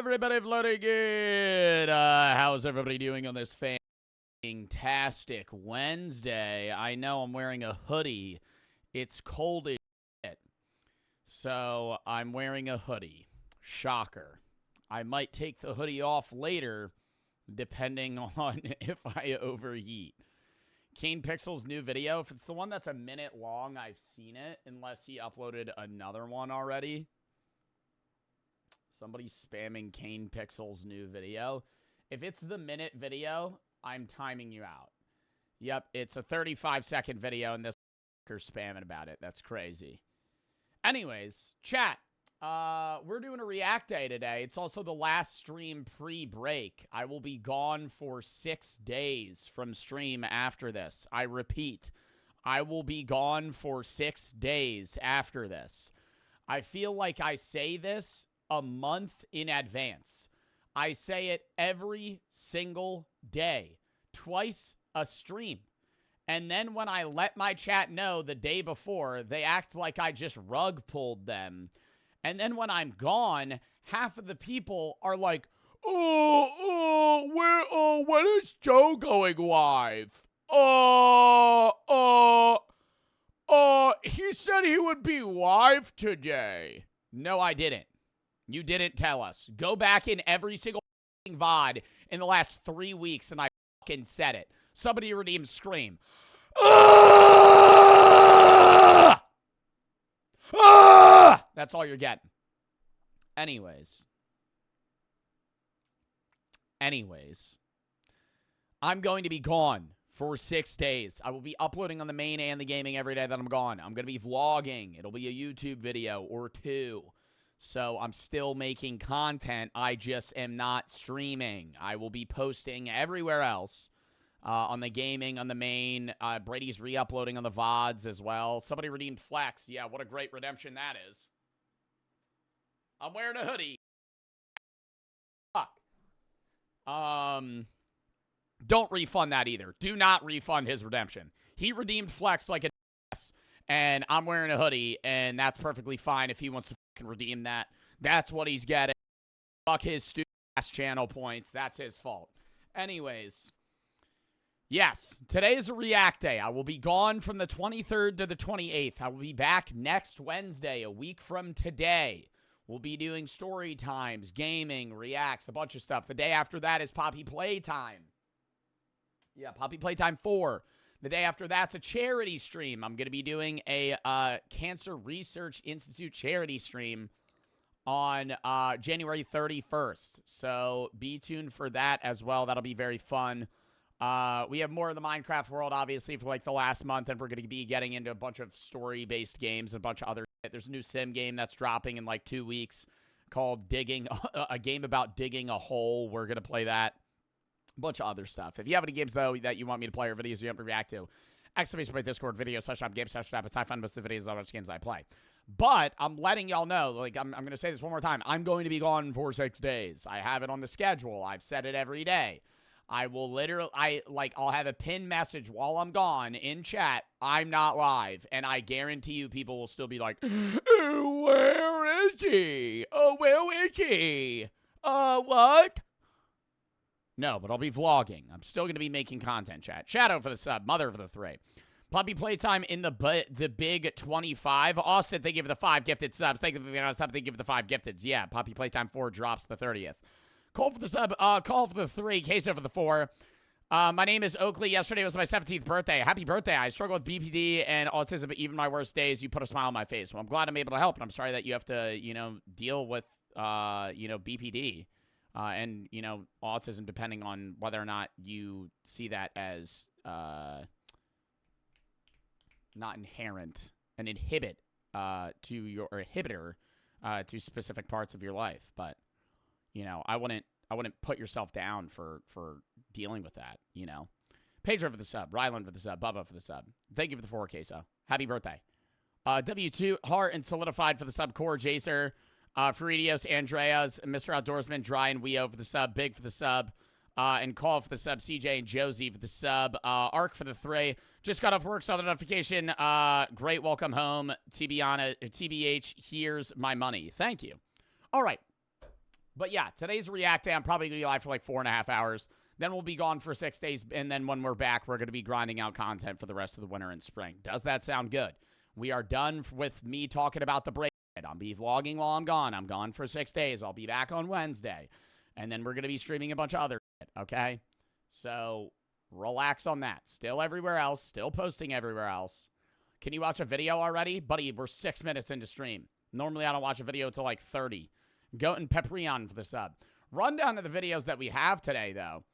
everybody floating in? How's everybody doing on this fantastic Wednesday? I know I'm wearing a hoodie. It's cold as shit. So I'm wearing a hoodie. Shocker. I might take the hoodie off later, depending on if I overheat. Kane Pixel's new video, if it's the one that's a minute long, I've seen it, unless he uploaded another one already. Somebody's spamming Kane Pixel's new video. If it's the minute video, I'm timing you out. Yep, it's a 35-second video, and this fucker's spamming about it. That's crazy. Anyways, chat. We're doing a React Day today. It's also the last stream pre-break. I will be gone for 6 days from stream after this. I repeat, I will be gone for 6 days after this. I feel like I say this a month in advance. I say it every single day, twice a stream. And then when I let my chat know the day before, they act like I just rug pulled them. And then when I'm gone, half of the people are like, when is Joe going live? He said he would be live today. No, I didn't. You didn't tell us. Go back in every single VOD in the last 3 weeks, and I fucking said it. Somebody redeem scream. That's all you're getting. Anyways, I'm going to be gone for 6 days. I will be uploading on the main and the gaming every day that I'm gone. I'm going to be vlogging. It'll be a YouTube video or 2. So I'm still making content. I just am not streaming. I will be posting everywhere else. On the gaming, on the main. Brady's re-uploading on the VODs as well. Somebody redeemed Flex. Yeah, what a great redemption that is. I'm wearing a hoodie. Fuck. Don't refund that either. Do not refund his redemption. He redeemed Flex like a ass, and I'm wearing a hoodie, and that's perfectly fine if he wants to fucking redeem that. That's what he's getting. Fuck his stupid ass channel points. That's his fault. Anyways. Yes, today is a React Day. I will be gone from the 23rd to the 28th. I will be back next Wednesday, a week from today. We'll be doing story times, gaming, reacts, a bunch of stuff. The day after that is Poppy Playtime. Yeah, Poppy Playtime 4. The day after that's a charity stream. I'm going to be doing a Cancer Research Institute charity stream on January 31st. So be tuned for that as well. That'll be very fun. We have more of the Minecraft world, obviously, for like the last month, and we're going to be getting into a bunch of story-based games and a bunch of other shit. There's a new sim game that's dropping in like 2 weeks called Digging, a game about digging a hole. We're going to play that. A bunch of other stuff. If you have any games, though, that you want me to play or videos you want to react to, exclamation point Discord, video, /shop, game, /shop. It's I find most of the videos that I watch games I play. But I'm letting y'all know, like, I'm going to say this one more time. I'm going to be gone for 6 days. I have it on the schedule. I've said it every day. I will literally, I'll have a pinned message while I'm gone in chat. I'm not live. And I guarantee you people will still be like, where is he? Oh, where is he? What? No, but I'll be vlogging. I'm still going to be making content, chat. Shadow for the sub. Mother for the 3. Puppy Playtime in the big 25. Austin, thank you for the 5 gifted subs. Thank you for the sub. Thank you for the 5 gifteds. Yeah, Puppy Playtime 4 drops the 30th. Call for the sub, call for the 3, Queso for the 4. My name is Oakley. Yesterday was my 17th birthday. Happy birthday. I struggle with BPD and autism, but even my worst days, you put a smile on my face. Well, I'm glad I'm able to help, and I'm sorry that you have to, deal with, BPD and, autism, depending on whether or not you see that as not inherent, an inhibitor to specific parts of your life, but I wouldn't put yourself down for dealing with that, Pedro for the sub, Ryland for the sub, Bubba for the sub. Thank you for the 4 queso. Happy birthday. W2 Heart and Solidified for the sub, Core Jacer, Faridios, Andreas, Mr. Outdoorsman, Dry and Weo for the sub, Big for the sub, and Call for the sub, CJ and Josie for the sub, Arc for the 3. Just got off work, saw the notification. Great welcome home. TBH, here's my money. Thank you. All right. But yeah, today's React Day. I'm probably going to be live for like 4.5 hours. Then we'll be gone for 6 days. And then when we're back, we're going to be grinding out content for the rest of the winter and spring. Does that sound good? We are done with me talking about the break. I'll be vlogging while I'm gone. I'm gone for 6 days. I'll be back on Wednesday. And then we're going to be streaming a bunch of other shit, okay? So relax on that. Still everywhere else. Still posting everywhere else. Can you watch a video already? Buddy, we're 6 minutes into stream. Normally, I don't watch a video until like 30. Goat and Peprion for the sub. Rundown of the videos that we have today, though.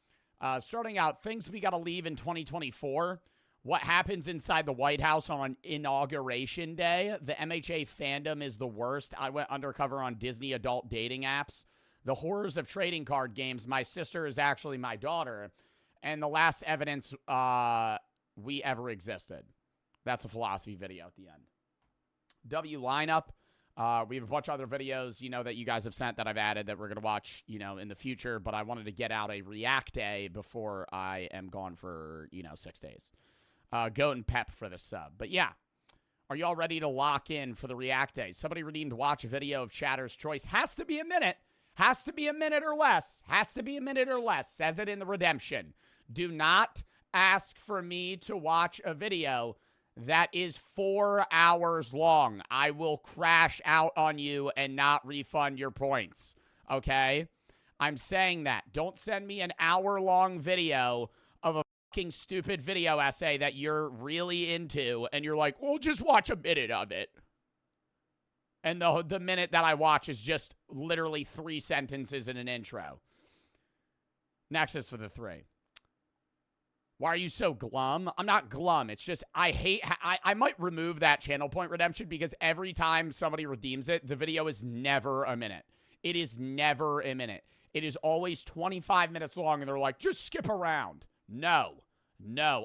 Starting out, things we got to leave in 2024. What happens inside the White House on Inauguration Day. The MHA Fandom is the worst. I went undercover on Disney adult dating apps. The horrors of trading card games. My sister is actually my daughter. And the last evidence we ever existed. That's a philosophy video at the end. W lineup. We have a bunch of other videos, that you guys have sent that I've added that we're going to watch, in the future. But I wanted to get out a React Day before I am gone for, 6 days. Goat and Pep for the sub. But yeah, are you all ready to lock in for the React Day? Somebody redeemed watch a video of Chatter's Choice. Has to be a minute. Has to be a minute or less. Has to be a minute or less. Says it in the redemption. Do not ask for me to watch a video that is 4 hours long. I will crash out on you and not refund your points. Okay? I'm saying that. Don't send me an hour-long video of a fucking stupid video essay that you're really into, and you're like, well, just watch a minute of it. And the minute that I watch is just literally 3 sentences in an intro. Next is for the 3. Why are you so glum? I'm not glum. It's just I might remove that channel point redemption because every time somebody redeems it, the video is never a minute. It is never a minute. It is always 25 minutes long, and they're like, just skip around. No.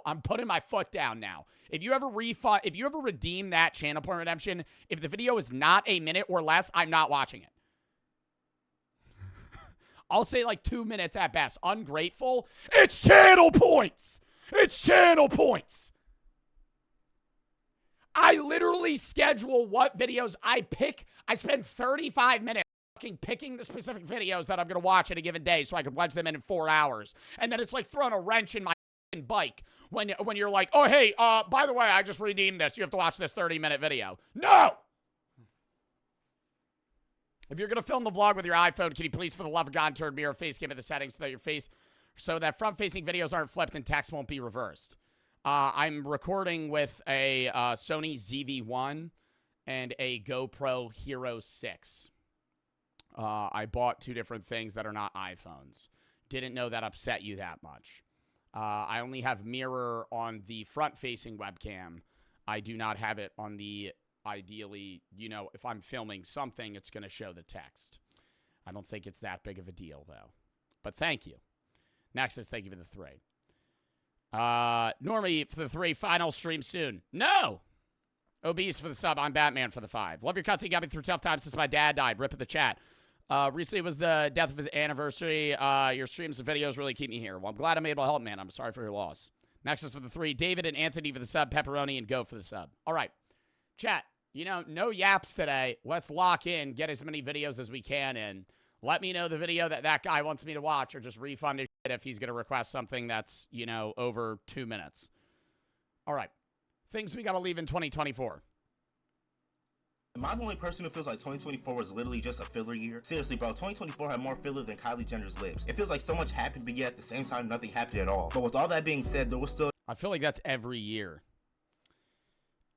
I'm putting my foot down now. If you ever redeem that channel point redemption, if the video is not a minute or less, I'm not watching it. I'll say like 2 minutes at best. Ungrateful. It's channel points. It's channel points. I literally schedule what videos I pick. I spend 35 minutes fucking picking the specific videos that I'm going to watch in a given day so I can wedge them in 4 hours. And then it's like throwing a wrench in my bike when you're like, oh, hey, by the way, I just redeemed this. You have to watch this 30-minute video. No! If you're going to film the vlog with your iPhone, can you please, for the love of God, turn mirror face cam at the settings so that front-facing videos aren't flipped and text won't be reversed? I'm recording with a Sony ZV-1 and a GoPro Hero 6. I bought 2 different things that are not iPhones. Didn't know that upset you that much. I only have mirror on the front-facing webcam. I do not have it on the... Ideally, if I'm filming something, it's going to show the text. I don't think it's that big of a deal, though. But thank you. Next is thank you for the 3. Normie for the 3, final stream soon. No! Obese for the sub. I'm Batman for the 5. Love your cutscene. Got me through tough times since my dad died. Rip at the chat. Recently was the death of his anniversary. Your streams and videos really keep me here. Well, I'm glad I'm able to help, man. I'm sorry for your loss. Next is for the 3. David and Anthony for the sub. Pepperoni and Go for the sub. All right. Chat, no yaps today. Let's lock in, get as many videos as we can in. Let me know the video that guy wants me to watch, or just refund his shit if he's going to request something that's, over 2 minutes. All right. Things we got to leave in 2024. Am I the only person who feels like 2024 was literally just a filler year? Seriously, bro, 2024 had more filler than Kylie Jenner's lips. It feels like so much happened, but yet at the same time, nothing happened at all. But with all that being said, there was still... I feel like that's every year.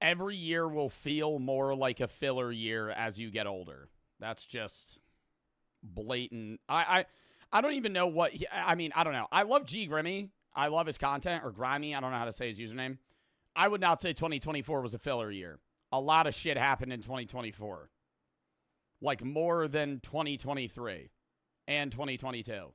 Every year will feel more like a filler year as you get older. That's just blatant. I don't even know what... I don't know. I love G Grimmy. I love his content, or Grimy. I don't know how to say his username. I would not say 2024 was a filler year. A lot of shit happened in 2024. Like more than 2023 and 2022.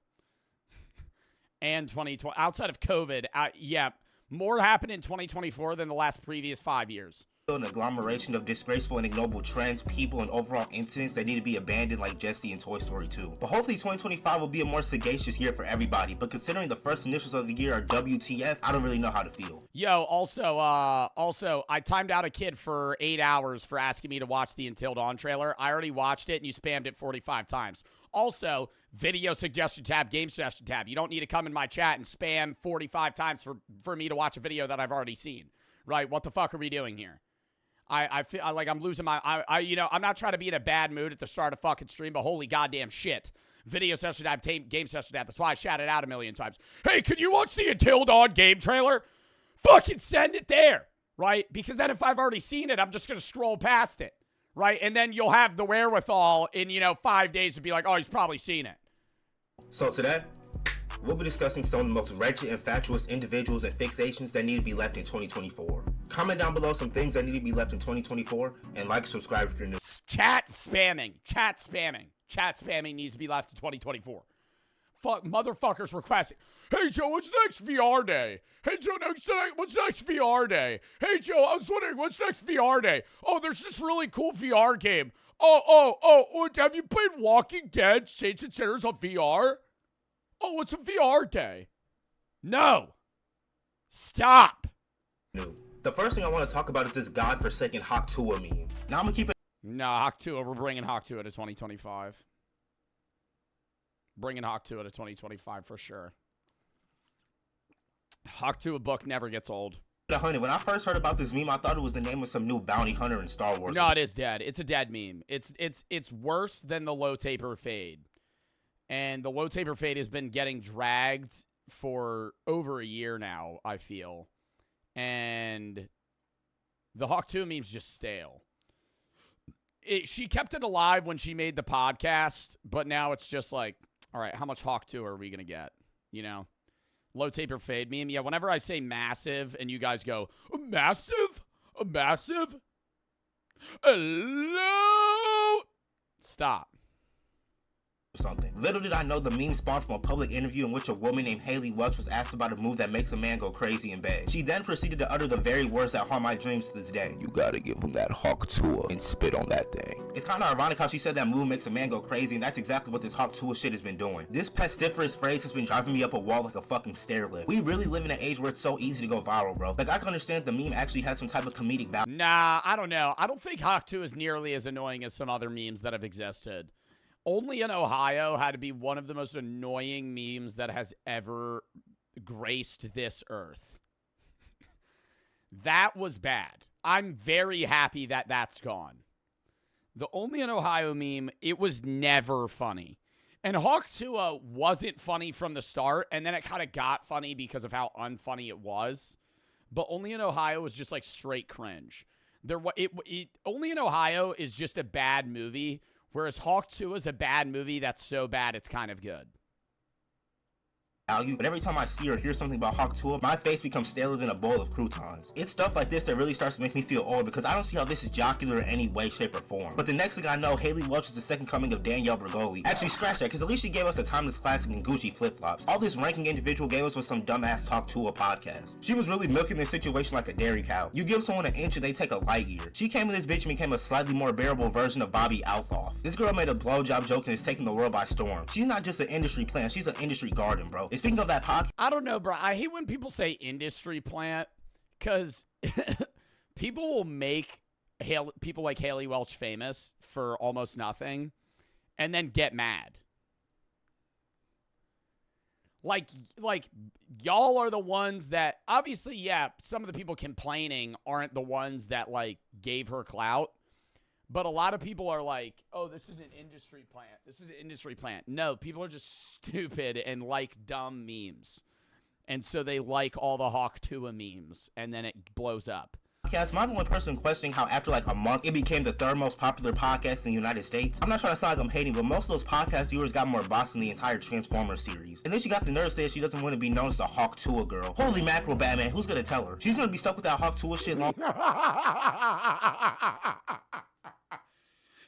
And 2020. Outside of COVID, yeah, more happened in 2024 than the last previous 5 years. An agglomeration of disgraceful and ignoble trends, people, and overall incidents that need to be abandoned, like Jesse in Toy Story 2. But hopefully 2025 will be a more sagacious year for everybody. But considering the first initials of the year are WTF, I don't really know how to feel. Yo, also, I timed out a kid for 8 hours for asking me to watch the Until Dawn trailer. I already watched it, and you spammed it 45 times. Also, video suggestion tab, game suggestion tab. You don't need to come in my chat and spam 45 times for me to watch a video that I've already seen, right? What the fuck are we doing here? I feel like I'm losing my, I'm not trying to be in a bad mood at the start of fucking stream, but holy goddamn shit. Video session tab, game session tab. That's why I shouted out a million times. Hey, can you watch the Until Dawn game trailer? Fucking send it there, right? Because then if I've already seen it, I'm just going to scroll past it, right? And then you'll have the wherewithal in, 5 days to be like, oh, he's probably seen it. So today, we'll be discussing some of the most wretched and fatuous individuals and fixations that need to be left in 2024. Comment down below some things that need to be left in 2024, and like, subscribe if you're new. Chat spamming needs to be left in 2024. Fuck, motherfuckers requesting. Hey, Joe, what's next VR day? Hey, Joe, what's next VR day? Hey, Joe, I was wondering, what's next VR day? Oh, there's this really cool VR game. Oh, have you played Walking Dead, Saints and Sinners on VR? Oh, what's a VR day? No. Stop. New. The first thing I want to talk about is this godforsaken Hawk Tua meme. Now I'm going to keep it. No, Hawk Tua, we're bringing Hawk Tua to 2025. Bringing Hawk Tua to 2025 for sure. Hawk Tua book never gets old. When I first heard about this meme, I thought it was the name of some new bounty hunter in Star Wars. No, it is dead. It's a dead meme. It's worse than the low taper fade. And the low taper fade has been getting dragged for over a year now, I feel. And the Hawk Tua meme's just stale. She kept it alive when she made the podcast, but now it's just like, all right, how much Hawk Tua are we going to get? Low taper fade meme. Yeah, whenever I say massive and you guys go, a massive? A massive? Hello? Stop. Something. Little did I know the meme spawned from a public interview in which a woman named Haley Welch was asked about a move that makes a man go crazy in bed. She then proceeded to utter the very words that haunt my dreams to this day. You gotta give him that Hawk Tua and spit on that thing. It's kind of ironic how she said that move makes a man go crazy, and that's exactly what this Hawk Tua shit has been doing. This pestiferous phrase has been driving me up a wall like a fucking stair lift. We really live in an age where it's so easy to go viral, bro. Like, I can understand the meme actually had some type of comedic value. Nah, I don't know. I don't think Hawk Tua is nearly as annoying as some other memes that have existed. Only in Ohio had to be one of the most annoying memes that has ever graced this earth. That was bad. I'm very happy that that's gone. The Only in Ohio meme, it was never funny. And Hawk Tua wasn't funny from the start, and then it kind of got funny because of how unfunny it was. But Only in Ohio was just like straight cringe. Only in Ohio is just a bad movie. Whereas Hawk 2 is a bad movie that's so bad it's kind of good. But every time I see or hear something about Hawk 2, my face becomes staler than a bowl of croutons. It's stuff like this that really starts to make me feel old because I don't see how this is jocular in any way, shape, or form. But the next thing I know, Haley Welch is the second coming of Danielle Bergoli. Actually, scratch that, because at least she gave us a timeless classic in Gucci flip-flops. All this ranking individual gave us was some dumbass Talk to a podcast. She was really milking this situation like a dairy cow. You give someone an inch and they take a light year. She came in this bitch and became a slightly more bearable version of Bobby Althoff. This girl made a blowjob joke and is taking the world by storm. She's not just an industry plant, she's an industry garden, bro. And speaking of that podcast, I don't know, bro. I hate when people say industry plant because people will make people like Haley Welch famous for almost nothing and then get mad. Like y'all are the ones that obviously, yeah, some of the people complaining aren't the ones that like gave her clout. But a lot of people are like, oh, this is an industry plant. This is an industry plant. No, people are just stupid and like dumb memes. And so they like all the Hawk Tua memes, and then it blows up. Am I the only person questioning how after like a month, it became the third most popular podcast in the United States? I'm not trying to sound like I'm hating, but most of those podcast viewers got more bots than the entire Transformers series. And then she got the nerve to say she doesn't want to be known as the Hawk Tua girl. Holy mackerel, Batman, who's gonna tell her? She's gonna be stuck with that Hawk Tua shit long.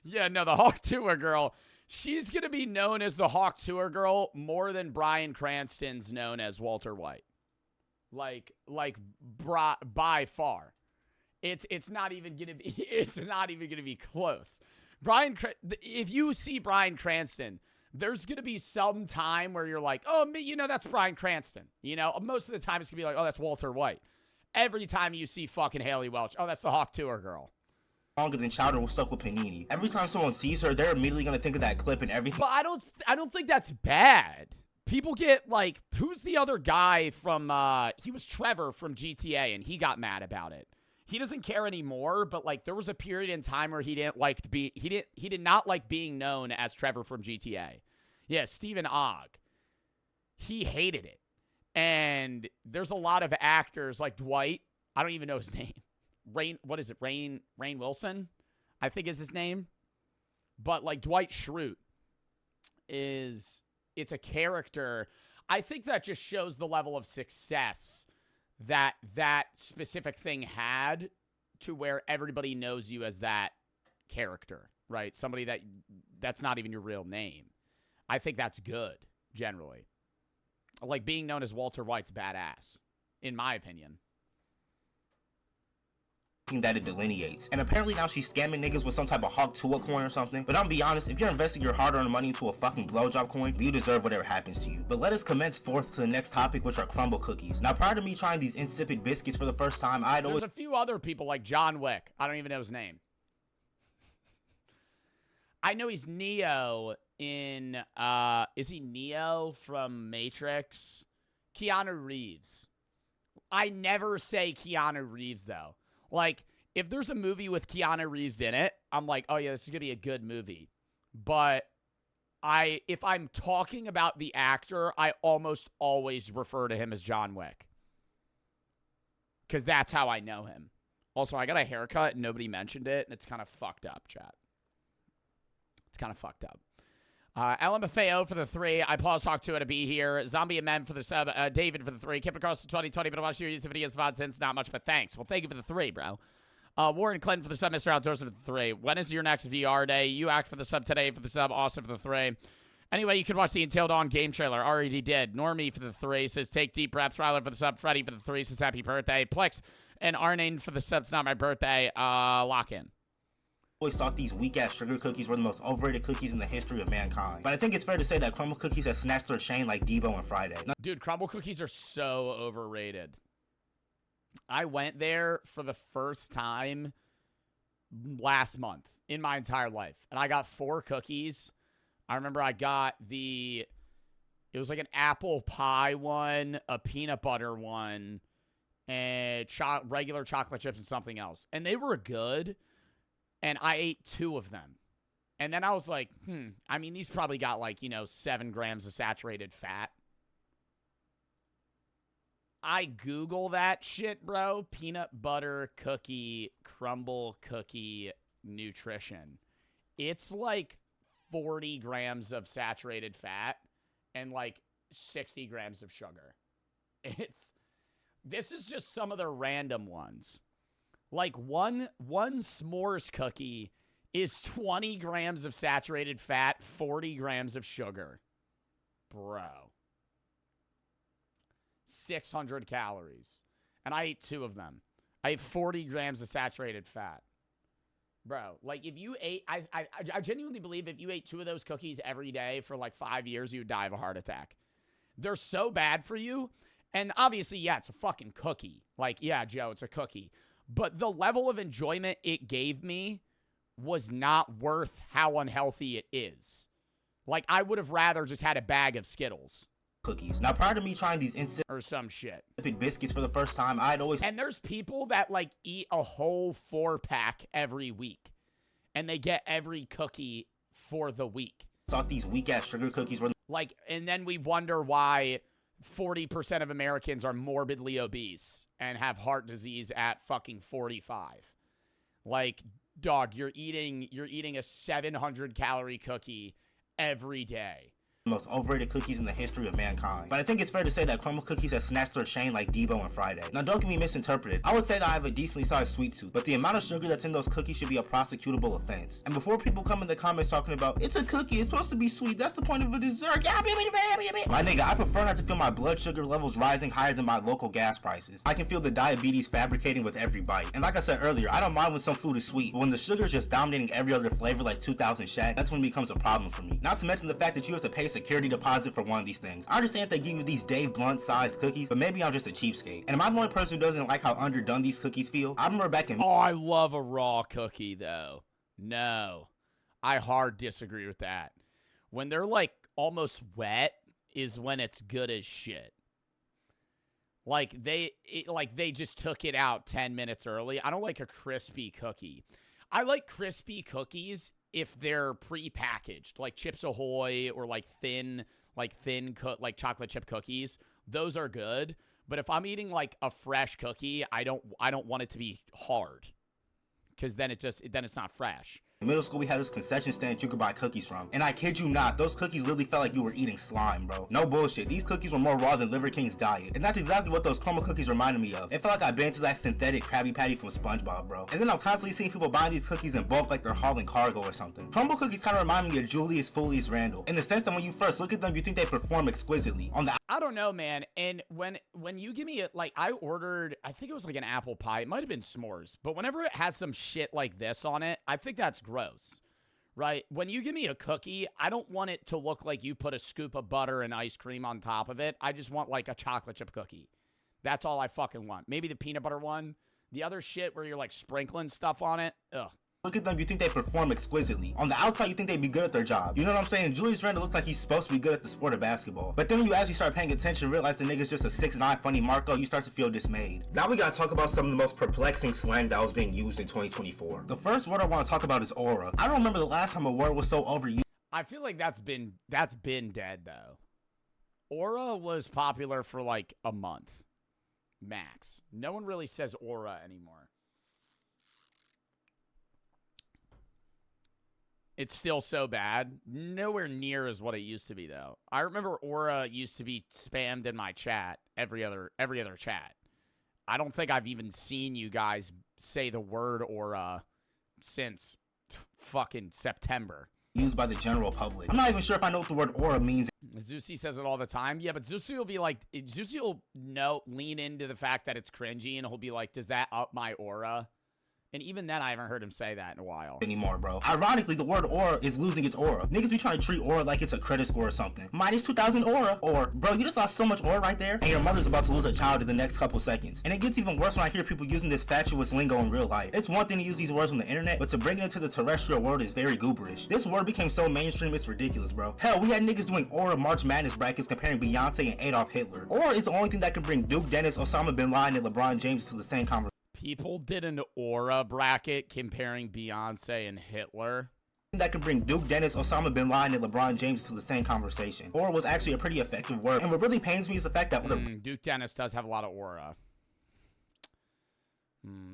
Yeah, no, the Hawk Tour girl, she's going to be known as the Hawk Tour girl more than Bryan Cranston's known as Walter White. By far. It's not even going to be close. If you see Bryan Cranston, there's going to be some time where you're like, oh, that's Bryan Cranston. Most of the time it's going to be like, oh, that's Walter White. Every time you see fucking Haley Welch, oh, that's the Hawk Tour girl. longer than chowder was stuck with panini. Every time someone sees her, they're immediately gonna think of that clip and everything. But I don't think that's bad. People get, like, who's the other guy from, he was Trevor from GTA, and he got mad about it. He doesn't care anymore, but, like, there was a period in time where he did not like being known as Trevor from GTA. Yeah, Stephen Ogg. He hated it. And there's a lot of actors like Dwight. I don't even know his name. Rain Wilson, I think is his name. But like Dwight Schrute it's a character. I think that just shows the level of success that specific thing had to where everybody knows you as that character, right? Somebody that's not even your real name. I think that's good, generally. Like, being known as Walter White's badass, in my opinion. That it delineates. And apparently now she's scamming niggas with some type of Hawk Tua coin or something. But I'm gonna be honest, if you're investing your hard-earned money into a fucking blowjob coin, you deserve whatever happens to you. But let us commence forth to the next topic, which are crumble cookies. Now, prior to me trying these insipid biscuits for the first time, There's a few other people like John Wick. I don't even know his name. I know he's Neo in, is he Neo from Matrix? Keanu Reeves. I never say Keanu Reeves, though. Like, if there's a movie with Keanu Reeves in it, I'm like, oh, yeah, this is going to be a good movie. But if I'm talking about the actor, I almost always refer to him as John Wick. Because that's how I know him. Also, I got a haircut and nobody mentioned it, and it's kind of fucked up, chat. It's kind of fucked up. LMFAO for the 3. I pause talk to it to be here. Zombie and Men for the sub. David for the 3. Kept across the 2020, but I watched your YouTube videos, VODs since. Not much, but thanks. Well, thank you for the 3, bro. Warren Clinton for the sub. Mr. Outdoors for the 3. When is your next VR day? You act for the sub today for the sub. Austin for the 3. Anyway, you can watch the Until Dawn game trailer. Already did. Normie for the 3 says take deep breaths. Ryler for the sub. Freddie for the 3 says happy birthday. Plex and Arnane for the sub. It's not my birthday. Lock in. Always thought these weak-ass sugar cookies were the most overrated cookies in the history of mankind. But I think it's fair to say that crumble cookies have snatched their chain like Debo and Friday. Dude, crumble cookies are so overrated. I went there for the first time last month in my entire life. And I got 4 cookies. I remember I got it was like an apple pie one, a peanut butter one, and regular chocolate chips and something else. And they were good. And I ate 2 of them. And then I was like, I mean, these probably got like, 7 grams of saturated fat. I Google that shit, bro. Peanut butter cookie, crumble cookie nutrition. It's like 40 grams of saturated fat and like 60 grams of sugar. This is just some of the random ones. Like one s'mores cookie is 20 grams of saturated fat, 40 grams of sugar. Bro. 600 calories. And I ate 2 of them. I ate 40 grams of saturated fat. Bro, like if you ate, I genuinely believe if you ate 2 of those cookies every day for like 5 years, you would die of a heart attack. They're so bad for you. And obviously, yeah, it's a fucking cookie. Like, yeah, Joe, it's a cookie. But the level of enjoyment it gave me was not worth how unhealthy it is. Like, I would have rather just had a bag of Skittles. Cookies. Now, prior to me trying these or some shit. biscuits for the first time, And there's people that, like, eat a whole 4-pack every week. And they get every cookie for the week. Thought these weak-ass sugar cookies were... Like, and then we wonder why 40% of Americans are morbidly obese and have heart disease at fucking 45. Like, dog, you're eating a 700-calorie cookie every day. Most overrated cookies in the history of mankind. But I think it's fair to say that crumble cookies have snatched their chain like Debo and Friday. Now, don't get me misinterpreted. I would say that I have a decently sized sweet tooth, but the amount of sugar that's in those cookies should be a prosecutable offense. And before people come in the comments talking about, it's a cookie, it's supposed to be sweet, that's the point of a dessert. My nigga, I prefer not to feel my blood sugar levels rising higher than my local gas prices. I can feel the diabetes fabricating with every bite. And like I said earlier, I don't mind when some food is sweet, but when the sugar is just dominating every other flavor like 2000 Shaq, that's when it becomes a problem for me. Not to mention the fact that you have to pay security deposit for one of these things. I understand they give you these Dave Blunt sized cookies, but maybe I'm just a cheapskate. And am I the only person who doesn't like how underdone these cookies feel? I remember back in— Oh, I love a raw cookie, though. No. I hard disagree with that. When they're, like, almost wet is when it's good as shit. Like, they just took it out 10 minutes early. I don't like a crispy cookie. I like crispy cookies if they're pre-packaged, like Chips Ahoy or like thin chocolate chip cookies. Those are good. But if I'm eating like a fresh cookie, I don't want it to be hard, because then it's not fresh. In middle school, we had this concession stand you could buy cookies from. And I kid you not, those cookies literally felt like you were eating slime, bro. No bullshit. These cookies were more raw than Liver King's diet. And that's exactly what those chroma cookies reminded me of. It felt like I'd been to that synthetic Krabby Patty from SpongeBob, bro. And then I'm constantly seeing people buying these cookies in bulk like they're hauling cargo or something. Crumble cookies kind of remind me of Julius Foulius Randall, in the sense that when you first look at them, you think they perform exquisitely. I don't know, man. And when you give me I ordered, I think it was like an apple pie. It might have been s'mores. But whenever it has some shit like this on it, I think that's gross. Right? When you give me a cookie, I don't want it to look like you put a scoop of butter and ice cream on top of it. I just want like a chocolate chip cookie. That's all I fucking want. Maybe the peanut butter one. The other shit where you're like sprinkling stuff on it. Ugh. Look at them, you think they perform exquisitely. On the outside, you think they'd be good at their job. You know what I'm saying? Julius Randle looks like he's supposed to be good at the sport of basketball. But then when you actually start paying attention, realize the nigga's just a 6'9" funny Marco, you start to feel dismayed. Now we gotta talk about some of the most perplexing slang that was being used in 2024. The first word I want to talk about is aura. I don't remember the last time a word was so overused. I feel like that's been dead, though. Aura was popular for like a month. Max. No one really says aura anymore. It's still so bad. Nowhere near as what it used to be, though. I remember aura used to be spammed in my chat, every other chat. I don't think I've even seen you guys say the word aura since fucking September. Used by the general public. I'm not even sure if I know what the word aura means. Zeusy says it all the time. Yeah, but Zeusy will be like, Zeusy will lean into the fact that it's cringy, and he'll be like, does that up my aura? And even then, I haven't heard him say that in a while. Anymore, bro. Ironically, the word aura is losing its aura. Niggas be trying to treat aura like it's a credit score or something. Minus 2,000 aura. Or, bro, you just lost so much aura right there, and your mother's about to lose a child in the next couple seconds. And it gets even worse when I hear people using this fatuous lingo in real life. It's one thing to use these words on the internet, but to bring it into the terrestrial world is very gooberish. This word became so mainstream, it's ridiculous, bro. Hell, we had niggas doing aura March Madness brackets comparing Beyonce and Adolf Hitler. Aura is the only thing that can bring Duke Dennis, Osama Bin Laden, and LeBron James to the same conversation. People did an aura bracket comparing Beyonce and Hitler. That could bring Duke Dennis, Osama Bin Laden, and LeBron James to the same conversation. Aura was actually a pretty effective word. And what really pains me is the fact that Duke Dennis does have a lot of aura.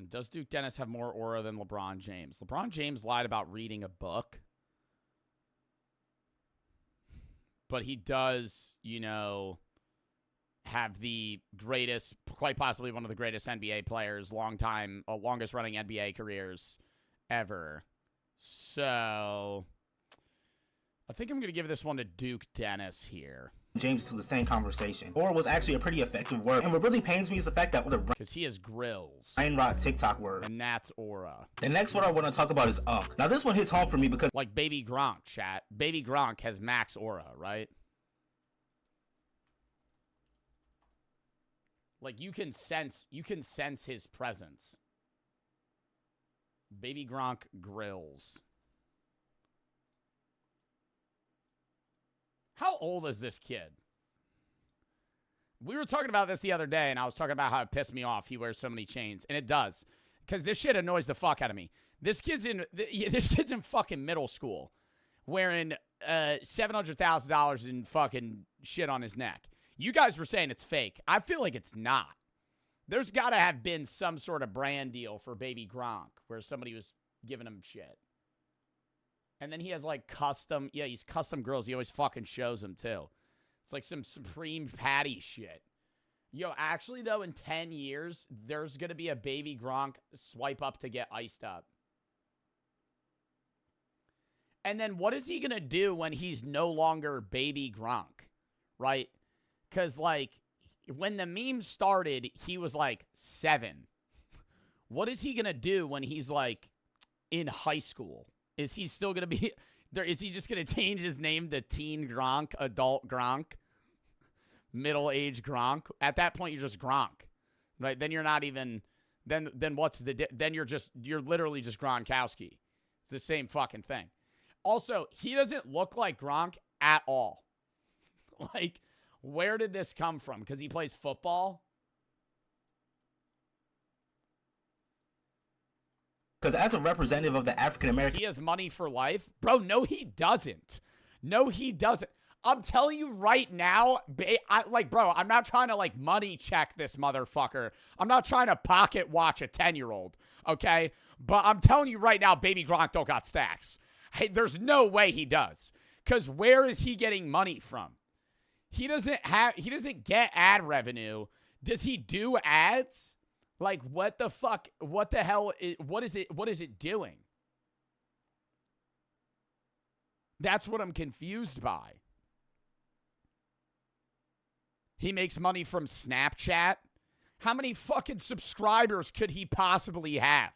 Does Duke Dennis have more aura than LeBron James? LeBron James lied about reading a book. But he does, have the greatest, quite possibly one of the greatest NBA players, longest running NBA careers ever. So I think I'm going to give this one to Duke Dennis here. James to the same conversation. Aura was actually a pretty effective word. And what really pains me is the fact that because he has grills. Brain rot TikTok word. And that's aura. The next one I want to talk about is unk. Now this one hits home for me because like Baby Gronk, chat. Baby Gronk has max aura, right? Like you can sense his presence. Baby Gronk grills. How old is this kid? We were talking about this the other day, and I was talking about how it pissed me off he wears so many chains, and it does, because this shit annoys the fuck out of me. This kid's in fucking middle school, wearing $700,000 in fucking shit on his neck. You guys were saying it's fake. I feel like it's not. There's got to have been some sort of brand deal for Baby Gronk where somebody was giving him shit. And then he has like he's custom grills. He always fucking shows them too. It's like some Supreme Patty shit. Yo, actually though, in 10 years, there's going to be a Baby Gronk swipe up to get iced up. And then what is he going to do when he's no longer Baby Gronk? Right? Because, like, when the meme started, he was, like, 7. What is he going to do when he's, like, in high school? Is he still going to be... Is he just going to change his name to Teen Gronk, Adult Gronk, Middle-Age Gronk? At that point, you're just Gronk, right? Then you're not even, then what's then you're literally just Gronkowski. It's the same fucking thing. Also, he doesn't look like Gronk at all. Like, where did this come from? Because he plays football? Because as a representative of the African American, he has money for life? Bro, no, he doesn't. No, he doesn't. I'm telling you right now, bro, I'm not trying to, like, money check this motherfucker. I'm not trying to pocket watch a 10-year-old, okay? But I'm telling you right now, baby Gronk don't got stacks. Hey, there's no way he does. Because where is he getting money from? He doesn't get ad revenue. Does he do ads? Like, what the fuck? What the hell? What is it doing? That's what I'm confused by. He makes money from Snapchat. How many fucking subscribers could he possibly have?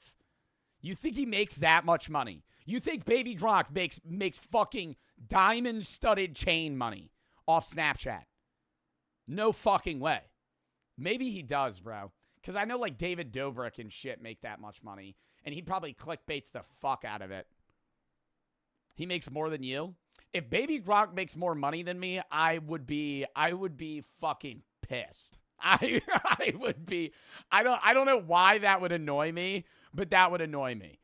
You think he makes that much money? You think Baby Gronk makes fucking diamond-studded chain money off Snapchat? No fucking way. Maybe he does, bro. Because I know, like, David Dobrik and shit make that much money. And he probably clickbaits the fuck out of it. He makes more than you? If Baby Gronk makes more money than me, I would be fucking pissed. I would be. I don't know why that would annoy me, but that would annoy me.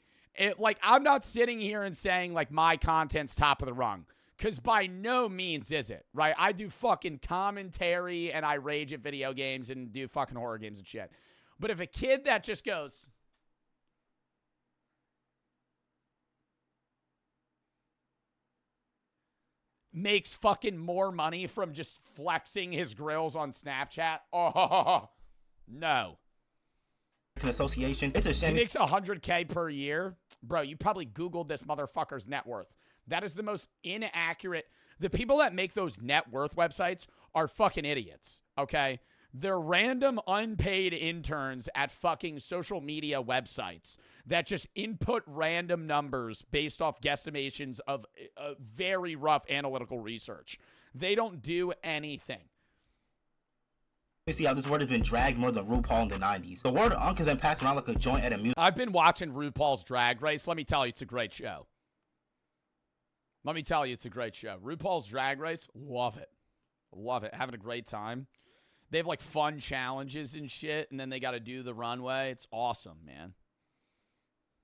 Like, I'm not sitting here and saying, like, my content's top of the rung. Because by no means is it, right? I do fucking commentary and I rage at video games and do fucking horror games and shit. But if a kid that just goes, makes fucking more money from just flexing his grills on Snapchat, oh, no. Association, it's a shame. He makes $100K per year. Bro, you probably Googled this motherfucker's net worth. That is the most inaccurate. The people that make those net worth websites are fucking idiots, okay? They're random unpaid interns at fucking social media websites that just input random numbers based off guesstimations of very rough analytical research. They don't do anything. You see how this word has been dragged more than RuPaul in the 90s. The word unk has been passed around like a joint at a music. I've been watching RuPaul's Drag Race. Let me tell you, it's a great show. RuPaul's Drag Race, love it. Love it. Having a great time. They have, like, fun challenges and shit, and then they got to do the runway. It's awesome, man.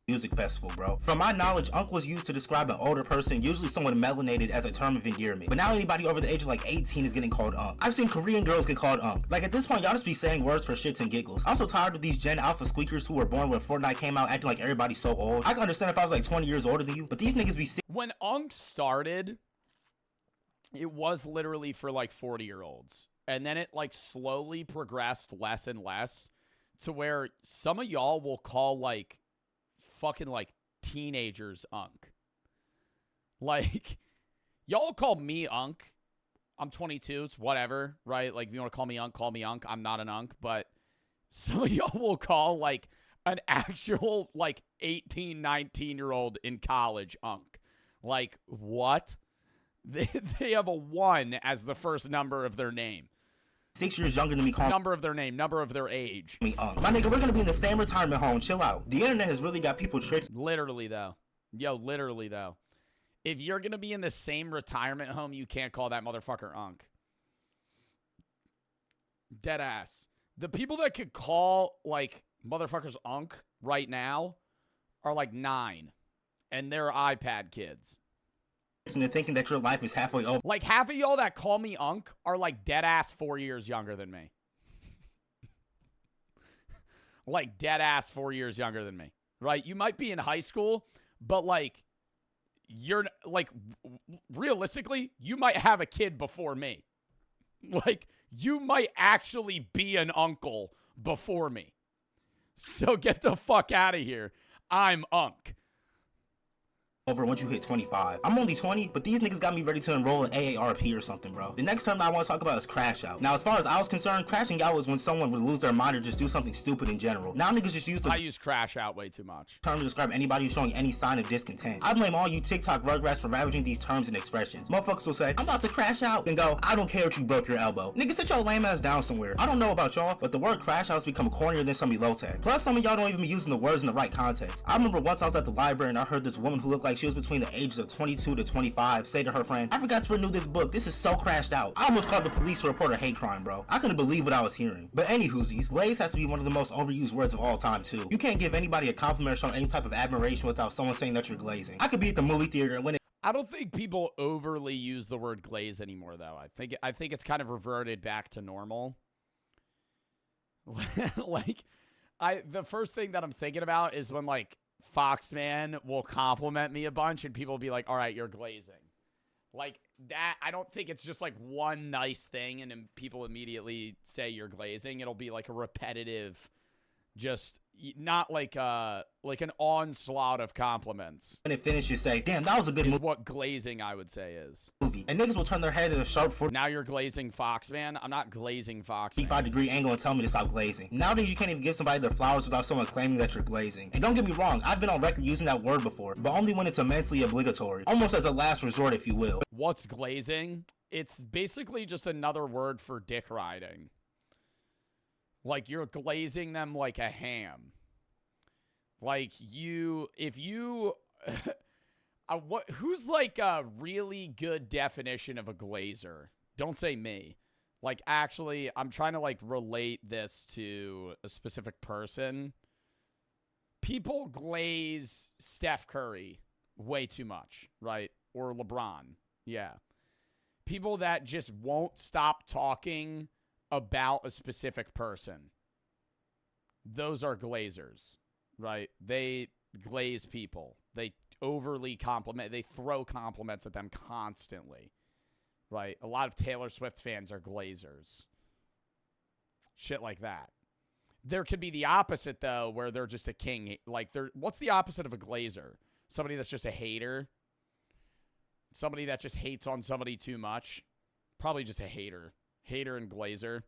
Music festival, bro. From my knowledge, unk was used to describe an older person, usually someone melanated, as a term of endearment. But now anybody over the age of like 18 is getting called unk. I've seen Korean girls get called unk. Like, at this point, y'all just be saying words for shits and giggles. I'm so tired of these Gen Alpha squeakers who were born when Fortnite came out acting like everybody's so old. I can understand if I was like 20 years older than you, but these niggas be sick. When unk started, it was literally for like 40-year-olds. And then it like slowly progressed less and less to where some of y'all will call like fucking like teenagers unk. Like, y'all call me unk. I'm 22. It's whatever, right? Like, if you want to call me unk, call me unk. I'm not an unk. But some of y'all will call like an actual like 18, 19-year-old in college unk. Like, what? They have a 1 as the first number of their name. 6 years younger than me. Number of their name, number of their age. My nigga, we're gonna be in the same retirement home. Chill out. The internet has really got people tricked. Literally, though. Yo, literally, though. If you're gonna be in the same retirement home, you can't call that motherfucker unk. Dead ass. The people that could call, like, motherfuckers unk right now are, like, 9. And they're iPad kids. And thinking that your life is halfway over. Like, half of y'all that call me unk are like dead ass 4 years younger than me. Like, dead ass 4 years younger than me, right? You might be in high school, but like, you're like, realistically, you might have a kid before me. Like, you might actually be an uncle before me. So get the fuck out of here. I'm unk. over once you hit 25. I'm only 20, but these niggas got me ready to enroll in AARP or something, bro. The next term that I want to talk about is crash out. Now, as far as I was concerned, crashing out was when someone would lose their mind or just do something stupid in general. Now niggas just use the I use crash out way too much. term to describe anybody who's showing any sign of discontent. I blame all you TikTok rugrats for ravaging these terms and expressions. Motherfuckers will say, I'm about to crash out, then go, I don't care if you broke your elbow. Nigga, sit your lame ass down somewhere. I don't know about y'all, but the word crash out has become cornier than some elote. Plus, some of y'all don't even be using the words in the right context. I remember once I was at the library and I heard this woman who looked like she was between the ages of 22 to 25 say to her friend, I forgot to renew this book. This is so crashed out. I almost called the police to report a hate crime, bro. I couldn't believe what I was hearing. But anywhoosies, glaze has to be one of the most overused words of all time too. You can't give anybody a compliment or show any type of admiration without someone saying that you're glazing. I could be at the movie theater and when I don't think people overly use the word glaze anymore, though. I think it's kind of reverted back to normal. Like, the first thing that I'm thinking about is when, like, Foxman will compliment me a bunch and people will be like, all right, you're glazing. Like, that, I don't think it's just, like, one nice thing and then people immediately say you're glazing. It'll be, like, a repetitive, just not like an onslaught of compliments. it finishes, say, damn, that was a good Is movie. what glazing, I would say, is. And niggas will turn their head at a sharp Now you're glazing Foxman. I'm not glazing Foxman. 45-degree angle and tell me to stop glazing. Nowadays, you can't even give somebody their flowers without someone claiming that you're glazing. And don't get me wrong, I've been on record using that word before, but only when it's immensely obligatory. Almost as a last resort, if you will. What's glazing? It's basically just another word for dick riding. Like, you're glazing them like a ham. Like, if you... who's like a really good definition of a glazer? Don't say me. Like, actually, I'm trying to, like, relate this to a specific person. People glaze Steph Curry way too much, right? Or LeBron. Yeah. People that just won't stop talking about a specific person. Those are glazers, right? They glaze people. They overly compliment. They throw compliments at them constantly, right? A lot of Taylor Swift fans are glazers. Shit like that. There could be the opposite, though, where they're just a king. Like, what's the opposite of a glazer? Somebody that's just a hater? Somebody that just hates on somebody too much? Probably just a hater. Hater and glazer.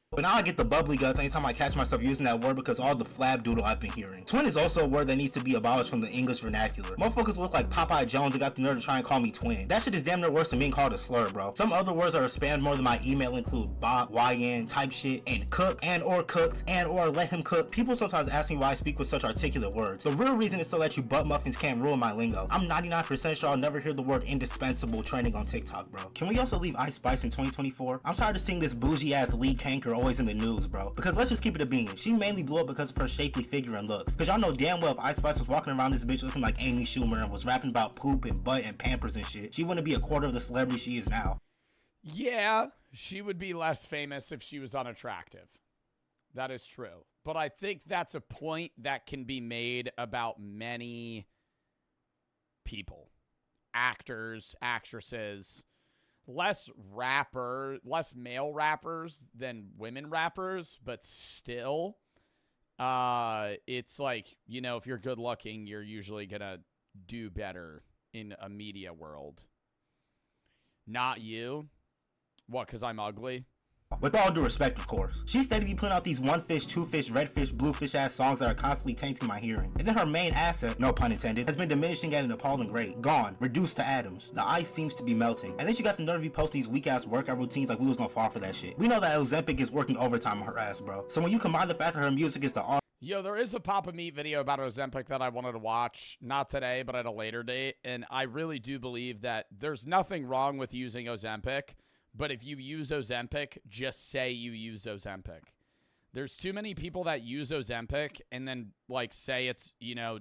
But now I get the bubbly guts anytime I catch myself using that word because all the flab doodle I've been hearing. Twin is also a word that needs to be abolished from the English vernacular. Motherfuckers look like Popeye Jones and got the nerve to try and call me twin. That shit is damn near worse than being called a slur, bro. Some other words that are spammed more than my email include bop, YN, type shit, and cook, and or cooked, and or let him cook. People sometimes ask me why I speak with such articulate words. The real reason is so that you butt muffins can't ruin my lingo. I'm 99% sure I'll never hear the word indispensable trending on TikTok, bro. Can we also leave Ice Spice in 2024? I'm tired of seeing this bougie ass Lee Kanker always in the news, bro. Because let's just keep it a bean. She mainly blew up because of her shapely figure and looks. Because y'all know damn well if Ice Spice was walking around this bitch looking like Amy Schumer and was rapping about poop and butt and Pampers and shit, she wouldn't be a quarter of the celebrity she is now. Yeah, she would be less famous if she was unattractive. That is true. But I think that's a point that can be made about many people. Actors, actresses. Less male rappers than women rappers, but still, it's like, you know, if you're good looking, you're usually gonna do better in a media world. Not you. What, because I'm ugly? With all due respect, of course. She steadily putting out these one fish, two fish, red fish, blue fish ass songs that are constantly tainting my hearing. And then her main asset, no pun intended, has been diminishing at an appalling rate. Gone. Reduced to atoms. The ice seems to be melting. And then she got the nerve to post these weak ass workout routines like we was gonna fall for that shit. We know that Ozempic is working overtime on her ass, bro. So when you combine the fact that her music is the Yo, there is a Papa Meat video about Ozempic that I wanted to watch. Not today, but at a later date. And I really do believe that there's nothing wrong with using Ozempic. But if you use Ozempic, just say you use Ozempic. There's too many people that use Ozempic and then, like, say it's, you know,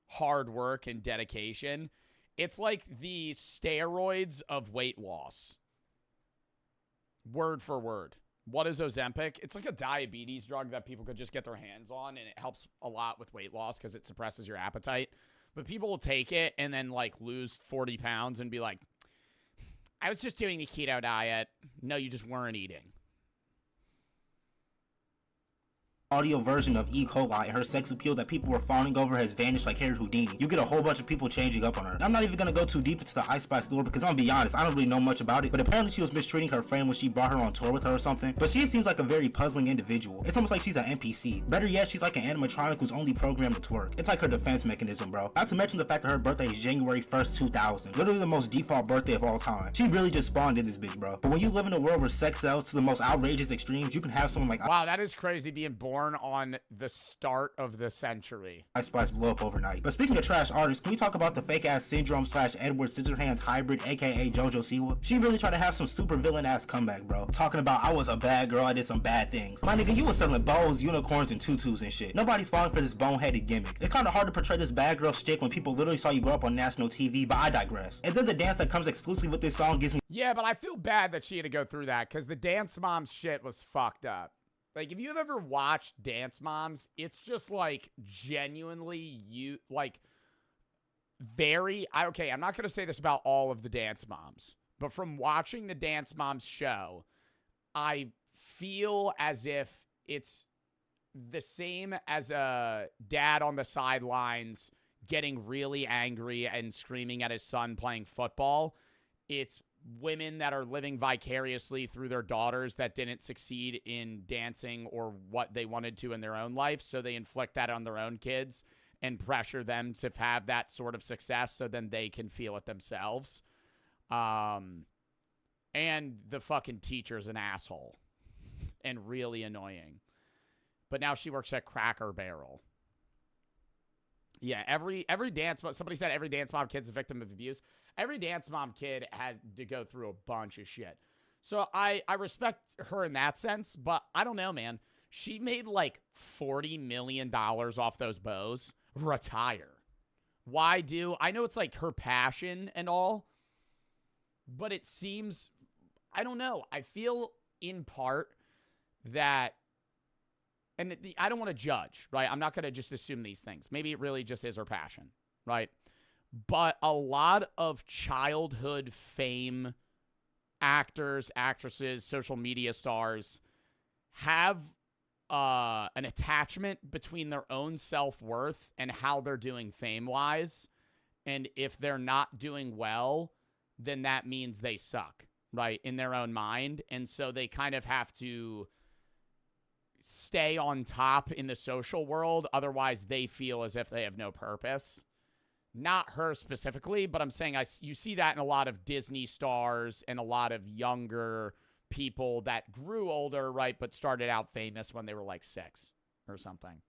hard work and dedication. It's like the steroids of weight loss. Word for word. What is Ozempic? It's like a diabetes drug that people could just get their hands on, and it helps a lot with weight loss because it suppresses your appetite. But people will take it and then, like, lose 40 pounds and be like, I was just doing the keto diet. No, you just weren't eating. audio version of E. coli, and her sex appeal that people were fawning over has vanished like Harry Houdini. You get a whole bunch of people changing up on her. And I'm not even gonna go too deep into the Ice Spice lore because I'm gonna be honest, I don't really know much about it, but apparently she was mistreating her friend when she brought her on tour with her or something. But she seems like a very puzzling individual. It's almost like she's an NPC. Better yet, she's like an animatronic who's only programmed to twerk. It's like her defense mechanism, bro. Not to mention the fact that her birthday is January 1st, 2000. Literally the most default birthday of all time. She really just spawned in this bitch, bro. But when you live in a world where sex sells to the most outrageous extremes, you can have someone like wow, that is crazy being born on the start of the century. Ice Spice blow up overnight. But speaking of trash artists, can we talk about the fake ass Syndrome / Edward Scissorhands hybrid, aka JoJo Siwa? She really tried to have some super villain ass comeback, bro. Talking about I was a bad girl, I did some bad things. My nigga, you was selling bows, unicorns, and tutus and shit. Nobody's falling for this boneheaded gimmick. It's kind of hard to portray this bad girl shtick when people literally saw you grow up on national TV, but I digress. And then the dance that comes exclusively with this song gives me. Yeah, but I feel bad that she had to go through that because the Dance Moms shit was fucked up. Like, if you've ever watched Dance Moms, it's just, like, genuinely okay, I'm not going to say this about all of the Dance Moms, but from watching the Dance Moms show, I feel as if it's the same as a dad on the sidelines getting really angry and screaming at his son playing football. It's women that are living vicariously through their daughters that didn't succeed in dancing or what they wanted to in their own life, so they inflict that on their own kids and pressure them to have that sort of success so then they can feel it themselves. And the fucking teacher's an asshole and really annoying. But now she works at Cracker Barrel. Yeah, every dance mom, somebody said every dance mom kid's a victim of abuse. Every dance mom kid had to go through a bunch of shit. So I respect her in that sense, but I don't know, man. She made like $40 million off those bows. Retire. Why do? I know it's like her passion and all, but it seems, I don't know. I feel in part that, and I don't want to judge, right? I'm not going to just assume these things. Maybe it really just is her passion, right? But a lot of childhood fame actors, actresses, social media stars have an attachment between their own self-worth and how they're doing fame-wise. And if they're not doing well, then that means they suck, right, in their own mind. And so they kind of have to stay on top in the social world. Otherwise, they feel as if they have no purpose. Not her specifically, but I'm saying you see that in a lot of Disney stars and a lot of younger people that grew older, right, but started out famous when they were like 6 or something.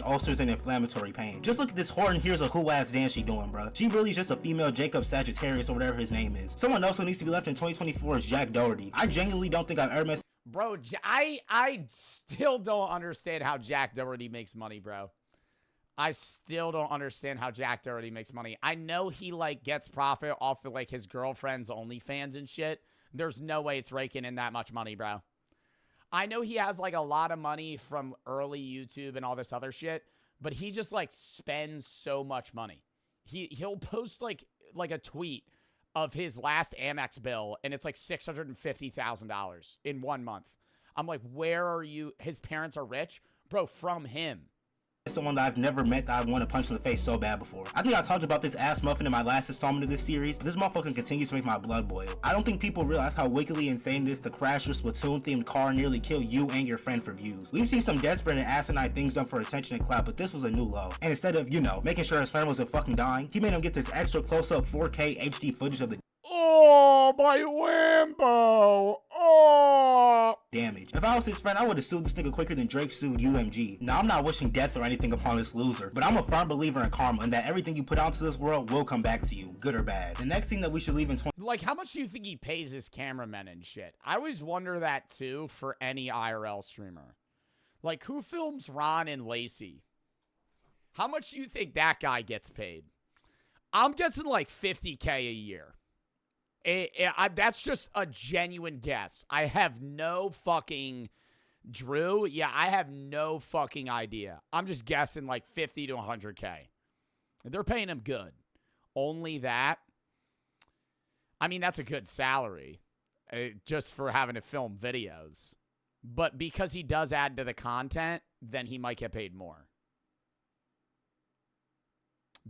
Ulcers and inflammatory pain. Just look at this whore and here's a who-ass dance she doing, bro. She really is just a female Jacob Sagittarius or whatever his name is. Someone else who needs to be left in 2024 is Jack Doherty. I genuinely don't think I've ever met. Bro, I still don't understand how Jack Doherty makes money, bro. I still don't understand how Jack Doherty makes money. I know he, like, gets profit off of, like, his girlfriend's OnlyFans and shit. There's no way it's raking in that much money, bro. I know he has, like, a lot of money from early YouTube and all this other shit, but he just, like, spends so much money. He'll post, like a tweet of his last Amex bill, and it's, like, $650,000 in 1 month. I'm like, where are you? His parents are rich? Bro, from him. Someone that I've never met that I want to punch in the face so bad before. I think I talked about this ass muffin in my last installment of this series, but this motherfucker continues to make my blood boil. I don't think people realize how wickedly insane it is to crash your Splatoon-themed car and nearly kill you and your friend for views. We've seen some desperate and asinine things done for attention and clout, but this was a new low. And instead of, making sure his friend wasn't fucking dying, he made him get this extra close-up 4K HD footage of the Oh, my Lambo! Oh! damage. If I was his friend, I would have sued this nigga quicker than Drake sued UMG. Now, I'm not wishing death or anything upon this loser, but I'm a firm believer in karma and that everything you put out into this world will come back to you, good or bad. The next thing that we should leave in Like, how much do you think he pays his cameramen and shit? I always wonder that, too, for any IRL streamer. Like, who films Ron and Lacey? How much do you think that guy gets paid? I'm guessing, like, $50K a year. That's just a genuine guess. I have no fucking... Drew, yeah, I have no fucking idea. I'm just guessing like 50 to 100K. They're paying him good. Only that. I mean, that's a good salary. Just for having to film videos. But because he does add to the content, then he might get paid more.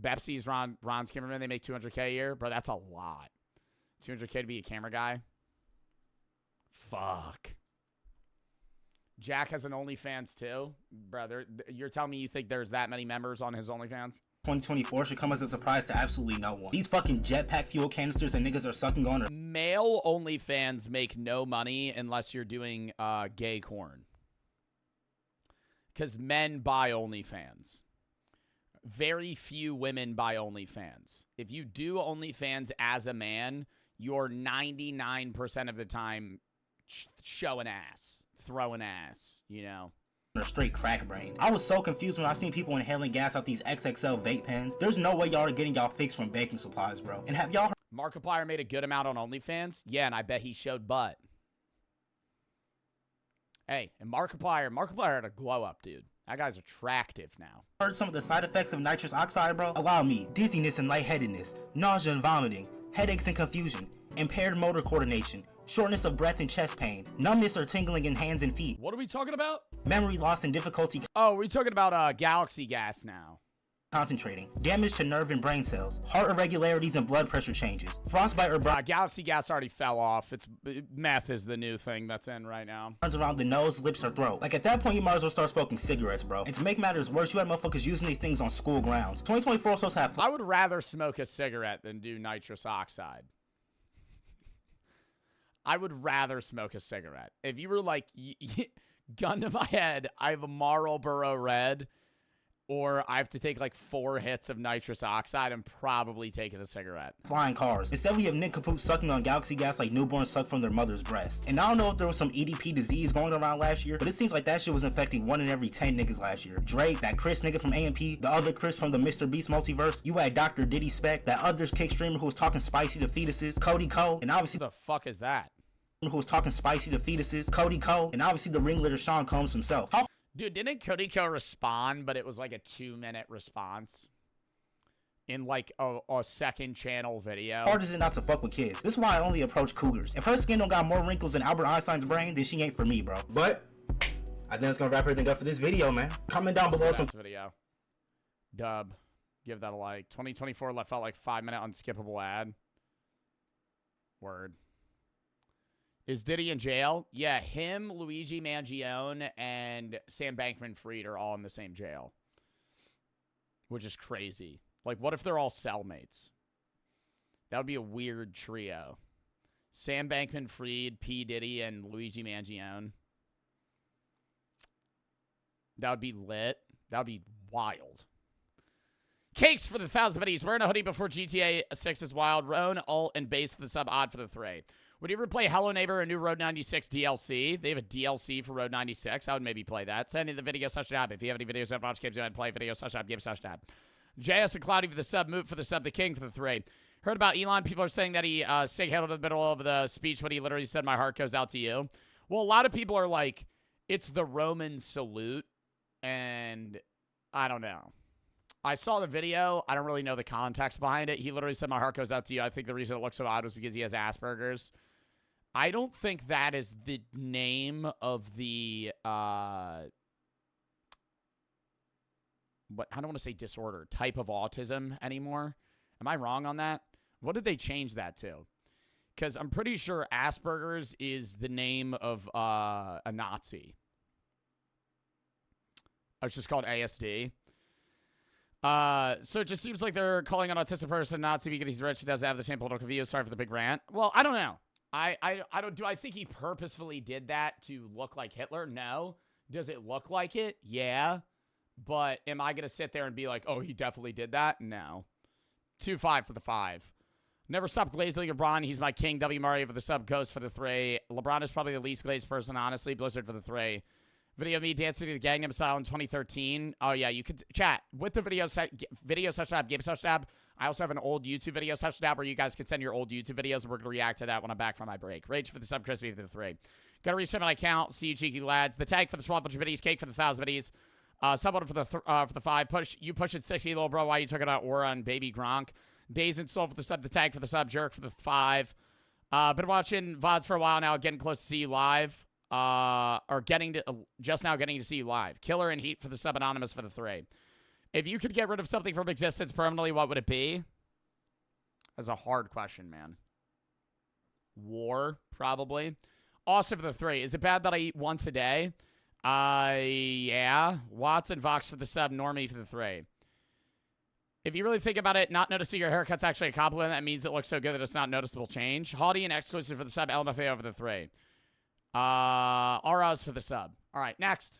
Bepsi's Ron's cameraman, they make $200K a year. Bro, that's a lot. $200K to be a camera guy? Fuck. Jack has an OnlyFans too? Brother, you're telling me you think there's that many members on his OnlyFans? 2024 should come as a surprise to absolutely no one. These fucking jetpack fuel canisters and niggas are sucking on. Male OnlyFans make no money unless you're doing gay corn. Because men buy OnlyFans. Very few women buy OnlyFans. If you do OnlyFans as a man, you're 99% of the time showing ass, throwing ass, you know? A straight crack brain. I was so confused when I seen people inhaling gas out these XXL vape pens. There's no way y'all are getting y'all fix from baking supplies, bro. And have y'all heard Markiplier made a good amount on OnlyFans? Yeah, and I bet he showed butt. Hey, and Markiplier had a glow up, dude. That guy's attractive now. Heard some of the side effects of nitrous oxide, bro? Allow me. Dizziness and lightheadedness, nausea and vomiting, headaches and confusion, impaired motor coordination, shortness of breath and chest pain, numbness or tingling in hands and feet. What are we talking about? Memory loss and difficulty Oh, we're talking about galaxy gas now. concentrating, damage to nerve and brain cells, heart irregularities and blood pressure changes, frostbite or Galaxy gas already fell off. Meth is the new thing that's in right now. burns around the nose, lips, or throat. Like, at that point, you might as well start smoking cigarettes, bro. And to make matters worse, you had motherfuckers using these things on school grounds. 2024 supposed to have I would rather smoke a cigarette than do nitrous oxide. I would rather smoke a cigarette. If you were like, gun to my head, I have a Marlboro Red, or I have to take like 4 hits of nitrous oxide, I'm probably taking the cigarette. flying cars. Instead, we have nincompoops sucking on galaxy gas like newborns suck from their mother's breast. And I don't know if there was some EDP disease going around last year, but it seems like that shit was infecting 1 in every 10 niggas last year. Drake, that Chris nigga from AMP, the other Chris from the Mr. Beast multiverse, you had Dr. Diddy Spec, that other kick streamer who was talking spicy to fetuses, Cody Cole, and obviously What the fuck is that? who was talking spicy to fetuses, Cody Cole, and obviously the ringleader Sean Combs himself. How Dude, didn't Cody Co respond, but it was like a 2-minute response in like a second channel video? hard is it not to fuck with kids? This is why I only approach cougars. If her skin don't got more wrinkles than Albert Einstein's brain, then she ain't for me, bro. But I think that's gonna wrap everything up for this video, man. Comment down below some video. Dub. Give that a like. 2024 left out like 5-minute unskippable ad. Word. Is Diddy in jail? Yeah, him, Luigi Mangione, and Sam Bankman-Fried are all in the same jail. Which is crazy. Like, what if they're all cellmates? That would be a weird trio. Sam Bankman-Fried, P. Diddy, and Luigi Mangione. That would be lit. That would be wild. Cakes for the 1,000 biddies. Wearing a hoodie before GTA 6 is wild. Roan, alt, and base for the sub. Odd for the 3. Would you ever play Hello Neighbor, a new Road 96 DLC? They have a DLC for Road 96. I would maybe play that. Send in the video such tab. If you have any videos that watch games, you want to play video such tab, game such tab. JS and Cloudy for the sub. Move for the sub. The King for the 3. Heard about Elon. People are saying that he sig-handled in the middle of the speech when he literally said, "My heart goes out to you." Well, a lot of people are like, it's the Roman salute. And I don't know. I saw the video. I don't really know the context behind it. He literally said, "My heart goes out to you." I think the reason it looks so odd was because he has Asperger's. I don't think that is the name of the, I don't want to say disorder, type of autism anymore. Am I wrong on that? What did they change that to? Because I'm pretty sure Asperger's is the name of a Nazi. It's just called ASD. So it just seems like they're calling an autistic person a Nazi because he's rich and doesn't have the same political views. Sorry for the big rant. Well, I don't know. I don't. Do I think he purposefully did that to look like Hitler? No. Does it look like it? Yeah. But am I gonna sit there and be like, "Oh, he definitely did that"? No. 2-5 for the 5. Never stop glazing LeBron. He's my king. W Mario for the sub. Ghost for the 3. LeBron is probably the least glazed person, honestly. Blizzard for the 3. Video of me dancing to the Gangnam Style in 2013. Oh, yeah, you could chat with the video such tab, game such tab. I also have an old YouTube video such tab where you guys can send your old YouTube videos, and we're going to react to that when I'm back from my break. Rage for the sub, Crispy for the 3. Got to reset my account. See you, cheeky lads. The tag for the 1200 biddies, cake for the 1,000 biddies. Sub order for the 5. You push it 60, little bro. Why you talking about Aura on Baby Gronk? Days in Soul for the sub, the tag for the sub, Jerk for the 5. Been watching VODs for a while now, getting close to see you live. or just now getting to see you live. Killer and Heat for the sub, Anonymous for the 3. If you could get rid of something from existence permanently, what would it be? That's a hard question, man. War, probably. Austin for the 3. Is it bad that I eat once a day? Yeah. Watson Vox for the sub, Normie for the 3. If you really think about it, not noticing your haircut's actually a compliment. That means it looks so good that it's not noticeable change. Haughty and Exclusive for the sub, LMFAO for the 3. Auras for the sub. All right, next.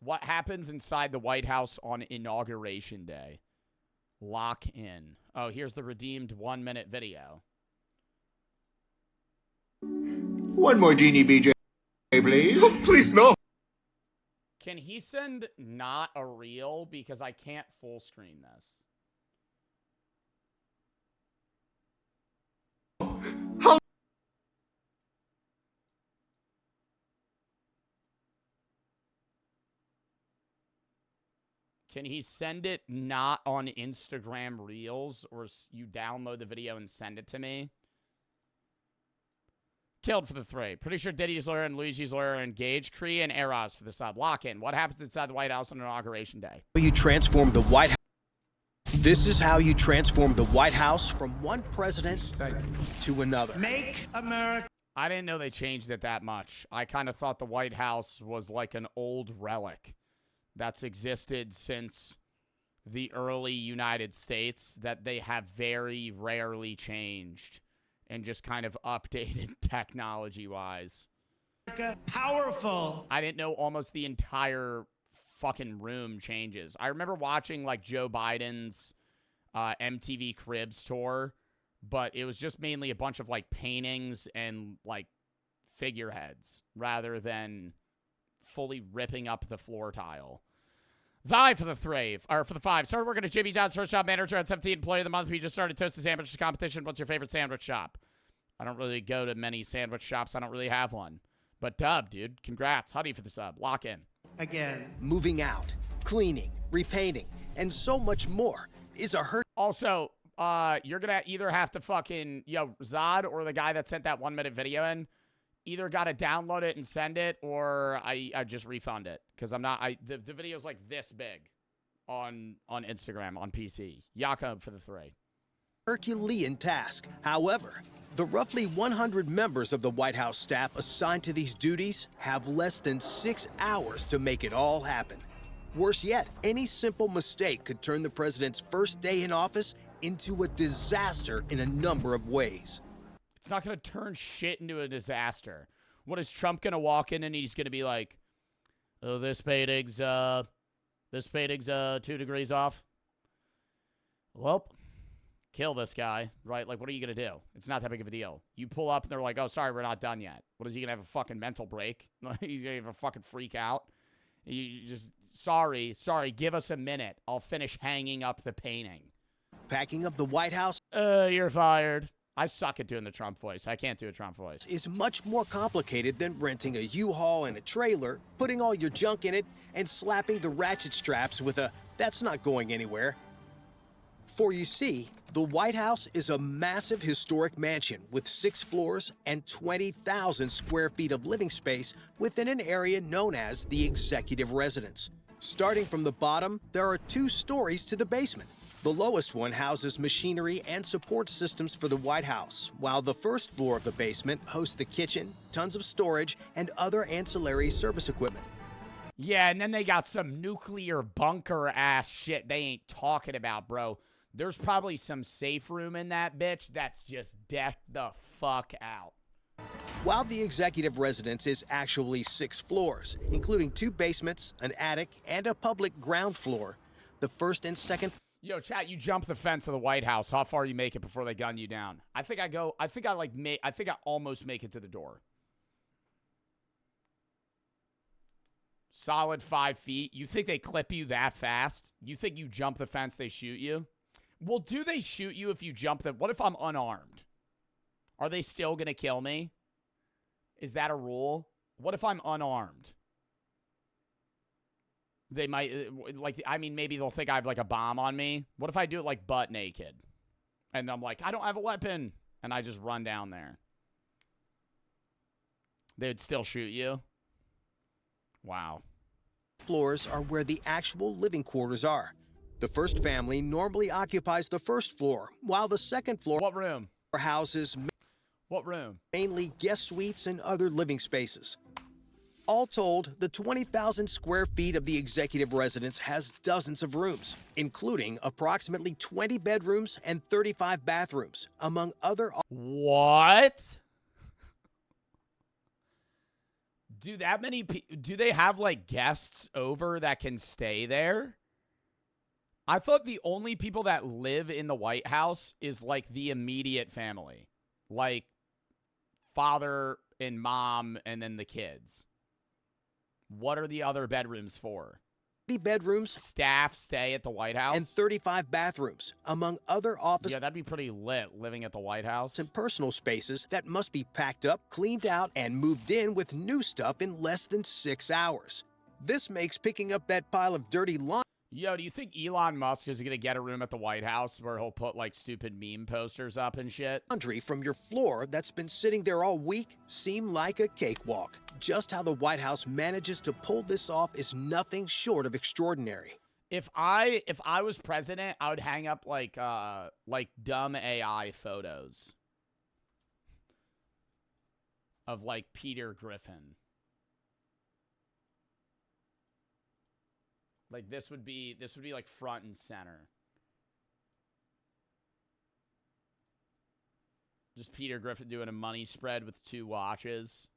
What happens inside the White House on Inauguration Day? Lock in. Oh, here's the redeemed 1-minute video. One more Genie BJ, please. Please, no. Can he send not a reel? Because I can't full screen this. How? Can he send it not on Instagram Reels, or you download the video and send it to me? Killed for the 3. Pretty sure Diddy's lawyer and Luigi's lawyer are engaged. Kree and Eros for the sub. Lock in. What happens inside the White House on Inauguration Day? You transform the White House. This is how you transform the White House from one president to another. Make America. I didn't know they changed it that much. I kind of thought the White House was like an old relic that's existed since the early United States that they have very rarely changed and just kind of updated technology-wise. Powerful. I didn't know almost the entire fucking room changes. I remember watching, like, Joe Biden's MTV Cribs tour, but it was just mainly a bunch of, like, paintings and, like, figureheads rather than fully ripping up the floor tile. Vi for the 3, or for the 5. Started working at Jimmy John's first shop manager at 17, employee of the month. We just started Toasted Sandwiches competition. What's your favorite sandwich shop? I don't really go to many sandwich shops. I don't really have one. But Dub, dude, congrats. Huddy for the sub. Lock in. Again. Moving out, cleaning, repainting, and so much more is a hurt. Also, you're going to either have to fucking, Zod or the guy that sent that 1-minute video in, either got to download it and send it, or I just refund it. Because I'm not, the video's like this big on Instagram, on PC. Jakob for the 3. Herculean task. However, the roughly 100 members of the White House staff assigned to these duties have less than 6 hours to make it all happen. Worse yet, any simple mistake could turn the president's first day in office into a disaster in a number of ways. It's not going to turn shit into a disaster. What is Trump going to walk in and he's going to be like, oh, this painting's 2 degrees off? Well, kill this guy, right? Like, what are you going to do? It's not that big of a deal. You pull up and they're like, oh, sorry, we're not done yet. What is he going to have, a fucking mental break? He's going to have a fucking freak out? You just, sorry, give us a minute. I'll finish hanging up the painting. Packing up the White House. You're fired. I suck at doing the Trump voice. I can't do a Trump voice. Is much more complicated than renting a U-Haul and a trailer, putting all your junk in it, and slapping the ratchet straps with a, that's not going anywhere. For you see, the White House is a massive historic mansion with 6 floors and 20,000 square feet of living space within an area known as the executive residence. Starting from the bottom, there are 2 stories to the basement. The lowest one houses machinery and support systems for the White House, while the first floor of the basement hosts the kitchen, tons of storage, and other ancillary service equipment. Yeah, and then they got some nuclear bunker-ass shit they ain't talking about, bro. There's probably some safe room in that bitch that's just decked the fuck out. While the executive residence is actually 6 floors, including 2 basements, an attic, and a public ground floor, the first and second... Yo, chat, you jump the fence of the White House. How far you make it before they gun you down? I think I almost make it to the door. Solid 5 feet. You think they clip you that fast? You think you jump the fence, they shoot you? Well, do they shoot you if you jump the... What if I'm unarmed? Are they still going to kill me? Is that a rule? What if I'm unarmed? They might, maybe they'll think I have, like, a bomb on me. What if I do it, like, butt naked? And I'm like, I don't have a weapon. And I just run down there. They'd still shoot you? Wow. Floors are where the actual living quarters are. The first family normally occupies the first floor, while the second floor What room? houses What room? mainly guest suites and other living spaces. All told, the 20,000 square feet of the executive residence has dozens of rooms, including approximately 20 bedrooms and 35 bathrooms, among other. What? Do that many do they have like guests over that can stay there? I thought the only people that live in the White House is like the immediate family. Like father and mom and then the kids. What are the other bedrooms for? Bedrooms, Staff stay at the White House? and 35 bathrooms, among other office Yeah, that'd be pretty lit living at the White House. and personal spaces that must be packed up, cleaned out, and moved in with new stuff in less than 6 hours. This makes picking up that pile of dirty Yo, do you think Elon Musk is going to get a room at the White House where he'll put like stupid meme posters up and shit? laundry from your floor that's been sitting there all week seem like a cakewalk. Just how the White House manages to pull this off is nothing short of extraordinary. If I was president, I would hang up like dumb AI photos of like Peter Griffin. Like this would be like front and center. Just Peter Griffin doing a money spread with 2 watches.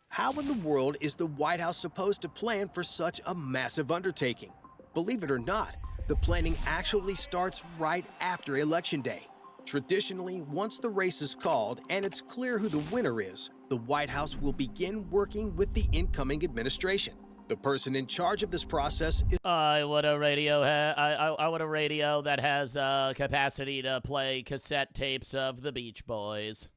How in the world is the White House supposed to plan for such a massive undertaking? Believe it or not, the planning actually starts right after Election Day. Traditionally, once the race is called and it's clear who the winner is, the White House will begin working with the incoming administration. The person in charge of this process is I want a radio. I want a radio that has capacity to play cassette tapes of the Beach Boys.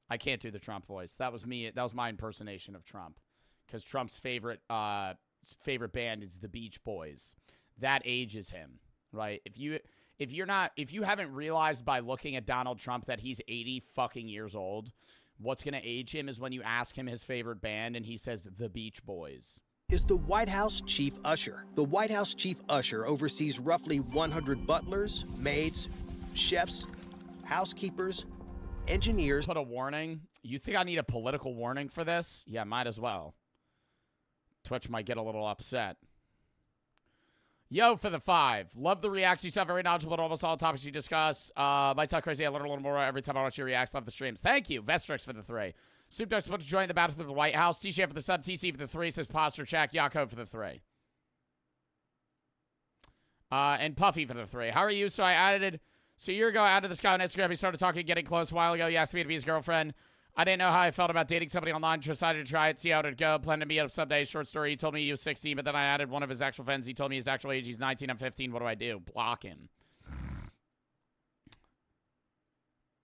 I can't do the Trump voice. That was me. That was my impersonation of Trump, because Trump's favorite band is the Beach Boys. That ages him, right? If you haven't realized by looking at Donald Trump that he's 80 fucking years old. What's going to age him is when you ask him his favorite band and he says the Beach Boys. Is the White House Chief Usher. The White House Chief Usher oversees roughly 100 butlers, maids, chefs, housekeepers, engineers. Put a warning. You think I need a political warning for this? Yeah, might as well. Twitch might get a little upset. Yo, for the 5. Love the reacts. You sound very knowledgeable on almost all topics you discuss. Might sound crazy. I learn a little more every time I watch your reacts. Love the streams. Thank you. Vestrix for the 3. Snoop Dogg's about to join the battle for the White House. T-Shirt for the sub. TC for the 3. Says Posture Check. Yako for the 3. And Puffy for the 3. How are you? So a year ago, I added this guy on Instagram. He started talking, getting close a while ago. He asked me to be his girlfriend. I didn't know how I felt about dating somebody online. Decided to try it, see how it would go. Plan to meet up someday. Short story, he told me he was 16, but then I added one of his actual friends. He told me his actual age. He's 19, I'm 15. What do I do? Block him.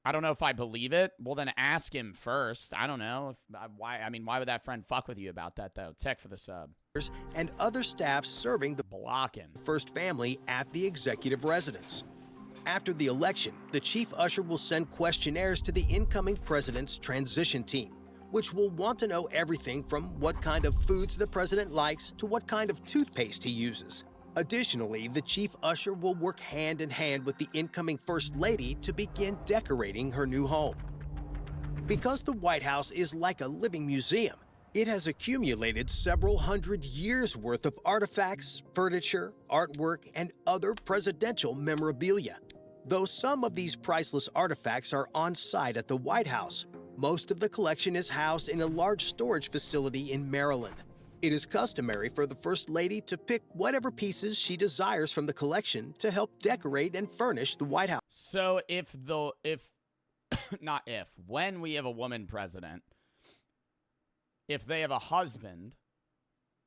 I don't know if I believe it. Well, then ask him first. I don't know. Why would that friend fuck with you about that, though? Tech for the sub. And other staff serving the Block him. first family at the executive residence. After the election, the chief usher will send questionnaires to the incoming president's transition team, which will want to know everything from what kind of foods the president likes to what kind of toothpaste he uses. Additionally, the chief usher will work hand in hand with the incoming first lady to begin decorating her new home. Because the White House is like a living museum, it has accumulated several hundred years' worth of artifacts, furniture, artwork, and other presidential memorabilia. Though some of these priceless artifacts are on site at the White House, most of the collection is housed in a large storage facility in Maryland. It is customary for the First Lady to pick whatever pieces she desires from the collection to help decorate and furnish the White House. So when we have a woman president, if they have a husband,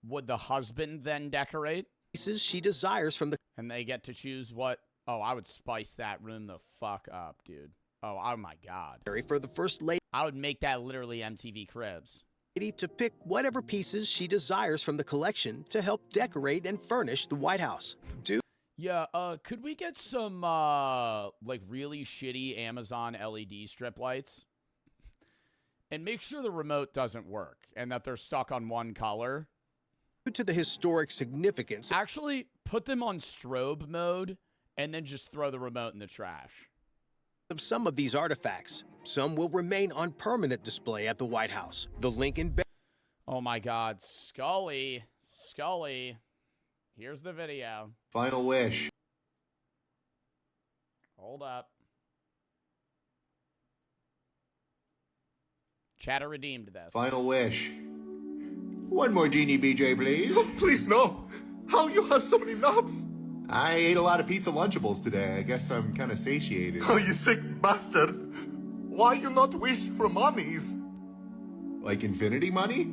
would the husband then decorate? Pieces she desires from the And they get to choose what? Oh, I would spice that room the fuck up, dude. Oh my God. for the First Lady I would make that literally MTV Cribs. to pick whatever pieces she desires from the collection to help decorate and furnish the White House. Yeah, could we get some, like, really shitty Amazon LED strip lights? And make sure the remote doesn't work and that they're stuck on one color. Due to the historic significance Actually, put them on strobe mode and then just throw the remote in the trash. of some of these artifacts, some will remain on permanent display at the White House. The Lincoln Oh my God, Scully. Here's the video. Final wish. Hold up. Chatter redeemed this. Final wish. One more genie, BJ, please. Oh, please, no. How you have so many nuts? I ate a lot of pizza Lunchables today. I guess I'm kind of satiated. Oh, you sick bastard. Why you not wish for monies? Like infinity money?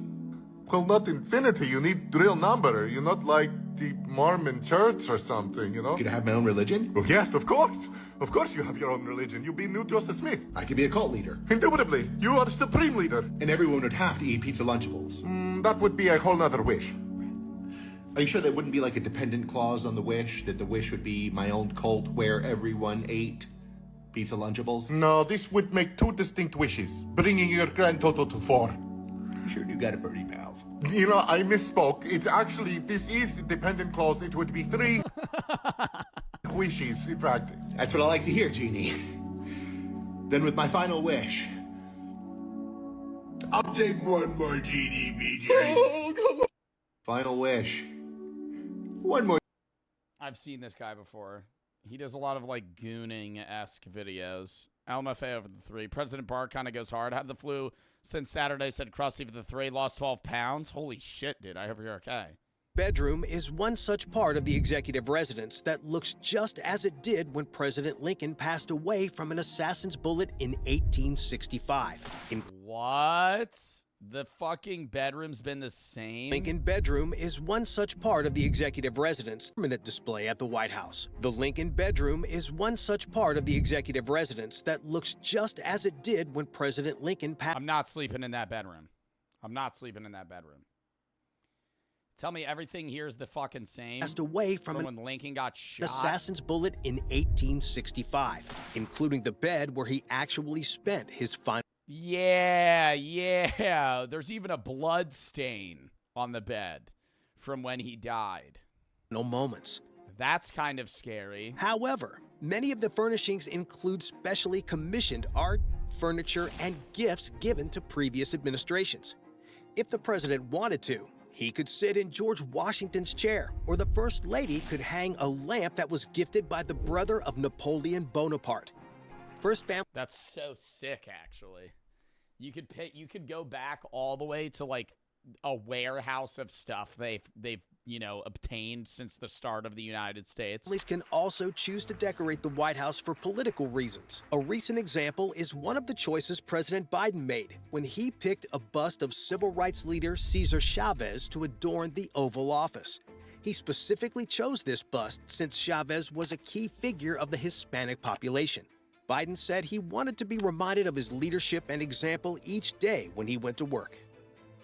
Well, not infinity. You need real number. You're not like the Mormon church or something, you know? Could I have my own religion? Oh, yes, of course. Of course you have your own religion. You be new Joseph Smith. I could be a cult leader. Indubitably. You are the supreme leader. And everyone would have to eat pizza Lunchables. That would be a whole nother wish. Are you sure there wouldn't be like a dependent clause on the wish? That the wish would be my own cult where everyone ate pizza Lunchables? No, this would make two distinct wishes, bringing your grand total to 4. You sure do got a birdie mouth. You know, I misspoke. It's actually, this is a dependent clause. It would be 3 wishes, in fact. That's what I like to hear, Genie. Then with my final wish, I'll take one more Genie, BJ. Oh, come on. Final wish. One more. I've seen this guy before. He does a lot of, like, gooning-esque videos. LMFA over the 3. President Barr kind of goes hard. Had the flu since Saturday, said crusty for the 3. Lost 12 pounds. Holy shit, dude. I hope you're okay. bedroom is one such part of the executive residence that looks just as it did when President Lincoln passed away from an assassin's bullet in 1865. What? The fucking bedroom's been the same? Lincoln bedroom is one such part of the executive residence permanent display at the White House. The Lincoln bedroom is one such part of the executive residence that looks just as it did when President Lincoln passed. I'm not sleeping in that bedroom. I'm not sleeping in that bedroom. Tell me everything here is the fucking same. Passed away from when Lincoln got shot. An assassin's bullet in 1865, including the bed where he actually spent his final. Yeah. There's even a blood stain on the bed from when he died. Moments. That's kind of scary. However, many of the furnishings include specially commissioned art, furniture, and gifts given to previous administrations. If the president wanted to, he could sit in George Washington's chair, or the First Lady could hang a lamp that was gifted by the brother of Napoleon Bonaparte. First family. That's so sick, actually. You could go back all the way to like a warehouse of stuff they've obtained since the start of the United States. Families can also choose to decorate the White House for political reasons. A recent example is one of the choices President Biden made when he picked a bust of civil rights leader Cesar Chavez to adorn the Oval Office. He specifically chose this bust since Chavez was a key figure of the Hispanic population. Biden said he wanted to be reminded of his leadership and example each day when he went to work.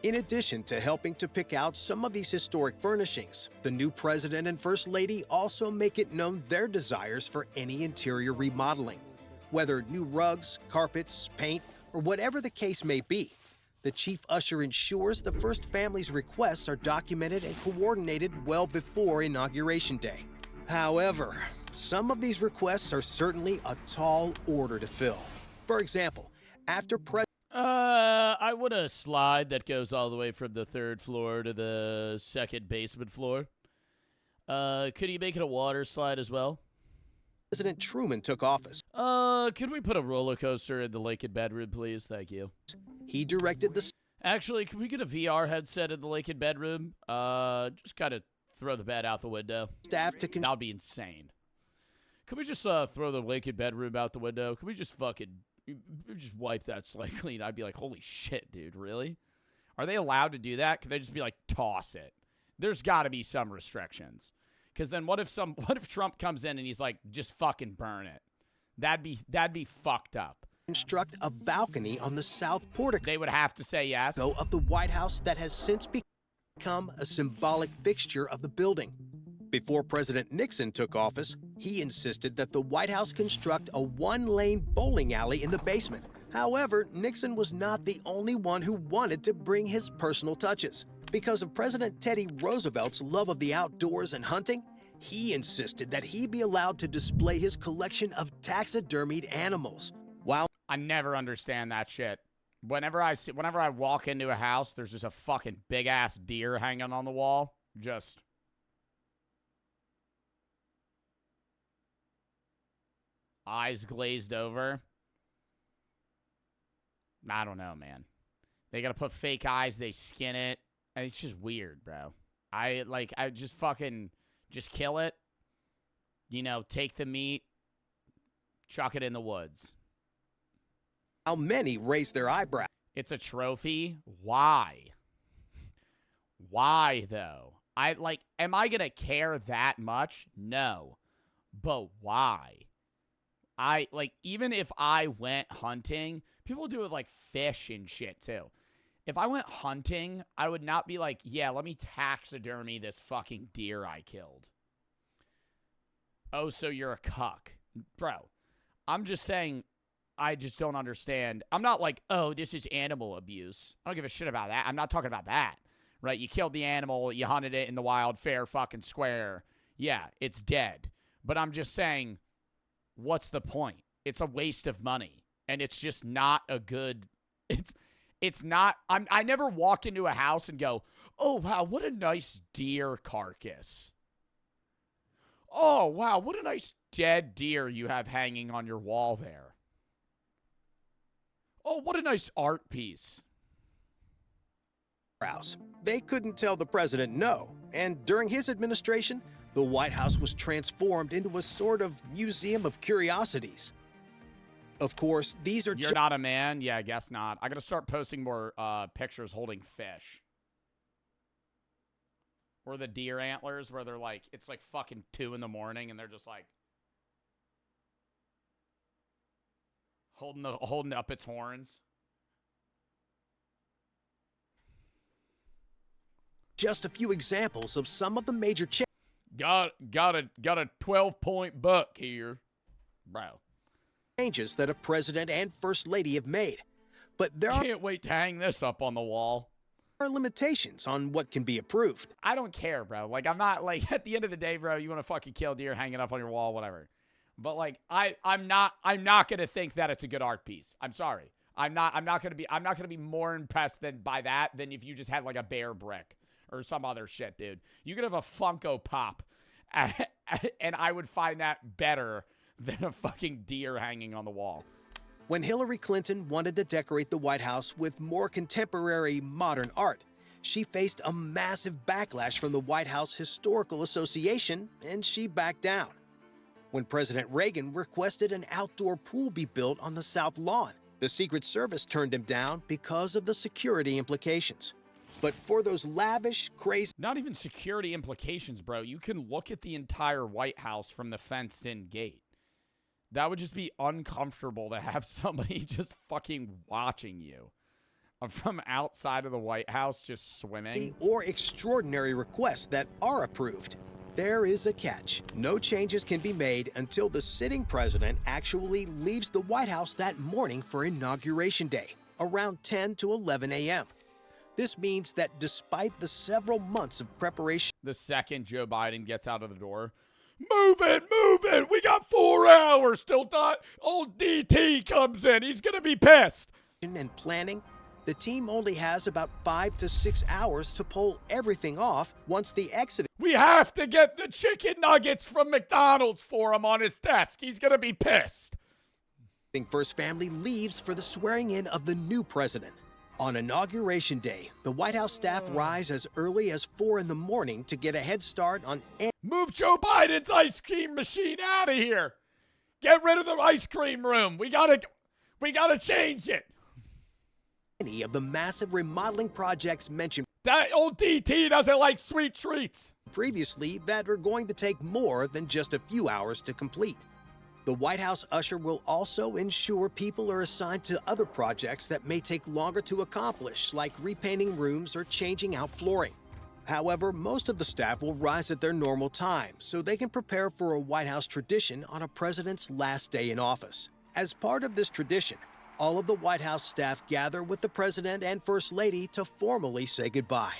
In addition to helping to pick out some of these historic furnishings, the new president and first lady also make it known their desires for any interior remodeling. Whether new rugs, carpets, paint, or whatever the case may be, the chief usher ensures the first family's requests are documented and coordinated well before Inauguration Day. However, some of these requests are certainly a tall order to fill. For example, after I want a slide that goes all the way from the 3rd floor to the 2nd basement floor. Could you make it a water slide as well? President Truman took office. Could we put a roller coaster in the Lincoln bedroom, please? Thank you. He directed the... Actually, can we get a VR headset in the Lincoln bedroom? Just kind of throw the bed out the window. Staff to... That would be insane. Can we just throw the Lincoln bedroom out the window? Can we just fucking... just wipe that slate clean? I'd be like, holy shit, dude, really? Are they allowed to do that? Could they just be like, toss it? There's got to be some restrictions. Because then what if Trump comes in and he's like, just fucking burn it? That'd be fucked up. Construct a balcony on the south portico. They would have to say yes. Of the White House that has since become a symbolic fixture of the building. Before President Nixon took office, he insisted that the White House construct a one-lane bowling alley in the basement. However, Nixon was not the only one who wanted to bring his personal touches. Because of President Teddy Roosevelt's love of the outdoors and hunting, he insisted that he be allowed to display his collection of taxidermied animals. While I never understand that shit. Whenever I walk into a house, there's just a fucking big ass deer hanging on the wall. Just eyes glazed over. I don't know, man. They gotta put fake eyes, they skin it. And it's just weird, bro. I just fucking just kill it. You know, take the meat, chuck it in the woods. how many raise their eyebrow. It's a trophy. Why? Why, though? Am I going to care that much? No. But why? Even if I went hunting, people do it like fish and shit, too. If I went hunting, I would not be like, yeah, let me taxidermy this fucking deer I killed. Oh, so you're a cuck. Bro, I'm just saying, I just don't understand. I'm not like, oh, this is animal abuse. I don't give a shit about that. I'm not talking about that, right? You killed the animal, you hunted it in the wild, fair fucking square. Yeah, it's dead. But I'm just saying, what's the point? It's a waste of money. And it's just not a good, it's not, I never walk into a house and go, oh, wow, what a nice deer carcass. Oh, wow, what a nice dead deer you have hanging on your wall there. Oh, what a nice art piece. They couldn't tell the president no, and during his administration, the White House was transformed into a sort of museum of curiosities. Of course, these are You're not a man? Yeah, I guess not. I gotta start posting more pictures holding fish. Or the deer antlers where they're like, it's like fucking 2 in the morning and they're just like holding up its horns. just a few examples of some of the major Got a 12-point buck here, bro. changes that a president and first lady have made. But there Can't wait to hang this up on the wall. are limitations on what can be approved. I don't care, bro. Like, I'm not, like, at the end of the day, bro, you want to fucking kill deer, hang it up on your wall, whatever. But, like, I'm not going to think that it's a good art piece. I'm sorry. I'm not going to be more impressed by that than if you just had, like, a bear brick or some other shit, dude. You could have a Funko Pop, and I would find that better than a fucking deer hanging on the wall. When Hillary Clinton wanted to decorate the White House with more contemporary modern art, she faced a massive backlash from the White House Historical Association, and she backed down. When President Reagan requested an outdoor pool be built on the South Lawn, the Secret Service turned him down because of the security implications. But for those lavish, crazy... Not even security implications, bro. You can look at the entire White House from the fenced-in gate. That would just be uncomfortable to have somebody just fucking watching you from outside of the White House just swimming. ...or extraordinary requests that are approved. There is a catch. No changes can be made until the sitting president actually leaves the White House that morning for Inauguration Day, around 10 to 11 a.m. This means that despite the several months of preparation... The second Joe Biden gets out of the door, move it, we got 4 hours till old DT comes in, he's gonna be pissed. ...and planning, the team only has about 5 to 6 hours to pull everything off once the exit... We have to get the chicken nuggets from McDonald's for him on his desk. He's gonna be pissed. ...first family leaves for the swearing in of the new president. On Inauguration Day, the White House staff rise as early as 4 in the morning to get a head start on... Move Joe Biden's ice cream machine out of here. Get rid of the ice cream room. We gotta change it. ...any of the massive remodeling projects mentioned... That old DT doesn't like sweet treats. ...previously that are going to take more than just a few hours to complete. The White House usher will also ensure people are assigned to other projects that may take longer to accomplish, like repainting rooms or changing out flooring. However, most of the staff will rise at their normal time so they can prepare for a White House tradition on a president's last day in office. As part of this tradition, all of the White House staff gather with the president and first lady to formally say goodbye.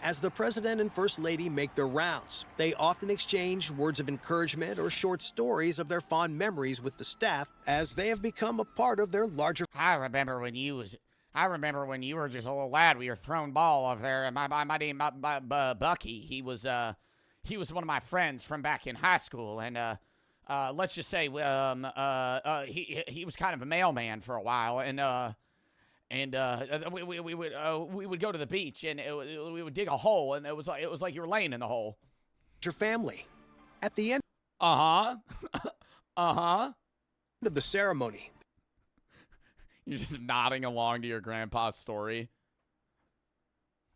As the president and first lady make their rounds, they often exchange words of encouragement or short stories of their fond memories with the staff as they have become a part of their larger. I remember when you were just a little lad. We were throwing ball over there, and my name, Bucky. He was one of my friends from back in high school, and let's just say, he was kind of a mailman for a while, and we would go to the beach, and we would dig a hole, and it was like you were laying in the hole. Your family. At the end of the ceremony, you're just nodding along to your grandpa's story.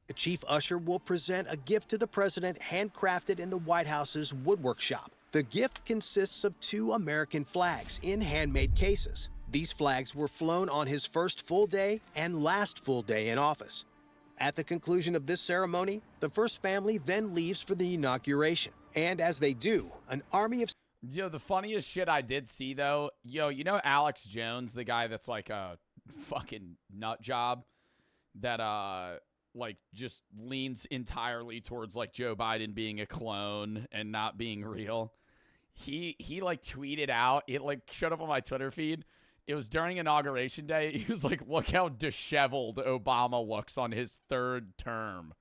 the chief usher will present a gift to the president handcrafted in the White House's woodwork shop. The gift consists of 2 American flags in handmade cases. These flags were flown on his first full day and last full day in office. At the conclusion of this ceremony, the first family then leaves for the inauguration. And as they do, an army of... Yo, the funniest shit I did see, though, you know Alex Jones, the guy that's like a fucking nut job that, like, just leans entirely towards, like, Joe Biden being a clone and not being real. He like, tweeted out, it, like, showed up on my Twitter feed. It was during Inauguration Day. He was like, look how disheveled Obama looks on his 3rd term.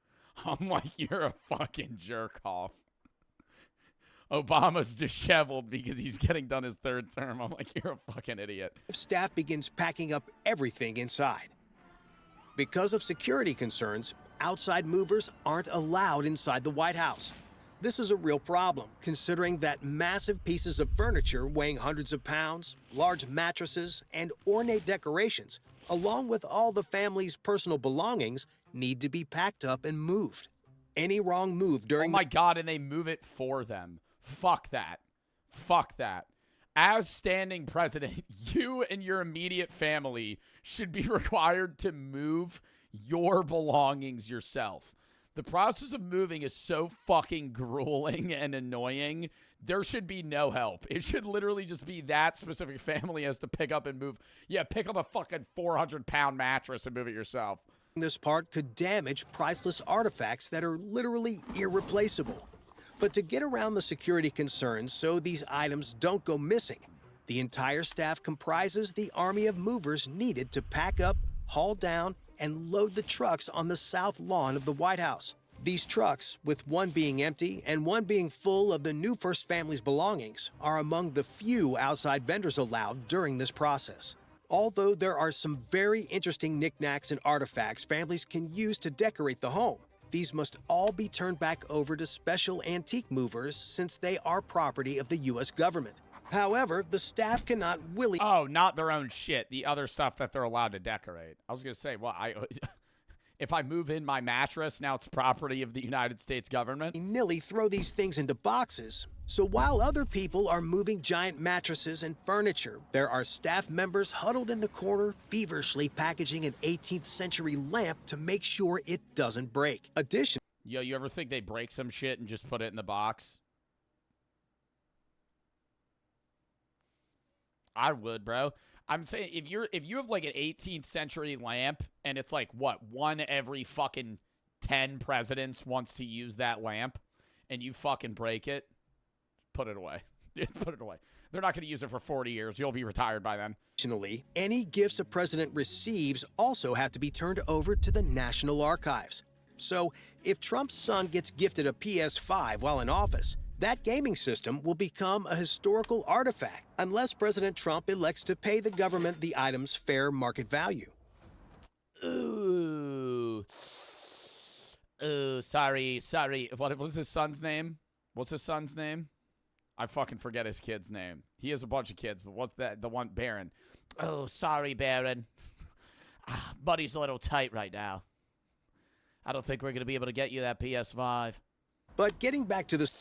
I'm like, you're a fucking jerk off. Obama's disheveled because he's getting done his 3rd term. I'm like, you're a fucking idiot. Staff begins packing up everything inside. Because of security concerns, outside movers aren't allowed inside the White House. This is a real problem, considering that massive pieces of furniture weighing hundreds of pounds, large mattresses, and ornate decorations, along with all the family's personal belongings, need to be packed up and moved. Any wrong move during... Oh my God, and they move it for them. Fuck that. Fuck that. As standing president, you and your immediate family should be required to move your belongings yourself. The process of moving is so fucking grueling and annoying. There should be no help. It should literally just be that specific family has to pick up and move. Yeah, pick up a fucking 400-pound mattress and move it yourself. This part could damage priceless artifacts that are literally irreplaceable. But to get around the security concerns so these items don't go missing, the entire staff comprises the army of movers needed to pack up, haul down, and load the trucks on the south lawn of the White House. These trucks, with one being empty and one being full of the new first family's belongings, are among the few outside vendors allowed during this process. Although there are some very interesting knickknacks and artifacts families can use to decorate the home, these must all be turned back over to special antique movers since they are property of the U.S. government. However, the staff cannot willingly... Oh, not their own shit. The other stuff that they're allowed to decorate. I was going to say, well, if I move in my mattress, now it's property of the United States government. ...nilly throw these things into boxes. So while other people are moving giant mattresses and furniture, there are staff members huddled in the corner feverishly packaging an 18th century lamp to make sure it doesn't break. Additionally... Yo, you ever think they break some shit and just put it in the box? I would, bro. I'm saying if you have like an 18th century lamp and it's like what, one every fucking 10 presidents wants to use that lamp and you fucking break it, put it away. Put it away. They're not going to use it for 40 years. You'll be retired by then. Additionally, any gifts a president receives also have to be turned over to the National Archives. So, if Trump's son gets gifted a PS5 while in office, that gaming system will become a historical artifact unless President Trump elects to pay the government the item's fair market value. Ooh, sorry. What was his son's name? What's his son's name? I fucking forget his kid's name. He has a bunch of kids, but what's that? The one, Baron. Oh, sorry, Baron. Buddy's a little tight right now. I don't think we're going to be able to get you that PS5. But getting back to the...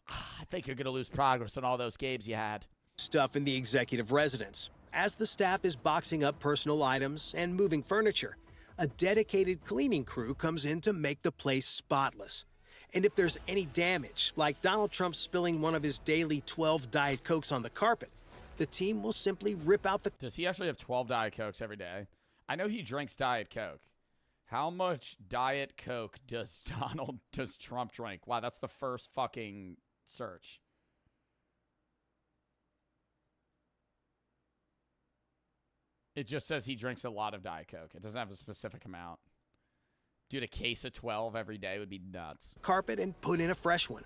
I think you're going to lose progress on all those games you had. Stuff in the executive residence. As the staff is boxing up personal items and moving furniture, a dedicated cleaning crew comes in to make the place spotless. And if there's any damage, like Donald Trump spilling one of his daily 12 Diet Cokes on the carpet, the team will simply rip out the... Does he actually have 12 Diet Cokes every day? I know he drinks Diet Coke. How much Diet Coke does Trump drink? Wow, that's the first fucking search. It just says he drinks a lot of Diet Coke. It doesn't have a specific amount. Dude, a case of 12 every day would be nuts. Carpet and put in a fresh one.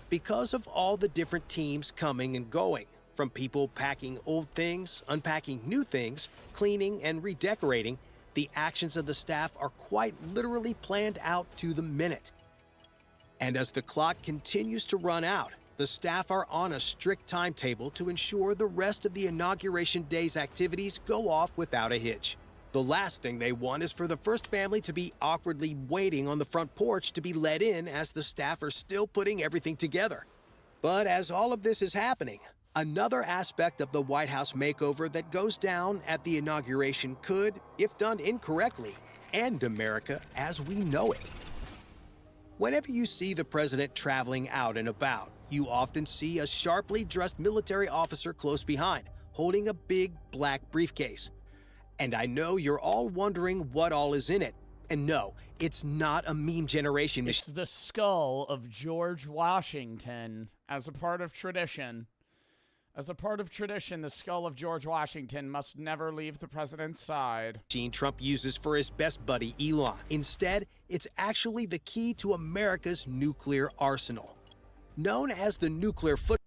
Because of all the different teams coming and going, from people packing old things, unpacking new things, cleaning and redecorating, the actions of the staff are quite literally planned out to the minute. And as the clock continues to run out, the staff are on a strict timetable to ensure the rest of the Inauguration Day's activities go off without a hitch. The last thing they want is for the first family to be awkwardly waiting on the front porch to be let in as the staff are still putting everything together. But as all of this is happening, another aspect of the White House makeover that goes down at the inauguration could, if done incorrectly, end America as we know it. Whenever you see the president traveling out and about, you often see a sharply dressed military officer close behind, holding a big black briefcase. And I know you're all wondering what all is in it. And no, it's not a meme generation machine. It's the skull of George Washington as a part of tradition. As a part of tradition, the skull of George Washington must never leave the president's side. Trump uses for his best buddy, Elon. Instead, it's actually the key to America's nuclear arsenal. Known as the nuclear football,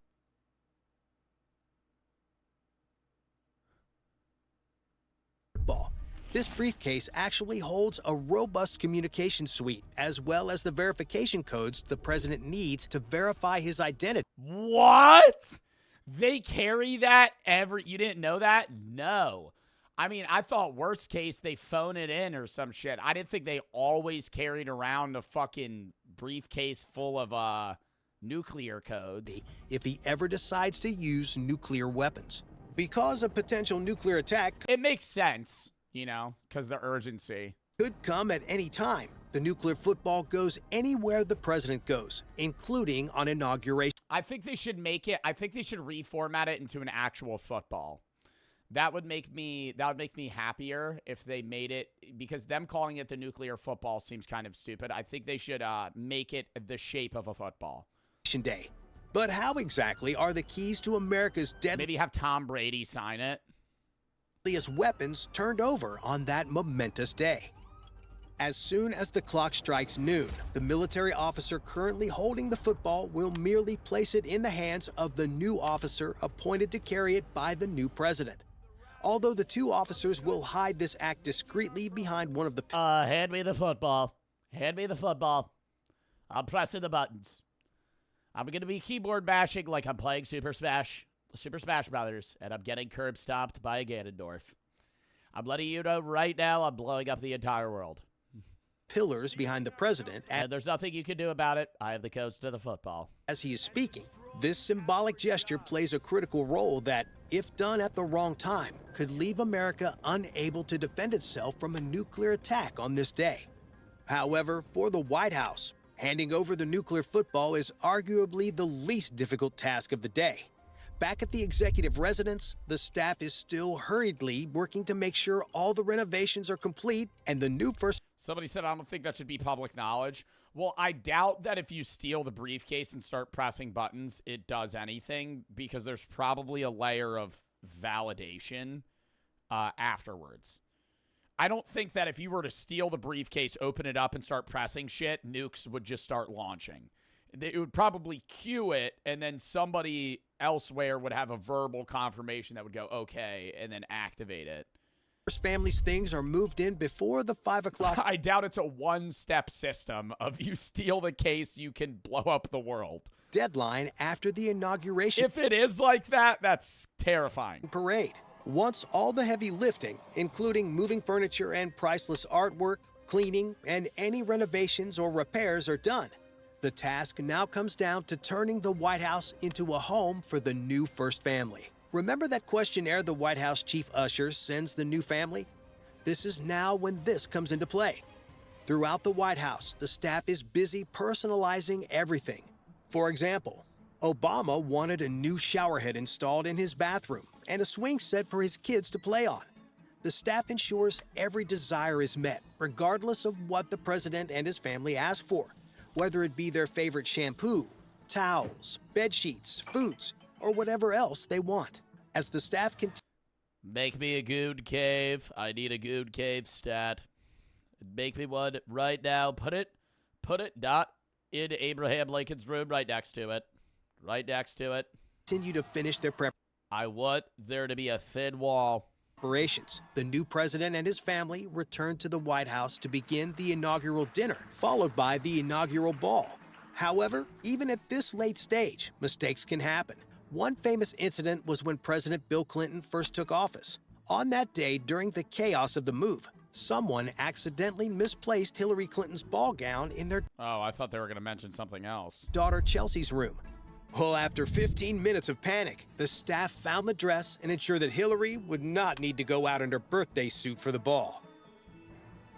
this briefcase actually holds a robust communication suite, as well as the verification codes the president needs to verify his identity. What? They carry that every... You didn't know that? No. I mean, I thought worst case they phone it in or some shit. I didn't think they always carried around a fucking briefcase full of nuclear codes. If he ever decides to use nuclear weapons. Because a potential nuclear attack... It makes sense, you know, because the urgency could come at any time. The nuclear football goes anywhere the president goes, including on inauguration. I think they should make it. I think they should reformat it into an actual football. That would make me happier if they made it, because them calling it the nuclear football seems kind of stupid. I think they should make it the shape of a football. Day. But how exactly are the keys to America's Maybe have Tom Brady sign it. deadliest weapons turned over on that momentous day? As soon as the clock strikes noon, the military officer currently holding the football will merely place it in the hands of the new officer appointed to carry it by the new president. Although the two officers will hide this act discreetly behind one of the... Hand me the football. Hand me the football. I'm pressing the buttons. I'm going to be keyboard bashing like I'm playing Super Smash Brothers, and I'm getting curb stomped by a Ganondorf. I'm letting you know right now I'm blowing up the entire world. Pillars behind the president, and there's nothing you can do about it. I have the codes to the football. As he is speaking, this symbolic gesture plays a critical role that, if done at the wrong time, could leave America unable to defend itself from a nuclear attack on this day. However, for the White House, handing over the nuclear football is arguably the least difficult task of the day. Back at the executive residence, the staff is still hurriedly working to make sure all the renovations are complete and the new first... Somebody said, I don't think that should be public knowledge. Well, I doubt that if you steal the briefcase and start pressing buttons, it does anything, because there's probably a layer of validation afterwards. I don't think that if you were to steal the briefcase, open it up, and start pressing shit, nukes would just start launching. It would probably cue it, and then somebody elsewhere would have a verbal confirmation that would go, okay, and then activate it. First family's things are moved in before the 5 o'clock... I doubt it's a one-step system of you steal the case, you can blow up the world. ...deadline after the inauguration... If it is like that, that's terrifying. ...parade. Once all the heavy lifting, including moving furniture and priceless artwork, cleaning, and any renovations or repairs are done, the task now comes down to turning the White House into a home for the new first family. Remember that questionnaire the White House chief usher sends the new family? This is now when this comes into play. Throughout the White House, the staff is busy personalizing everything. For example, Obama wanted a new shower head installed in his bathroom and a swing set for his kids to play on. The staff ensures every desire is met, regardless of what the president and his family ask for, whether it be their favorite shampoo, towels, bed sheets, foods, or whatever else they want. As the staff continues, Make me a good cave. I need a good cave stat. Make me one right now. Put it dot in Abraham Lincoln's room right next to it. Right next to it. continue to finish their I want there to be a thin wall. preparations. The new president and his family return to the White House to begin the inaugural dinner, followed by the inaugural ball. However, even at this late stage, mistakes can happen. One famous incident was when President Bill Clinton first took office. On that day, during the chaos of the move, someone accidentally misplaced Hillary Clinton's ball gown in their Oh, I thought they were going to mention something else. daughter Chelsea's room. Well, after 15 minutes of panic, the staff found the dress and ensured that Hillary would not need to go out in her birthday suit for the ball.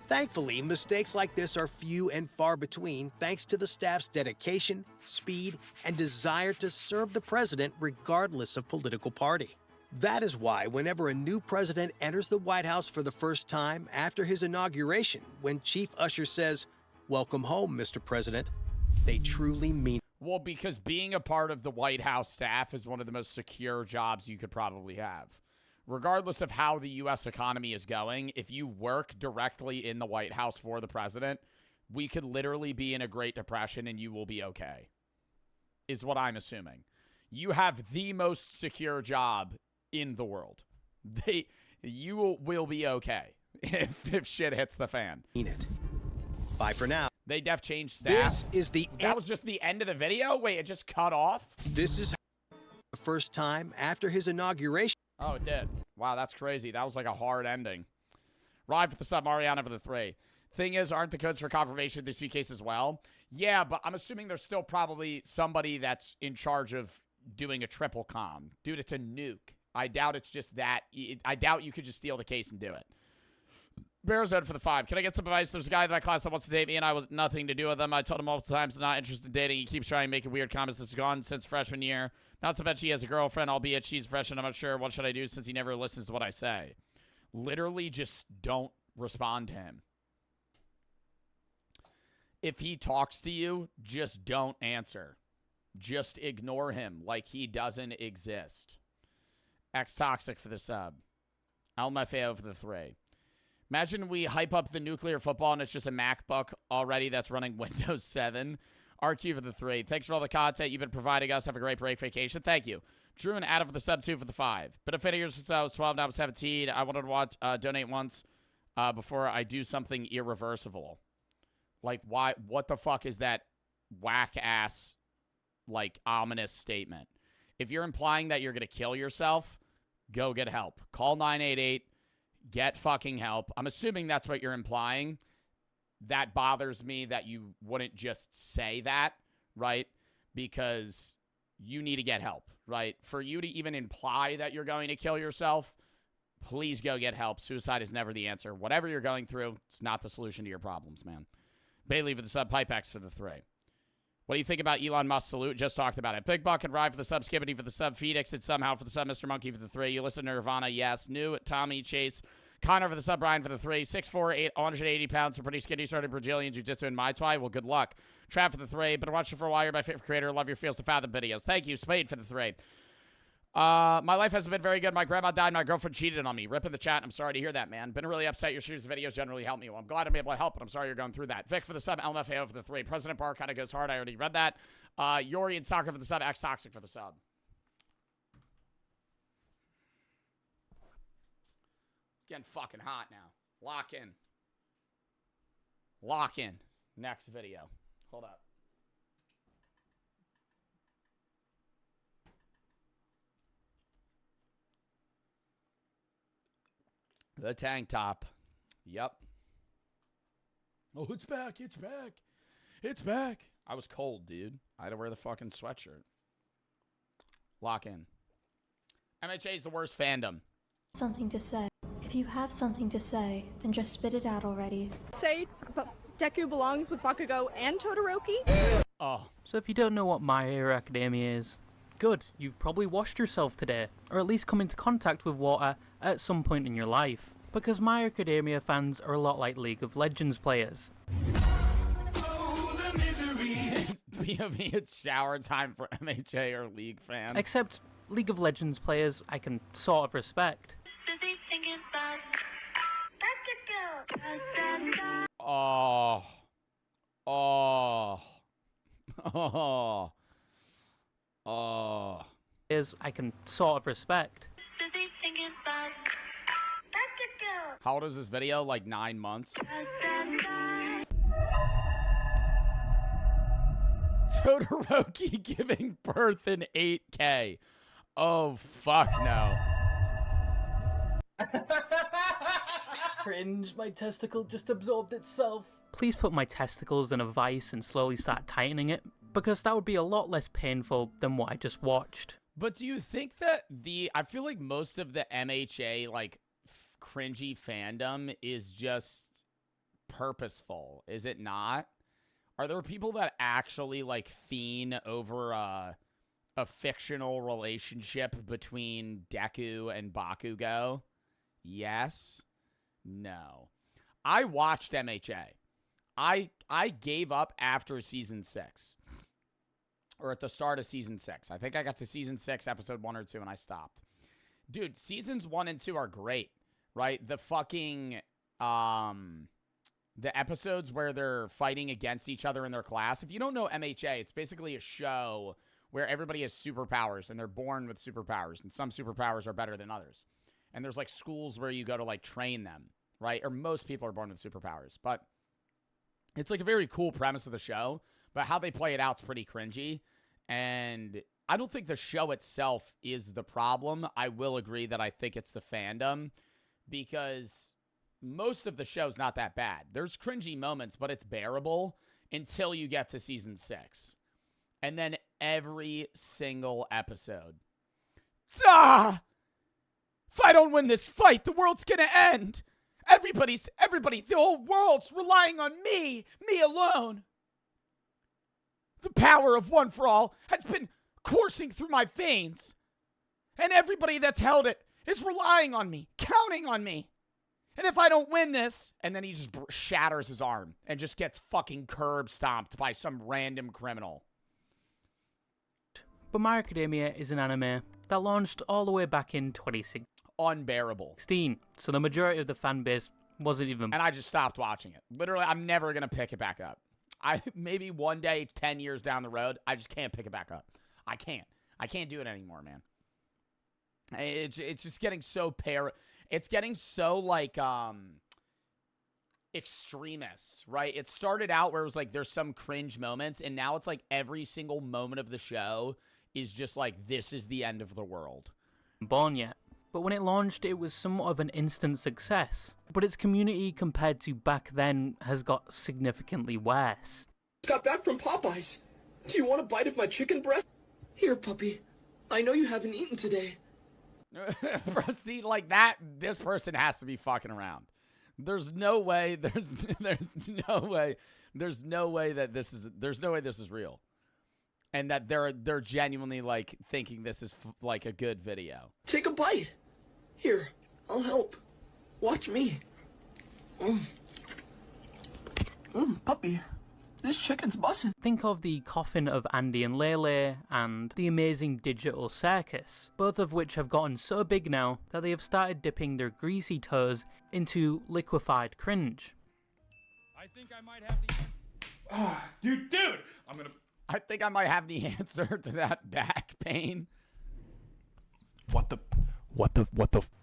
Thankfully, mistakes like this are few and far between thanks to the staff's dedication, speed, and desire to serve the president regardless of political party. That is why whenever a new president enters the White House for the first time after his inauguration, when Chief Usher says, "Welcome home, Mr. President," they truly mean. Well, because being a part of the White House staff is one of the most secure jobs you could probably have. Regardless of how the U.S. economy is going, if you work directly in the White House for the president, we could literally be in a Great Depression and you will be okay, is what I'm assuming. You have the most secure job in the world. You will be okay if shit hits the fan. It. Bye for now. They def changed staff. This is the That was just the end of the video? Wait, it just cut off? This is the first time after his inauguration. Oh, it did. Wow, that's crazy. That was like a hard ending. Ride for the sub, Mariana for the 3. Thing is, aren't the codes for confirmation this case as well? Yeah, but I'm assuming there's still probably somebody that's in charge of doing a triple com. Dude, it's a nuke. I doubt it's just that. I doubt you could just steal the case and do it. Bearzone for the 5. Can I get some advice? There's a guy in my class that wants to date me, and I was nothing to do with him. I told him multiple times I'm not interested in dating. He keeps trying to make weird comments that's gone since freshman year. Not to mention he has a girlfriend, albeit she's fresh, and I'm not sure what should I do since he never listens to what I say. Literally just don't respond to him. If he talks to you, just don't answer. Just ignore him like he doesn't exist. X-Toxic for the sub. LMFAO for the 3. Imagine we hype up the nuclear football and it's just a MacBook already that's running Windows 7. RQ for the 3. Thanks for all the content you've been providing us. Have a great break vacation. Thank you. Drew and Adam for the sub 2 for the 5. Been a fan of yours since I was 12, now I'm 17. I wanted to watch, donate once before I do something irreversible. Like, why? What the fuck is that whack-ass, like, ominous statement? If you're implying that you're going to kill yourself, go get help. Call 988. Get fucking help. I'm assuming that's what you're implying. That bothers me that you wouldn't just say that, right? Because you need to get help, right? For you to even imply that you're going to kill yourself, please go get help. Suicide is never the answer. Whatever you're going through, it's not the solution to your problems, man. Bailey for the sub, Pipex for the 3. What do you think about Elon Musk salute? Just talked about it. Big Buck and Ride for the sub, Skibbity for the sub, Phoenix and somehow for the sub, Mr. Monkey for the 3. You listen to Nirvana, yes. New Tommy Chase, Connor for the sub, Brian for the 3. 6'4", 180 pounds, so pretty skinny, started Brazilian Jiu-Jitsu in Muay Thai. Well, good luck. Trap for the 3. Been watching for a while. You're my favorite creator. Love your Feels to Fathom videos. Thank you. Spade for the 3. My life hasn't been very good. My grandma died. My girlfriend cheated on me. Rip in the chat. I'm sorry to hear that, man. Been really upset. Your series of videos generally help me. Well, I'm glad I'm able to help, but I'm sorry you're going through that. Vic for the sub. LMFAO for the 3. President Barr kind of goes hard. I already read that. Yori and Soccer for the sub. X-Toxic for the sub. It's getting fucking hot now. Lock in. Lock in. Next video. Hold up. The tank top. Yep. Oh, it's back. It's back. It's back. I was cold, dude. I had to wear the fucking sweatshirt. Lock in. MHA is the worst fandom. Something to say. If you have something to say, then just spit it out already. Say Deku belongs with Bakugo and Todoroki? Oh. So if you don't know what My Hero Academia is, good, you've probably washed yourself today, or at least come into contact with water at some point in your life. Because My Hero Academia fans are a lot like League of Legends players. POV, it's shower time for MHA or League fans. Except League of Legends players I can sort of respect. Oh. Oh. Oh. Oh. Is I can sort of respect. How old is this video? Like 9 months? Todoroki giving birth in 8K. Oh, fuck no. Cringe, my testicle just absorbed itself. Please put my testicles in a vice and slowly start tightening it, because that would be a lot less painful than what I just watched. But do you think that I feel like most of the MHA, like, cringy fandom is just purposeful, is it not? Are there people that actually, like, fiend over a fictional relationship between Deku and Bakugo? Yes? No. I watched MHA. I gave up after season 6. Or at the start of season 6. I think I got to season 6, episode 1 or 2, and I stopped. Dude, seasons 1 and 2 are great, right? The fucking, the episodes where they're fighting against each other in their class. If you don't know MHA, it's basically a show where everybody has superpowers, and they're born with superpowers, and some superpowers are better than others. And there's, like, schools where you go to, like, train them, right? Or most people are born with superpowers. But it's, like, a very cool premise of the show. But how they play it out's pretty cringy. And I don't think the show itself is the problem. I will agree that I think it's the fandom. Because most of the show's not that bad. There's cringy moments, but it's bearable until you get to season 6. And then every single episode. Ah! If I don't win this fight, the world's gonna end. Everybody, the whole world's relying on me alone. The power of One for All has been coursing through my veins. And everybody that's held it is relying on me, counting on me. And if I don't win this, and then he just shatters his arm and just gets fucking curb stomped by some random criminal. But My Hero Academia is an anime that launched all the way back in 2016. Unbearable. So the majority of the fan base wasn't even... And I just stopped watching it. Literally, I'm never going to pick it back up. Maybe one day, 10 years down the road, I just can't pick it back up. I can't do it anymore, man. It's just getting so it's getting so, like, extremist, right? It started out where it was like there's some cringe moments, and now it's like every single moment of the show is just like, this is the end of the world. Born yet. But when it launched, it was somewhat of an instant success. But its community compared to back then has got significantly worse. Got back from Popeyes. Do you want a bite of my chicken breast? Here, puppy. I know you haven't eaten today. See, like that, this person has to be fucking around. There's no way that this is real. And that they're genuinely, like, thinking this is like a good video. Take a bite. Here, I'll help. Watch me. Puppy. This chicken's bussin'. Think of the coffin of Andy and Lele and the amazing digital circus, both of which have gotten so big now that they have started dipping their greasy toes into liquefied cringe. I think I might have the... dude, I think I might have the answer to that back pain. What the...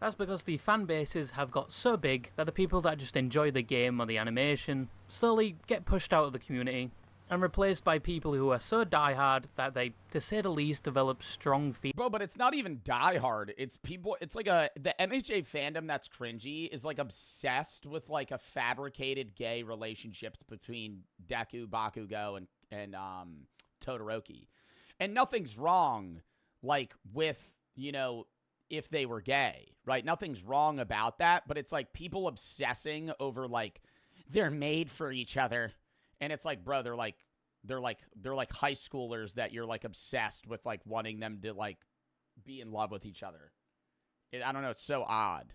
That's because the fan bases have got so big that the people that just enjoy the game or the animation slowly get pushed out of the community and replaced by people who are so diehard that they, to say the least, develop strong feelings. Bro, but it's not even diehard. It's people, it's like the MHA fandom that's cringy is like obsessed with like a fabricated gay relationship between Deku, Bakugo, and Todoroki. And nothing's wrong, like, with, you know, if they were gay, right? Nothing's wrong about that, but it's like people obsessing over like they're made for each other. And it's like, bro, they're like high schoolers that you're like obsessed with, like wanting them to like be in love with each other. I don't know, it's so odd.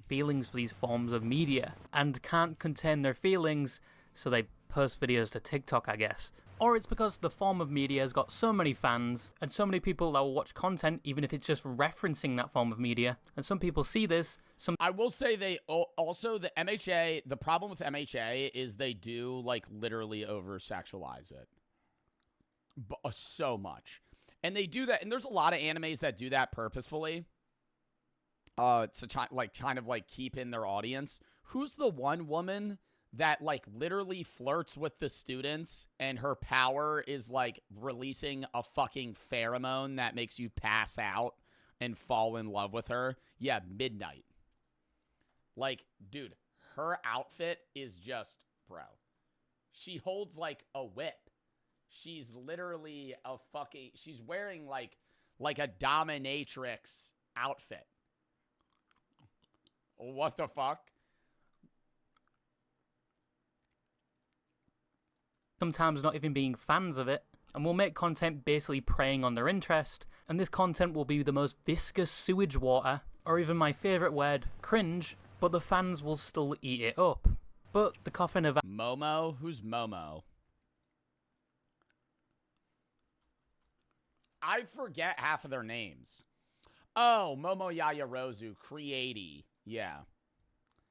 Feelings for these forms of media and can't contain their feelings, so they post videos to TikTok, I guess. Or it's because the form of media has got so many fans and so many people that will watch content even if it's just referencing that form of media. And some people see this. I will say they also, the MHA, the problem with MHA is they do like literally over-sexualize it. So much. And they do that, and there's a lot of animes that do that purposefully. To kind of like keep in their audience. Who's the one woman that like literally flirts with the students and her power is like releasing a fucking pheromone that makes you pass out and fall in love with her? Yeah, Midnight. Like, dude, her outfit is just, bro. She holds like a whip. She's literally she's wearing like a dominatrix outfit. What the fuck? Sometimes not even being fans of it, and will make content basically preying on their interest, and this content will be the most viscous sewage water, or even my favourite word, cringe, but the fans will still eat it up. But the coffin of... Momo? Who's Momo? I forget half of their names. Oh, Momo Yayarozu, Creati. Yeah.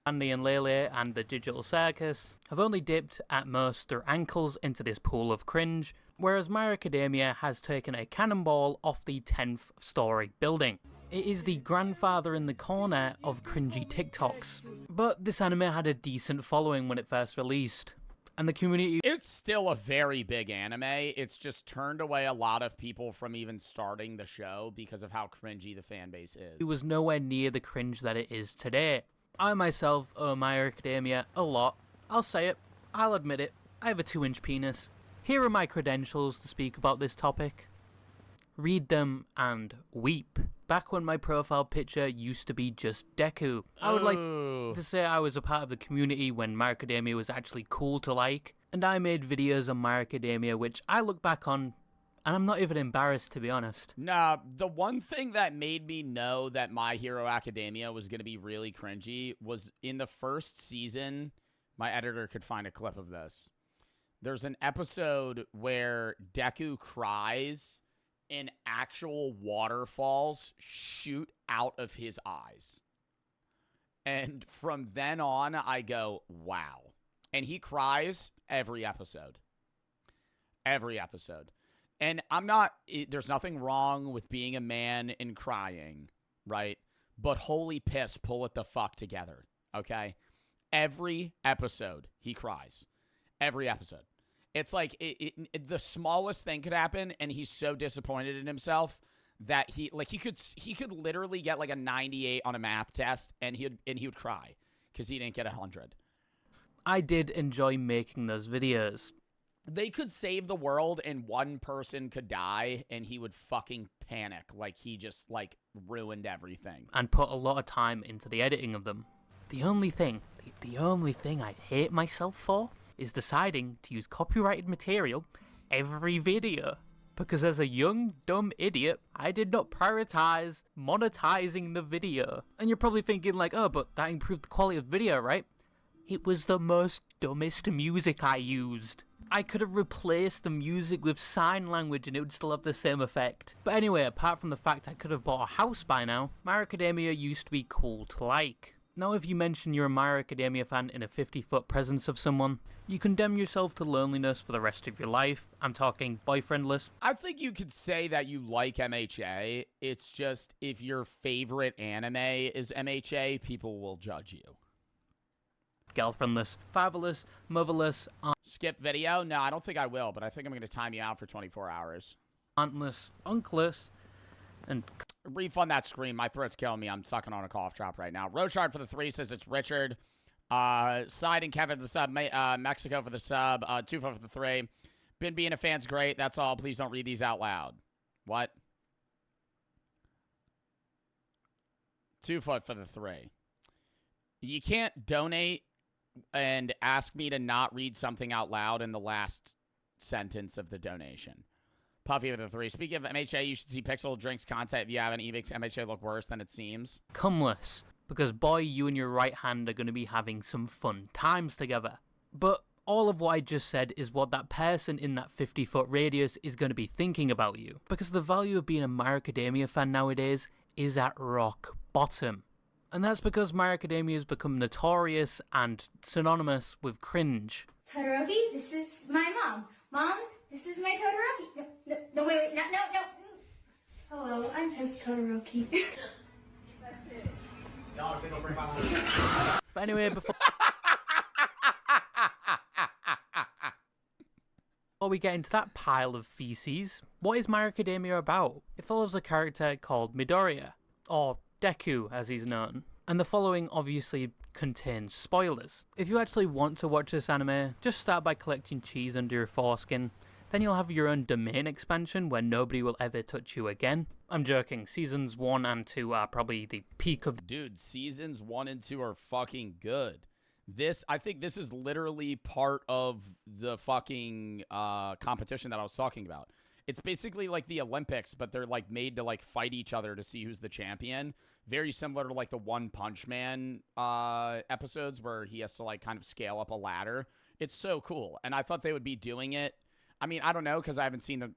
Andy and Lele and the Digital Circus have only dipped at most their ankles into this pool of cringe, whereas My Hero Academia has taken a cannonball off the 10th story building. It is the grandfather in the corner of cringy TikToks. But this anime had a decent following when it first released, and the community... It's still a very big anime. It's just turned away a lot of people from even starting the show because of how cringy the fan base is. It was nowhere near the cringe that it is today. I myself owe My Hero Academia a lot. I'll say it. I'll admit it. I have a 2-inch penis. Here are my credentials to speak about this topic. Read them and weep. Back when my profile picture used to be just Deku. I would like to say I was a part of the community when My Hero Academia was actually cool to like, and I made videos on My Hero Academia which I look back on, and I'm not even embarrassed, to be honest. Nah, the one thing that made me know that My Hero Academia was going to be really cringy was in the first season, my editor could find a clip of this. There's an episode where Deku cries and actual waterfalls shoot out of his eyes. And from then on, I go, wow. And he cries every episode. Every episode. And there's nothing wrong with being a man and crying, right? But holy piss, pull it the fuck together, okay? Every episode, he cries. Every episode. It's like the smallest thing could happen, and he's so disappointed in himself that he could literally get like a 98 on a math test, and he would cry because he didn't get 100. I did enjoy making those videos. They could save the world, and one person could die, and he would fucking panic like he just like ruined everything. And put a lot of time into the editing of them. The only thing I hate myself for is deciding to use copyrighted material every video. Because as a young, dumb idiot, I did not prioritize monetizing the video. And you're probably thinking like, oh, but that improved the quality of the video, right? It was the most dumbest music I used. I could have replaced the music with sign language and it would still have the same effect. But anyway, apart from the fact I could have bought a house by now, My Hero Academia used to be cool to like. Now if you mention you're a My Hero Academia fan in a 50-foot presence of someone, you condemn yourself to loneliness for the rest of your life. I'm talking boyfriendless. I think you could say that you like MHA. It's just if your favorite anime is MHA, people will judge you. Girlfriendless, fatherless, motherless, skip video? No, I don't think I will, but I think I'm going to time you out for 24 hours. Auntless, uncless, and... Refund that scream. My throat's killing me. I'm sucking on a cough drop right now. Rochard for the 3 says it's Richard. Side and Kevin for the sub. Mexico for the sub. 2 for the 3. Been being a fan's great. That's all. Please don't read these out loud. What? 2 foot for the 3. You can't donate and ask me to not read something out loud in the last sentence of the donation. Puffy with the 3. Speaking of MHA, you should see Pixel Drinks content if you haven't. It makes MHA look worse than it seems. Cumless, because boy, you and your right hand are going to be having some fun times together. But all of what I just said is what that person in that 50-foot radius is going to be thinking about you. Because the value of being a My Academia fan nowadays is at rock bottom. And that's because My Academia has become notorious and synonymous with cringe. Todoroki, this is my mom. Mom, this is my Todoroki. No, wait, no. Hello, I'm his Todoroki. But anyway, before we get into that pile of feces, what is My Academia about? It follows a character called Midoriya, or Deku as he's known. And the following obviously contains spoilers. If you actually want to watch this anime, just start by collecting cheese under your foreskin. Then you'll have your own domain expansion where nobody will ever touch you again. I'm joking, seasons 1 and 2 are probably the peak of... Dude, seasons 1 and 2 are fucking good. I think this is literally part of the fucking competition that I was talking about. It's basically like the Olympics, but they're like made to like fight each other to see who's the champion. Very similar to like the One Punch Man episodes where he has to like kind of scale up a ladder. It's so cool. And I thought they would be doing it. I mean, I don't know because I haven't seen the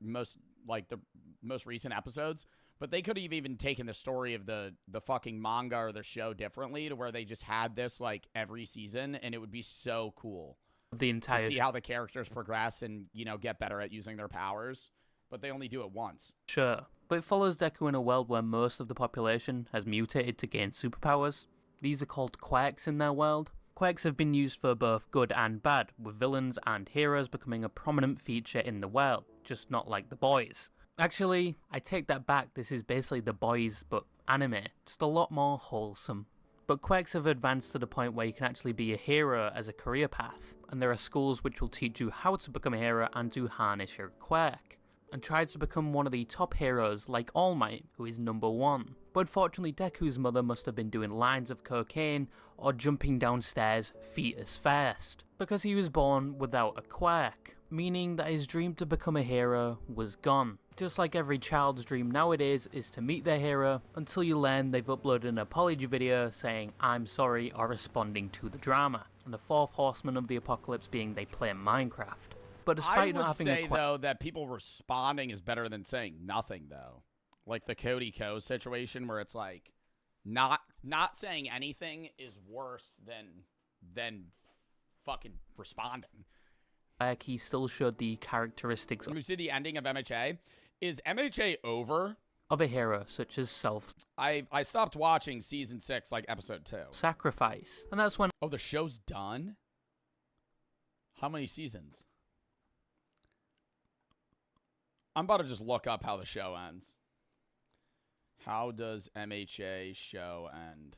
most recent episodes, but they could have even taken the story of the fucking manga or the show differently to where they just had this like every season, and it would be so cool. The entire to see how the characters progress and, you know, get better at using their powers, but they only do it once. Sure, but it follows Deku in a world where most of the population has mutated to gain superpowers. These are called quirks in their world. Quirks have been used for both good and bad, with villains and heroes becoming a prominent feature in the world, just not like The Boys. Actually, I take that back, this is basically The Boys, but anime, just a lot more wholesome. But quirks have advanced to the point where you can actually be a hero as a career path, and there are schools which will teach you how to become a hero and to harness your quirk, and try to become one of the top heroes like All Might, who is number 1. But unfortunately, Deku's mother must have been doing lines of cocaine or jumping downstairs fetus first, because he was born without a quirk, meaning that his dream to become a hero was gone. Just like every child's dream nowadays is to meet their hero, until you learn they've uploaded an apology video saying I'm sorry or responding to the drama, and the 4th horseman of the apocalypse being they play Minecraft. But despite not having I would say, though, that people responding is better than saying nothing, though. Like the Cody Ko situation where it's like, not saying anything is worse than fucking responding. He still showed the characteristics You see the ending of MHA? Is MHA over? Of a hero, such as self... I stopped watching season 6, like episode 2. Sacrifice. And that's when... Oh, the show's done? How many seasons? I'm about to just look up how the show ends. How does MHA show end?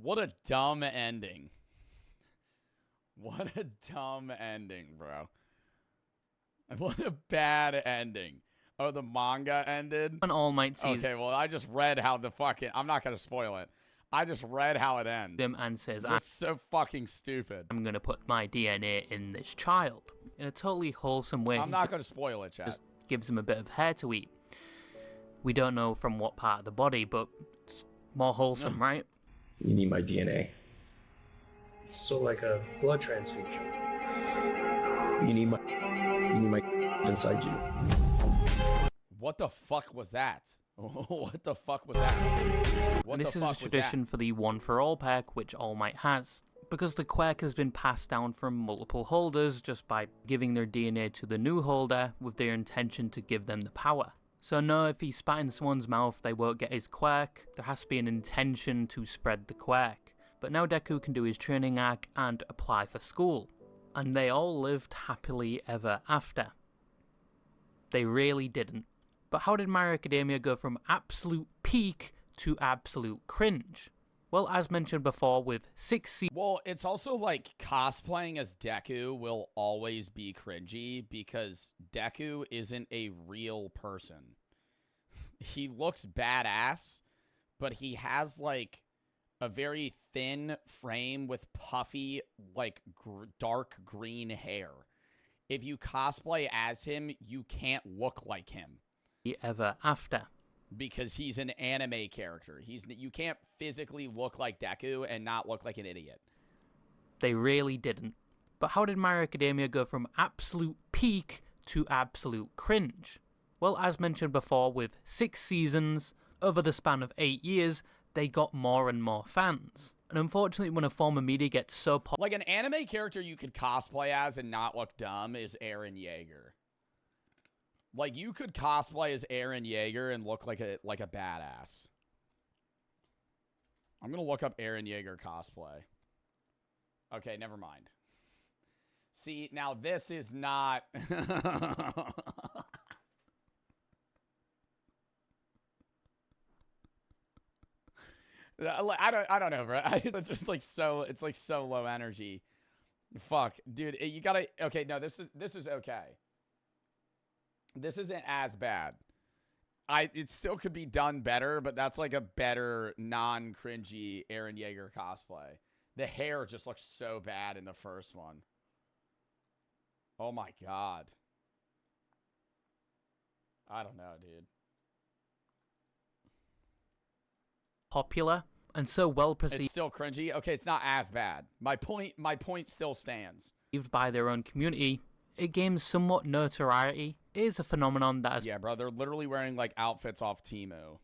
What a dumb ending. What a dumb ending, bro. What a bad ending. Oh, the manga ended? When All Might sees... Okay, well, I just read how the fucking... I'm not going to spoil it. I just read how it ends. Him and says, "That's so fucking stupid. I'm going to put my DNA in this child." In a totally wholesome way. I'm not going to spoil it, chat. Just gives him a bit of hair to eat. We don't know from what part of the body, but it's more wholesome, right? You need my DNA. So like a blood transfusion. You need my inside you. What the fuck was that? What the fuck was that? And this is a tradition for the One for All pack, which All Might has. Because the quirk has been passed down from multiple holders just by giving their DNA to the new holder with their intention to give them the power. So no, if he spat in someone's mouth, they won't get his quirk. There has to be an intention to spread the quirk. But now Deku can do his training arc and apply for school. And they all lived happily ever after. They really didn't. But how did My Academia go from absolute peak to absolute cringe? Well, as mentioned before, with 6 seasons... Well, it's also like cosplaying as Deku will always be cringy because Deku isn't a real person. He looks badass, but he has like a very thin frame with puffy, like dark green hair. If you cosplay as him, you can't look like him. Ever after. Because he's an anime character. You can't physically look like Deku and not look like an idiot. They really didn't. But how did My Hero Academia go from absolute peak to absolute cringe? Well, as mentioned before, with 6 seasons, over the span of 8 years, they got more and more fans. And unfortunately, when a form of media gets so popular... Like, an anime character you could cosplay as and not look dumb is Eren Yeager. Like, you could cosplay as Eren Yeager and look like a badass. I'm gonna look up Eren Yeager cosplay. Okay, never mind. See, now this is not... I don't know, bro. It's just like it's like so low energy. Fuck, dude, you gotta... Okay, no, this is okay. This isn't as bad. It still could be done better, but that's like a better non-cringy Eren Yeager cosplay. The hair just looks so bad in the first one. Oh my god. I don't know, dude. Popular and so well perceived. It's still cringy. Okay, it's not as bad. My point still stands. By their own community, it gains somewhat notoriety. It is a phenomenon that has... Yeah, bro, they're literally wearing like outfits off Temu.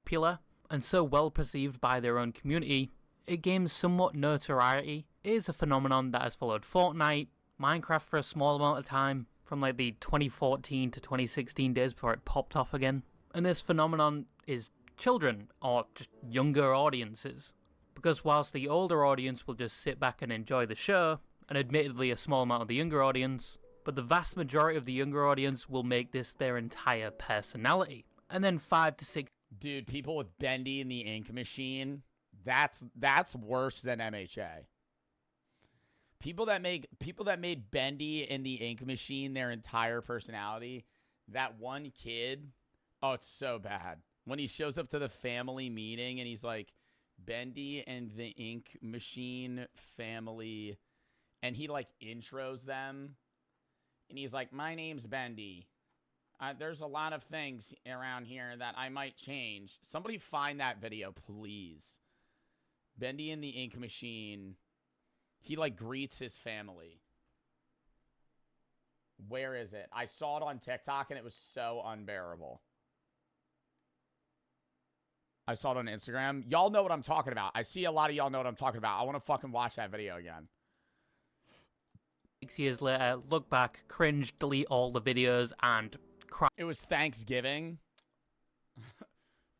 Popular and so well perceived by their own community, it gains somewhat notoriety. It is a phenomenon that has followed Fortnite, Minecraft for a small amount of time, from like the 2014 to 2016 days before it popped off again. And this phenomenon is children, or just younger audiences. Because whilst the older audience will just sit back and enjoy the show, and admittedly a small amount of the younger audience, but the vast majority of the younger audience will make this their entire personality. And then 5 to 6... Dude, people with Bendy in the Ink Machine, that's worse than MHA. People that made Bendy in the Ink Machine their entire personality, that one kid... Oh, it's so bad. When he shows up to the family meeting and he's like, Bendy and the Ink Machine family, and he like intros them, and he's like, my name's Bendy. There's a lot of things around here that I might change. Somebody find that video, please. Bendy and the Ink Machine, he like greets his family. Where is it? I saw it on TikTok and it was so unbearable. I saw it on Instagram. Y'all know what I'm talking about. I see a lot of y'all know what I'm talking about. I want to fucking watch that video again. 6 years later, look back, cringe, delete all the videos, and cry. It was Thanksgiving.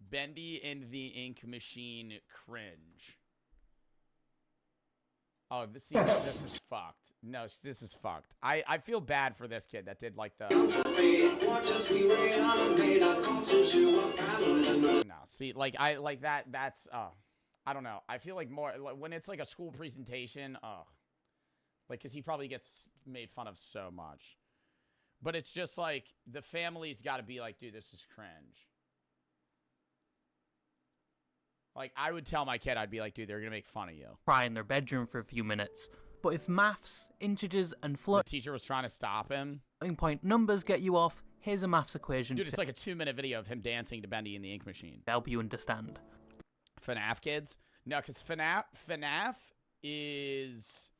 Bendy and the Ink Machine cringe. Oh, this is fucked. No, this is fucked. I feel bad for this kid that did like the... No, see, like, that's, I don't know. I feel like more, like, when it's like a school presentation, like, because he probably gets made fun of so much. But it's just like, the family's got to be like, dude, this is cringe. Like, I would tell my kid, I'd be like, dude, they're going to make fun of you. Cry in their bedroom for a few minutes. But if maths, integers, and the teacher was trying to stop him. Floating point numbers get you off, here's a maths equation. Dude, it's like a 2-minute video of him dancing to Bendy in the Ink Machine. Help you understand. FNAF kids? No, because FNAF is...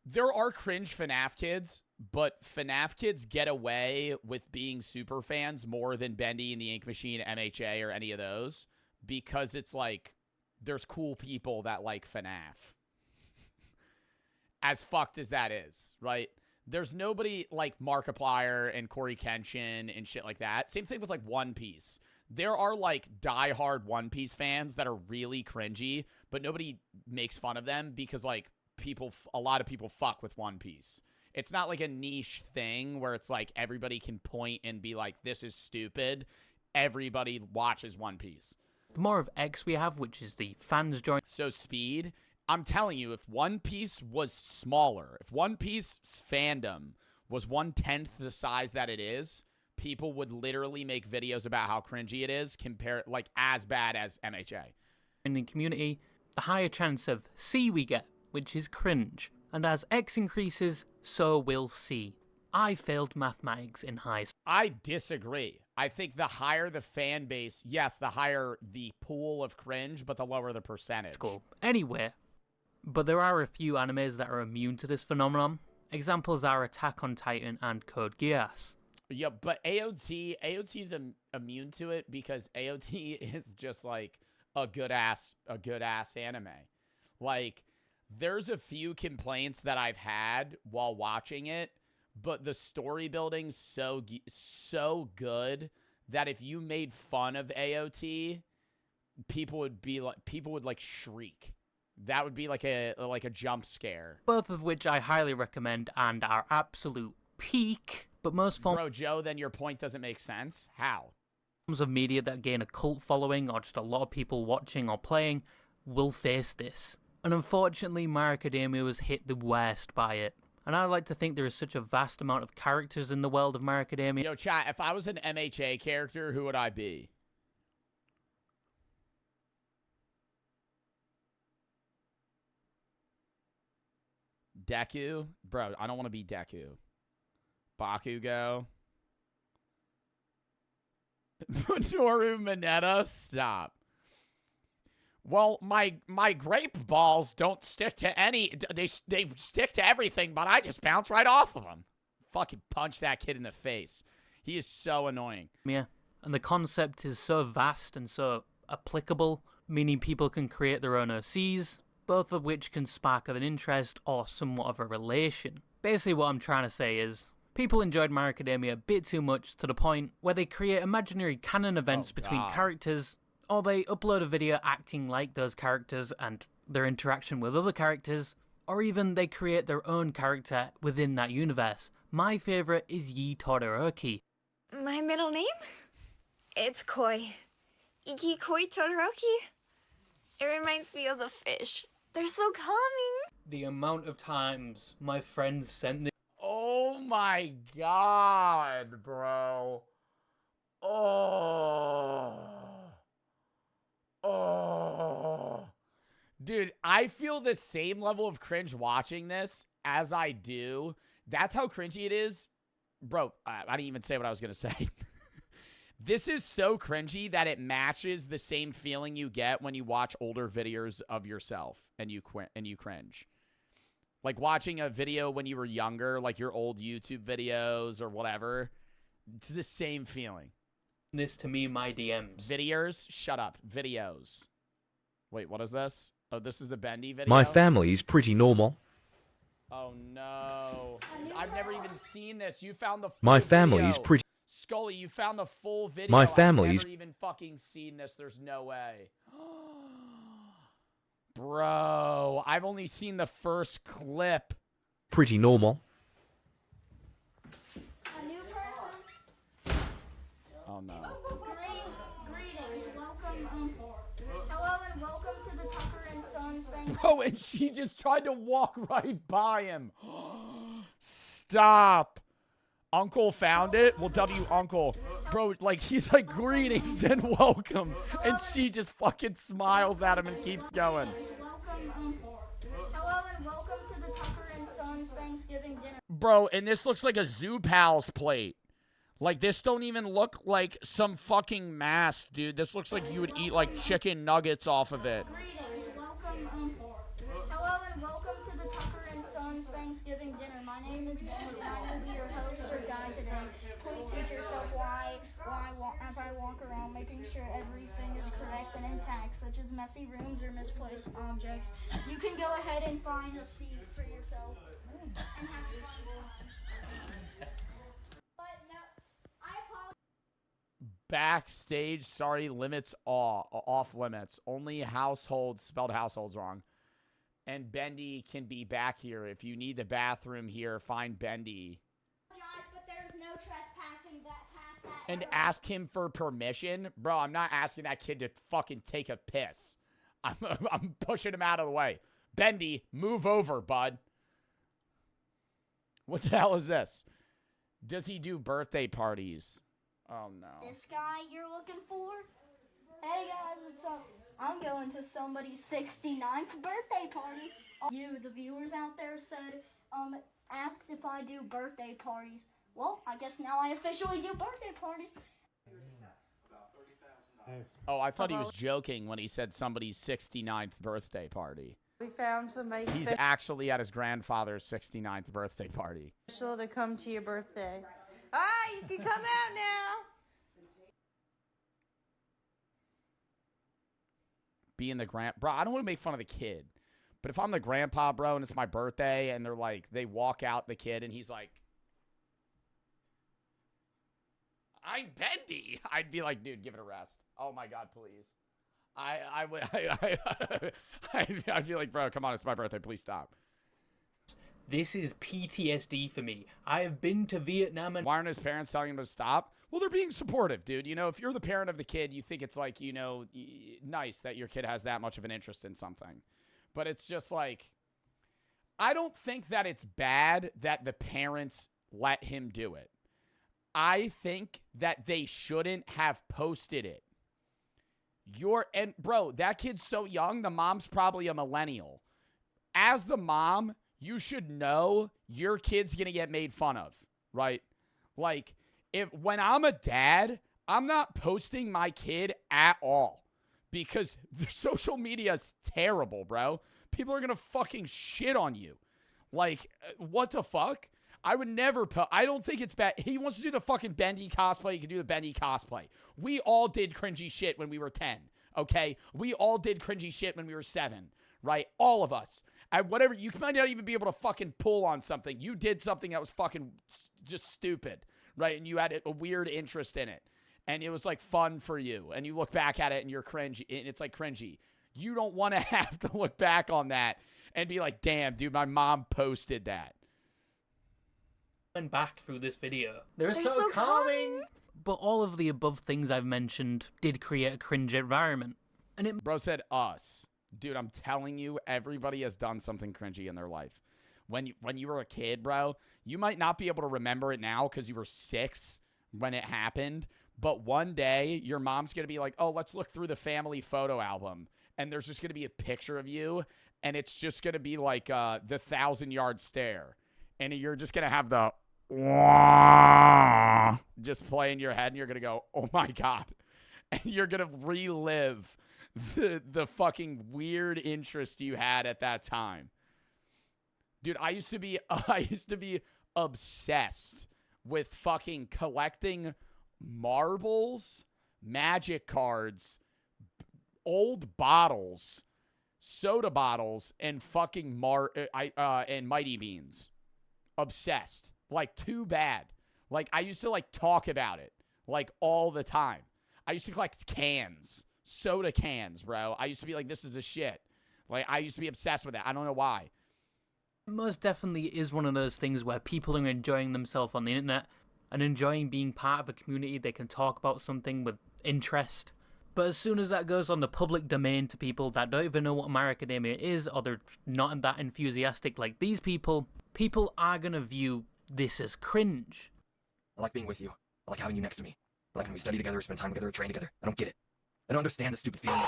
There are cringe FNAF kids, but FNAF kids get away with being super fans more than Bendy in the Ink Machine, MHA, or any of those. Because it's like, there's cool people that like FNAF. As fucked as that is, right? There's nobody like Markiplier and Corey Kenshin and shit like that. Same thing with like One Piece. There are like diehard One Piece fans that are really cringy, but nobody makes fun of them because like a lot of people fuck with One Piece. It's not like a niche thing where it's like everybody can point and be like, this is stupid. everybody watches One Piece. The more of X we have, which is the fans join. So speed, I'm telling you, if One Piece was smaller, if One Piece fandom was 1/10 the size that it is, people would literally make videos about how cringy it is, like as bad as MHA. In the community, the higher chance of C we get, which is cringe. And as X increases, so will C. I failed mathematics in high school. I disagree. I think the higher the fan base, yes, the higher the pool of cringe, but the lower the percentage. School. Anyway, but there are a few animes that are immune to this phenomenon. Examples are Attack on Titan and Code Geass. Yeah, but AOT's immune to it because AOT is just like a good ass anime. Like, there's a few complaints that I've had while watching it, but the story building's so good that if you made fun of AOT, people would like shriek. That would be like a jump scare. Both of which I highly recommend and are absolute peak. But most forms Bro, Joe, then your point doesn't make sense. How? Of media that gain a cult following or just a lot of people watching or playing will face this. And unfortunately, My Academia was hit the worst by it. And I like to think there is such a vast amount of characters in the world of My Academia. Yo, chat, if I was an MHA character, who would I be? Deku? Bro, I don't want to be Deku. Bakugo? Minoru Mineta? Stop. Well, my grape balls don't stick to any... They stick to everything, but I just bounce right off of them. Fucking punch that kid in the face. He is so annoying. Yeah, and the concept is so vast and so applicable, meaning people can create their own OCs, both of which can spark an interest or somewhat of a relation. Basically what I'm trying to say is, people enjoyed My Academia a bit too much to the point where they create imaginary canon events between characters, or they upload a video acting like those characters and their interaction with other characters, or even they create their own character within that universe. My favourite is Yi Todoroki. My middle name? It's Koi. Iki Koi Todoroki. It reminds me of the fish. They're so calming. The amount of times my friends sent this. Oh my god, bro. Oh. Dude, I feel the same level of cringe watching this as I do. That's how cringy it is. Bro, I didn't even say what I was going to say. This is so cringy that it matches the same feeling you get when you watch older videos of yourself and you cringe. Like watching a video when you were younger, like your old YouTube videos or whatever. It's the same feeling. This to me, my DMs. Videos? Shut up. Videos. Wait, what is this? Oh, this is the Bendy video? My family's pretty normal. Oh, no. I've never even seen this. You found the full My family's video. pretty... Scully, you found the full video. My family's... I've never even fucking seen this. There's no way. Bro, I've only seen the first clip. Pretty normal. A new person? Oh, no. Greetings. Welcome, hello and welcome to the Tucker and Sons thing. Bro, and she just tried to walk right by him. Stop. Uncle found it? Well, Uncle. Bro, like, he's like, greetings and welcome. And she just fucking smiles at him and keeps going. Hello and welcome to the Tucker and Sons Thanksgiving dinner. Bro, and this looks like a Zoo Pals plate. Like, this don't even look like some fucking mask, dude. This looks like you would eat, like, chicken nuggets off of it. Greetings. Welcome, hello and welcome to the Tucker and Sons Thanksgiving dinner. My name is Ben, and I will be your host or guide today. Please teach yourself as I walk around, making sure everything is correct and intact, such as messy rooms or misplaced objects. You can go ahead and find a seat for yourself and have fun. But no, I apologize. Backstage, sorry, limits off limits. Only households, spelled households wrong. And Bendy can be back here. If you need the bathroom here, find Bendy. But there's no trespassing past that and ask him for permission, bro, I'm not asking that kid to fucking take a piss. I'm pushing him out of the way. Bendy, move over, bud. What the hell is this? Does he do birthday parties? Oh, no. This guy you're looking for? Hey guys, what's up? I'm going to somebody's 69th birthday party. You, the viewers out there, said, asked if I do birthday parties. Well, I guess now I officially do birthday parties. Oh, I thought he was joking when he said somebody's 69th birthday party. We found somebody He's actually at his grandfather's 69th birthday party. special to come to your birthday. Ah, you can come out now. Being the bro, I don't want to make fun of the kid, but if I'm the grandpa, bro, and it's my birthday, and they're like, they walk out the kid, and he's like, I'm Bendy. I'd be like, dude, give it a rest. Oh my God, please. I'd be like, bro, come on, it's my birthday. Please stop. This is PTSD for me. I have been to Vietnam and... Why aren't his parents telling him to stop? Well, they're being supportive, dude. You know, if you're the parent of the kid, you think it's like, you know, nice that your kid has that much of an interest in something. But it's just like, I don't think that it's bad that the parents let him do it. I think that they shouldn't have posted it. And bro, that kid's so young, the mom's probably a millennial. As the mom, you should know your kid's gonna get made fun of, right? Like, when I'm a dad, I'm not posting my kid at all because the social media is terrible, bro. People are gonna fucking shit on you. Like, what the fuck? I would never I don't think it's bad. He wants to do the fucking Bendy cosplay. He can do the Bendy cosplay. We all did cringy shit when we were 10, okay? We all did cringy shit when we were 7, right? All of us. Whatever, you might not even be able to fucking pull on something. You did something that was fucking just stupid, right? And you had a weird interest in it. And it was like fun for you. And you look back at it and you're cringy. And it's like cringy. You don't want to have to look back on that and be like, damn, dude, my mom posted that. Back through this video. They're so calming. But all of the above things I've mentioned did create a cringe environment. And it... Bro said us. Dude, I'm telling you, everybody has done something cringy in their life. When you were a kid, bro, you might not be able to remember it now because you were 6 when it happened. But one day, your mom's going to be like, oh, let's look through the family photo album. And there's just going to be a picture of you. And it's just going to be like the 1,000-yard stare. And you're just going to have the just play in your head. And you're going to go, oh, my God. And you're going to relive the fucking weird interest you had at that time. Dude, I used to be obsessed with fucking collecting marbles, magic cards, old bottles, soda bottles, and fucking and Mighty Beans. Obsessed. Like, too bad. Like, I used to, like, talk about it, like, all the time. I used to collect cans. Soda cans, bro. I used to be like, this is the shit. Like, I used to be obsessed with that. I don't know why. It most definitely is one of those things where people are enjoying themselves on the internet and enjoying being part of a community. They can talk about something with interest. But as soon as that goes on the public domain to people that don't even know what My Academia is, or they're not that enthusiastic like these people are going to view this as cringe. I like being with you. I like having you next to me. I like when we study together, spend time together, train together. I don't get it. I don't understand the stupid feeling.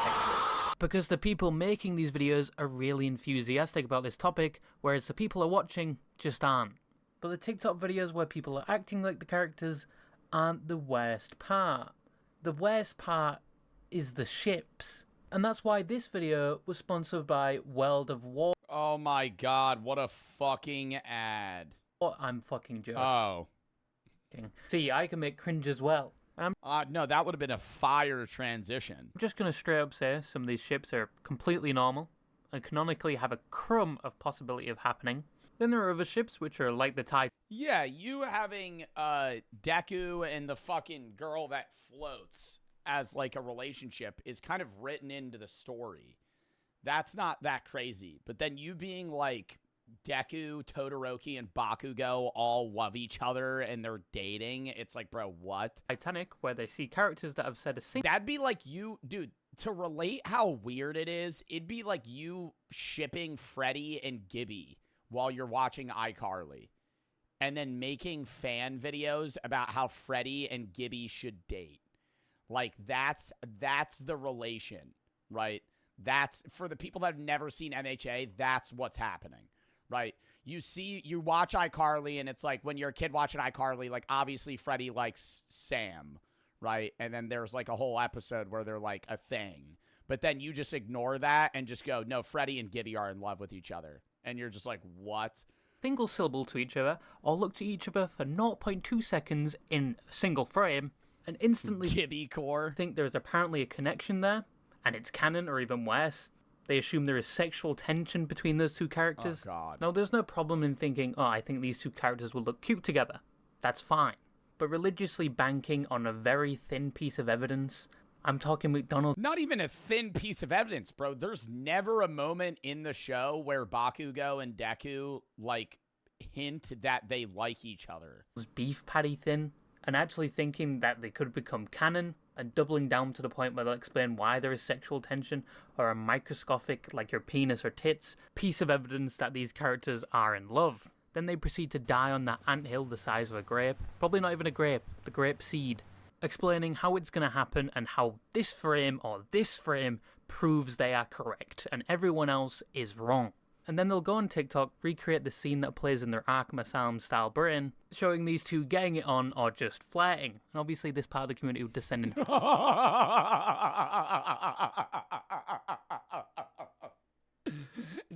Because the people making these videos are really enthusiastic about this topic, whereas the people are watching just aren't. But the TikTok videos where people are acting like the characters aren't the worst part. The worst part is the ships. And that's why this video was sponsored by World of War. Oh my God, what a fucking ad. I'm fucking joking. Oh. See, I can make cringe as well. No, that would have been a fire transition. I'm just going to straight up say some of these ships are completely normal and canonically have a crumb of possibility of happening. Then there are other ships which are like the type. Yeah, you having Deku and the fucking girl that floats as like a relationship is kind of written into the story. That's not that crazy. But then you being like Deku, Todoroki, and Bakugo all love each other and they're dating. It's like, bro, what? Titanic, where they see characters that have said a single... That'd be like you, dude, to relate how weird it is, it'd be like you shipping Freddy and Gibby while you're watching iCarly and then making fan videos about how Freddy and Gibby should date. Like, that's the relation, right? That's, for the people that have never seen MHA, that's what's happening. Right? You watch iCarly, and it's like when you're a kid watching iCarly, like, obviously Freddy likes Sam, right? And then there's, like, a whole episode where they're, like, a thing. But then you just ignore that and just go, no, Freddy and Gibby are in love with each other. And you're just like, what? Single syllable to each other, or look to each other for 0.2 seconds in a single frame, and instantly Gibby core think there's apparently a connection there, and it's canon, or even worse. They assume there is sexual tension between those two characters. Oh, God. Now, there's no problem in thinking, oh, I think these two characters will look cute together. That's fine. But religiously banking on a very thin piece of evidence, I'm talking McDonald's. Not even a thin piece of evidence, bro. There's never a moment in the show where Bakugo and Deku, like, hint that they like each other. Beef patty thin, and actually thinking that they could become canon, and doubling down to the point where they'll explain why there is sexual tension, or a microscopic, like your penis or tits, piece of evidence that these characters are in love. Then they proceed to die on that anthill the size of a grape. Probably not even a grape, the grape seed. Explaining how it's going to happen and how this frame or this frame proves they are correct and everyone else is wrong. And then they'll go on TikTok, recreate the scene that plays in their Arkham Asylum style brain, showing these two getting it on or just flirting. And obviously this part of the community would descend into...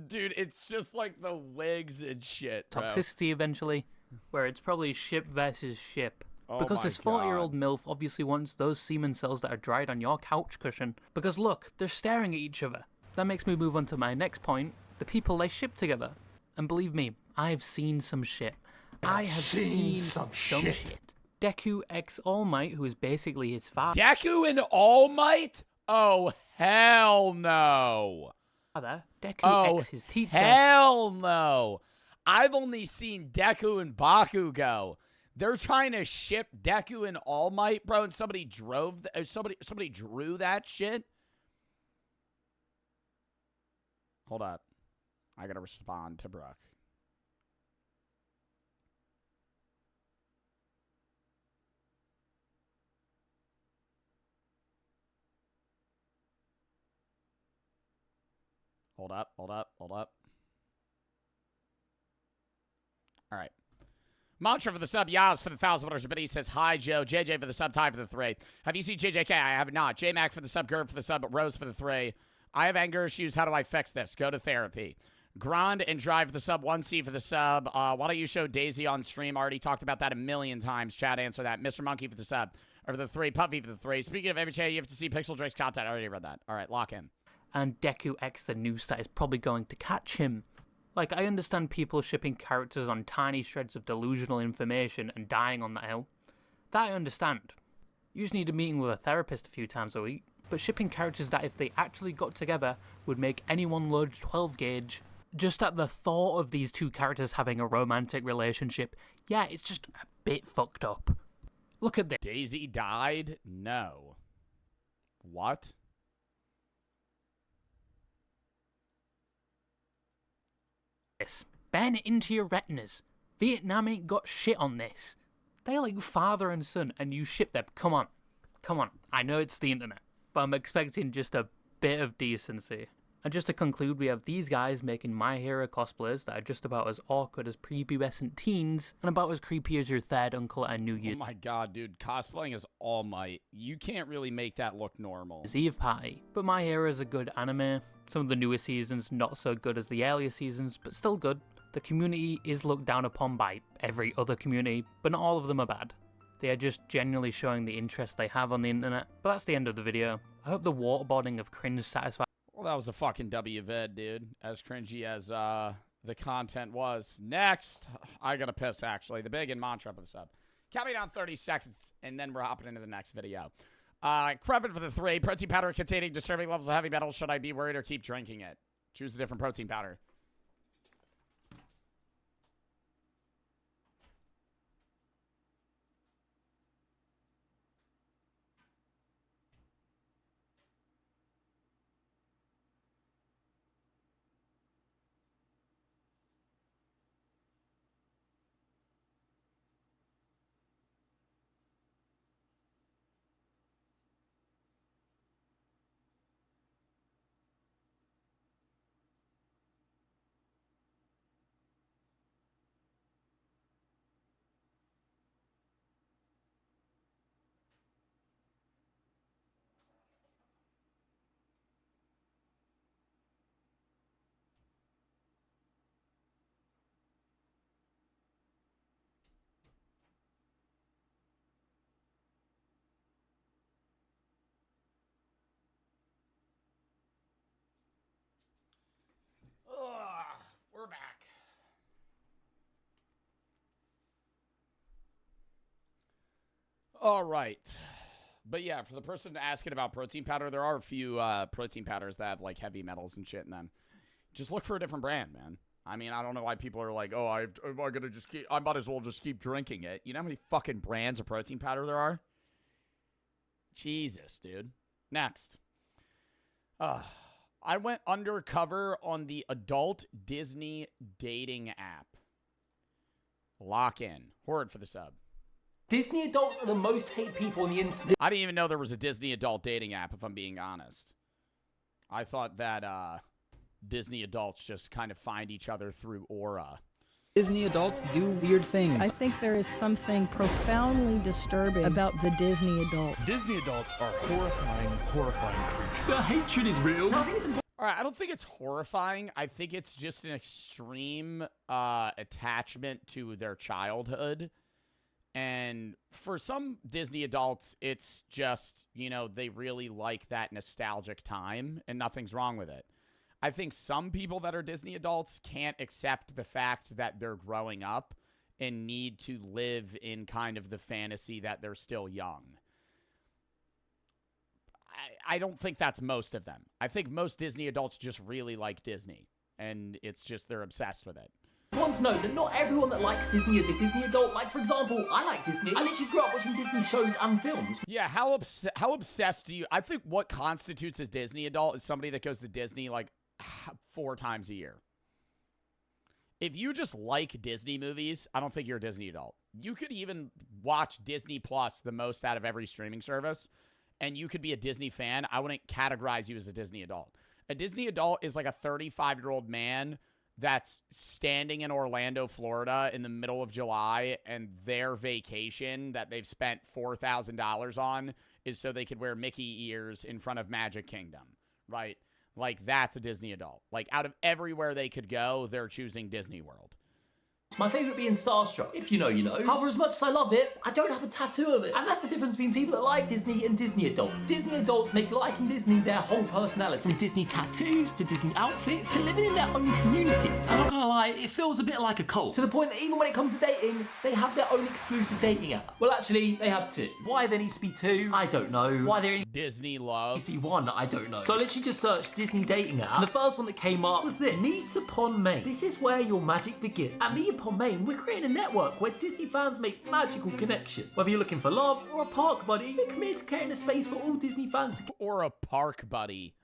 Dude, it's just like the wigs and shit, bro. Toxicity eventually, where it's probably ship versus ship. Oh because my this 40-year-old MILF obviously wants those semen cells that are dried on your couch cushion. Because look, they're staring at each other. That makes me move on to my next point. The people they ship together. And believe me, I've seen some shit. I have seen some shit. Deku x All Might, who is basically his father. Deku and All Might? Oh, hell no. Deku x his teacher. Hell no. I've only seen Deku and Bakugo. They're trying to ship Deku and All Might, bro, and somebody somebody drew that shit. Hold up. I gotta respond to Brooke. Hold up. All right. Mantra for the sub, Yaz for the $1,000, but he says, hi, Joe. JJ for the sub, Ty for the 3. Have you seen JJK? I have not. J-Mac for the sub, Gerb for the sub, Rose for the 3. I have anger issues. How do I fix this? Go to therapy. Grand and Drive for the sub, 1C for the sub. Why don't you show Daisy on stream? Already talked about that a million times. Chat, answer that. Mr. Monkey for the sub, or for the 3. Puppy for the 3. Speaking of MHA, you have to see Pixel Drake's content. I already read that. All right, lock in. And Deku X, the new stat, is probably going to catch him. Like, I understand people shipping characters on tiny shreds of delusional information and dying on that hill. That I understand. You just need a meeting with a therapist a few times a week. But shipping characters that, if they actually got together, would make anyone load 12 gauge. Just at the thought of these two characters having a romantic relationship, yeah, it's just a bit fucked up. Look at this. Daisy died? No. What? Burn it into your retinas. Vietnam ain't got shit on this. They're like father and son, and you ship them. Come on. I know it's the internet, but I'm expecting just a bit of decency. And just to conclude, we have these guys making My Hero cosplays that are just about as awkward as prepubescent teens, and about as creepy as your third uncle at a New Year's. Oh my god, dude. Cosplaying as All Might. You can't really make that look normal. Eve party. But My Hero is a good anime. Some of the newer seasons not so good as the earlier seasons, but still good. The community is looked down upon by every other community, but not all of them are bad. They are just genuinely showing the interest they have on the internet. But that's the end of the video. I hope the waterboarding of cringe satisfied. Well, that was a fucking W-vid, dude. As cringy as the content was. Next, I gotta piss, actually. The big and mantra for the sub. Count me down 30 seconds, and then we're hopping into the next video. Krevin for the 3. Protein powder containing disturbing levels of heavy metals. Should I be worried or keep drinking it? Choose a different protein powder. All right. But yeah, for the person asking about protein powder, there are a few protein powders that have like heavy metals and shit in them. Just look for a different brand, man. I mean, I don't know why people are like, oh, I might as well just keep drinking it. You know how many fucking brands of protein powder there are? Jesus, dude. Next. I went undercover on the adult Disney dating app. Lock in. Horde for the sub. Disney adults are the most hate people on the internet. I didn't even know there was a Disney adult dating app, if I'm being honest. I thought that Disney adults just kind of find each other through aura. Disney adults do weird things. I think there is something profoundly disturbing about the Disney adults. Disney adults are horrifying creatures. The hatred is real. No, I think it's important. All right, I don't think it's horrifying. I think it's just an extreme attachment to their childhood. And for some Disney adults, it's just, you know, they really like that nostalgic time, and nothing's wrong with it. I think some people that are Disney adults can't accept the fact that they're growing up and need to live in kind of the fantasy that they're still young. I don't think that's most of them. I think most Disney adults just really like Disney, and it's just they're obsessed with it. I want to know that not everyone that likes Disney is a Disney adult. Like, for example, I like Disney. I literally grew up watching Disney shows and films. Yeah, how obsessed do you... I think what constitutes a Disney adult is somebody that goes to Disney, like, 4 times a year. If you just like Disney movies, I don't think you're a Disney adult. You could even watch Disney Plus the most out of every streaming service, and you could be a Disney fan. I wouldn't categorize you as a Disney adult. A Disney adult is like a 35-year-old man that's standing in Orlando, Florida in the middle of July, and their vacation that they've spent $4,000 on is so they could wear Mickey ears in front of Magic Kingdom, right? Like, that's a Disney adult. Like, out of everywhere they could go, they're choosing Disney World. It's my favourite being starstruck. If you know, you know. However, as much as I love it, I don't have a tattoo of it. And that's the difference between people that like Disney and Disney adults. Disney adults make liking Disney their whole personality. From Disney tattoos to Disney outfits to living in their own communities. I'm not gonna lie, it feels a bit like a cult. To the point that even when it comes to dating, they have their own exclusive dating app. Well, actually, they have 2. Why there needs to be 2, I don't know. Why there Disney Love needs to be 1, I don't know. So I literally just searched Disney dating app, and the first one that came up was this. Meet Upon Main. This is where your magic begins. At Meet Upon Main, we're creating a network where Disney fans make magical connections. Whether you're looking for love or a park buddy, we're committed to creating a space for all Disney fans to... Or a park buddy.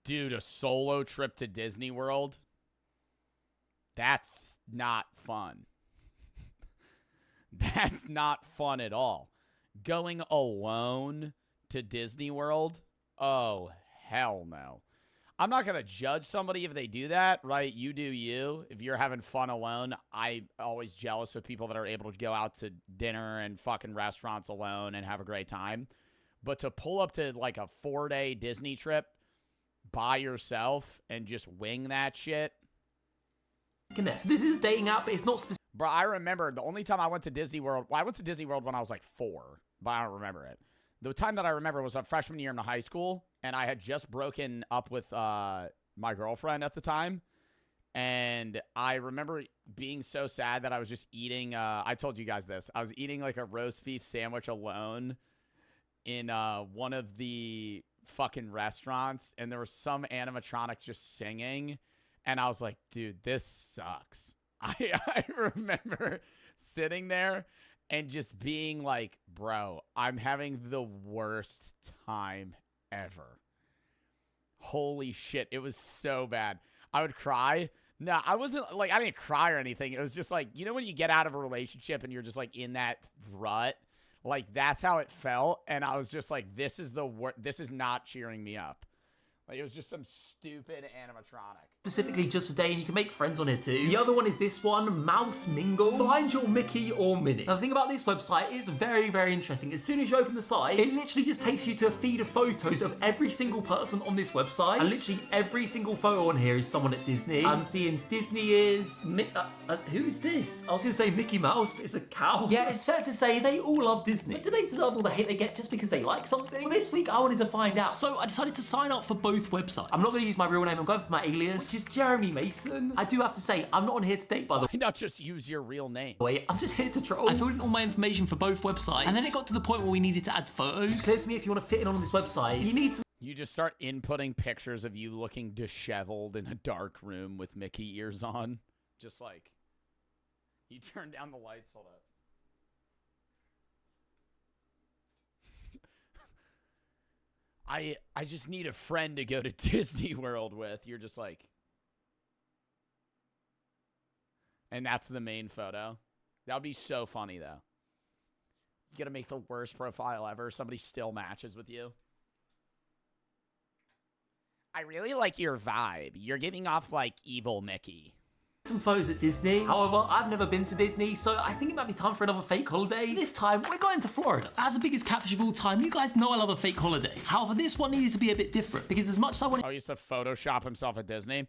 Dude, a solo trip to Disney World? That's not fun. That's not fun at all. Going alone to Disney World? Oh, hell no. I'm not going to judge somebody if they do that, right? You do you. If you're having fun alone, I'm always jealous of people that are able to go out to dinner and fucking restaurants alone and have a great time. But to pull up to like a 4-day Disney trip by yourself and just wing that shit. This is a dating app, but it's not specific. Bro, I remember the only time I went to Disney World, well, I went to Disney World when I was like 4, but I don't remember it. The time that I remember was a freshman year in high school, and I had just broken up with my girlfriend at the time. And I remember being so sad that I was just eating, I told you guys this, I was eating like a roast beef sandwich alone in one of the fucking restaurants, and there was some animatronic just singing, and I was like, dude, this sucks. I remember sitting there and just being like, bro, I'm having the worst time ever. Holy shit, it was so bad. I would cry. No, I wasn't like, I didn't cry or anything. It was just like, you know when you get out of a relationship and you're just like in that rut? Like, that's how it felt. And I was just like, this is the worst. This is not cheering me up. Like, it was just some stupid animatronic. Specifically just for dating, you can make friends on here too. The other one is this one, Mouse Mingle. Find your Mickey or Minnie. Now the thing about this website is very, very interesting. As soon as you open the site, it literally just takes you to a feed of photos of every single person on this website. And literally every single photo on here is someone at Disney. I'm seeing Disney ears. Who's this? I was gonna say Mickey Mouse, but it's a cow. Yeah, it's fair to say they all love Disney. But do they deserve all the hate they get just because they like something? Well, this week I wanted to find out. So I decided to sign up for both both websites. I'm not going to use my real name. I'm going for my alias, which is Jeremy Mason. I do have to say, I'm not on here to date, by the way. Why not just use your real name? Wait, I'm just here to troll. I filled in all my information for both websites, and then it got to the point where we needed to add photos. It's clear to me if you want to fit in on this website, you need some. You just start inputting pictures of you looking disheveled in a dark room with Mickey ears on. Just like, you turn down the lights. Hold up. I just need a friend to go to Disney World with. You're just like, and that's the main photo. That would be so funny though. You gotta make the worst profile ever. Somebody still matches with you. I really like your vibe. You're giving off like evil Mickey. Some photos at Disney. However, I've never been to Disney, so I think it might be time for another fake holiday. This time, we're going to Florida. As the biggest catfish of all time, you guys know I love a fake holiday. However, this one needed to be a bit different, because as much as I want to— Oh, he used to Photoshop himself at Disney?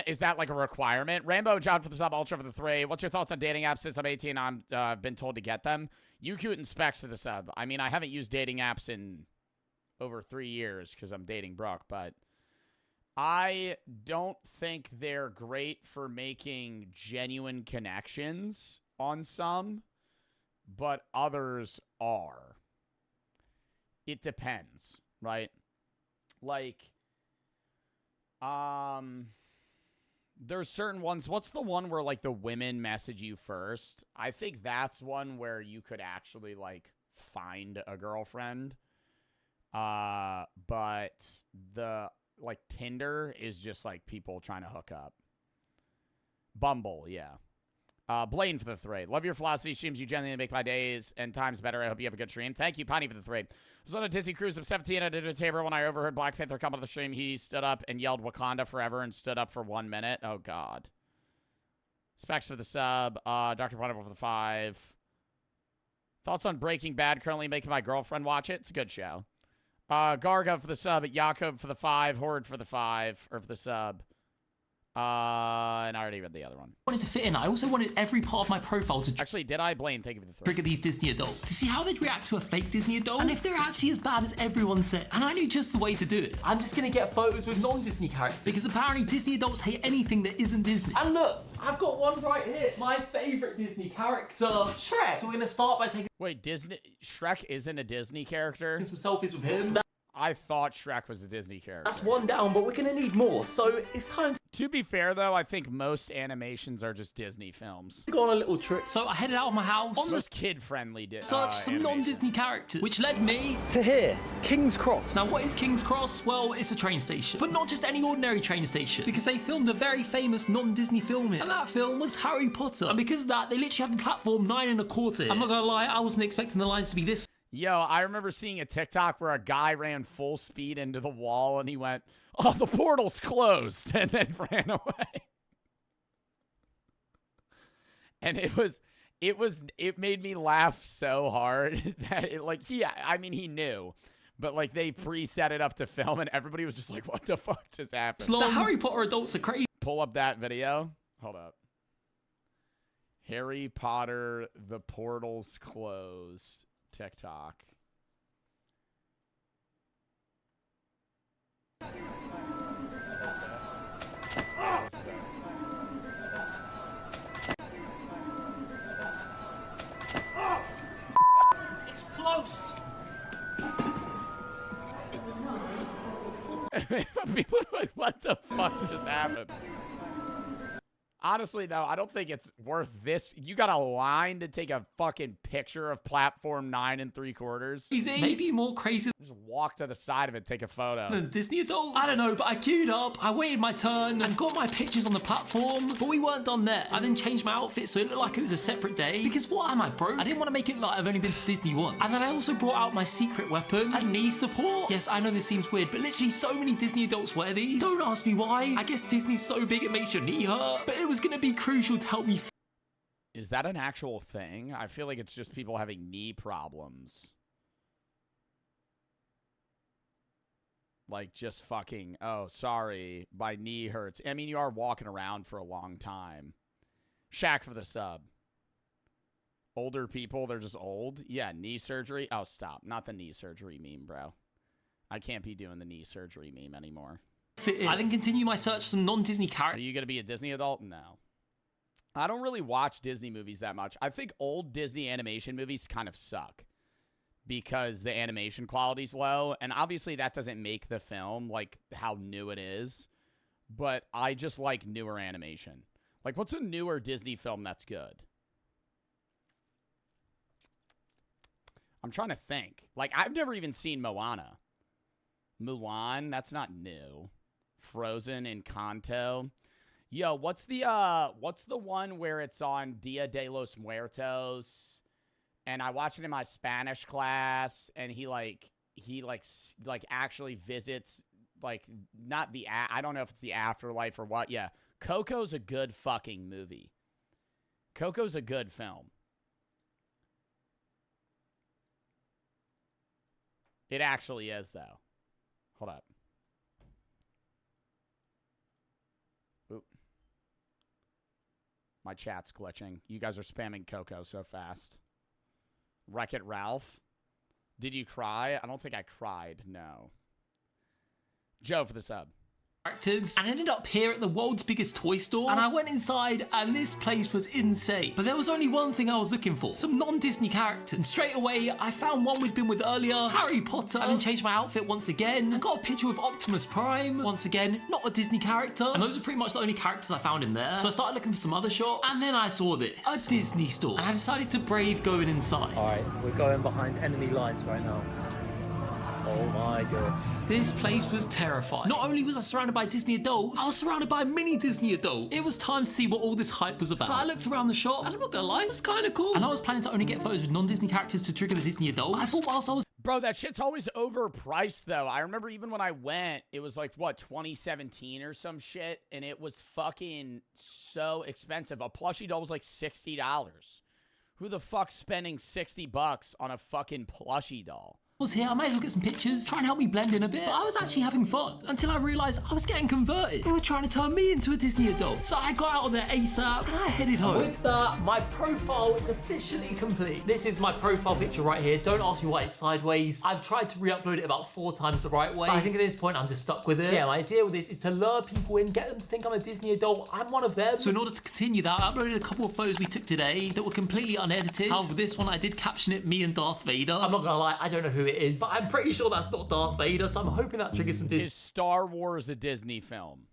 Is that like a requirement? Rambo, John for the sub, Ultra for the 3. What's your thoughts on dating apps? Since I'm 18, I've been told to get them. UQ and Specs for the sub. I mean, I haven't used dating apps in over 3 years because I'm dating Brooke, but I don't think they're great for making genuine connections on some, but others are. It depends, right? Like, there's certain ones. What's the one where, like, the women message you first? I think that's one where you could actually, like, find a girlfriend. But like, Tinder is just, like, people trying to hook up. Bumble, yeah. Blaine for the 3. Love your philosophy. Seems you genuinely make my days and times better. I hope you have a good stream. Thank you, Piney, for the 3. I was on a Disney cruise of 17 at a table when I overheard Black Panther come on the stream. He stood up and yelled Wakanda forever and stood up for 1 minute. Oh, God. Specs for the sub. Dr. Pineapple for the 5. Thoughts on Breaking Bad? Currently making my girlfriend watch it. It's a good show. Garga for the sub, Jakob for the 5, Horde for the 5, or for the sub. And I already read the other one. I wanted to fit in. I also wanted every part of my profile to actually, did I? Blaine, thank you for the 3. Trigger these Disney adults to see how they'd react to a fake Disney adult and if they're actually as bad as everyone says. And I knew just the way to do it. I'm just gonna get photos with non-Disney characters because apparently Disney adults hate anything that isn't Disney. And look, I've got one right here. My favorite Disney character, Shrek. So we're gonna start by taking. Wait, Shrek isn't a Disney character? Some selfies with him. I thought Shrek was a Disney character. That's one down, but we're gonna need more. So it's time to be fair, though, I think most animations are just Disney films. Go on a little trip. So I headed out of my house. Most kid-friendly search some non-Disney characters, which led me to here, King's Cross. Now, what is King's Cross? Well, it's a train station, but not just any ordinary train station, because they filmed a very famous non-Disney film here, and that film was Harry Potter. And because of that, they literally have the platform 9 1/4. I'm not gonna lie, I wasn't expecting the lines to be this. Yo, I remember seeing a TikTok where a guy ran full speed into the wall and he went, "Oh, the portal's closed," and then ran away. And it made me laugh so hard that I mean, he knew, but like they preset it up to film and everybody was just like, "What the fuck just happened?" The Harry Potter adults are crazy. Pull up that video. Hold up. Harry Potter, the portal's closed. TikTok. It's closed. People are like, "What the fuck just happened?" Honestly, though, I don't think it's worth this. You got a line to take a fucking picture of platform 9 3/4. Maybe more crazy. Just walk to the side of it, take a photo. The Disney adults? I don't know, but I queued up, I waited my turn, and got my pictures on the platform, but we weren't done there. I then changed my outfit so it looked like it was a separate day, because what am I, broke? I didn't want to make it like I've only been to Disney once. And then I also brought out my secret weapon, a knee support. Yes, I know this seems weird, but literally so many Disney adults wear these. Don't ask me why. I guess Disney's so big it makes your knee hurt, but it was gonna be crucial to help me. Is that an actual thing? I feel like it's just people having knee problems. Like, just fucking, "Oh, sorry, my knee hurts." I mean, you are walking around for a long time. Shaq for the sub. Older people, they're just old? Yeah, knee surgery? Oh, stop. Not the knee surgery meme, bro. I can't be doing the knee surgery meme anymore. I then continue my search for some non-Disney Are characters. you going to be a Disney adult? No. I don't really watch Disney movies that much. I think old Disney animation movies kind of suck because the animation quality's low. And obviously that doesn't make the film like how new it is. But I just like newer animation. Like, what's a newer Disney film that's good? I'm trying to think. Like, I've never even seen Moana. Mulan, that's not new. Frozen, Encanto. Yo, what's the one where it's on Dia de los Muertos? And I watched it in my Spanish class, and he actually visits, like, not the, I don't know if it's the afterlife or what. Yeah, Coco's a good fucking movie. Coco's a good film. It actually is, though. Hold up. Oop. My chat's glitching. You guys are spamming Coco so fast. Wreck-It Ralph. Did you cry? I don't think I cried. No. Joe for the sub. Characters, and I ended up here at the world's biggest toy store, and I went inside and this place was insane. But there was only one thing I was looking for, some non-Disney characters. And straight away I found one we'd been with earlier, Harry Potter, and then changed my outfit once again. I got a picture of Optimus Prime, once again, not a Disney character, and those are pretty much the only characters I found in there. So I started looking for some other shops, and then I saw this, a Disney store, and I decided to brave going inside. Alright, we're going behind enemy lines right now. Oh my gosh. This place was terrifying. Not only was I surrounded by Disney adults, I was surrounded by mini Disney adults. It was time to see what all this hype was about. So I looked around the shop, and I'm not gonna lie, it was kind of cool. And I was planning to only get photos with non-Disney characters to trigger the Disney adult. I thought whilst I was... Bro, that shit's always overpriced, though. I remember even when I went, it was like, what, 2017 or some shit? And it was fucking so expensive. A plushie doll was like $60. Who the fuck's spending $60 on a fucking plushie doll? Was here, I might as well get some pictures, try and help me blend in a bit. But I was actually having fun until I realised I was getting converted. They were trying to turn me into a Disney adult. So I got out of there ASAP and I headed home. With that, my profile is officially complete. This is my profile picture right here. Don't ask me why it's sideways. I've tried to re-upload it about 4 times the right way, but I think at this point I'm just stuck with it. So yeah, my idea with this is to lure people in, get them to think I'm a Disney adult. I'm one of them. So in order to continue that, I uploaded a couple of photos we took today that were completely unedited. However, this one I did caption it me and Darth Vader. I'm not gonna lie, I don't know who it is, but I'm pretty sure that's not Darth Vader, so I'm hoping that triggers some Disney. Is Star Wars a Disney film?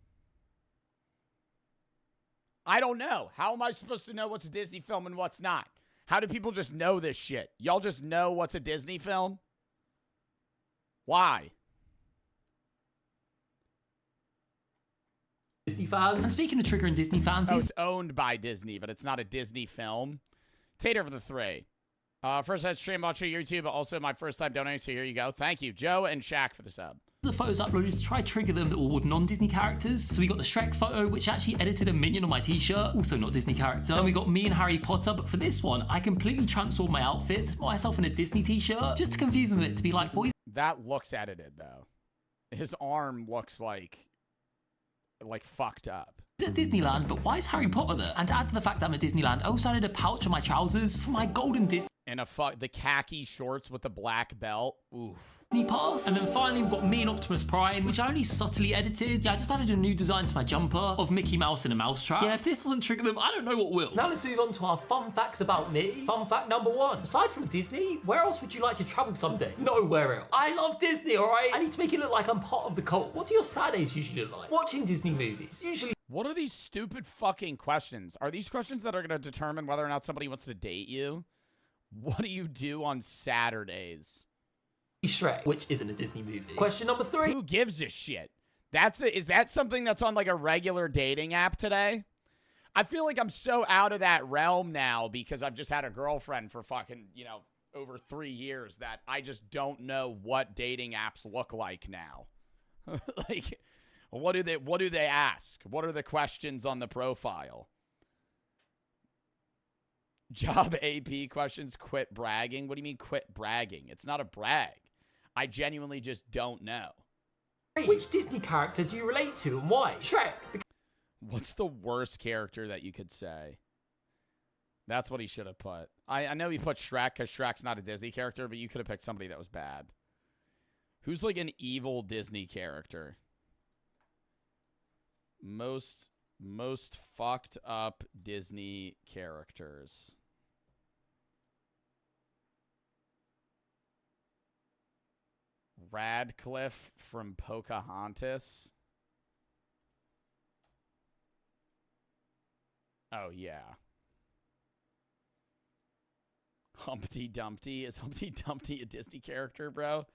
I don't know. How am I supposed to know what's a Disney film and what's not? How do people just know this shit? Y'all just know what's a Disney film? Why? Disney fans. And speaking of triggering Disney fans, it's owned by Disney, but it's not a Disney film. Tater for the 3. First time stream watching YouTube, but also my first time donating, so here you go. Thank you, Joe and Shaq, for the sub. The photos uploaded to try trigger them that were with non-Disney characters. So we got the Shrek photo, which actually edited a minion on my t-shirt, also not Disney character. Then we got me and Harry Potter, but for this one, I completely transformed my outfit, put myself in a Disney t-shirt, just to confuse them a bit, to be like, boys. That looks edited, though. His arm looks like fucked up. At Disneyland, but why is Harry Potter there? And to add to the fact that I'm at Disneyland, I also added a pouch on my trousers for my golden Disney. And the khaki shorts with the black belt. Oof. Pass. And then finally we've got me and Optimus Prime, which I only subtly edited. Yeah, I just added a new design to my jumper of Mickey Mouse in a mousetrap. Yeah, if this doesn't trigger them, I don't know what will. So now let's move on to our fun facts about me. Fun fact number 1. Aside from Disney, where else would you like to travel someday? Nowhere else. I love Disney, alright? I need to make it look like I'm part of the cult. What do your Saturdays usually look like? Watching Disney movies. Usually. What are these stupid fucking questions? Are these questions that are going to determine whether or not somebody wants to date you? What do you do on Saturdays? Shrek, which isn't a Disney movie. Question number 3. Who gives a shit? Is that something that's on like a regular dating app today? I feel like I'm so out of that realm now because I've just had a girlfriend for fucking, over 3 years that I just don't know what dating apps look like now. Like, what do they ask? What are the questions on the profile? Job AP questions, quit bragging. What do you mean quit bragging? It's not a brag. I genuinely just don't know. Which Disney character do you relate to and why? Shrek. What's the worst character that you could say? That's what he should have put. I know he put Shrek because Shrek's not a Disney character, but you could have picked somebody that was bad. Who's like an evil Disney character? Most fucked up Disney characters. Radcliffe from Pocahontas. Oh, yeah. Humpty Dumpty. Is Humpty Dumpty a Disney character, bro?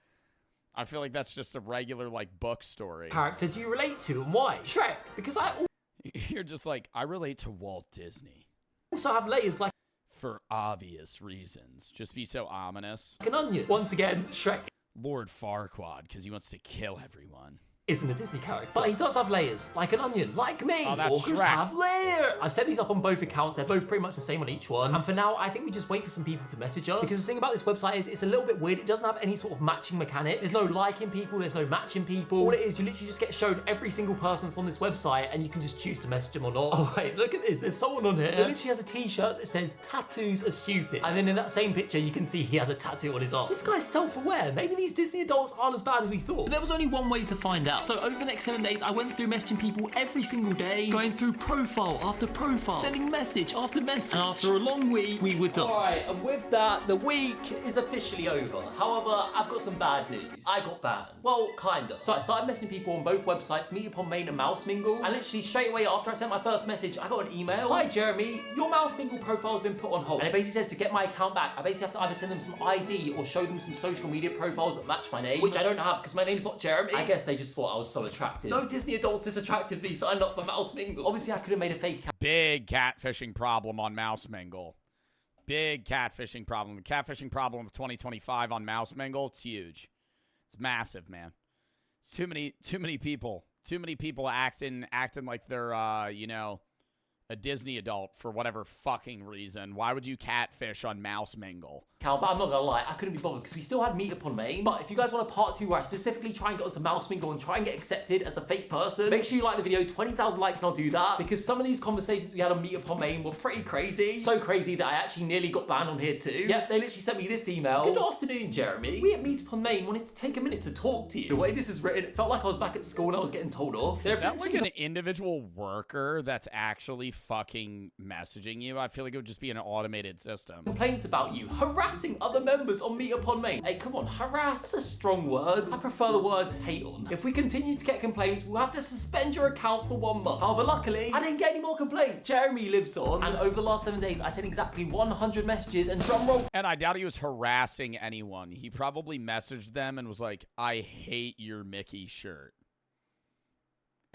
I feel like that's just a regular, like, book story. Character do you relate to and why? Shrek, because I You're just like, I relate to Walt Disney. also have layers like For obvious reasons. Just be so ominous. an onion. Once again, Shrek Lord Farquaad, because he wants to kill everyone. isn't a Disney character, but he does have layers, like an onion, like me. Oh, that's Orcas Shrek. have layers. I set these up on both accounts. They're both pretty much the same on each one. And for now, I think we just wait for some people to message us. Because the thing about this website is it's a little bit weird. It doesn't have any sort of matching mechanic. There's no liking people. There's no matching people. All it is, you literally just get shown every single person that's on this website, and you can just choose to message them or not. Oh wait, look at this. There's someone on here that literally has a T-shirt that says "Tattoos are stupid," and then in that same picture, you can see he has a tattoo on his arm. This guy's self-aware. Maybe these Disney adults aren't as bad as we thought. But there was only one way to find out. So over the next 7 days, I went through messaging people every single day, going through profile after profile, sending message after message. And after a long week, we were done. Alright, and with that, the week is officially over. However, I've got some bad news. I got banned. Well, kinda. So I started messaging people on both websites, Meet Upon Main and Mouse Mingle, and literally straight away after I sent my first message, I got an email. Hi Jeremy, your Mouse Mingle profile has been put on hold. And it basically says to get my account back, I basically have to either send them some ID or show them some social media profiles that match my name, which I don't have because my name's not Jeremy. I guess they just thought I was so attractive. No Disney adults this attractive me signed up for Mouse Mingle. Obviously, I could have made a fake account. Big catfishing problem on Mouse Mingle. Big catfishing problem. The catfishing problem of 2025 on Mouse Mingle, it's huge. It's massive, man. It's too many people. Too many people acting like they're you know, a Disney adult for whatever fucking reason. Why would you catfish on Mouse Mingle? But I'm not gonna lie, I couldn't be bothered because we still had Meet Upon Main. But if you guys want a part 2 where I specifically try and get onto Mouse Mingle and try and get accepted as a fake person, make sure you like the video, 20,000 likes and I'll do that. Because some of these conversations we had on Meet Upon Main were pretty crazy. So crazy that I actually nearly got banned on here too. Yep, they literally sent me this email. Good afternoon, Jeremy. We at Meet Upon Main wanted to take a minute to talk to you. The way this is written, it felt like I was back at school and I was getting told off. Is that like an individual worker that's actually fucking messaging you? I feel like it would just be an automated system. Complaints about you harassing other members on Meet Upon Main. Hey, come on, harass? That's a strong word. I prefer the word hate on. If we continue to get complaints, we'll have to suspend your account for 1 month. However, luckily, I didn't get any more complaints. Jeremy lives on, and over the last 7 days, I sent exactly 100 messages, and drumroll. And I doubt he was harassing anyone. He probably messaged them and was like, I hate your Mickey shirt.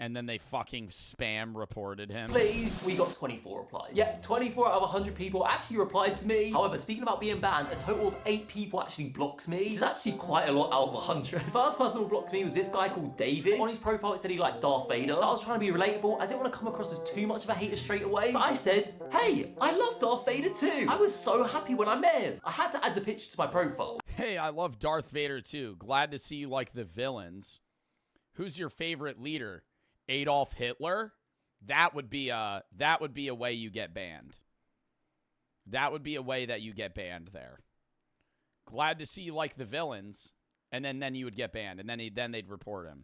And then they fucking spam reported him. Please, we got 24 replies. Yeah, 24 out of 100 people actually replied to me. However, speaking about being banned, a total of 8 people actually blocked me, which is actually quite a lot out of 100. The first person who blocked me was this guy called David. On his profile, it said he liked Darth Vader. So I was trying to be relatable. I didn't want to come across as too much of a hater straight away. So I said, hey, I love Darth Vader too. I was so happy when I met him. I had to add the picture to my profile. Hey, I love Darth Vader too. Glad to see you like the villains. Who's your favorite leader? Adolf Hitler? That would be a way you get banned. That would be a way that you get banned there. Glad to see you like the villains, and then you would get banned, and then they'd report him.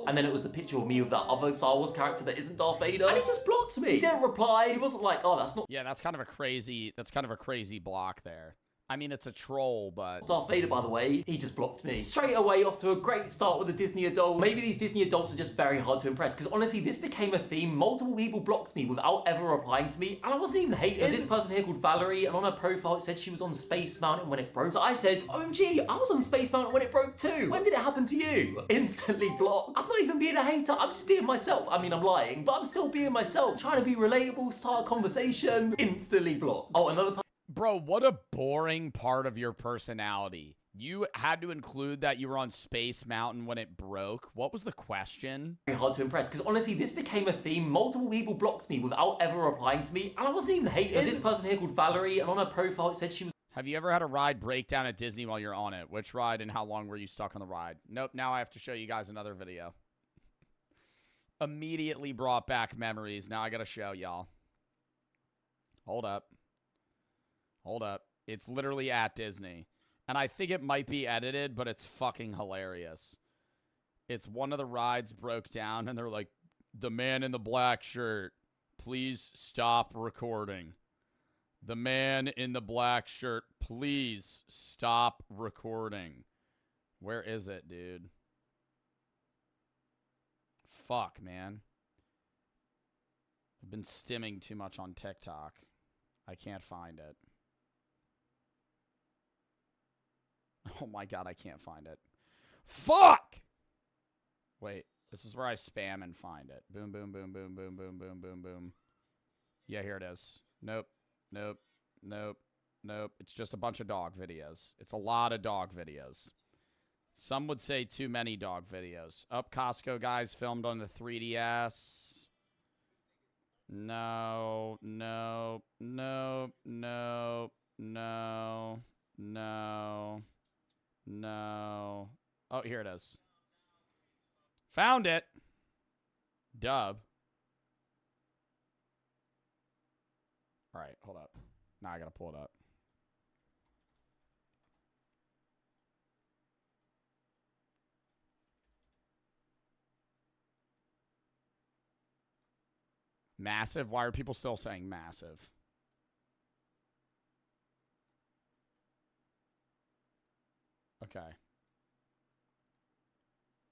And then it was the picture of me with that other Star Wars character that isn't Darth Vader. And he just blocked me. He didn't reply. He wasn't like, oh, that's not. Yeah, that's kind of a crazy block there. I mean, it's a troll, but... Darth Vader, by the way, he just blocked me. Straight away off to a great start with the Disney adults. Maybe these Disney adults are just very hard to impress, because honestly, this became a theme. Multiple people blocked me without ever replying to me, and I wasn't even hating. There's this person here called Valerie, and on her profile it said she was on Space Mountain when it broke. So I said, OMG, I was on Space Mountain when it broke too. When did it happen to you? Instantly blocked. I'm not even being a hater, I'm just being myself. I mean, I'm lying, but I'm still being myself. Trying to be relatable, start a conversation. Instantly blocked. Oh, another person. Bro, what a boring part of your personality. You had to include that you were on Space Mountain when it broke. What was the question? Very hard to impress, because honestly, this became a theme. Multiple people blocked me without ever replying to me, and I wasn't even hating. There's this person here called Valerie, and on her profile it said she was... Have you ever had a ride breakdown at Disney while you're on it? Which ride and how long were you stuck on the ride? Nope, now I have to show you guys another video. Immediately brought back memories. Now I gotta show y'all. Hold up. Hold up. It's literally at Disney. And I think it might be edited, but it's fucking hilarious. It's one of the rides broke down, and they're like, the man in the black shirt, please stop recording. The man in the black shirt, please stop recording. Where is it, dude? Fuck, man. I've been stimming too much on TikTok. I can't find it. Oh my god, I can't find it. Fuck! Wait, this is where I spam and find it. Boom, boom, boom, boom, boom, boom, boom, boom, boom. Yeah, here it is. Nope, nope, nope, nope. It's just a bunch of dog videos. It's a lot of dog videos. Some would say too many dog videos. Up, Costco guys filmed on the 3DS. No, no, no, no, no, no, no. Oh, here it is. Found it. Dub. All right, hold up. Now I gotta pull it up. Massive? Why are people still saying massive? Okay.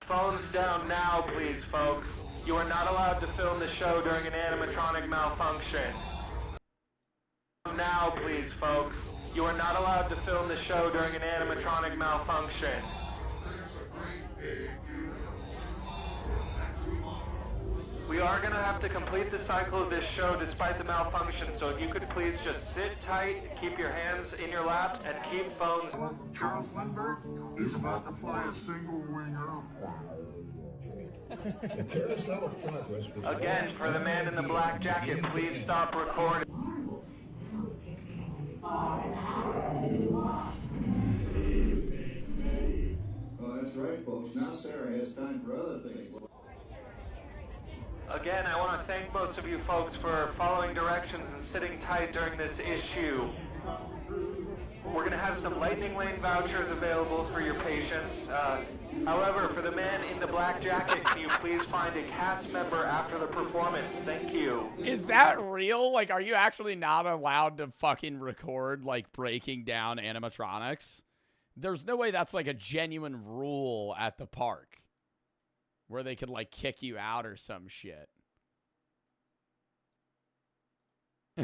Phones down now, please, folks. You are not allowed to film the show during an animatronic malfunction. Now, please, folks. You are not allowed to film the show during an animatronic malfunction. We are going to have to complete the cycle of this show despite the malfunction, so if you could please just sit tight, keep your hands in your laps, and keep phones... Charles Lindbergh is about to fly a single-wing airplane. Again, for the man in the black jacket, please stop recording. Oh, that's right, folks. Now Sarah has time for other things. Again, I want to thank most of you folks for following directions and sitting tight during this issue. We're going to have some Lightning Lane vouchers available for your patients. However, for the man in the black jacket, can you please find a cast member after the performance? Thank you. Is that real? Like, are you actually not allowed to fucking record, like, breaking down animatronics? There's no way that's, like, a genuine rule at the park where they could, like, kick you out or some shit.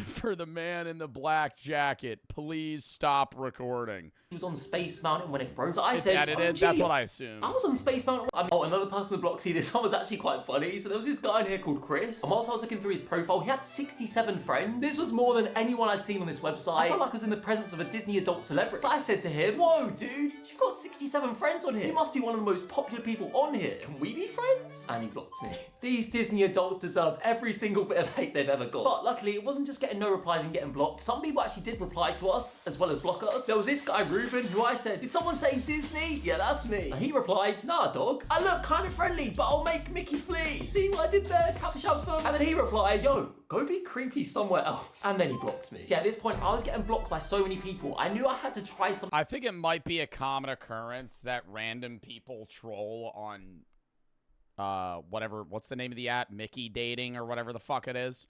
For the man in the black jacket, please stop recording. He was on Space Mountain when it broke. So I It's said, edited. oh, gee, That's what I assumed. I was on Space Mountain. Oh, another person with blocked me. This one was actually quite funny. So there was this guy in here called Chris. And whilst I was looking through his profile, he had 67 friends. This was more than anyone I'd seen on this website. I felt like I was in the presence of a Disney adult celebrity. So I said to him, whoa, dude, you've got 67 friends on here. You must be one of the most popular people on here. Can we be friends? And he blocked me. These Disney adults deserve every single bit of hate they've ever got. But luckily, it wasn't just getting no replies and getting blocked. Some people actually did reply to us, as well as block us. There was this guy, Ruben, who I said, did someone say Disney? Yeah, that's me. And he replied, nah, dog. I look kind of friendly, but I'll make Mickey flee. See what I did there? Catfish anthem. And then he replied, yo, go be creepy somewhere else. And then he blocked me. See, at this point, I was getting blocked by so many people. I knew I had to try something. I think it might be a common occurrence that random people troll on whatever, what's the name of the app? Mickey Dating or whatever the fuck it is.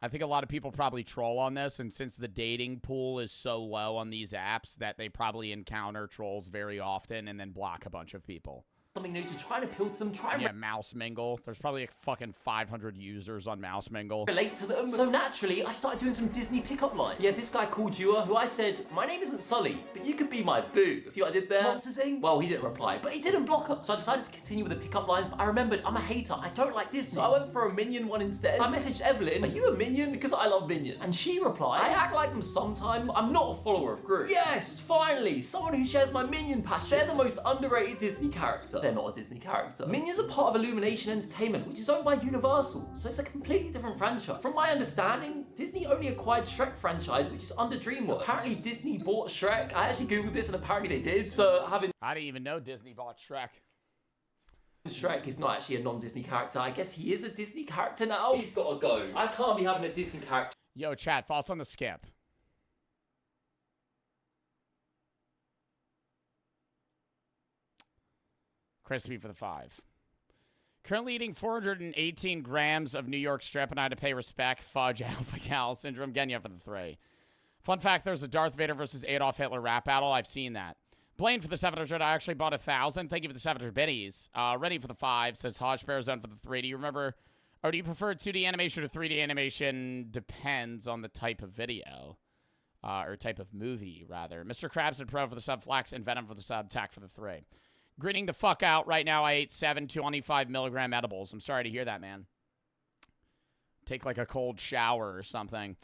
I think a lot of people probably troll on this, and since the dating pool is so low on these apps that they probably encounter trolls very often and then block a bunch of people. Something new to try and appeal to them, try and Mouse Mingle. There's probably like fucking 500 users on Mouse Mingle. relate to them. So naturally, I started doing some Disney pickup lines. Yeah, this guy called Dua, who I said, my name isn't Sully, but you could be my boo. See what I did there? Monsters Inc? Well, he didn't reply, but he didn't block us. So I decided to continue with the pickup lines, but I remembered I'm a hater. I don't like Disney. So I went for a Minion one instead. I messaged Evelyn, are you a Minion? Because I love Minion. And she replied, I act like them sometimes, but I'm not a follower of Group. Yes, finally, someone who shares my Minion passion. They're the most underrated Disney character. They're not a Disney character. Minions are part of Illumination Entertainment, which is owned by Universal, so it's a completely different franchise. From my understanding, Disney only acquired Shrek franchise, which is under DreamWorks. Apparently Disney bought Shrek. I actually googled this and apparently they did, so having... I didn't even know Disney bought Shrek. Shrek is not actually a non-Disney character. I guess he is a Disney character now. He's gotta go. I can't be having a Disney character. Yo, chat, thoughts on the skip? Crispy for the 5. Currently eating 418 grams of New York strip, and I had to pay respect. Fudge Alpha Gal Syndrome. Genya for the 3. Fun fact, there's a Darth Vader versus Adolf Hitler rap battle. I've seen that. Blaine for the 700. I actually bought 1,000. Thank you for the 700 biddies. Ready for the 5. Says Hodge Zone for the 3. Do you remember, or do you prefer 2D animation or 3D animation? Depends on the type of video. Or type of movie, rather. Mr. Krabs and Pro for the sub. Flax and Venom for the sub. Tack for the 3. Grinning the fuck out. Right now, I ate 7 25 milligram edibles. I'm sorry to hear that, man. Take like a cold shower or something.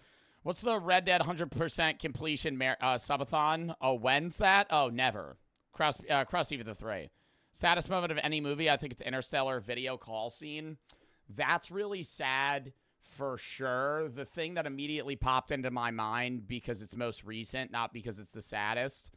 What's the Red Dead 100% completion subathon? Oh, when's that? Oh, never. Krusty for the 3. Saddest moment of any movie? I think it's Interstellar video call scene. That's really sad for sure. The thing that immediately popped into my mind, because it's most recent, not because it's the saddest,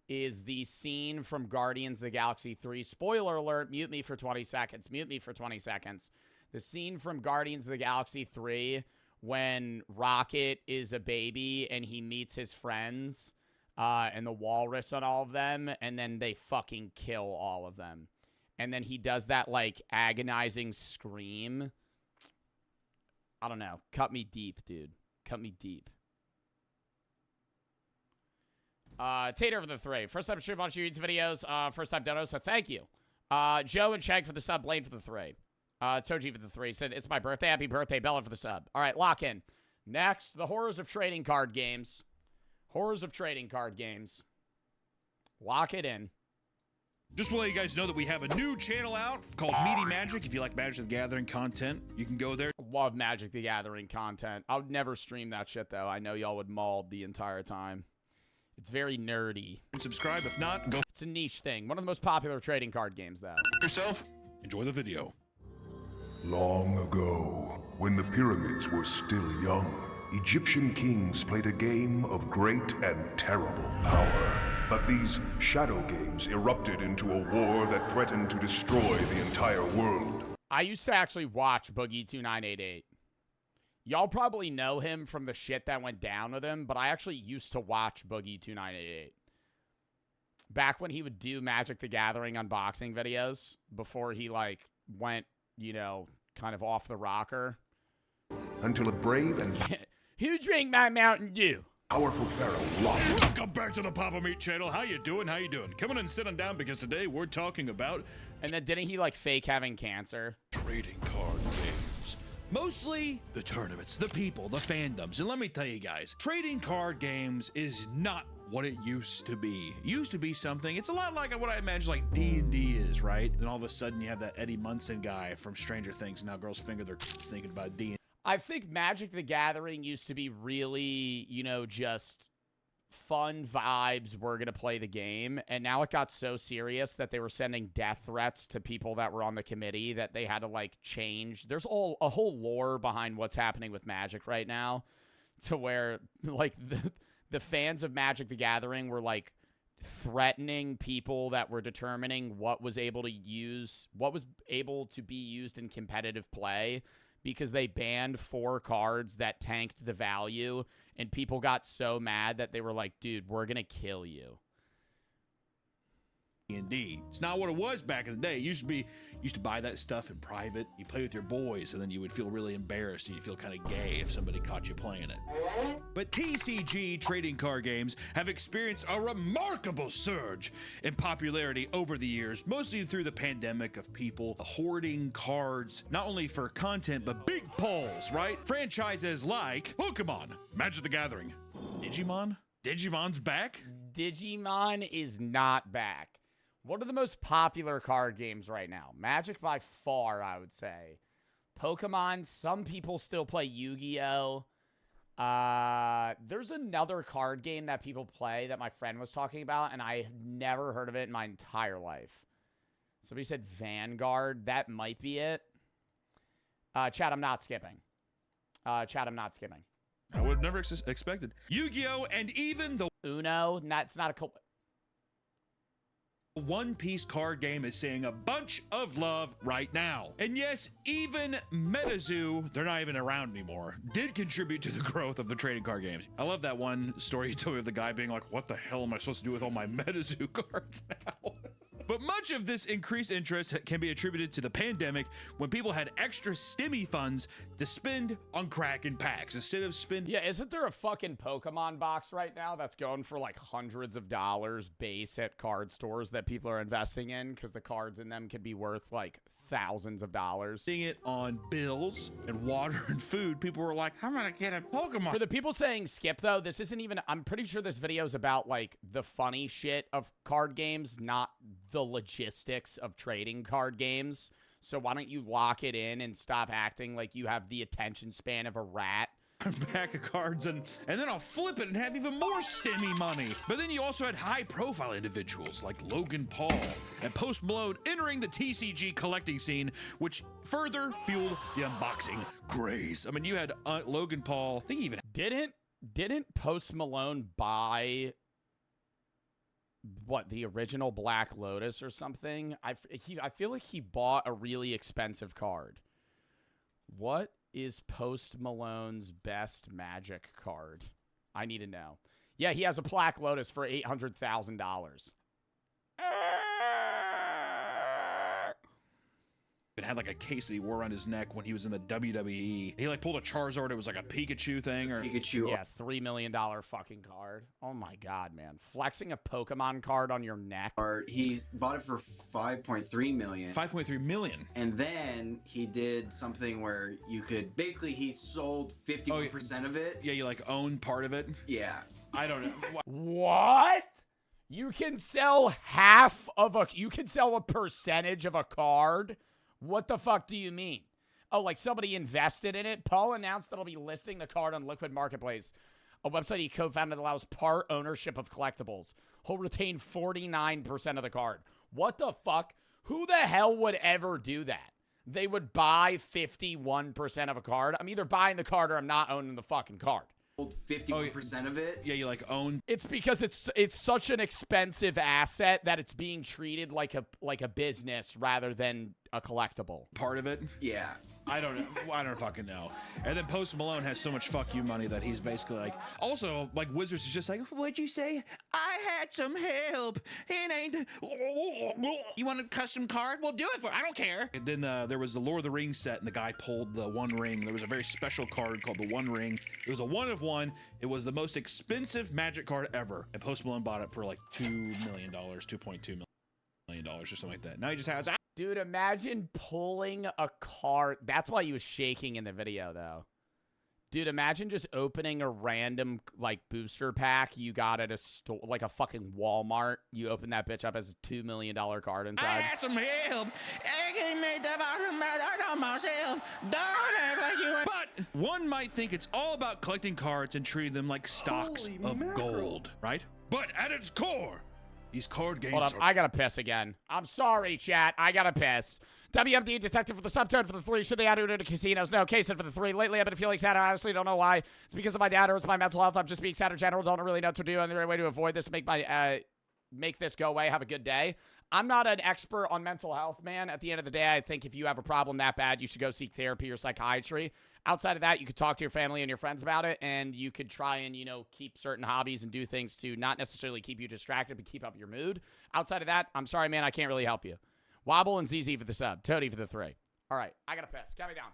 is the scene from Guardians of the Galaxy 3. Spoiler alert, mute me for 20 seconds. Mute me for 20 seconds. The scene from Guardians of the Galaxy 3 when Rocket is a baby and he meets his friends and the walrus on all of them, and then they fucking kill all of them. And then he does that, like, agonizing scream. I don't know. Cut me deep, dude. Cut me deep. Tater for the 3. First time stream a bunch of YouTube videos. First time dono, so thank you. Joe and Shag for the sub. Blaine for the 3. Toji for the 3. Said, it's my birthday. Happy birthday. Bella for the sub. All right, lock in. Next, the horrors of trading card games. Horrors of trading card games. Lock it in. Just to let you guys know that we have a new channel out called Meaty Magic. If you like Magic the Gathering content, you can go there. Love Magic the Gathering content. I would never stream that shit, though. I know y'all would maul the entire time. It's very nerdy. And subscribe. If not, go. It's a niche thing. One of the most popular trading card games, though. Yourself. Enjoy the video. Long ago, when the pyramids were still young, Egyptian kings played a game of great and terrible power. But these shadow games erupted into a war that threatened to destroy the entire world. I used to actually watch Boogie2988. Y'all probably know him from the shit that went down with him, but I actually used to watch Boogie2988. Back when he would do Magic the Gathering unboxing videos, before he, like, went, you know, kind of off the rocker. Until a brave and... Who drank my Mountain Dew? Powerful pharaoh locked. Welcome back to the Papa Meat channel. How you doing? How you doing? Come on and sit on down, because today we're talking about... And then didn't he, like, fake having cancer? Trading card games. Mostly the tournaments, the people, the fandoms. And let me tell you guys, trading card games is not what it used to be. It used to be something, it's a lot like what I imagine like D&D is, right? And all of a sudden you have that Eddie Munson guy from Stranger Things, and now girls finger their thinking about D&D. I think Magic the Gathering used to be really, you know, just fun vibes. We're going to play the game. And now it got so serious that they were sending death threats to people that were on the committee that they had to, like, change. There's a whole lore behind what's happening with Magic right now, to where, like, the fans of Magic the Gathering were, like, threatening people that were determining what was able to be used in competitive play, because they banned 4 cards that tanked the value, and people got so mad that they were like, dude, we're gonna kill you. D&D. It's not what it was back in the day. It used to buy that stuff in private. You play with your boys, and then you would feel really embarrassed, and you feel kind of gay if somebody caught you playing it. But TCG trading card games have experienced a remarkable surge in popularity over the years, mostly through the pandemic of people hoarding cards, not only for content, but big pulls, right? Franchises like Pokemon, Magic the Gathering, Digimon? Digimon's back? Digimon is not back. What are the most popular card games right now? Magic by far, I would say. Pokemon, some people still play Yu-Gi-Oh! There's another card game that people play that my friend was talking about, and I have never heard of it in my entire life. Somebody said Vanguard. That might be it. Chat, I'm not skipping. Chat, I'm not skipping. I would have never expected. Yu-Gi-Oh! And even the Uno. That's not a... One Piece card game is seeing a bunch of love right now. And yes, even MetaZoo, they're not even around anymore, did contribute to the growth of the trading card games. I love that one story you told me of the guy being like, what the hell am I supposed to do with all my MetaZoo cards now? But much of this increased interest can be attributed to the pandemic, when people had extra stimmy funds to spend on crack and packs instead of spending. Yeah, isn't there a fucking Pokemon box right now that's going for like hundreds of dollars base at card stores that people are investing in because the cards in them could be worth like thousands of dollars? Seeing it on bills and water and food, people were like, I'm gonna get a Pokemon. For the people saying skip though, this isn't even, I'm pretty sure this video is about like the funny shit of card games, not the logistics of trading card games. So why don't you lock it in and stop acting like you have the attention span of a rat? Pack of cards and then I'll flip it and have even more stimmy money. But then you also had high-profile individuals like Logan Paul and Post Malone entering the TCG collecting scene, which further fueled the unboxing craze. I mean, you had Logan Paul. I think he even didn't Post Malone buy what, the original Black Lotus or something? I feel like he bought a really expensive card. What is Post Malone's best Magic card? I need to know. Yeah, he has a Black Lotus for $800,000. It had like a case that he wore on his neck when he was in the WWE. He like pulled a Charizard. It was like a Pikachu thing, or Pikachu. Yeah, $3 million fucking card. Oh my god, man! Flexing a Pokemon card on your neck. He bought it for 5.3 million. 5.3 million. And then he did something where you could basically he sold 51% of it. Yeah, you like own part of it. Yeah. I don't know. What? You can sell half of a. You can sell a percentage of a card. What the fuck do you mean? Oh, like somebody invested in it? Paul announced that he'll be listing the card on Liquid Marketplace, a website he co-founded that allows part ownership of collectibles. He'll retain 49% of the card. What the fuck? Who the hell would ever do that? They would buy 51% of a card? I'm either buying the card or I'm not owning the fucking card. 51% of it. Yeah, you like own. It's because it's such an expensive asset that it's being treated like a business rather than a collectible. Part of it. Yeah. I don't fucking know. And then Post Malone has so much fuck you money that he's basically like, also like Wizards is just like, what'd you say? I had some help. It ain't. You want a custom card? We'll do it for. I don't care. And then there was the Lord of the Rings set, and the guy pulled the One Ring. There was a very special card called the One Ring. It was a 1 of 1. It was the most expensive Magic card ever, and Post Malone bought it for like $2 million, $2.2 million or something like that. Now he just has. Dude, imagine pulling a card. That's why he was shaking in the video, though. Dude, imagine just opening a random, like, booster pack you got at a store, like a fucking Walmart. You open that bitch up as a $2 million card inside. I had some help. I made the bottom out of myself. Don't act like you. But one might think it's all about collecting cards and treating them like stocks of gold, right? But at its core, these card games. Hold up, I gotta piss again. I'm sorry, chat. I gotta piss. WMD detective for the subtone for the 3. Should they add it to casinos? No, Kason for the 3. Lately, I've been feeling sad. I honestly don't know why. It's because of my dad or it's my mental health. I'm just being sad in general. Don't really know what to do. And the right way to avoid this, make this go away. Have a good day. I'm not an expert on mental health, man. At the end of the day, I think if you have a problem that bad, you should go seek therapy or psychiatry. Outside of that, you could talk to your family and your friends about it, and you could try and, you know, keep certain hobbies and do things to not necessarily keep you distracted, but keep up your mood. Outside of that, I'm sorry, man, I can't really help you. Wobble and ZZ for the sub. Toady for the 3. All right, I gotta piss. Count me down.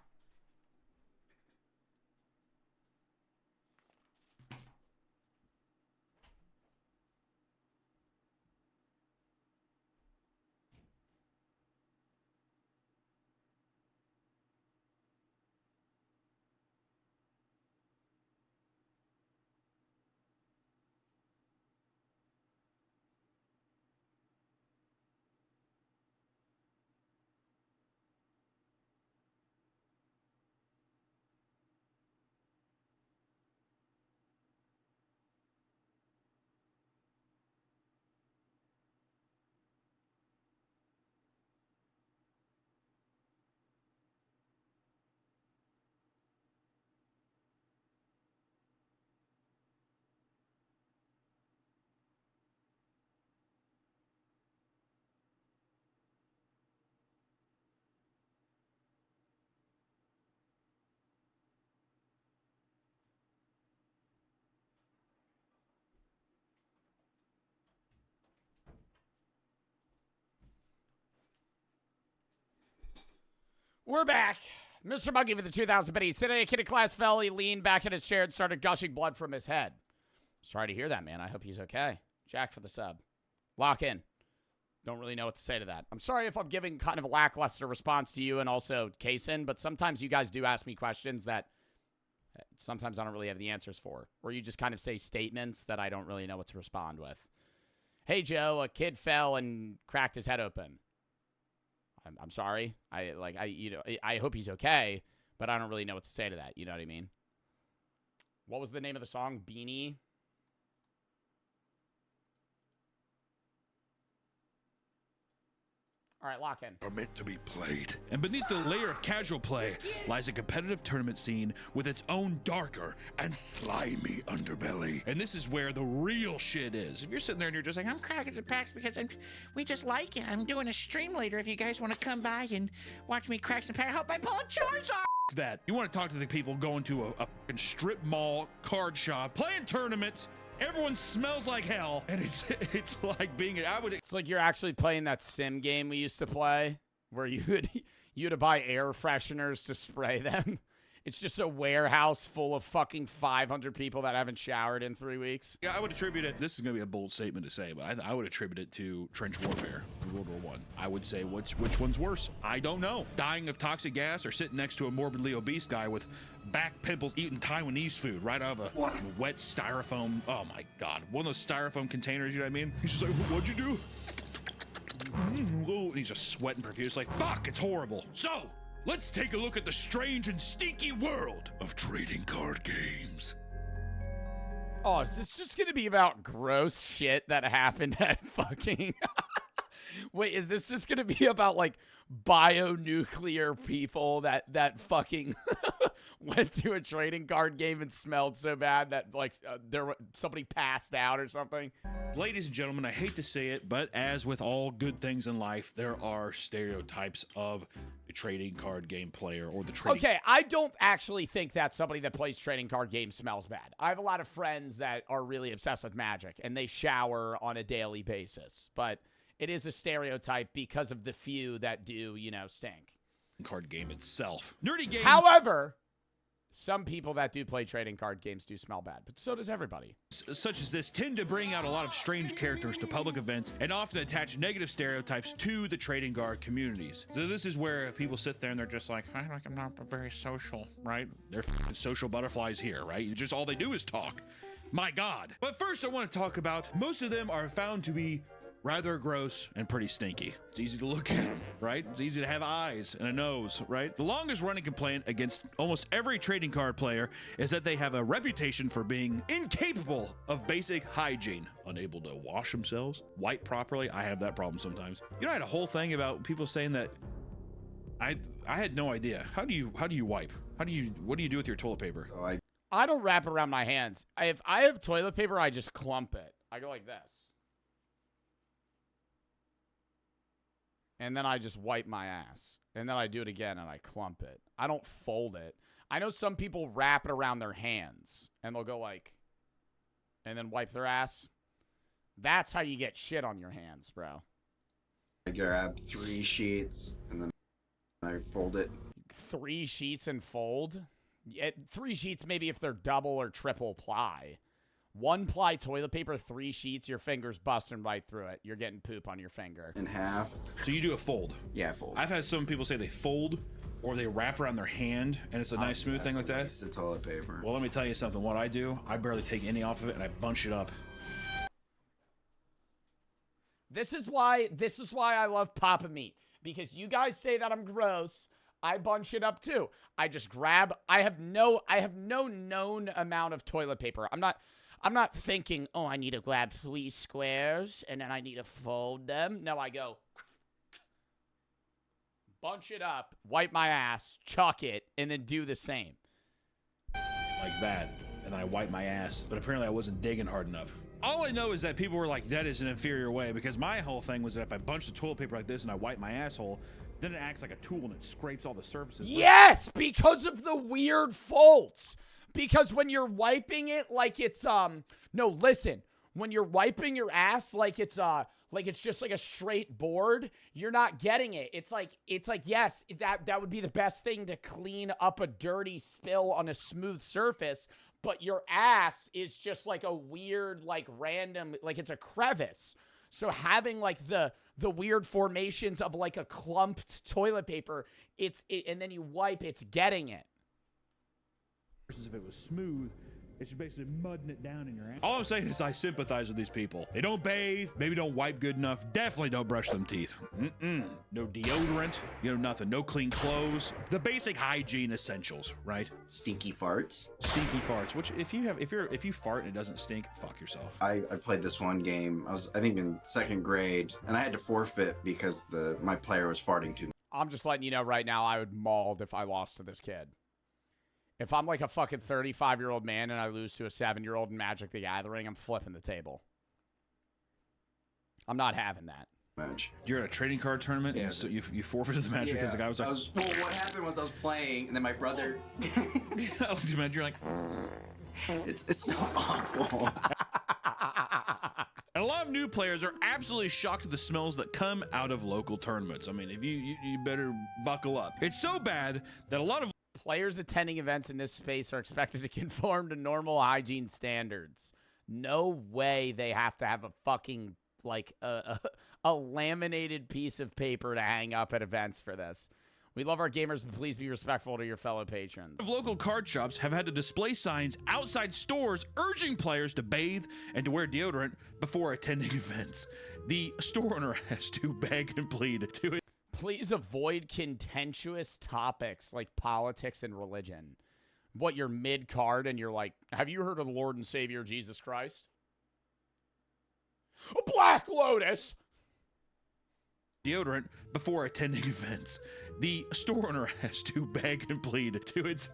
We're back. Mr. Monkey for the 2,000 biddies. Today, a kid in class fell. He leaned back in his chair and started gushing blood from his head. Sorry to hear that, man. I hope he's okay. Jack for the sub. Lock in. Don't really know what to say to that. I'm sorry if I'm giving kind of a lackluster response to you and also Kaysen, but sometimes you guys do ask me questions that sometimes I don't really have the answers for. Or you just kind of say statements that I don't really know what to respond with. Hey, Joe, a kid fell and cracked his head open. I'm sorry. I hope he's okay, but I don't really know what to say to that. You know what I mean? What was the name of the song? Beanie? All right, lock in. Are meant to be played. And beneath the layer of casual play lies a competitive tournament scene with its own darker and slimy underbelly. And this is where the real shit is. If you're sitting there and you're just like, I'm cracking some packs because we just like it. I'm doing a stream later if you guys want to come by and watch me crack some packs. I hope I pull a Charizard. That. You want to talk to the people going to a fucking strip mall card shop, playing tournaments. Everyone smells like hell, and it's like being. It's like you're actually playing that sim game we used to play, where you had to buy air fresheners to spray them. It's just a warehouse full of fucking 500 people that haven't showered in 3 weeks. Yeah, I would attribute it. This is going to be a bold statement to say, but I would attribute it to trench warfare in World War I. I would say which one's worse. I don't know. Dying of toxic gas or sitting next to a morbidly obese guy with back pimples eating Taiwanese food right out of a wet styrofoam. Oh my God. One of those styrofoam containers, you know what I mean? He's just like, what'd you do? And he's just sweating profusely. Like, fuck, it's horrible. So, let's take a look at the strange and stinky world of trading card games. Oh, is this just going to be about gross shit that happened at fucking... Wait, is this just going to be about, like, bionuclear people that fucking went to a trading card game and smelled so bad that, like, somebody passed out or something? Ladies and gentlemen, I hate to say it, but as with all good things in life, there are stereotypes of the trading card game player or the trading... Okay, I don't actually think that somebody that plays trading card games smells bad. I have a lot of friends that are really obsessed with Magic, and they shower on a daily basis, but... It is a stereotype because of the few that do, you know, stink. Card game itself. Nerdy game. However, some people that do play trading card games do smell bad, but so does everybody. Such as this tend to bring out a lot of strange characters to public events and often attach negative stereotypes to the trading card communities. So this is where people sit there and they're just like, I'm not very social, right? They're social butterflies here, right? Just all they do is talk. My God. But first I want to talk about, most of them are found to be rather gross and pretty stinky. It's easy to look at them, right? It's easy to have eyes and a nose, right? The longest running complaint against almost every trading card player is that they have a reputation for being incapable of basic hygiene, unable to wash themselves, wipe properly. I have that problem sometimes. You know, I had a whole thing about people saying that I had no idea. How do you wipe? What do you do with your toilet paper? So I don't wrap around my hands. If I have toilet paper, I just clump it. I go like this. And then I just wipe my ass. And then I do it again and I clump it. I don't fold it. I know some people wrap it around their hands. And they'll go like... And then wipe their ass. That's how you get shit on your hands, bro. I grab 3 sheets and then I fold it. 3 sheets and fold? 3 sheets maybe if they're double or triple ply. 1 ply toilet paper, 3 sheets, your fingers busting right through it. You're getting poop on your finger. In half. So you do a fold? Yeah, fold. I've had some people say they fold or they wrap around their hand and it's a nice smooth thing like that. It's the toilet paper. Well, let me tell you something. What I do, I barely take any off of it and I bunch it up. This is why I love Papa Meat. Because you guys say that I'm gross. I bunch it up too. I just grab. I have no known amount of toilet paper. I'm not thinking, oh, I need to grab 3 squares and then I need to fold them. No, I go bunch it up, wipe my ass, chuck it, and then do the same. Like that. And then I wipe my ass. But apparently I wasn't digging hard enough. All I know is that people were like, that is an inferior way. Because my whole thing was that if I bunch the toilet paper like this and I wipe my asshole, then it acts like a tool and it scrapes all the surfaces. Yes, because of the weird folds. Because when you're wiping it like it's, no, listen. When you're wiping your ass like it's just like a straight board, you're not getting it. It's like yes, that would be the best thing to clean up a dirty spill on a smooth surface, but your ass is just like a weird, like random, like it's a crevice. So having like the weird formations of like a clumped toilet paper, and then you wipe, it's getting it. Versus if it was smooth, it's basically mudding it down in your ass. All I'm saying is I sympathize with these people. They don't bathe, maybe don't wipe good enough, definitely don't brush them teeth. No deodorant, nothing, no clean clothes. The basic hygiene essentials, right? Stinky farts. Stinky farts, which if you fart and it doesn't stink, fuck yourself. I played this one game, I think in 2nd grade, and I had to forfeit because my player was farting too much. I'm just letting you know right now, I would mauled if I lost to this kid. If I'm like a fucking 35-year-old man and I lose to a 7-year-old in Magic the Gathering, I'm flipping the table. I'm not having that. Match. You're at a trading card tournament, and so you forfeited the match because the guy was like... well, what happened was I was playing, and then my brother... You're like... It smells awful. And a lot of new players are absolutely shocked at the smells that come out of local tournaments. I mean, if you better buckle up. It's so bad that a lot of... Players attending events in this space are expected to conform to normal hygiene standards. No way they have to have a fucking, like, a laminated piece of paper to hang up at events for this. We love our gamers, but please be respectful to your fellow patrons. Local card shops have had to display signs outside stores urging players to bathe and to wear deodorant before attending events. The store owner has to beg and plead to it. Please avoid contentious topics like politics and religion. What, you're mid-card and you're like, have you heard of the Lord and Savior Jesus Christ? A Black Lotus! Deodorant before attending events. The store owner has to beg and plead to its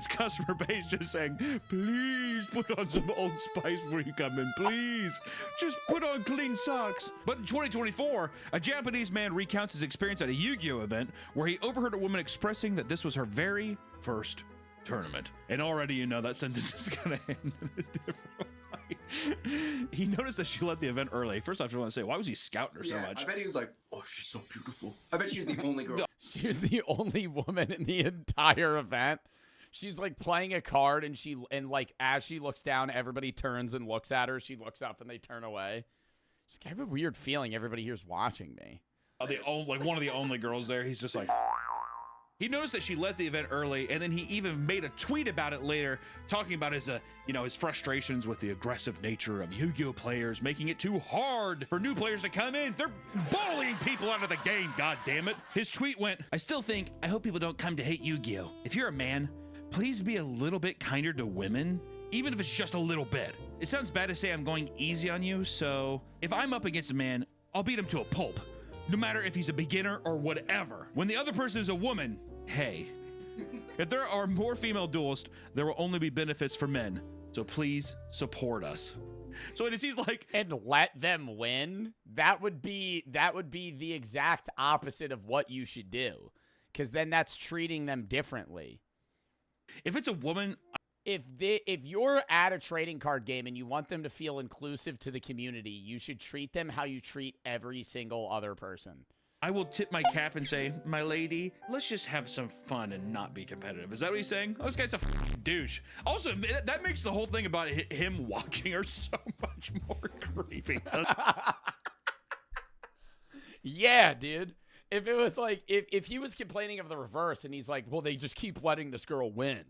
customer base, just saying, please put on some Old Spice before you come in, please. Just put on clean socks. But in 2024, a Japanese man recounts his experience at a Yu-Gi-Oh event where he overheard a woman expressing that this was her very first tournament. And already you know that sentence is gonna end in a different way. He noticed that she left the event early. First off, I want to say, why was he scouting her so much? I bet he was like, oh, she's so beautiful. I bet she was the only girl. She was the only woman in the entire event. She's like playing a card, and like as she looks down, everybody turns and looks at her. She looks up and they turn away. Just I have a weird feeling everybody here's watching me. Like one of the only girls there. He's just like. He noticed that she left the event early, and then he even made a tweet about it later, talking about his frustrations with the aggressive nature of Yu-Gi-Oh players, making it too hard for new players to come in. They're bullying people out of the game, god damn it. His tweet went, I hope people don't come to hate Yu-Gi-Oh. If you're a man, please be a little bit kinder to women, even if it's just a little bit. It sounds bad to say I'm going easy on you, so if I'm up against a man, I'll beat him to a pulp, no matter if he's a beginner or whatever. When the other person is a woman, hey, if there are more female duelists, there will only be benefits for men. So please support us. So it is, he's like, and let them win. That would be the exact opposite of what you should do, because then that's treating them differently. If it's a woman, if you're at a trading card game and you want them to feel inclusive to the community, you should treat them how you treat every single other person. I will tip my cap and say, my lady, let's just have some fun and not be competitive. Is that what he's saying? Oh, this guy's a douche. Also, that makes the whole thing about him watching her so much more creepy. Yeah, dude. If it was like, if he was complaining of the reverse and he's like, well, they just keep letting this girl win.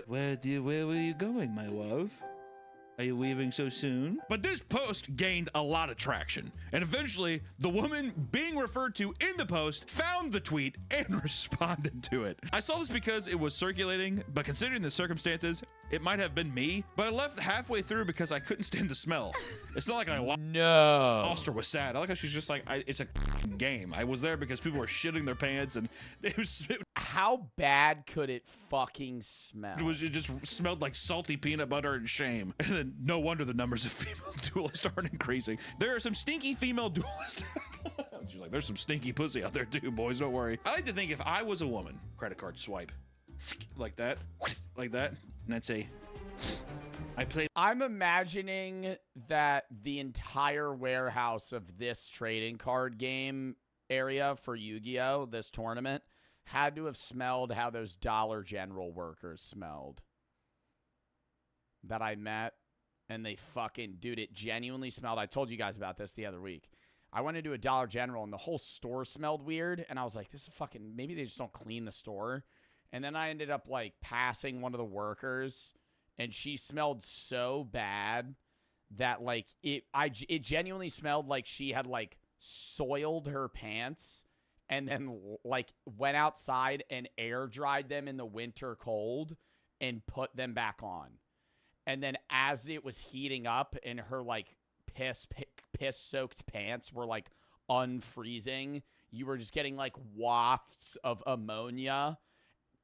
Where were you going, my love? Are you leaving so soon? But this post gained a lot of traction, and eventually the woman being referred to in the post found the tweet and responded to it. I saw this because it was circulating, but considering the circumstances, it might have been me, but I left halfway through because I couldn't stand the smell. It's not like I lost her was sad. I like how she's just like, it's a game. I was there because people were shitting their pants, and how bad could it fucking smell? It just smelled like salty peanut butter and shame. And then no wonder the numbers of female duelists aren't increasing. There are some stinky female duelists. She's like, there's some stinky pussy out there too, boys, don't worry. I like to think if I was a woman, credit card swipe, like that, and I'd say, I'm imagining that the entire warehouse of this trading card game area for Yu-Gi-Oh, this tournament, had to have smelled how those Dollar General workers smelled that I met. And they fucking, dude, it genuinely smelled. I told you guys about this the other week. I went into a Dollar General and the whole store smelled weird. And I was like, this is fucking, maybe they just don't clean the store. And then I ended up like passing one of the workers and she smelled so bad that like it genuinely smelled like she had like soiled her pants and then like went outside and air dried them in the winter cold and put them back on. And then as it was heating up and her like piss-soaked pants were like unfreezing, you were just getting like wafts of ammonia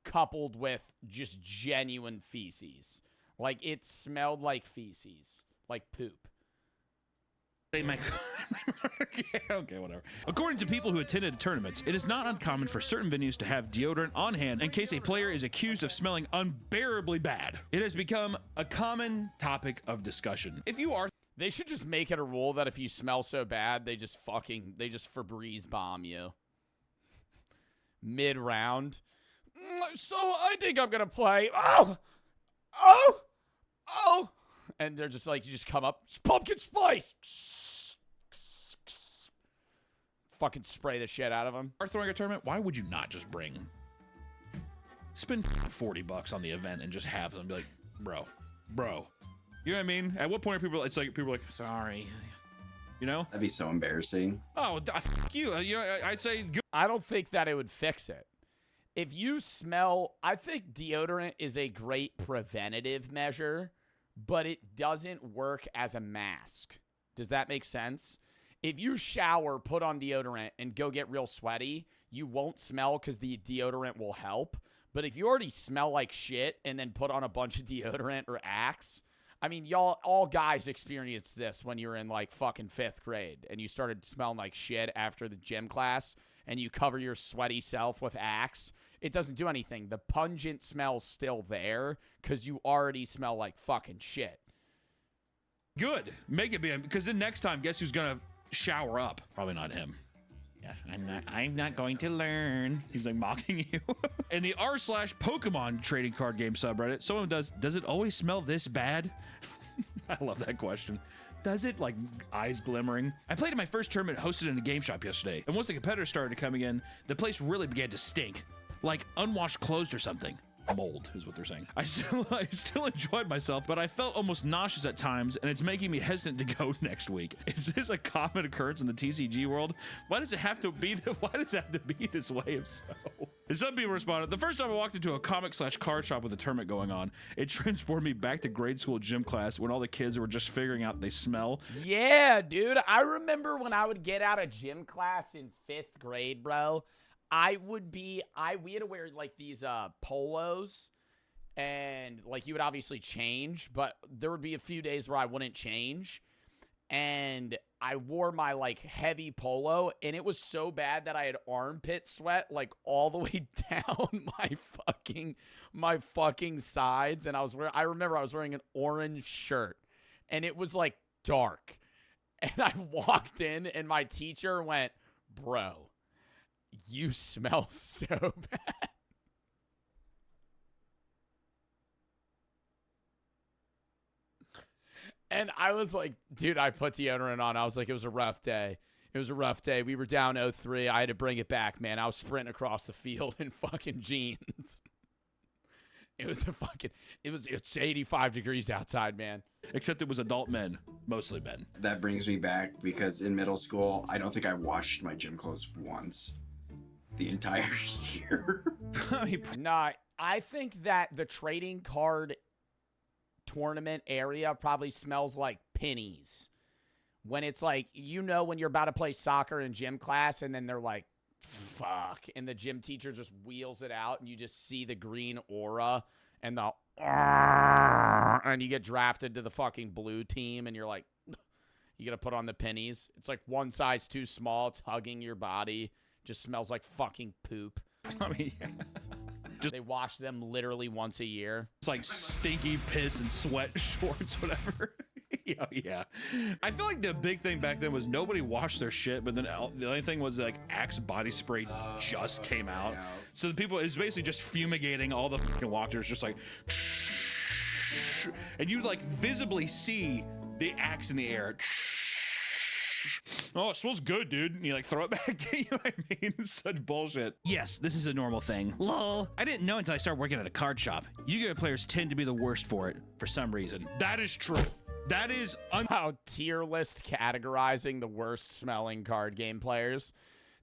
coupled with just genuine feces. Like it smelled like feces, like poop. Okay, whatever. According to people who attended tournaments, it is not uncommon for certain venues to have deodorant on hand in case a player is accused of smelling unbearably bad. It has become a common topic of discussion. If you are... They should just make it a rule that if you smell so bad, they just Febreze bomb you. Mid-round. So I think I'm gonna play. Oh! And they're just like, you just come up, pumpkin spice! Fucking spray the shit out of them. Are throwing a tournament, why would you not just spend $40 on the event and just have them be like, bro. You know what I mean? At what point are people, it's like, people are like, sorry. You know? That'd be so embarrassing. Oh, fuck you. You know, I'd say... I don't think that it would fix it. If you smell, I think deodorant is a great preventative measure, but it doesn't work as a mask. Does that make sense? If you shower, put on deodorant, and go get real sweaty, you won't smell because the deodorant will help. But if you already smell like shit and then put on a bunch of deodorant or Axe, I mean, y'all, all guys experienced this when you were in like fucking 5th grade and you started smelling like shit after the gym class and you cover your sweaty self with Axe. It doesn't do anything. The pungent smell's still there because you already smell like fucking shit. Good. Make it be, because then next time, guess who's gonna shower up? Probably not him. Yeah, I'm not going to learn. He's like mocking you. In the r/Pokemon trading card game subreddit, someone does it always smell this bad? I love that question. Does it? Like eyes glimmering. I played in my first tournament hosted in a game shop yesterday, and once the competitors started coming in, the place really began to stink. Like unwashed clothes or something. Mold is what they're saying. I still enjoyed myself, but I felt almost nauseous at times, and it's making me hesitant to go next week. Is this a common occurrence in the TCG world? Why does it have to be this way if so? And some people responded, the first time I walked into a comic/card shop with a tournament going on, it transported me back to grade school gym class when all the kids were just figuring out they smell. Yeah, dude. I remember when I would get out of gym class in 5th grade, bro. we had to wear like these polos, and like you would obviously change, but there would be a few days where I wouldn't change, and I wore my like heavy polo, and it was so bad that I had armpit sweat like all the way down my fucking sides, and I remember I was wearing an orange shirt, and it was like dark, and I walked in, and my teacher went, "Bro, you smell so bad." And I was like, dude, I put deodorant on. I was like, it was a rough day. It was a rough day. We were down 0-3. I had to bring it back, man. I was sprinting across the field in fucking jeans. It's 85 degrees outside, man. Except it was adult men, mostly men. That brings me back because in middle school, I don't think I washed my gym clothes once the entire year. Nah, I think that the trading card tournament area probably smells like pennies. When it's like, you know, when you're about to play soccer in gym class and then they're like, fuck, and the gym teacher just wheels it out and you just see the green aura and and you get drafted to the fucking blue team and you're like, you gotta put on the pennies. It's like one size too small. It's hugging your body. Just smells like fucking poop. I mean, They wash them literally once a year. It's like stinky piss and sweat shorts, whatever. Yeah. I feel like the big thing back then was nobody washed their shit, but then the only thing was like Axe body spray just came out. So the people, it's basically just fumigating all the fucking walkers, just like, and you like visibly see the Axe in the air. Oh, it smells good, dude. And you like throw it back. You know what I mean? It's such bullshit. Yes, this is a normal thing. Lol. I didn't know until I started working at a card shop. Yu-Gi-Oh players tend to be the worst for it for some reason. That is true. That is how tier list categorizing the worst smelling card game players.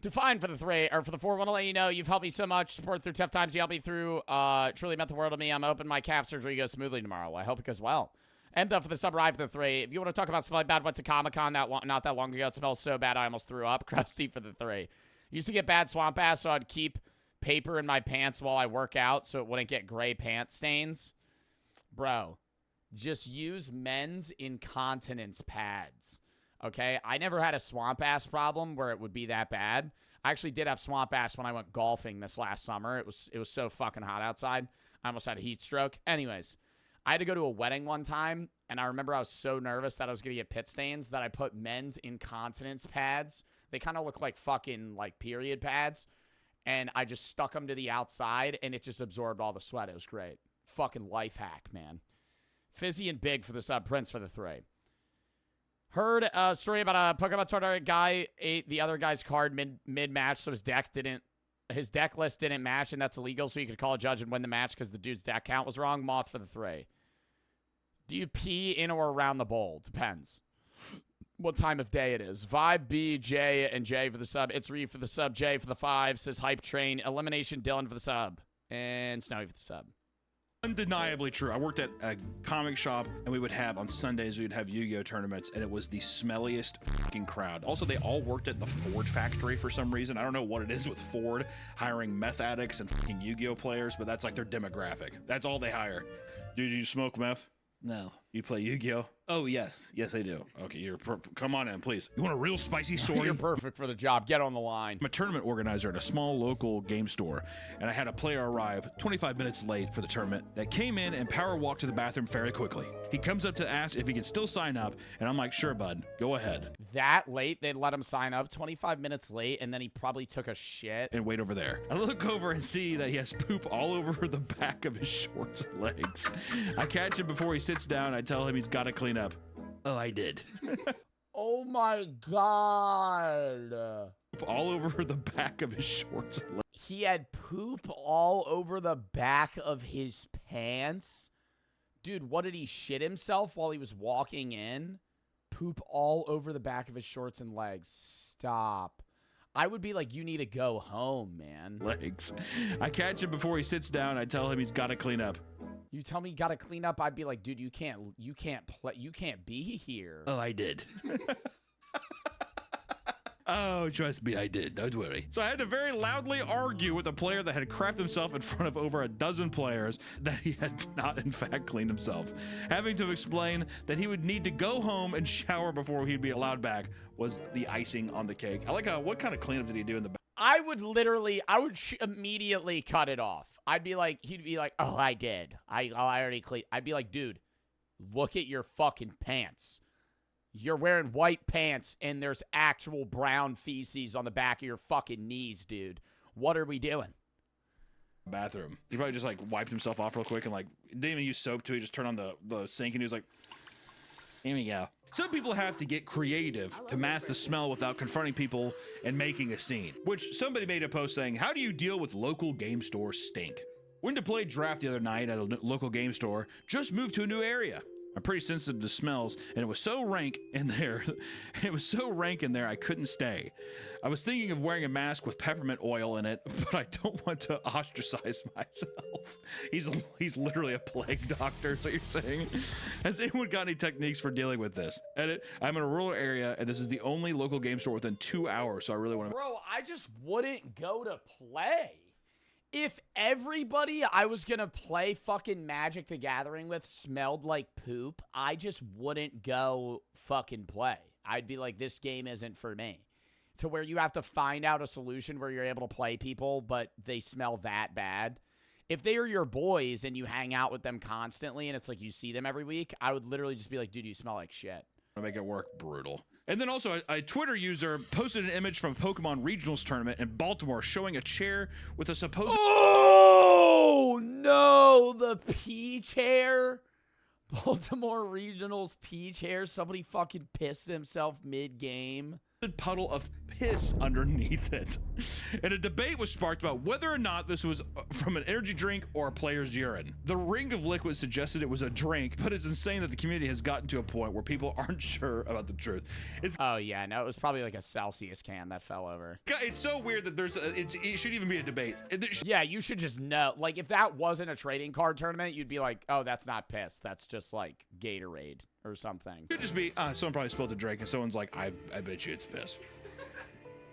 Define for the 3 or for the 4. Want to let you know you've helped me so much. Support through tough times. You helped me through. Truly meant the world to me. I'm hoping my calf surgery goes smoothly tomorrow. I hope it goes well. And for the sub ride for the 3. If you want to talk about smelling bad, went to Comic-Con not that long ago. It smells so bad I almost threw up. Krusty for the 3. Used to get bad swamp ass, so I'd keep paper in my pants while I work out so it wouldn't get gray pant stains. Bro, just use men's incontinence pads. Okay? I never had a swamp ass problem where it would be that bad. I actually did have swamp ass when I went golfing this last summer. It was so fucking hot outside. I almost had a heat stroke. Anyways, I had to go to a wedding one time, and I remember I was so nervous that I was going to get pit stains that I put men's incontinence pads. They kind of look like fucking, like, period pads. And I just stuck them to the outside, and it just absorbed all the sweat. It was great. Fucking life hack, man. Fizzy and Big for the sub. Prince for the 3. Heard a story about a Pokemon tournament guy ate the other guy's card mid-match, so his deck list didn't match, and that's illegal, so you could call a judge and win the match because the dude's deck count was wrong. Moth for the 3. Do you pee in or around the bowl? Depends what time of day it is. Vibe B, J, and J for the sub. It's Reeve for the sub. J for the 5. Says Hype Train. Elimination Dylan for the sub. And Snowy for the sub. undeniably true. I worked at a comic shop, and we would have, on Sundays, we would have Yu-Gi-Oh tournaments, and it was the smelliest fucking crowd. Also, they all worked at the Ford factory for some reason. I don't know what it is with Ford hiring meth addicts and fucking Yu-Gi-Oh players, but that's like their demographic. That's all they hire. Dude, you smoke meth? No. You play Yu-Gi-Oh? Oh, yes. Yes, I do. Okay, come on in, please. You want a real spicy story? You're perfect for the job. Get on the line. I'm a tournament organizer at a small local game store, and I had a player arrive 25 minutes late for the tournament that came in and power walked to the bathroom fairly quickly. He comes up to ask if he can still sign up, and I'm like, sure, bud, go ahead. That late? They'd let him sign up 25 minutes late, and then he probably took a shit. And wait over there. I look over and see that he has poop all over the back of his shorts and legs. I catch him before he sits down. I tell him he's got to clean up. Oh, I did. Oh my god. All over the back of his shorts and legs. He had poop all over the back of his pants? Dude, what did he shit himself while he was walking in? Poop all over the back of his shorts and legs. Stop. I would be like, you need to go home, man. Legs. I catch him before he sits down. I tell him he's got to clean up. You tell me you got to clean up, I'd be like, dude, you can't be here. Oh, I did. Oh, trust me, I did. Don't worry. So I had to very loudly argue with a player that had crapped himself in front of over a dozen players that he had not, in fact, cleaned himself. Having to explain that he would need to go home and shower before he'd be allowed back was the icing on the cake. I like how, what kind of cleanup did he do in the back? I would immediately cut it off. I'd be like, he'd be like, oh, I did. I already cleaned. I'd be like, dude, look at your fucking pants. You're wearing white pants and there's actual brown feces on the back of your fucking knees, dude. What are we doing? Bathroom. He probably just like wiped himself off real quick and like didn't even use soap too. He just turned on the sink and he was like, here we go. Some people have to get creative to mask the smell without confronting people and making a scene. Which somebody made a post saying, how do you deal with local game store stink? Went to play draft the other night at a local game store, just moved to a new area. I'm pretty sensitive to smells, and it was so rank in there. I couldn't stay. I was thinking of wearing a mask with peppermint oil in it, but I don't want to ostracize myself. He's literally a plague doctor, is what you're saying? Has anyone got any techniques for dealing with this? Edit, I'm in a rural area, and this is the only local game store within 2 hours, so I really want to... Bro, I just wouldn't go to play. If everybody I was going to play fucking Magic the Gathering with smelled like poop, I just wouldn't go fucking play. I'd be like, this game isn't for me. To where you have to find out a solution where you're able to play people, but they smell that bad. If they are your boys and you hang out with them constantly and it's like you see them every week, I would literally just be like, dude, you smell like shit. To make it work, brutal. And then also a Twitter user posted an image from a Pokemon Regionals tournament in Baltimore showing a chair with a supposed— Oh no, the P chair. Baltimore Regionals P chair. Somebody fucking pissed himself mid-game. Puddle of piss underneath it. And a debate was sparked about whether or not this was from an energy drink or a player's urine. The ring of liquid suggested it was a drink, but it's insane that the community has gotten to a point where people aren't sure about the truth. Oh yeah, no, it was probably like a Celsius can that fell over. It's so weird that it should even be a debate. Yeah, you should just know. Like, if that wasn't a trading card tournament, you'd be like, oh, that's not piss. That's just like Gatorade or something. It could just be, someone probably spilled a drink and someone's like, I bet you it's piss.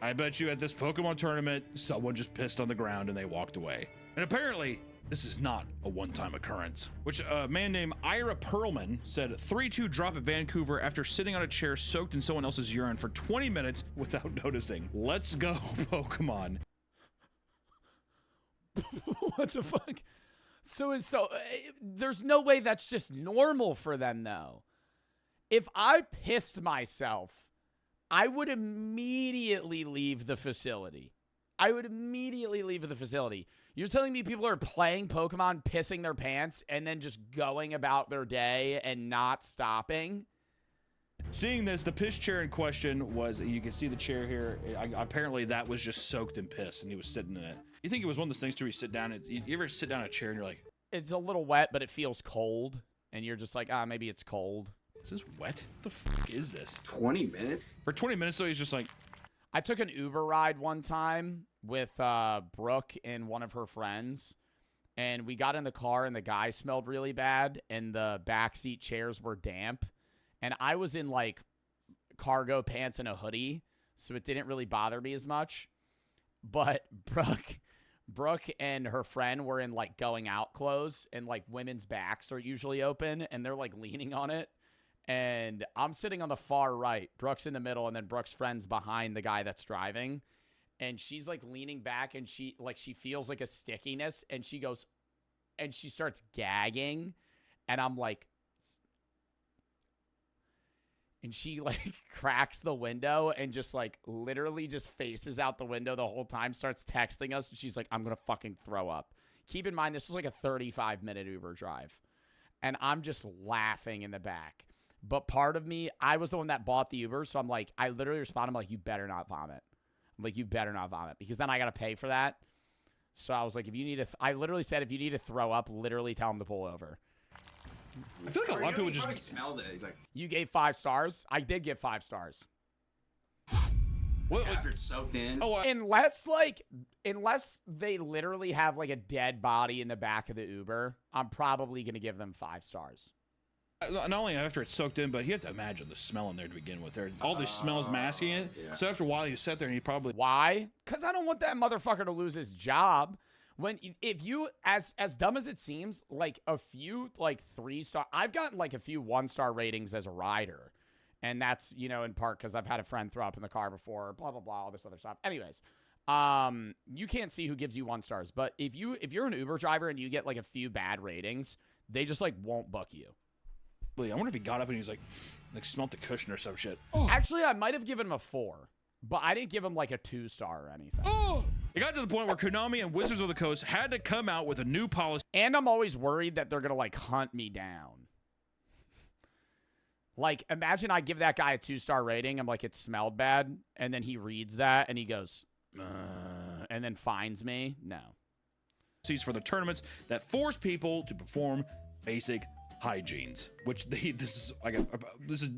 I bet you at this Pokemon tournament, someone just pissed on the ground and they walked away. And apparently, this is not a one-time occurrence, which a man named Ira Perlman said 3-2 drop at Vancouver after sitting on a chair soaked in someone else's urine for 20 minutes without noticing. Let's go, Pokemon. What the fuck? There's no way that's just normal for them, though. If I pissed myself, I would immediately leave the facility. You're telling me people are playing Pokemon, pissing their pants, and then just going about their day and not stopping? Seeing this, the piss chair in question was, you can see the chair here. Apparently that was just soaked in piss and he was sitting in it. You think it was one of those things too where you sit down and you ever sit down in a chair and you're like, it's a little wet, but it feels cold. And you're just like, maybe it's cold. Is this wet? What the fuck is this? 20 minutes? For 20 minutes though, he's just like. I took an Uber ride one time with Brooke and one of her friends. And we got in the car and the guy smelled really bad and the backseat chairs were damp. And I was in like cargo pants and a hoodie, so it didn't really bother me as much. But Brooke and her friend were in like going out clothes and like women's backs are usually open and they're like leaning on it. And I'm sitting on the far right. Brooke's in the middle and then Brooke's friend's behind the guy that's driving. And she's like leaning back and she feels like a stickiness and she goes and she starts gagging. And I'm like, and she like cracks the window and just like literally just faces out the window the whole time, starts texting us. And she's like, I'm going to fucking throw up. Keep in mind, this is like a 35-minute Uber drive. And I'm just laughing in the back. But part of me, I was the one that bought the Uber. So I'm like, I literally respond. I'm like, you better not vomit. I'm like, you better not vomit because then I got to pay for that. So I was like, if you need to, I literally said, if you need to throw up, literally tell him to pull over. I feel like a lot of people just smelled it. He's like, you gave 5 stars. I did give 5 stars. What, after it's soaked in? Oh, unless they literally have like a dead body in the back of the Uber, I'm probably gonna give them 5 stars. Not only after it's soaked in, but you have to imagine the smell in there to begin with. All the smell is masking it. Yeah. So after a while, you sit there and you probably. Why? Because I don't want that motherfucker to lose his job. If you, as dumb as it seems, like a few like 3-star, I've gotten like a few 1-star ratings as a rider, and that's in part because I've had a friend throw up in the car before, blah blah blah, all this other stuff. Anyways, you can't see who gives you 1 stars, but if you're an Uber driver and you get like a few bad ratings, they just like won't book you. I wonder if he got up and he was like smelt the cushion or some shit. Oh. Actually, I might have given him a 4, but I didn't give him like a 2-star or anything. Oh. It got to the point where Konami and Wizards of the Coast had to come out with a new policy. And I'm always worried that they're going to like hunt me down. Like, imagine I give that guy a 2-star rating. I'm like, it smelled bad. And then he reads that and he goes, and then fines me. No. For the tournaments that force people to perform basic hygienes, which this is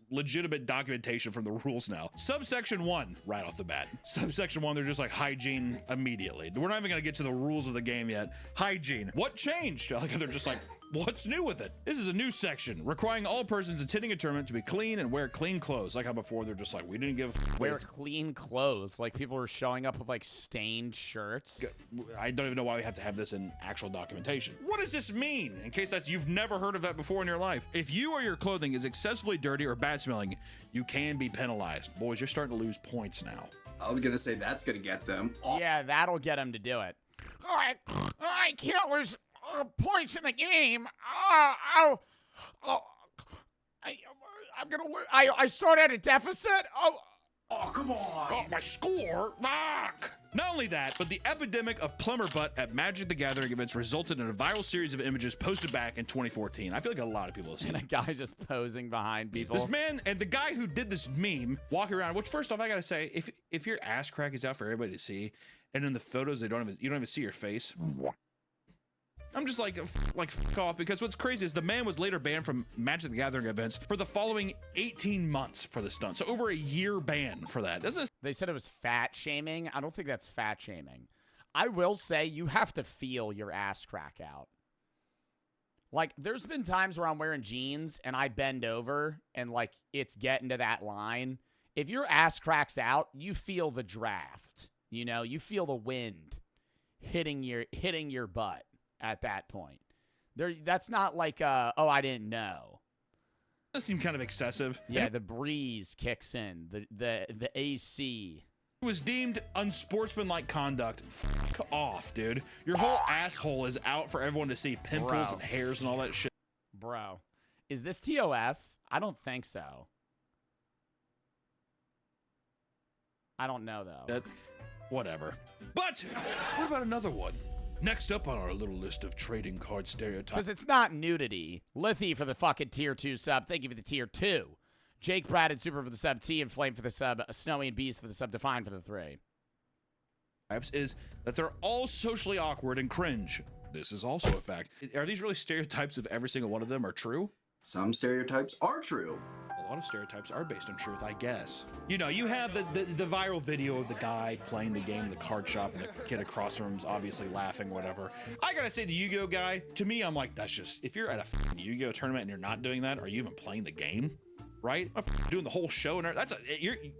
legitimate documentation from the rules now. Subsection 1, right off the bat. Subsection 1, they're just like hygiene immediately. We're not even gonna get to the rules of the game yet. Hygiene. What changed? Like they're just like, what's new with it? This is a new section requiring all persons attending a tournament to be clean and wear clean clothes. Like how before they're just like, we didn't give a wear clean clothes. Like people were showing up with like stained shirts. I don't even know why we have to have this in actual documentation. What does this mean? In case you've never heard of that before in your life. If you or your clothing is excessively dirty or bad smelling, you can be penalized. Boys, you're starting to lose points now. I was gonna say that's gonna get them. Yeah, that'll get them to do it. I can't lose points in the game. I'm gonna win. I start at a deficit. Oh, come on. My score. Fuck. Not only that, but the epidemic of plumber butt at Magic the Gathering events resulted in a viral series of images posted back in 2014. I feel like a lot of people have seen it. And a guy just posing behind people. This man and the guy who did this meme walking around, which first off, I gotta say, if your ass crack is out for everybody to see, and in the photos you don't even see your face. I'm just like fuck off, because what's crazy is the man was later banned from Magic the Gathering events for the following 18 months for the stunt. So over a year ban for that. They said it was fat shaming. I don't think that's fat shaming. I will say you have to feel your ass crack out. Like, there's been times where I'm wearing jeans and I bend over and like it's getting to that line. If your ass cracks out, you feel the draft. You know, you feel the wind hitting your butt. At that point, that's not like oh, I didn't know. That seemed kind of excessive. Yeah, the breeze kicks in. The AC. It was deemed unsportsmanlike conduct. Fuck off, dude. Your whole asshole is out for everyone to see. Pimples and hairs and all that shit. Bro, is this TOS? I don't think so. I don't know though. Whatever. But what about another one? Next up on our little list of trading card stereotypes. Because it's not nudity. Lithy for the fucking tier 2 sub. Thank you for the tier 2. Jake, Brad, and Super for the sub. T and Flame for the sub. Snowy and Beast for the sub. Define for the 3. Is that they're all socially awkward and cringe. This is also a fact. Are these really stereotypes if every single one of them are true? Some stereotypes are true. A lot of stereotypes are based on truth, I guess. You know, you have the viral video of the guy playing the game in the card shop and the kid across from him's obviously laughing, whatever. I gotta say, the Yu-Gi-Oh guy, to me, I'm like, that's just, if you're at a Yu-Gi-Oh tournament and you're not doing that, are you even playing the game? Right? I'm doing the whole show and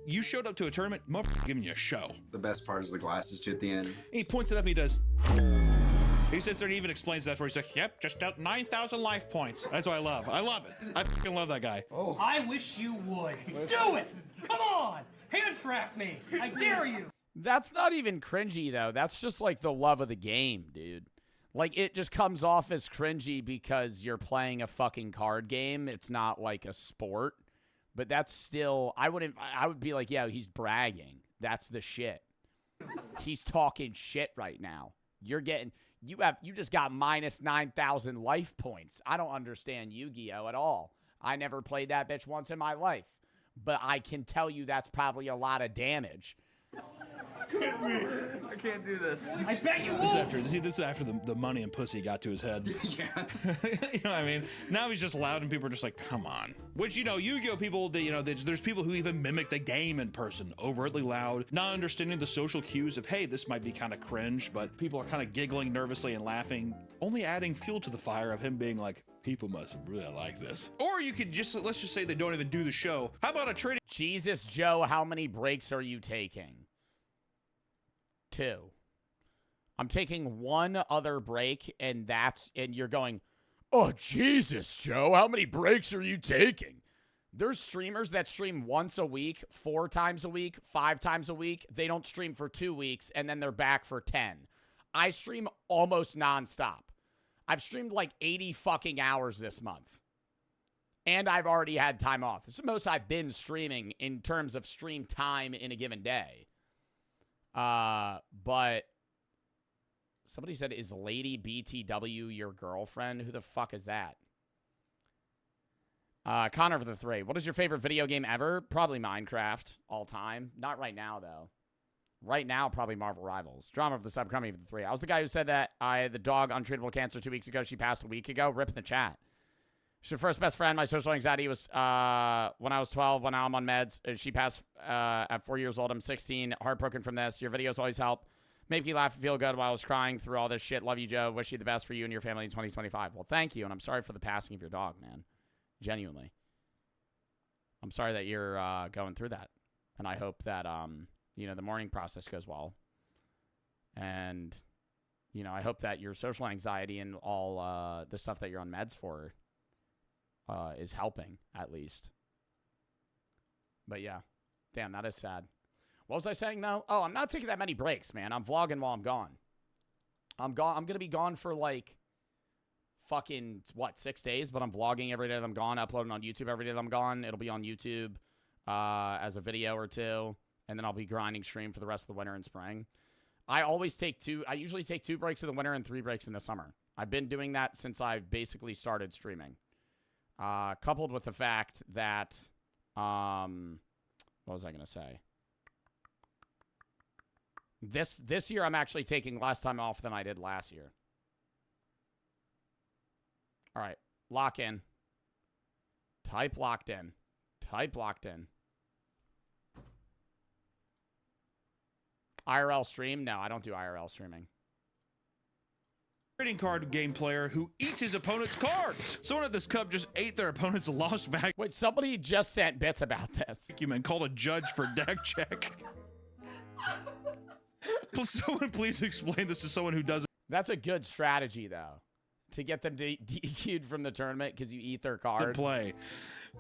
you showed up to a tournament, giving you a show. The best part is the glasses too at the end. He points it up and he does. He sits there and even explains that for he's like, yep, just out 9,000 life points. That's what I love. I love it. I fucking love that guy. Oh. I wish you would. Do it! Come on! Hand trap me! I dare you! That's not even cringy, though. That's just like the love of the game, dude. Like, it just comes off as cringy because you're playing a fucking card game. It's not like a sport. But that's still, I would be like, yeah, he's bragging. That's the shit. He's talking shit right now. You just got minus 9,000 life points. I don't understand Yu-Gi-Oh at all. I never played that bitch once in my life. But I can tell you that's probably a lot of damage. I can't do this. I bet you this won't. This is after the money and pussy got to his head. Yeah. You know what I mean? Now he's just loud and people are just like, come on. Which, you know, Yu-Gi-Oh people, there's people who even mimic the game in person. Overtly loud, not understanding the social cues of, hey, this might be kind of cringe, but people are kind of giggling nervously and laughing, only adding fuel to the fire of him being like, people must really like this. Or you could just, let's just say they don't even do the show. How about a trading? Jesus, Joe, how many breaks are you taking? 2. I'm taking one other break, and you're going, oh, Jesus, Joe, how many breaks are you taking? There's streamers that stream once a week, 4 times a week, 5 times a week. They don't stream for 2 weeks, and then they're back for 10. I stream almost nonstop. I've streamed like 80 fucking hours this month. And I've already had time off. This is the most I've been streaming in terms of stream time in a given day. But somebody said, is Lady BTW your girlfriend? Who the fuck is that? Connor for the 3. What is your favorite video game ever? Probably Minecraft all time. Not right now, though. Right now, probably Marvel Rivals. Drama for the sub, coming for the 3. I was the guy who said that I had the dog untreatable cancer 2 weeks ago. She passed a week ago. Rip in the chat. She's her first best friend. My social anxiety was when I was 12. When now I'm on meds. She passed at 4 years old. I'm 16. Heartbroken from this. Your videos always help. Make me laugh and feel good while I was crying through all this shit. Love you, Joe. Wish you the best for you and your family in 2025. Well, thank you. And I'm sorry for the passing of your dog, man. Genuinely. I'm sorry that you're going through that. And I hope that, the mourning process goes well. And, I hope that your social anxiety and all the stuff that you're on meds for is helping, at least. But yeah, damn, that is sad. What was I saying, though? Oh, I'm not taking that many breaks, man. I'm vlogging while I'm gone. I'm going to be gone for like fucking, what, 6 days? But I'm vlogging every day that I'm gone, uploading on YouTube every day that I'm gone. It'll be on YouTube as a video or two. And then I'll be grinding stream for the rest of the winter and spring. I usually take 2 breaks in the winter and 3 breaks in the summer. I've been doing that since I've basically started streaming. Coupled with the fact that, what was I going to say? This year I'm actually taking less time off than I did last year. All right, lock in. Type locked in. Type locked in. IRL stream? No, I don't do IRL streaming. Trading card game player who eats his opponent's cards. Someone at this cup just ate their opponent's lost vacuum. Wait, somebody just sent bits about this. And called a judge for deck check. Someone please explain this to someone who doesn't. That's a good strategy, though. To get them DQ'd from the tournament because you eat their card. Play.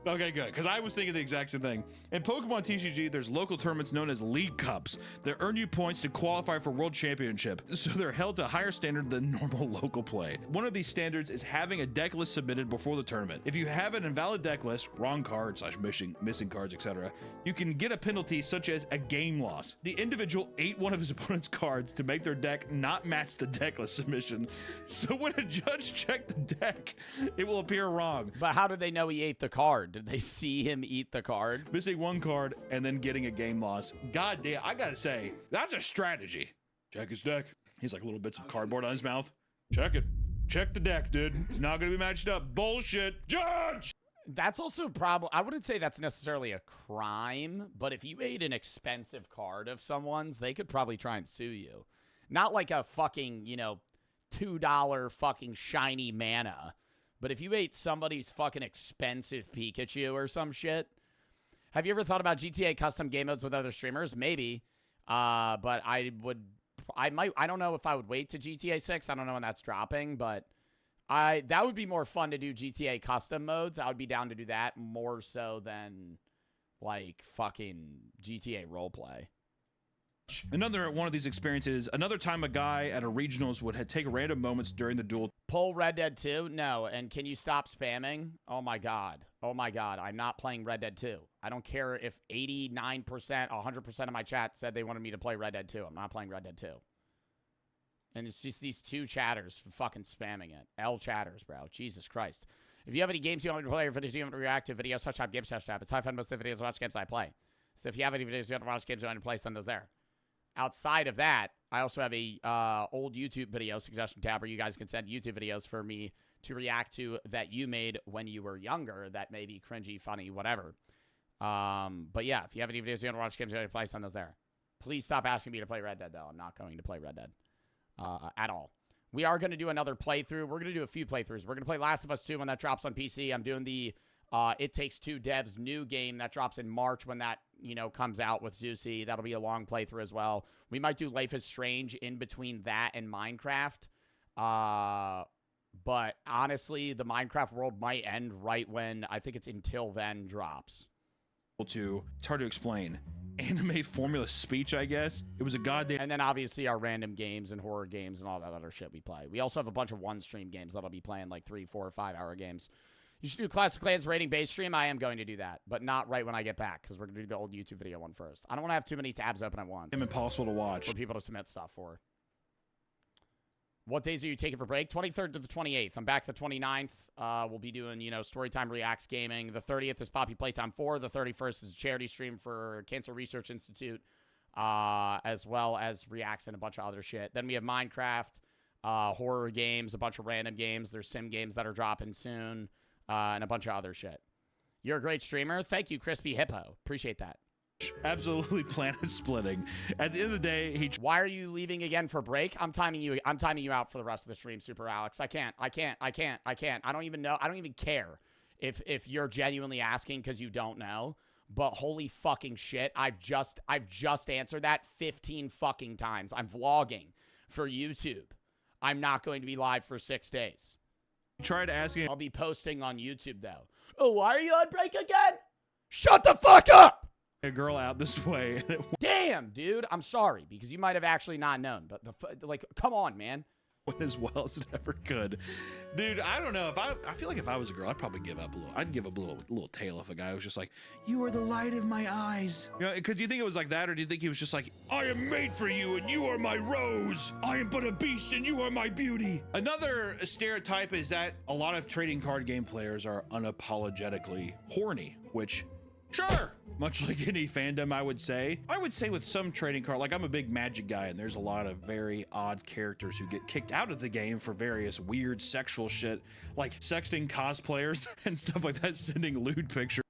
Okay, good. Because I was thinking the exact same thing. In Pokemon TCG, there's local tournaments known as League Cups that earn you points to qualify for World Championship, so they're held to a higher standard than normal local play. One of these standards is having a deck list submitted before the tournament. If you have an invalid deck list, wrong card / missing cards, etc., you can get a penalty such as a game loss. The individual ate one of his opponent's cards to make their deck not match the deck list submission, so when a judge checks the deck, it will appear wrong. But how did they know he ate the card? Did they see him eat the card? Missing one card and then getting a game loss. God damn, I gotta say, that's a strategy. Check his deck. He's like little bits of cardboard on his mouth. Check it. Check the deck, dude. It's not gonna be matched up. Bullshit. Judge! That's also a problem. I wouldn't say that's necessarily a crime, but if you ate an expensive card of someone's, they could probably try and sue you. Not like a fucking, $2 fucking shiny mana. But if you ate somebody's fucking expensive Pikachu or some shit. Have you ever thought about GTA custom game modes with other streamers? Maybe. But I don't know if I would wait to GTA 6. I don't know when that's dropping, but that would be more fun to do GTA custom modes. I would be down to do that more so than like fucking GTA roleplay. Another one of these experiences, another time a guy at a regionals would take random moments during the duel. Pull Red Dead 2? No. And can you stop spamming? Oh my God. Oh my God. I'm not playing Red Dead 2. I don't care if 89%, 100% of my chat said they wanted me to play Red Dead 2. I'm not playing Red Dead 2. And it's just these 2 chatters fucking spamming it. L chatters, bro. Jesus Christ. If you have any games you want me to play or videos you want me to react to, videos such as Game Tab. It's high fun most of the videos watch games I play. So if you have any videos you want to watch games you want to play, send those there. Outside of that, I also have a old YouTube video suggestion tab where you guys can send YouTube videos for me to react to that you made when you were younger that may be cringy, funny, whatever. But yeah, if you have any videos you want to watch games you want to play, send those there. Please stop asking me to play Red Dead, though. I'm not going to play Red Dead at all. We are going to do another playthrough. We're going to do a few playthroughs. We're going to play Last of Us 2 when that drops on PC. I'm doing the It Takes Two devs new game that drops in March when that comes out with Zeusy. That'll be a long playthrough as well. We might do Life is Strange in between that and Minecraft. But honestly, the Minecraft world might end right when I think it's Until Then drops. It's hard to explain. Anime formula speech, I guess. It was a goddamn. And then obviously our random games and horror games and all that other shit we play. We also have a bunch of one-stream games that'll be playing like 3, 4, or 5 hour games. You should do Classic Clans rating base stream. I am going to do that, but not right when I get back because we're going to do the old YouTube video one first. I don't want to have too many tabs open at once. It's impossible to watch. For people to submit stuff for. What days are you taking for break? 23rd to the 28th. I'm back the 29th. We'll be doing, Storytime Reacts Gaming. The 30th is Poppy Playtime 4. The 31st is a charity stream for Cancer Research Institute, as well as Reacts and a bunch of other shit. Then we have Minecraft, horror games, a bunch of random games. There's sim games that are dropping soon. And a bunch of other shit. You're a great streamer. Thank you, Crispy Hippo. Appreciate that. Absolutely planet splitting. At the end of the day, Why are you leaving again for break? I'm timing you out for the rest of the stream, Super Alex. I can't. I don't even know. I don't even care if you're genuinely asking because you don't know. But holy fucking shit, I've just answered that 15 fucking times. I'm vlogging for YouTube. I'm not going to be live for 6 days. Tried asking. I'll be posting on YouTube though. Oh, why are you on break again? Shut the fuck up! A girl out this way. Damn, dude. I'm sorry because you might have actually not known, but come on, man. went as well as it ever could. Dude, I don't know. I feel like if I was a girl, I'd probably give up a little. I'd give up a little tail if a guy was just like, "You are the light of my eyes." You know, because do you think it was like that, or do you think he was just like, "I am made for you, and you are my rose. I am but a beast, and you are my beauty." Another stereotype is that a lot of trading card game players are unapologetically horny, which, sure, much like any fandom, I would say with some trading card, like I'm a big Magic guy, and there's a lot of very odd characters who get kicked out of the game for various weird sexual shit, like sexting cosplayers and stuff like that, sending lewd pictures.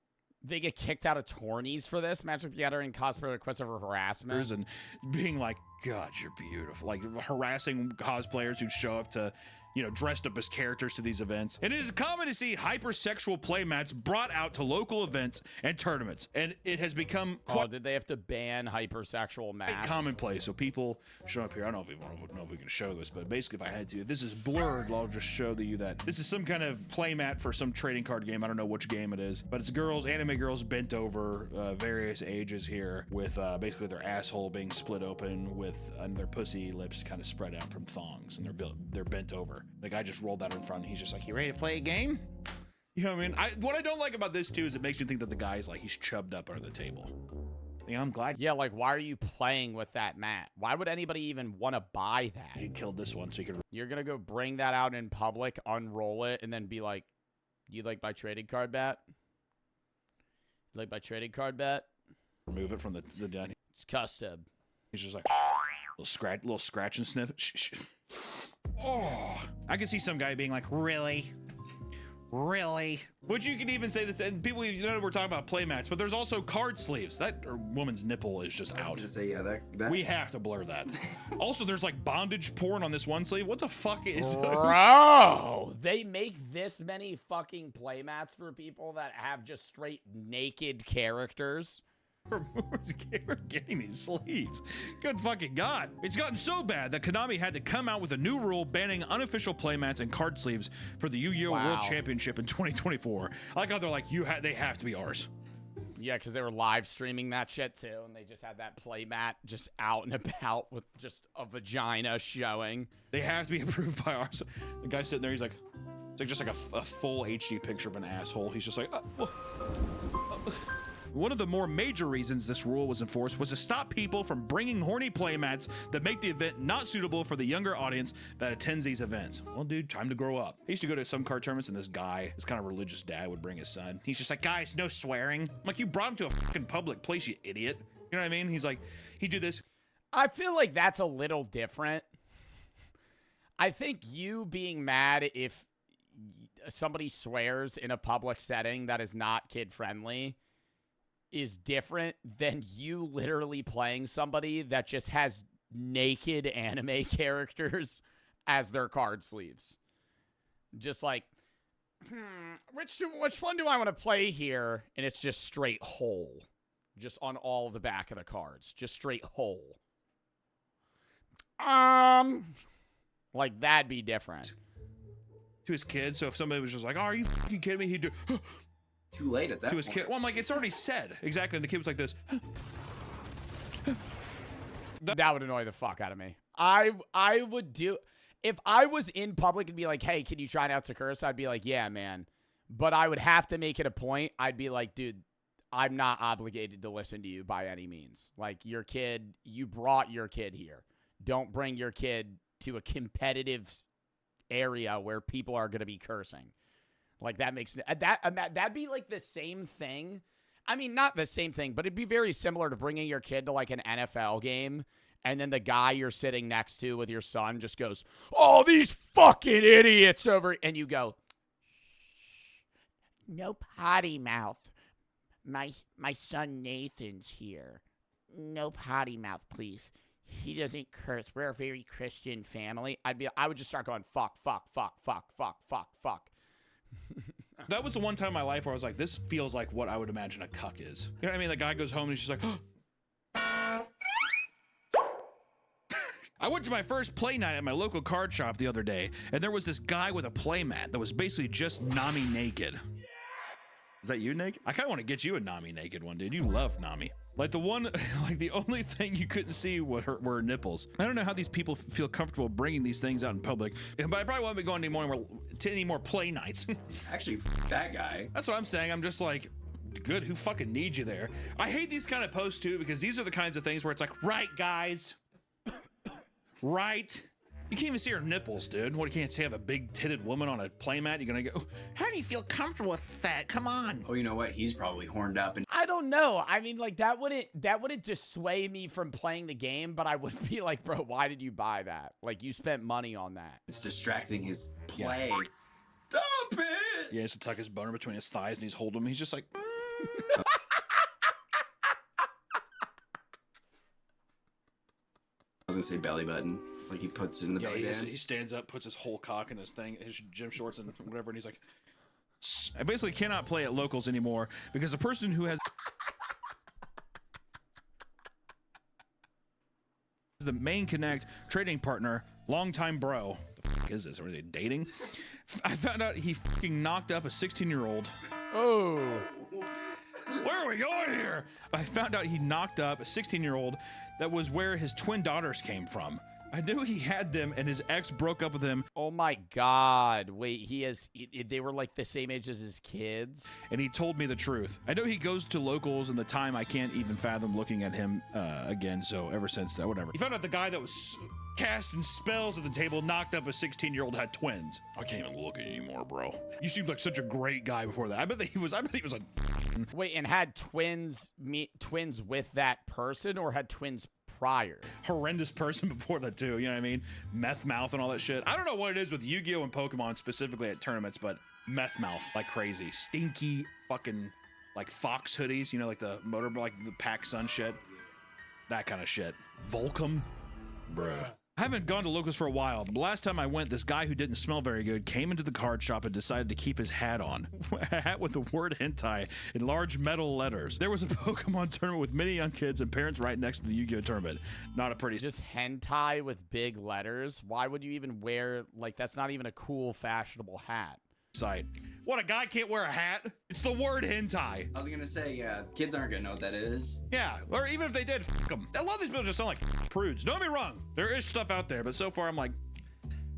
They get kicked out of tourneys for this. Magic the Gathering cosplayer requests over harassment. And being like, "God, you're beautiful." Like harassing cosplayers who show up to, you know, dressed up as characters to these events. And it is common to see hypersexual playmats brought out to local events and tournaments. And it has become quite did they have to ban hypersexual mats? Commonplace. So people show up here. I don't know if we can show this, but basically if I had to, if this is blurred, I'll just show you that this is some kind of playmat for some trading card game. I don't know which game it is, but it's girls, anime girls bent over, various ages here, with basically their asshole being split open with and their pussy lips kind of spread out from thongs, and they're bent over. The guy just rolled that in front, and he's just like, "You ready to play a game?" You know what I mean? What I don't like about this too is it makes me think that the guy's like he's chubbed up under the table. You know, I'm glad. Yeah, like why are you playing with that mat? Why would anybody even want to buy that? You killed this one so you could. You're gonna go bring that out in public, unroll it, and then be like, "You like my trading card bat? You like my trading card bat?" Remove it from the down. It's custom. He's just like little scratch and sniff. Shh. Oh, I can see some guy being like, "Really? Really?" Which you can even say this, and people, you know, we're talking about playmats, but there's also card sleeves. That woman's nipple is just out. To say, yeah, that we have to blur that. Also, there's like bondage porn on this one sleeve. What the fuck is? Bro, they make this many fucking playmats for people that have just straight naked characters. Getting these sleeves. Good fucking God. It's gotten so bad that Konami had to come out with a new rule banning unofficial playmats and card sleeves for the Yu-Gi-Oh! World Championship in 2024. I like how they're like, they have to be ours. Yeah, because they were live streaming that shit too, and they just had that playmat just out and about with just a vagina showing. They have to be approved by ours. The guy sitting there, he's like, it's like just like a full HD picture of an asshole. He's just like, One of the more major reasons this rule was enforced was to stop people from bringing horny playmats that make the event not suitable for the younger audience that attends these events. Well, dude, time to grow up. I used to go to some card tournaments, and this kind of religious dad would bring his son. He's just like, "Guys, no swearing." I'm like, "You brought him to a fucking public place, you idiot." You know what I mean? He's like, he'd do this. I feel like that's a little different. I think you being mad if somebody swears in a public setting that is not kid-friendly is different than you literally playing somebody that just has naked anime characters as their card sleeves. Just like, which one do I want to play here? And it's just straight hole. Just on all the back of the cards. Just straight hole. Like, that'd be different. To his kid, so if somebody was just like, "Oh, are you fucking kidding me?" He'd do... Too late at that to his kid. Well, I'm like, it's already said. Exactly. And the kid was like this. That would annoy the fuck out of me. I would do... If I was in public and be like, "Hey, can you try not to curse?" I'd be like, "Yeah, man." But I would have to make it a point. I'd be like, "Dude, I'm not obligated to listen to you by any means. Like, your kid, you brought your kid here. Don't bring your kid to a competitive area where people are going to be cursing." Like, that makes that'd be like the same thing. I mean, not the same thing, but it'd be very similar to bringing your kid to like an NFL game, and then the guy you're sitting next to with your son just goes, "Oh, these fucking idiots over," and you go, "No potty mouth. My son Nathan's here. No potty mouth, please. He doesn't curse. We're a very Christian family." I would just start going, fuck. That was the one time in my life where I was like, this feels like what I would imagine a cuck is. You know what I mean? The guy goes home and he's just like, I went to my first play night at my local card shop the other day, and there was this guy with a play mat that was basically just Nami naked. Is that you, Nick? I kind of want to get you a Nami naked one, dude. You love Nami. Like the one, like the only thing you couldn't see were her nipples. I don't know how these people feel comfortable bringing these things out in public, but I probably won't be going to any more play nights. Actually, that guy. That's what I'm saying. I'm just like, good, who fucking needs you there? I hate these kind of posts too, because these are the kinds of things where it's like, right, guys? Right? You can't even see her nipples, dude. What, you can't say have a big titted woman on a playmat? You're gonna go, how do you feel comfortable with that? Come on. Oh, you know what? He's probably horned up. And I don't know. I mean, like, that wouldn't dissuade me from playing the game, but I would be like, bro, why did you buy that? Like, you spent money on that. It's distracting his play. Yeah. Stop it! Yeah, he has to tuck his boner between his thighs and he's holding him. He's just like, I was gonna say belly button. Like he puts it in the belly band. He stands up, puts his whole cock in his thing, his gym shorts and whatever, and he's like, I basically cannot play at locals anymore because the person who has the main Connect trading partner, longtime bro. The fuck is this? Are they dating? I found out he fucking knocked up a 16-year-old. Oh. Where are we going here? I found out he knocked up a 16-year-old. That was where his twin daughters came from. I knew he had them, and his ex broke up with him. Oh my God! Wait, they were like the same age as his kids, and he told me the truth. I know he goes to locals, and the time I can't even fathom looking at him again. So ever since that, whatever. He found out the guy that was casting spells at the table knocked up a 16-year-old had twins. I can't even look at you anymore, bro. You seemed like such a great guy before that. I bet he was like. Wait, and had twins with that person, or had twins prior? Horrendous person before that too, you know what I mean? Meth mouth and all that shit. I don't know what it is with Yu-Gi-Oh! And Pokemon specifically at tournaments, but meth mouth like crazy. Stinky fucking like fox hoodies, you know, like the motor, like the Pac Sun shit. That kind of shit. Volcom, bruh. I haven't gone to locals for a while, but last time I went, this guy who didn't smell very good came into the card shop and decided to keep his hat on. A hat with the word hentai in large metal letters. There was a Pokemon tournament with many young kids and parents right next to the Yu-Gi-Oh! Tournament. Not a pretty... Just hentai with big letters? Why would you even wear... Like, that's not even a cool, fashionable hat. Sight. What, a guy can't wear a hat? It's the word hentai. I was gonna say, yeah, kids aren't gonna know what that is. Yeah, or even if they did, fuck them. A lot of these people just sound like prudes. Don't get me wrong. There is stuff out there, but so far I'm like,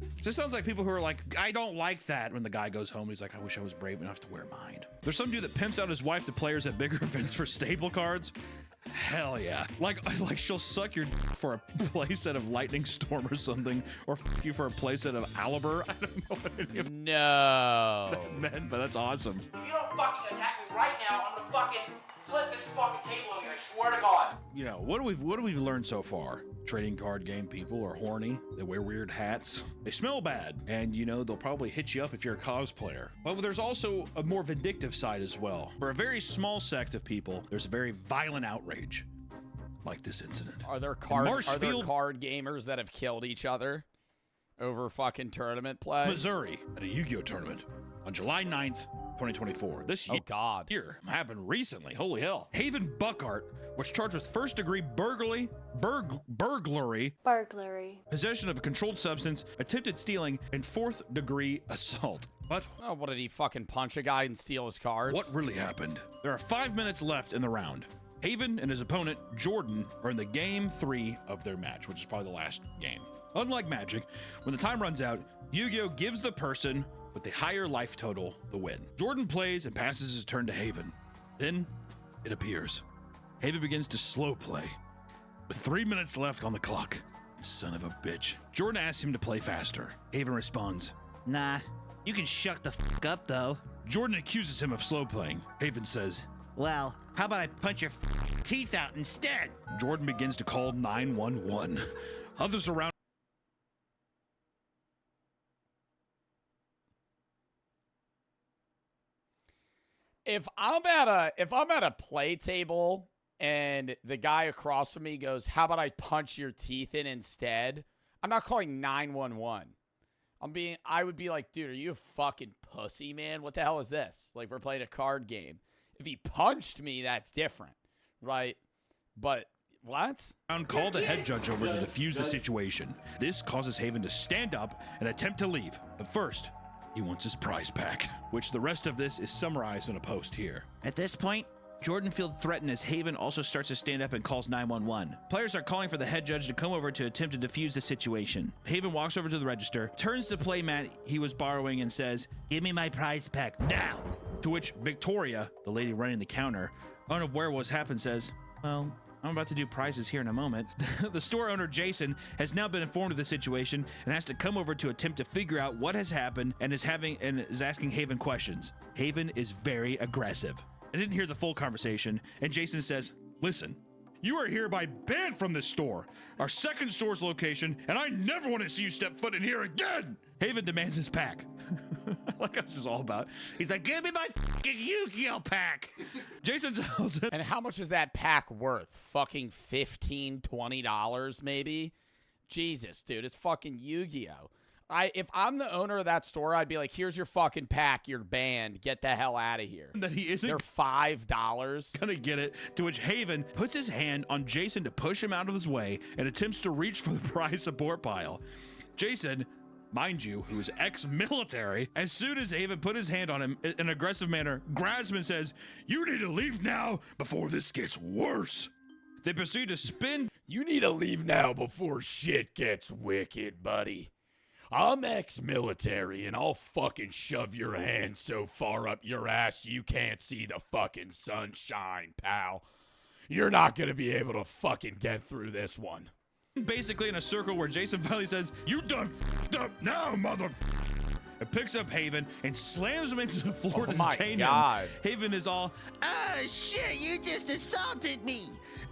it just sounds like people who are like, I don't like that. When the guy goes home, he's like, I wish I was brave enough to wear mine. There's some dude that pimps out his wife to players at bigger events for staple cards. Hell yeah. Like she'll suck your dick for a playset of Lightning Storm or something, or fuck you for a playset of Aliber. I don't know what any of that meant, but that's awesome. If you don't fucking attack me right now, I'm gonna fucking flip this fucking table over here, I swear to God. You know, what do we learned so far? Trading card game people are horny, they wear weird hats, they smell bad, and you know, they'll probably hit you up if you're a cosplayer. But there's also a more vindictive side as well. For a very small sect of people, there's a very violent outrage, like this incident. Are there card gamers that have killed each other over fucking tournament play? Missouri, at a Yu-Gi-Oh! Tournament on July 9th, 2024. This year, year happened recently. Holy hell. Haven Buckart was charged with first-degree burglary, possession of a controlled substance, attempted stealing, and fourth-degree assault. What? Oh, what, did he fucking punch a guy and steal his cards? What really happened? There are 5 minutes left in the round. Haven and his opponent, Jordan, are in the game 3 of their match, which is probably the last game. Unlike Magic, when the time runs out, Yu-Gi-Oh! Gives the person with the higher life total the win. Jordan plays and passes his turn to Haven. Then it appears. Haven begins to slow play. With 3 minutes left on the clock. Son of a bitch. Jordan asks him to play faster. Haven responds, nah, you can shut the fuck up though. Jordan accuses him of slow playing. Haven says, well, how about I punch your teeth out instead? Jordan begins to call 911. Others around If I'm at a play table and the guy across from me goes, how about I punch your teeth in instead? I'm not calling 911. I would be like, dude, are you a fucking pussy, man? What the hell is this? Like, we're playing a card game. If he punched me, that's different, right? But what? Called a head judge over to defuse the situation. This causes Haven to stand up and attempt to leave. But first, He wants his prize pack, which the rest of this is summarized in a post here. At this point, Jordan feels threatened as Haven also starts to stand up and calls 911. Players are calling for the head judge to come over to attempt to defuse the situation. Haven walks over to the register, turns the playmat he was borrowing and says, "Give me my prize pack now!" To which Victoria, the lady running the counter, unaware what's happened, says, "Well, I'm about to do prizes here in a moment." The store owner, Jason, has now been informed of the situation and has to come over to attempt to figure out what has happened and is asking Haven questions. Haven is very aggressive. I didn't hear the full conversation, and Jason says, "Listen, you are hereby banned from this store, our second store's location, and I never want to see you step foot in here again." Haven demands his pack. Like that's just all about. He's like, "Give me my fucking Yu-Gi-Oh pack." Jason tells him. And how much is that pack worth? Fucking $15, $20 maybe? Jesus, dude, it's fucking Yu-Gi-Oh. If I'm the owner of that store, I'd be like, "Here's your fucking pack. You're banned. Get the hell out of here." That he isn't. They're $5. Gonna get it. To which Haven puts his hand on Jason to push him out of his way and attempts to reach for the prize support pile. Jason, mind you, who is ex-military, as soon as Haven put his hand on him in an aggressive manner, grabs him and says, "You need to leave now before this gets worse." They proceed to spin. "You need to leave now before shit gets wicked, buddy. I'm ex-military, and I'll fucking shove your hand so far up your ass you can't see the fucking sunshine, pal. You're not gonna be able to fucking get through this one." Basically in a circle where Jason finally says, "You done f***ed up now, mother." It picks up Haven and slams him into the floor to detain him. Haven is all, "Ah, shit, you just assaulted me."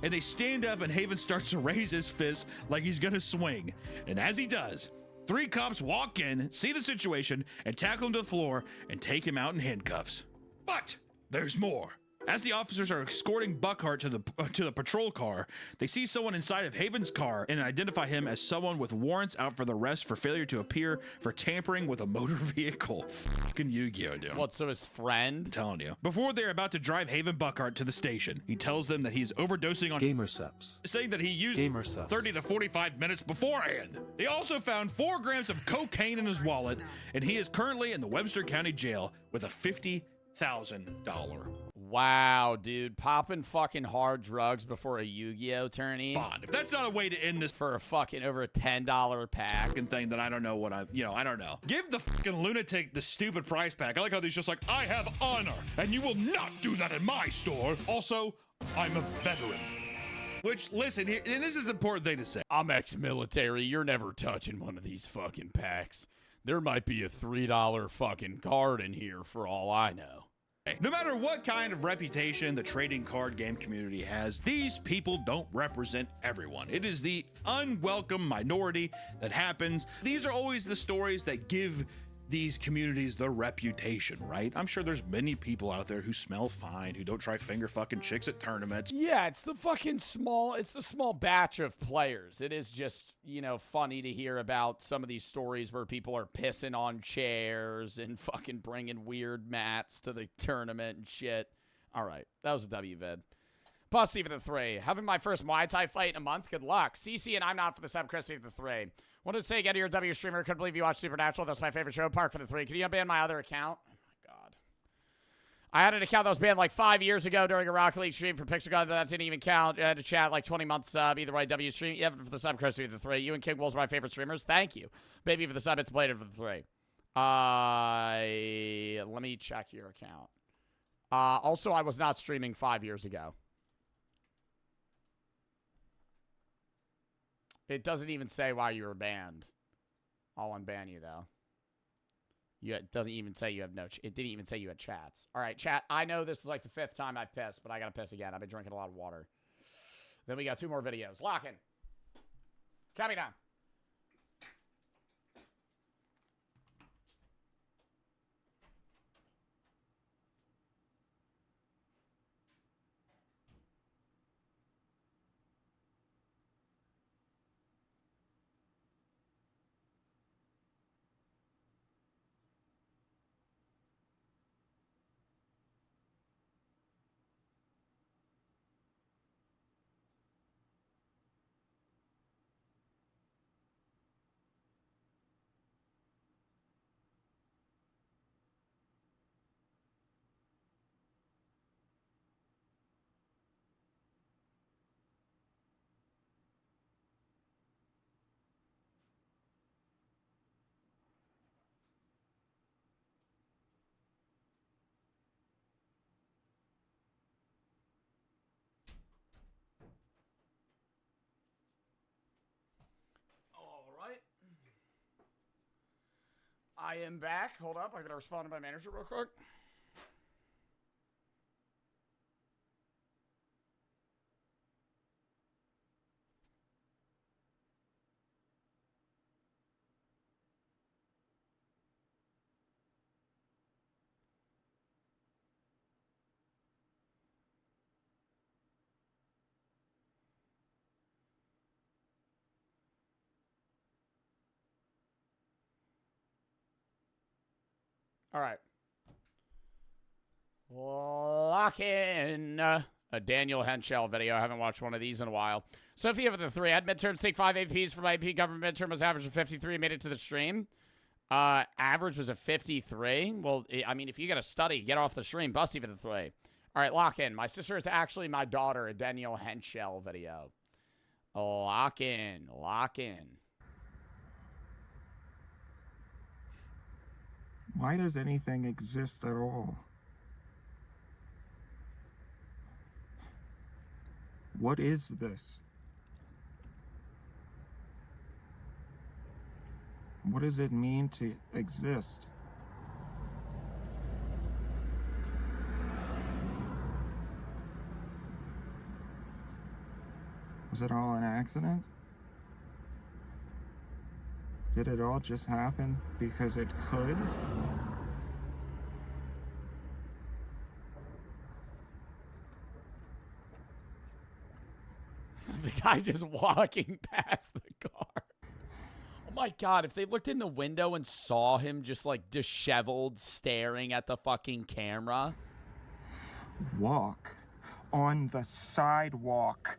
And they stand up and Haven starts to raise his fist like he's gonna swing. And as he does, 3 cops walk in, see the situation, and tackle him to the floor and take him out in handcuffs. But there's more. As the officers are escorting Buckhart to the patrol car, they see someone inside of Haven's car and identify him as someone with warrants out for the arrest for failure to appear for tampering with a motor vehicle. Fucking Yu-Gi-Oh, dude. What, so his friend? I'm telling you. Before they're about to drive Haven Buckhart to the station, he tells them that he's overdosing on Gamersups, saying that he used 30 to 45 minutes beforehand. They also found 4 grams of cocaine in his wallet, and he is currently in the Webster County Jail with a $50,000 Wow, dude. Popping fucking hard drugs before a Yu-Gi-Oh tourney. bond. If that's not a way to end this for a fucking over a $10 pack thing, then I don't know what I don't know. Give the fucking lunatic the stupid prize pack. I like how he's just like, "I have honor, and you will not do that in my store. Also, I'm a veteran." Which, listen, here, and this is an important thing to say. I'm ex-military. You're never touching one of these fucking packs. There might be a $3 fucking card in here for all I know. No matter what kind of reputation the trading card game community has, these people don't represent everyone. It is the unwelcome minority that happens. These are always the stories that give these communities their reputation, right? I'm sure there's many people out there who smell fine, who don't try finger fucking chicks at tournaments. Yeah, it's the small batch of players. It is just, funny to hear about some of these stories where people are pissing on chairs and fucking bringing weird mats to the tournament and shit. All right, that was a W vid. Pussy for the 3. Having my first Muay Thai fight in a month. Good luck. CC and I'm not for the sub. Crispy for the 3. Wanted to say again to your W streamer. Couldn't believe you watched Supernatural. That's my favorite show. Park for the 3. Can you unban my other account? Oh my god. I had an account that was banned like 5 years ago during a Rocket League stream for Pixel God, but that didn't even count. I had to chat like 20 months sub. Either way, W stream. Yeah, for the sub. Crispy for the 3. You and King Wolves are my favorite streamers. Thank you. Baby for the sub. It's Bladed for the 3. Let me check your account. Also, I was not streaming 5 years ago. It doesn't even say why you were banned. I'll unban you, though. It doesn't even say you have it didn't even say you had chats. All right, chat. I know this is like the 5th time I've pissed, but I got to piss again. I've been drinking a lot of water. Then we got 2 more videos. Lock in. Count me down. I am back. Hold up. I gotta respond to my manager real quick. All right. Lock in a Daniel Henschel video. I haven't watched one of these in a while. Sophia for the 3. I had midterms, take 5 APs for my AP. Government midterm was average of 53. Made it to the stream. Average was a 53. Well, I mean, if you got to study, get off the stream. Busty for the 3. All right, lock in. My sister is actually my daughter. A Daniel Henschel video. Lock in. Lock in. Why does anything exist at all? What is this? What does it mean to exist? Was it all an accident? Did it all just happen because it could? The guy just walking past the car. Oh my God, if they looked in the window and saw him just like disheveled staring at the fucking camera. Walk on the sidewalk.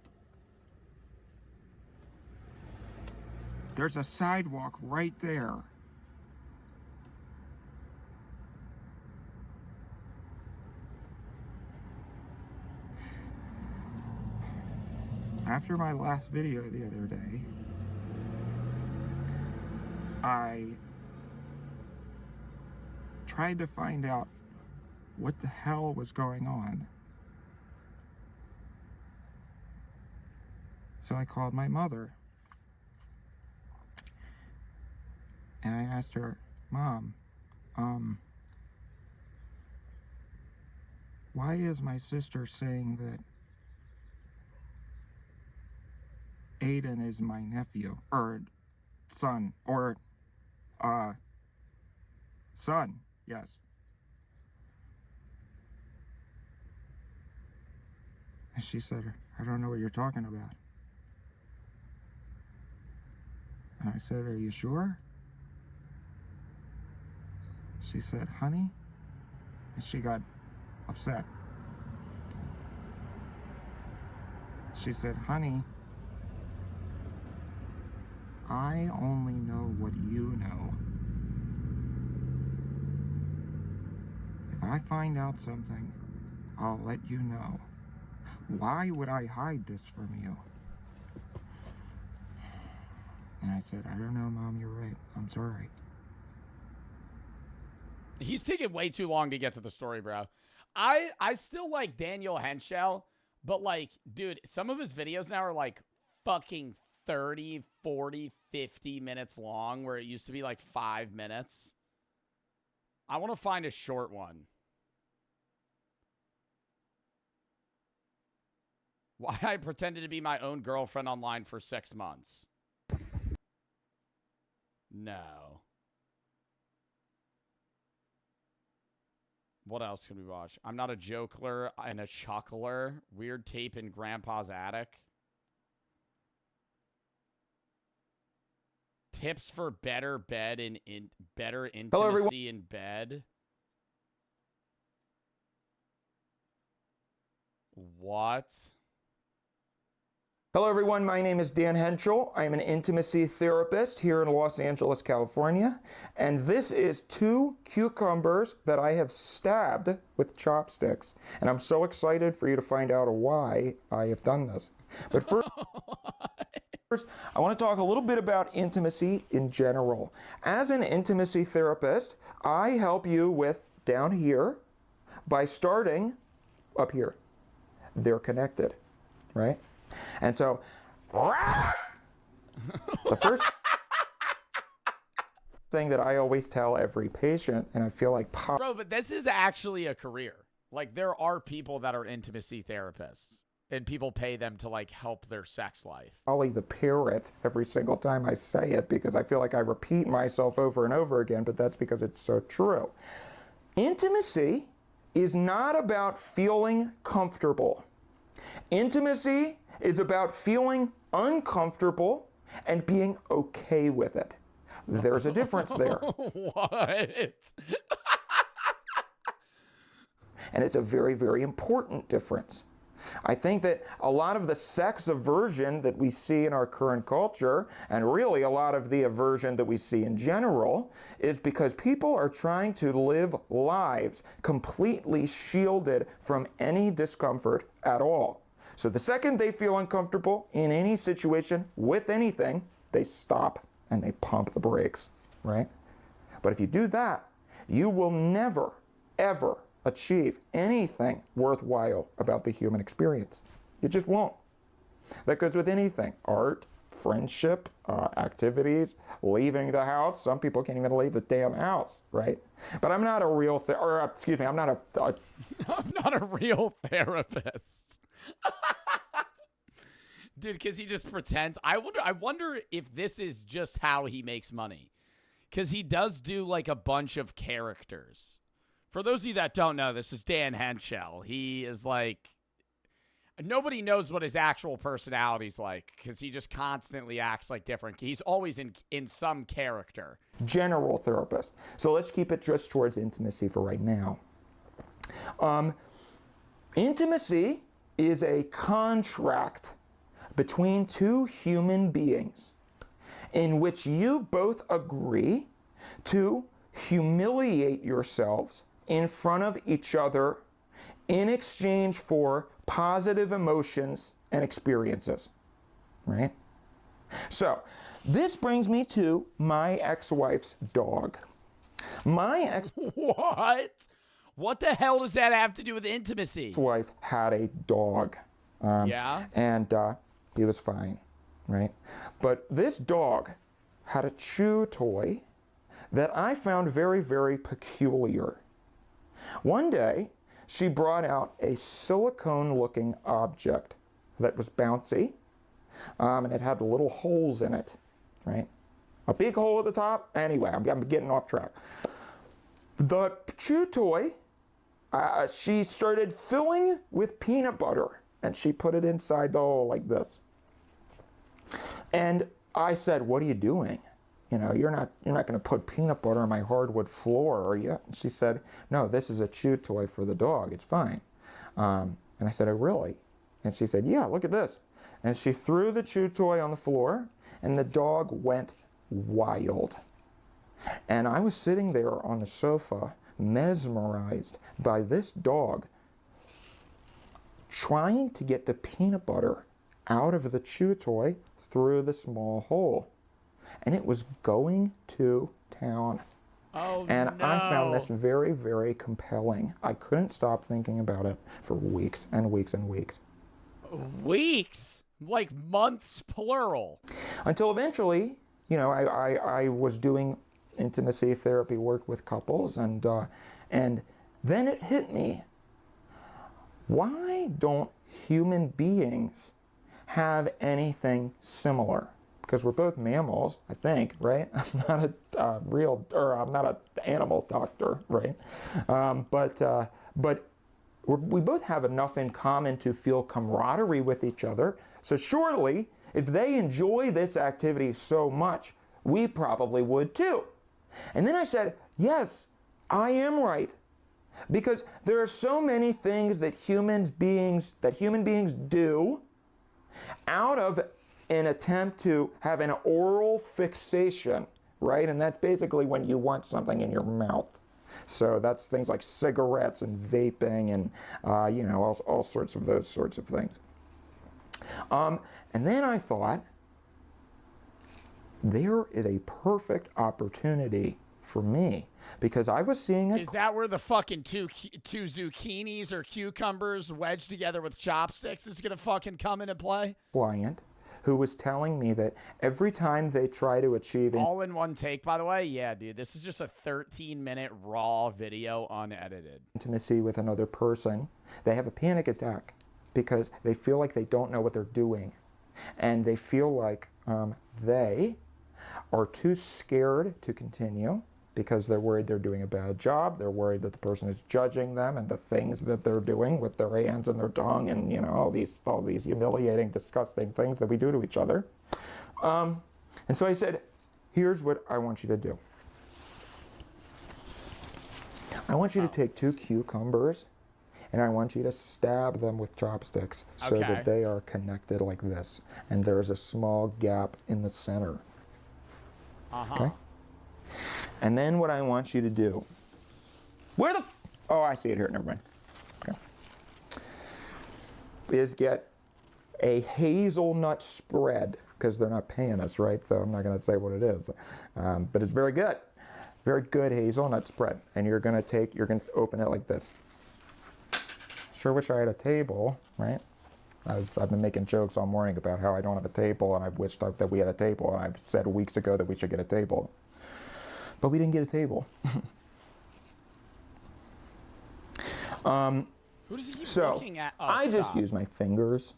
There's a sidewalk right there. After my last video the other day, I tried to find out what the hell was going on. So I called my mother. And I asked her, Mom, why is my sister saying that Aiden is my nephew, or son, or, son, yes. And she said, I don't know what you're talking about. And I said, are you sure? She said, honey, and she got upset. She said, honey, I only know what you know. If I find out something, I'll let you know. Why would I hide this from you? And I said, I don't know, Mom, you're right. I'm sorry. He's taking way too long to get to the story, bro. I still like Daniel Henschel, but like, dude, some of his videos now are like fucking 30, 40, 50 minutes long, where it used to be like 5 minutes. I want to find a short one. Why I pretended to be my own girlfriend online for 6 months. No. What else can we watch? I'm not a joker and a chuckler. Weird tape in Grandpa's attic. Tips for better bed and better intimacy in bed. What? Hello everyone, my name is Dan Henschel. I am an intimacy therapist here in Los Angeles, California. And this is 2 cucumbers that I have stabbed with chopsticks. And I'm so excited for you to find out why I have done this. But first, I want to talk a little bit about intimacy in general. As an intimacy therapist, I help you with down here by starting up here. They're connected, right? And so, the first thing that I always tell every patient, and I feel like Bro, but this is actually a career. Like, there are people that are intimacy therapists, and people pay them to, like, help their sex life. Ollie the parrot every single time I say it because I feel like I repeat myself over and over again, but that's because it's so true. Intimacy is not about feeling comfortable. Intimacy is about feeling uncomfortable and being okay with it. There's a difference there. What? And it's a very, very important difference. I think that a lot of the sex aversion that we see in our current culture, and really a lot of the aversion that we see in general, is because people are trying to live lives completely shielded from any discomfort at all. So the second they feel uncomfortable in any situation with anything, they stop and they pump the brakes, right? But if you do that, you will never, ever achieve anything worthwhile about the human experience. You just won't. That goes with anything. Art, friendship, activities, leaving the house. Some people can't even leave the damn house, right? But I'm not a real, I'm not a I'm not a real therapist. Dude, because he just pretends. I wonder if this is just how he makes money. Because he does do, like, a bunch of characters. For those of you that don't know, this is Dan Henschel. He is like, nobody knows what his actual personality's like because he just constantly acts like different. He's always in some character. General therapist. So let's keep it just towards intimacy for right now. Intimacy is a contract between two human beings in which you both agree to humiliate yourselves in front of each other in exchange for positive emotions and experiences, right? So this brings me to my ex-wife's dog. What? What the hell does that have to do with intimacy? Ex-wife had a dog. Yeah? And he was fine, right? But this dog had a chew toy that I found very, very peculiar. One day, she brought out a silicone-looking object that was bouncy, and it had little holes in it, right? A big hole at the top. Anyway, I'm getting off track. The chew toy, she started filling with peanut butter, and she put it inside the hole like this. And I said, "What are you doing? You know, you're not going to put peanut butter on my hardwood floor, are you?" And she said, "No, this is a chew toy for the dog. It's fine." And I said, "Oh, really?" And she said, "Yeah, look at this." And she threw the chew toy on the floor, and the dog went wild. And I was sitting there on the sofa, mesmerized by this dog trying to get the peanut butter out of the chew toy through the small hole. And it was going to town. Oh, and no. I found this very, very compelling. I couldn't stop thinking about it for weeks and weeks and weeks. Weeks? Like months, plural. Until eventually, you know, I was doing intimacy therapy work with couples, and then it hit me. Why don't human beings have anything similar? Because we're both mammals, I think, right? I'm not I'm not an animal doctor, right? But we both have enough in common to feel camaraderie with each other. So surely, if they enjoy this activity so much, we probably would too. And then I said, yes, I am right. Because there are so many things that human beings do out of an attempt to have an oral fixation, right? And that's basically when you want something in your mouth. So that's things like cigarettes and vaping and, all sorts of those sorts of things. And then I thought, there is a perfect opportunity for me, because I was seeing Is that where the fucking two zucchinis or cucumbers wedged together with chopsticks is gonna fucking come into play? Client who was telling me that every time they try to achieve all in one take, by the way. Yeah, dude, this is just a 13-minute raw video, unedited. Intimacy with another person, they have a panic attack because they feel like they don't know what they're doing, and they feel like they are too scared to continue because they're worried they're doing a bad job. They're worried that the person is judging them and the things that they're doing with their hands and their tongue, and you know, all these humiliating, disgusting things that we do to each other. And so I said, here's what I want you to do. I want you to take 2 cucumbers and I want you to stab them with chopsticks so that they are connected like this, and there's a small gap in the center. Okay? And then what I want you to do, oh, I see it here, never mind. Okay. Is get a hazelnut spread, because they're not paying us, right? So I'm not going to say what it is. But it's very good. Very good hazelnut spread. And you're going to open it like this. Sure wish I had a table, right? I've been making jokes all morning about how I don't have a table, and I wished that we had a table, and I said weeks ago that we should get a table. But we didn't get a table. Who does he keep looking at? Oh, I just use my fingers,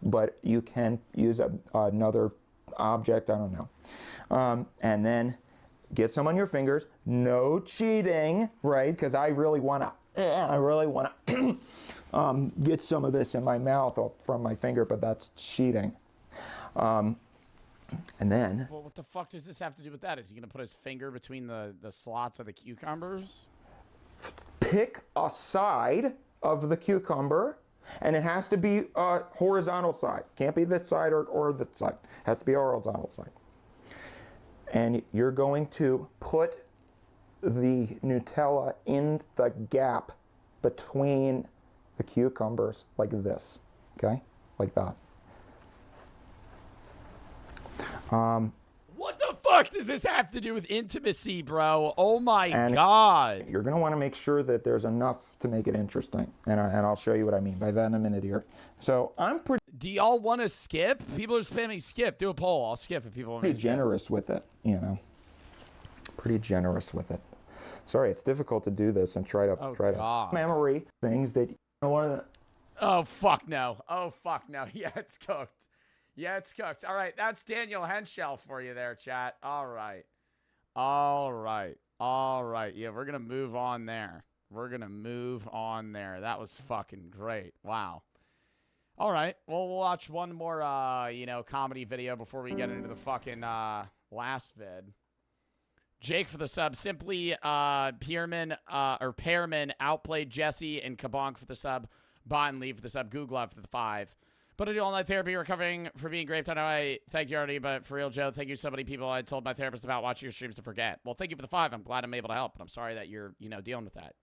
but you can use another object, I don't know. And then get some on your fingers. No cheating, right? Because I really want to get some of this in my mouth from my finger, but that's cheating. And then... Well, what the fuck does this have to do with that? Is he going to put his finger between the slots of the cucumbers? Pick a side of the cucumber, and it has to be a horizontal side. Can't be this side or this side. It has to be a horizontal side. And you're going to put the Nutella in the gap between the cucumbers like this, okay? Like that. What the fuck does this have to do with intimacy, bro? Oh my God. You're going to want to make sure that there's enough to make it interesting. And I'll show you what I mean by that in a minute here. So I'm pretty... Do y'all want to skip? People are spamming skip. Do a poll. I'll skip if people want me to skip. Pretty generous with it, you know. Pretty generous with it. Sorry, it's difficult to do this and try to memory things that you don't want to... Oh, fuck no. Oh, fuck no. Yeah, it's cooked. Yeah, it's cooked. All right, that's Daniel Henschel for you there, chat. All right. All right. All right. Yeah, we're going to move on there. We're going to move on there. That was fucking great. Wow. All right. Well, we'll watch one more, comedy video before we get into the fucking last vid. Jake for the sub. Simply Pearman outplayed Jesse, and Kabonk for the sub. Bot and Lee for the sub. Google for the 5. But I do all-night therapy, recovering for being raped. I know I thank you already, but for real, Joe, thank you so many people I told my therapist about watching your streams to forget. Well, thank you for the 5. I'm glad I'm able to help, but I'm sorry that you're, dealing with that.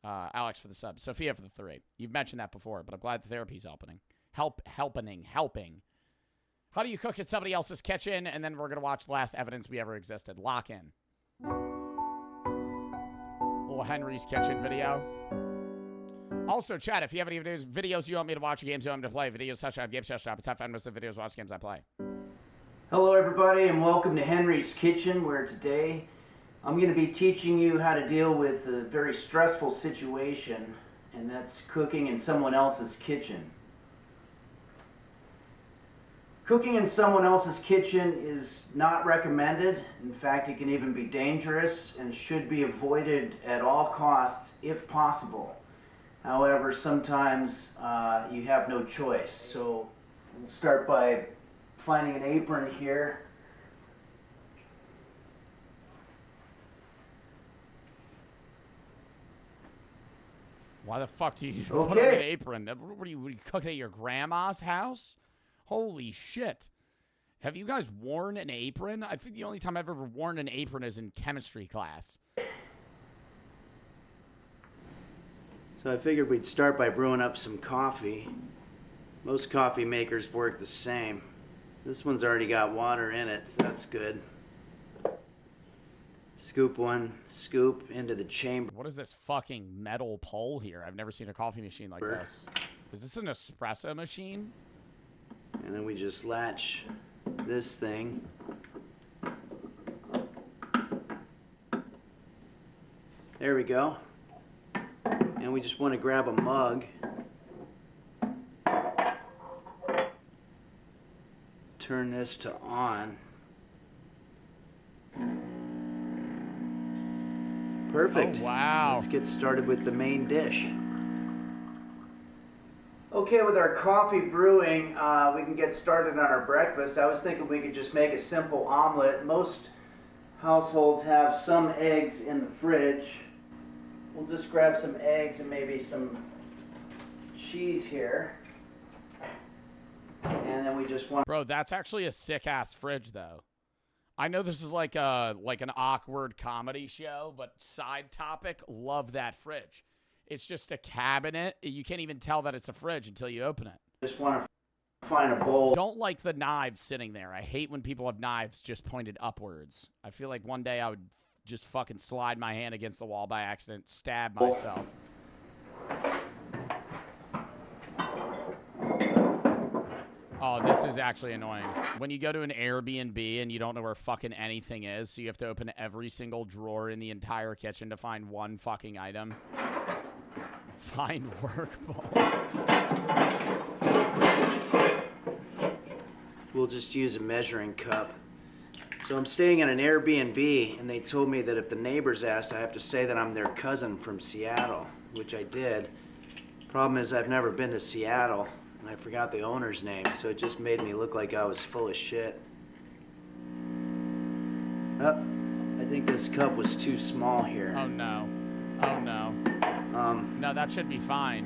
Alex for the sub. Sophia for the 3. You've mentioned that before, but I'm glad the therapy's helping. Helping. How do you cook in somebody else's kitchen? And then we're going to watch the last evidence we ever existed. Lock in. Little Henry's kitchen video. Also, chat, if you have any videos you want me to watch, games you want me to play, videos such as Game Shop, it's fun most of the videos, watch games I play. Hello everybody, and welcome to Henry's Kitchen, where today I'm going to be teaching you how to deal with a very stressful situation, and that's cooking in someone else's kitchen. Cooking in someone else's kitchen is not recommended. In fact, it can even be dangerous and should be avoided at all costs if possible. However, sometimes you have no choice. So we'll start by finding an apron here. Why the fuck do you put on an apron? What are you cooking at your grandma's house? Holy shit. Have you guys worn an apron? I think the only time I've ever worn an apron is in chemistry class. So I figured we'd start by brewing up some coffee. Most coffee makers work the same. This one's already got water in it, so that's good. Scoop into the chamber. What is this fucking metal pole here? I've never seen a coffee machine like this. Is this an espresso machine? And then we just latch this thing. There we go. And we just want to grab a mug. Turn this to on. Perfect. Oh, wow. Let's get started with the main dish. Okay, with our coffee brewing, we can get started on our breakfast. I was thinking we could just make a simple omelet. Most households have some eggs in the fridge. We'll just grab some eggs and maybe some cheese here. And then we just want... Bro, that's actually a sick-ass fridge, though. I know this is like an awkward comedy show, but side topic, love that fridge. It's just a cabinet. You can't even tell that it's a fridge until you open it. Just want to find a bowl. Don't like the knives sitting there. I hate when people have knives just pointed upwards. I feel like one day I would just fucking slide my hand against the wall by accident, stab myself. Oh, this is actually annoying. When you go to an Airbnb and you don't know where fucking anything is, so you have to open every single drawer in the entire kitchen to find one fucking item. Find work ball. We'll just use a measuring cup. So I'm staying at an Airbnb, and they told me that if the neighbors asked, I have to say that I'm their cousin from Seattle, which I did. Problem is, I've never been to Seattle. And I forgot the owner's name, so it just made me look like I was full of shit. Oh, I think this cup was too small here. Oh no. Oh no. No, that should be fine.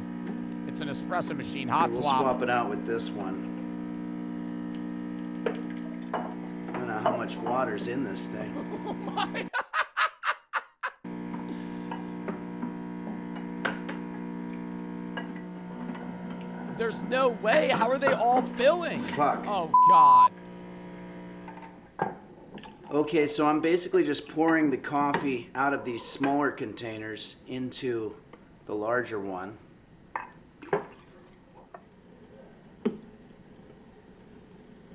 It's an espresso machine. Hot we'll swap. Swap it out with this one. I don't know how much water's in this thing. Oh my. There's no way. How are they all filling? Fuck. Oh, God. Okay, so I'm basically just pouring the coffee out of these smaller containers into the larger one.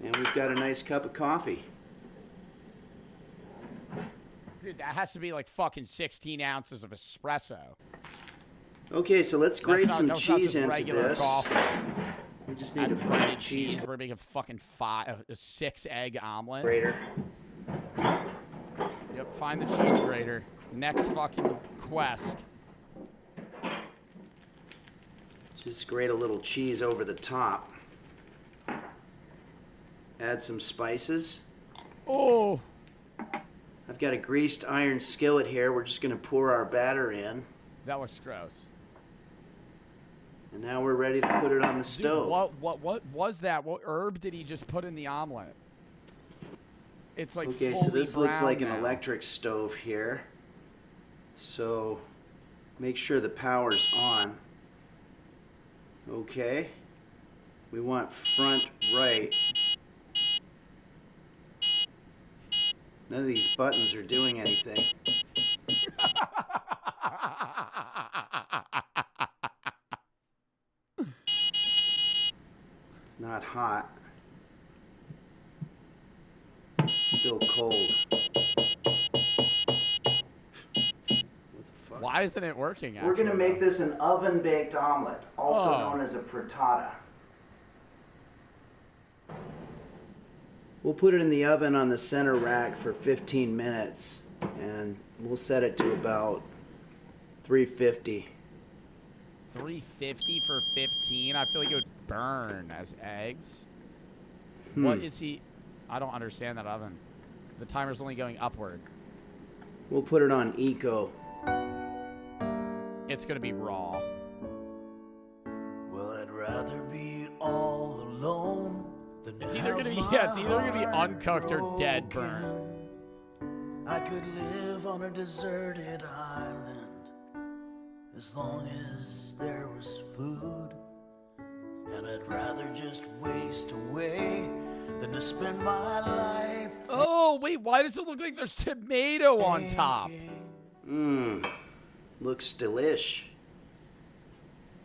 And we've got a nice cup of coffee. Dude, that has to be like fucking 16 ounces of espresso. Okay, so let's grate some that's cheese not into regular this. Coffee. We just need to fry cheese. We're making a fucking a 6-egg omelet. Grater. Yep, find the cheese grater. Next fucking quest. Just grate a little cheese over the top. Add some spices. Oh. I've got a greased iron skillet here. We're just going to pour our batter in. That looks gross. And now we're ready to put it on the stove. What was that? What herb did he just put in the omelet? It's like okay, fully so this looks like brown an now. electric stove here. So make sure the power's on. Okay. We want front right. None of these buttons are doing anything. Not hot. Still cold. Why isn't it working? We're going to actually, make this an oven-baked omelet, also known as a frittata. We'll put it in the oven on the center rack for 15 minutes, and we'll set it to about 350. 350 for 15? I feel like it would burn as eggs. What is he? I don't understand that oven. The timer's only going upward. We'll put it on eco. It's gonna be raw. Well, I'd rather be all alone than It's either gonna be it's either gonna be uncooked or dead burn. I could live on a deserted island as long as there was food, and I'd rather just waste away than to spend my life. Oh wait, why does it look like there's tomato on top? Looks delish.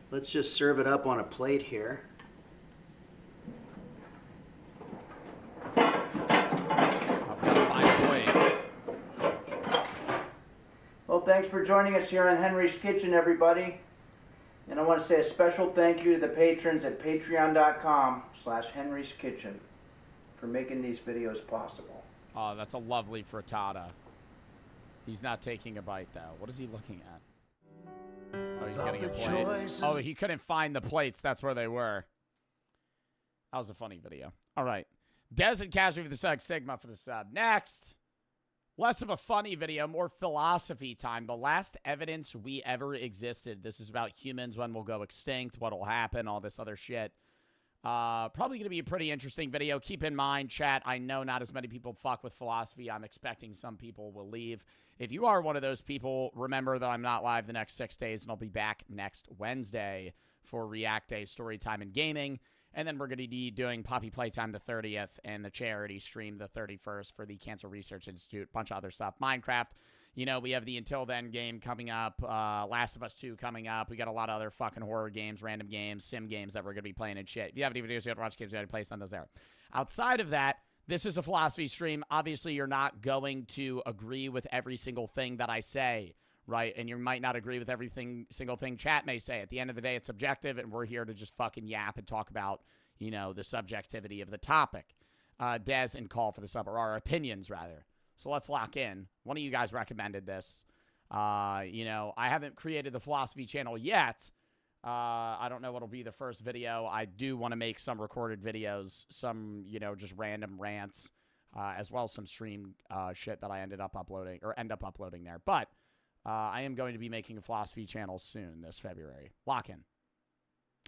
Let's just serve it up on a plate here. thanks for joining us here on Henry's Kitchen, everybody. And I want to say a special thank you to the patrons at patreon.com/Henry's Kitchen for making these videos possible. Oh, that's a lovely frittata. He's not taking a bite, though. What is he looking at? Oh, he's getting a plate. Oh, he couldn't find the plates. That's where they were. That was a funny video. All right. Des and Casual for the sub. Sigma for the sub. Next. Less of a funny video, more philosophy time. The last evidence we ever existed. This is about humans, when we'll go extinct, what will happen, all this other shit. Probably going to be a pretty interesting video. Keep in mind, chat, I know not as many people fuck with philosophy. I'm expecting some people will leave. If you are one of those people, remember that I'm not live the next 6 days, and I'll be back next Wednesday for React Day Storytime and Gaming. And then we're going to be doing Poppy Playtime the 30th and the charity stream the 31st for the Cancer Research Institute. Bunch of other stuff. Minecraft. You know, we have the Until Then game coming up. Last of Us 2 coming up. We got a lot of other fucking horror games, random games, sim games that we're going to be playing and shit. If you have any videos you want to watch games, you got to play, send those there. Outside of that, this is a philosophy stream. Obviously, you're not going to agree with every single thing that I say, right? And you might not agree with every single thing chat may say. At the end of the day, it's subjective, and we're here to just fucking yap and talk about, you know, the subjectivity of the topic. Des and Call for the sub, or our opinions, rather. So let's lock in. One of you guys recommended this. You know, I haven't created the philosophy channel yet. I don't know what'll be the first video. I do want to make some recorded videos, some, you know, just random rants, as well as some stream shit that I end up uploading there. But I am going to be making a philosophy channel soon this February. Lock in.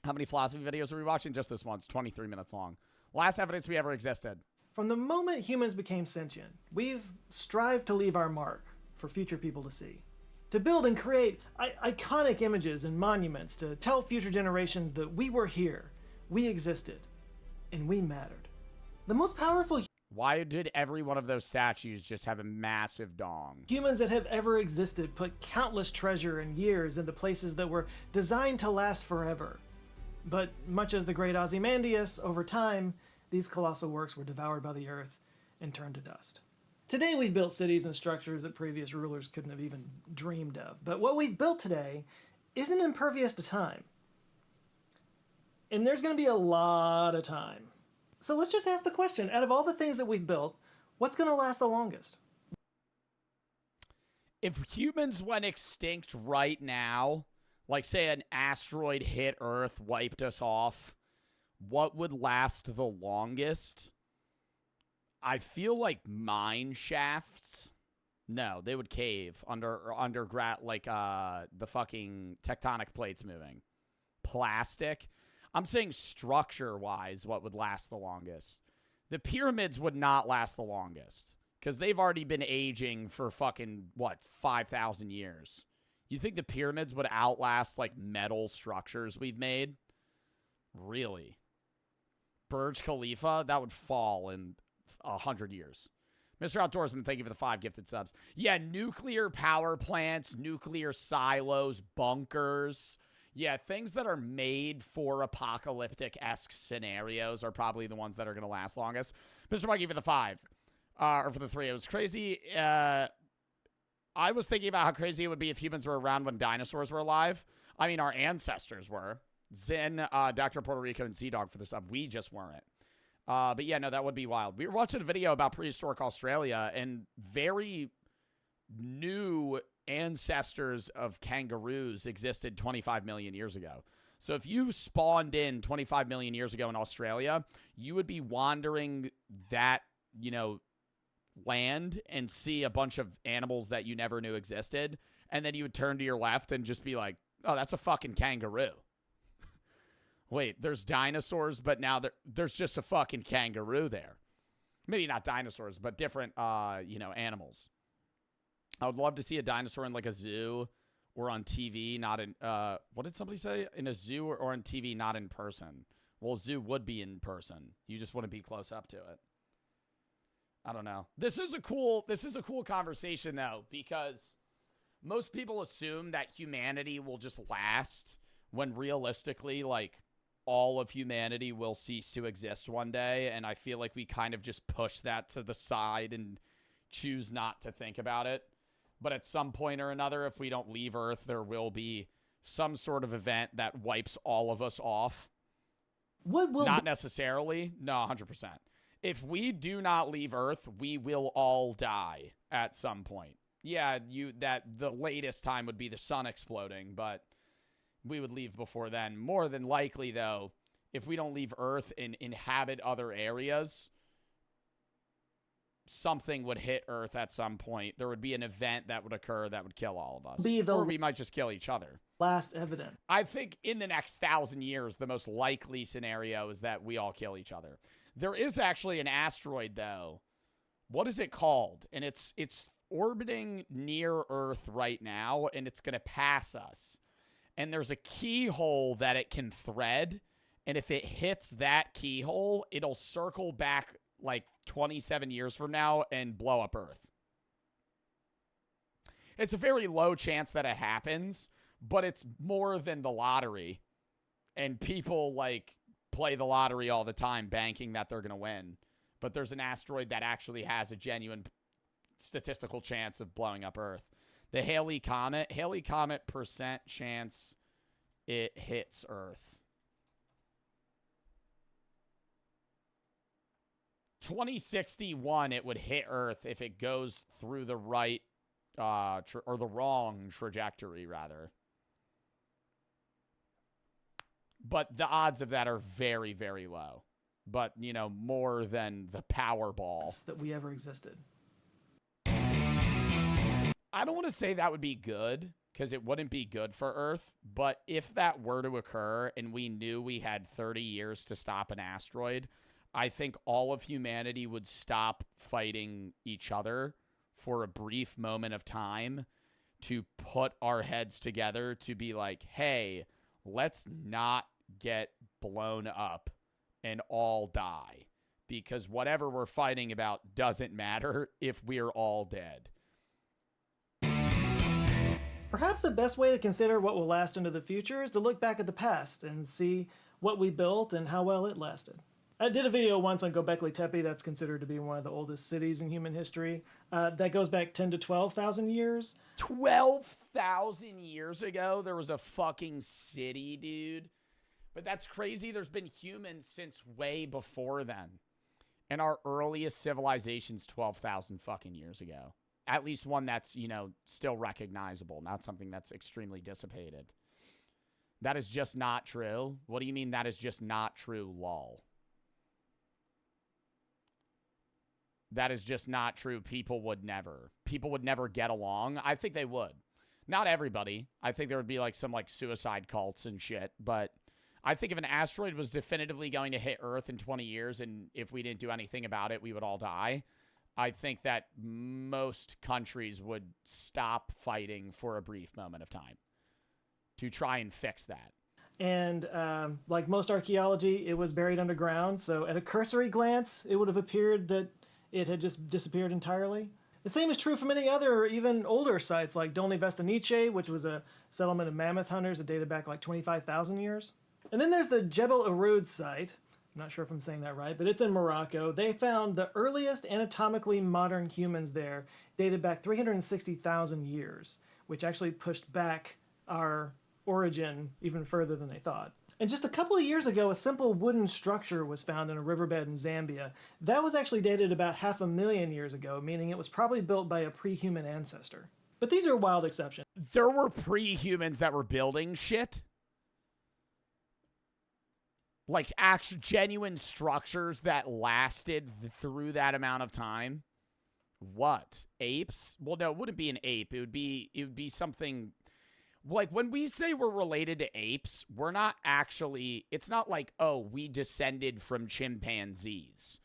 How many philosophy videos are we watching? Just this one. It's 23 minutes long. Last evidence we ever existed. From the moment humans became sentient, we've strived to leave our mark for future people to see. To build and create iconic images and monuments to tell future generations that we were here, we existed, and we mattered. The most powerful Why did every one of those statues just have a massive dong? humans that have ever existed put countless treasure and years into places that were designed to last forever. But much as the great Ozymandias, over time, these colossal works were devoured by the earth and turned to dust. Today we've built cities and structures that previous rulers couldn't have even dreamed of. But what we've built today isn't impervious to time. And there's going to be a lot of time. So let's just ask the question, out of all the things that we've built, what's going to last the longest? If humans went extinct right now, like say an asteroid hit Earth, wiped us off, what would last the longest? I feel like mine shafts. No, they would cave underground, like the fucking tectonic plates moving. Plastic. I'm saying structure-wise, what would last the longest? The pyramids would not last the longest because they've already been aging for fucking, what, 5,000 years. You think the pyramids would outlast, like, metal structures we've made? Really? Burj Khalifa? That would fall in 100 years. Mr. Outdoorsman, thank you for the 5 gifted subs. Yeah, nuclear power plants, nuclear silos, bunkers. Yeah, things that are made for apocalyptic-esque scenarios are probably the ones that are going to last longest. Mr. Mikey for the 5. Or for the 3. It was crazy. I was thinking about how crazy it would be if humans were around when dinosaurs were alive. I mean, our ancestors were. Zen, Dr. Puerto Rico, and Z-Dog for the sub. We just weren't. But yeah, no, that would be wild. We were watching a video about prehistoric Australia, and very new ancestors of kangaroos existed 25 million years ago. So if you spawned in 25 million years ago in Australia, you would be wandering that, you know, land and see a bunch of animals that you never knew existed, and then you would turn to your left and just be like, oh, that's a fucking kangaroo. Wait, there's dinosaurs, but now there's just a fucking kangaroo there. Maybe not dinosaurs, but different, you know, animals. I would love to see a dinosaur in, like, a zoo or on TV, not in, what did somebody say? In a zoo or on TV, not in person. Well, a zoo would be in person. You just wouldn't be close up to it. I don't know. This is a cool conversation, though, because most people assume that humanity will just last when realistically, like, all of humanity will cease to exist one day, and I feel like we kind of just push that to the side and choose not to think about it. But at some point or another, if we don't leave Earth, there will be some sort of event that wipes all of us off. What will Not necessarily. No, 100%. If we do not leave Earth, we will all die at some point. Yeah, the latest time would be the sun exploding, but we would leave before then. More than likely, though, if we don't leave Earth and inhabit other areas, something would hit Earth at some point. There would be an event that would occur that would kill all of us. Or we might just kill each other. Last evidence. I think in the next 1,000 years, the most likely scenario is that we all kill each other. There is actually an asteroid, though. What is it called? And it's orbiting near Earth right now, and it's going to pass us. And there's a keyhole that it can thread, and if it hits that keyhole, it'll circle back like 27 years from now and blow up Earth. It's a very low chance that it happens, but it's more than the lottery. And people like play the lottery all the time, banking that they're going to win. But there's an asteroid that actually has a genuine statistical chance of blowing up Earth. The Halley Comet percent chance it hits Earth. 2061, it would hit Earth if it goes through the right, or the wrong trajectory, rather. But the odds of that are very, very low. But, you know, more than the Powerball. That we ever existed. I don't want to say that would be good, because it wouldn't be good for Earth. But if that were to occur and we knew we had 30 years to stop an asteroid, I think all of humanity would stop fighting each other for a brief moment of time to put our heads together to be like, hey, let's not get blown up and all die, because whatever we're fighting about doesn't matter if we're all dead. Perhaps the best way to consider what will last into the future is to look back at the past and see what we built and how well it lasted. I did a video once on Göbekli Tepe that's considered to be one of the oldest cities in human history. That goes back 10 to 12,000 years. 12,000 years ago, there was a fucking city, dude. But that's crazy. There's been humans since way before then. And our earliest civilization's 12,000 fucking years ago. At least one that's, you know, still recognizable, not something that's extremely dissipated. That is just not true. What do you mean that is just not true, lol? That is just not true. People would never get along. I think they would. Not everybody. I think there would be like some like suicide cults and shit. But I think if an asteroid was definitively going to hit Earth in 20 years and if we didn't do anything about it, we would all die. I think that most countries would stop fighting for a brief moment of time to try and fix that. And like most archaeology, it was buried underground. So at a cursory glance, it would have appeared that it had just disappeared entirely. The same is true for many other, even older sites like Dolní Vesnice, which was a settlement of mammoth hunters that dated back like 25,000 years. And then there's the Jebel Irhoud site. I'm not sure if I'm saying that right, but it's in Morocco. They found the earliest anatomically modern humans there dated back 360,000 years, which actually pushed back our origin even further than they thought. And just a couple of years ago, a simple wooden structure was found in a riverbed in Zambia. That was actually dated about 500,000 years ago, meaning it was probably built by a pre-human ancestor. But these are wild exceptions. There were pre-humans that were building shit? Like actual genuine structures that lasted through that amount of time? What? Apes? Well, no, it wouldn't be an ape. It would be something... Like, when we say we're related to apes, we're not actually... It's not like, oh, we descended from chimpanzees.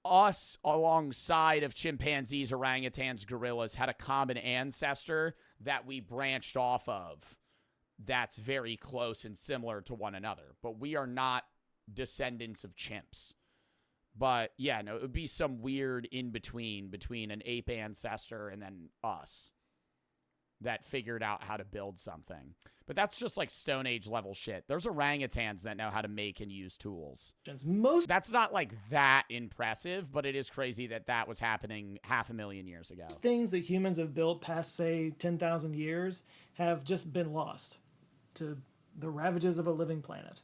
Us, alongside of chimpanzees, orangutans, gorillas, had a common ancestor that we branched off of that's very close and similar to one another. But we are not descendants of chimps. But, yeah, no, it would be some weird in-between between an ape ancestor and then us. that figured out how to build something. But that's just like Stone Age level shit. There's orangutans that know how to make and use tools. That's not like that impressive, but it is crazy that that was happening 500,000 years ago. Things that humans have built past, say, 10,000 years have just been lost to the ravages of a living planet.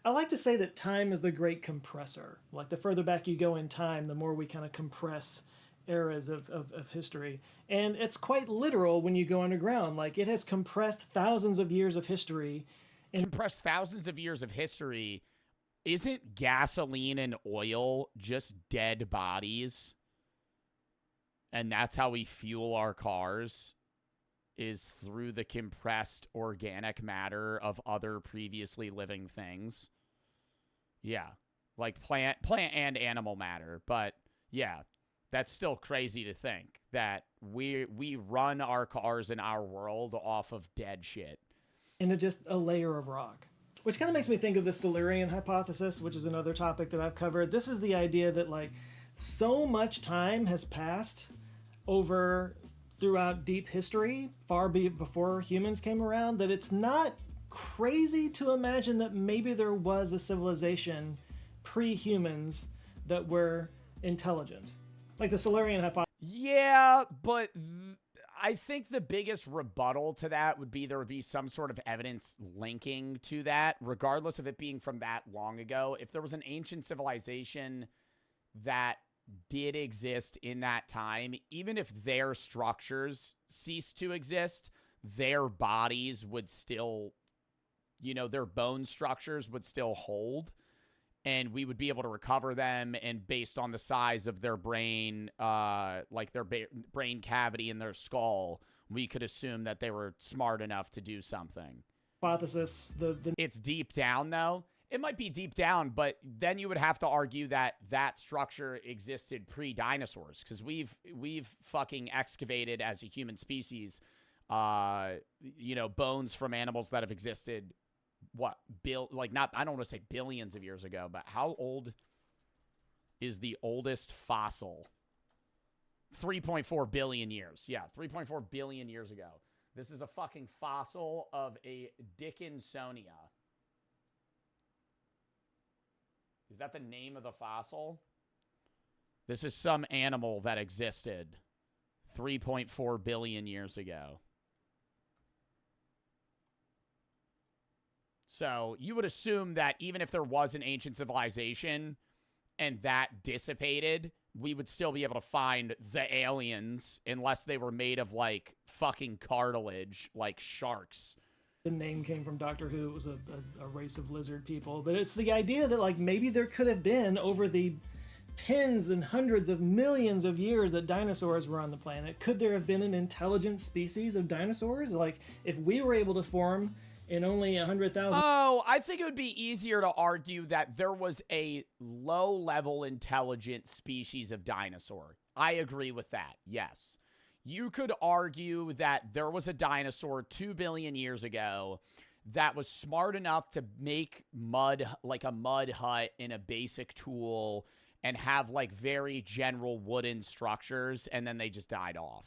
I like to say that time is the great compressor. Like, the further back you go in time, the more we kind of compress eras of history. And it's quite literal when you go underground. Like, it has compressed thousands of years of history. Compressed thousands of years of history. Isn't gasoline and oil just dead bodies? And that's how we fuel our cars, is through the compressed organic matter of other previously living things. Yeah, like plant and animal matter. But yeah, that's still crazy to think that we run our cars in our world off of dead shit. Into just a layer of rock. Which kind of makes me think of the Silurian hypothesis, which is another topic that I've covered. This is the idea that, like, so much time has passed throughout deep history, far before humans came around, that it's not crazy to imagine that maybe there was a civilization pre-humans that were intelligent. Like the Silurian hypothesis. Yeah, but I think the biggest rebuttal to that would be there would be some sort of evidence linking to that, regardless of it being from that long ago. If there was an ancient civilization that did exist in that time, even if their structures ceased to exist, their bodies would still, their bone structures would still hold. And we would be able to recover them, and based on the size of their brain, like their brain cavity in their skull, we could assume that they were smart enough to do something. Hypothesis. It's deep down, though. It might be deep down, but then you would have to argue that that structure existed pre-dinosaurs, because we've fucking excavated as a human species, bones from animals that have existed. I don't want to say billions of years ago, but how old is the oldest fossil? 3.4 billion years. Yeah, 3.4 billion years ago. This is a fucking fossil of a Dickinsonia. Is that the name of the fossil? This is some animal that existed 3.4 billion years ago. So you would assume that even if there was an ancient civilization and that dissipated, we would still be able to find the aliens, unless they were made of, like, fucking cartilage, like sharks. The name came from Doctor Who. It was a race of lizard people. But it's the idea that, like, maybe there could have been, over the tens and hundreds of millions of years that dinosaurs were on the planet, could there have been an intelligent species of dinosaurs? Like, if we were able to form in only 100,000... Oh, I think it would be easier to argue that there was a low-level intelligent species of dinosaur. I agree with that, yes. You could argue that there was a dinosaur 2 billion years ago that was smart enough to make mud, like a mud hut in a basic tool, and have, like, very general wooden structures, and then they just died off.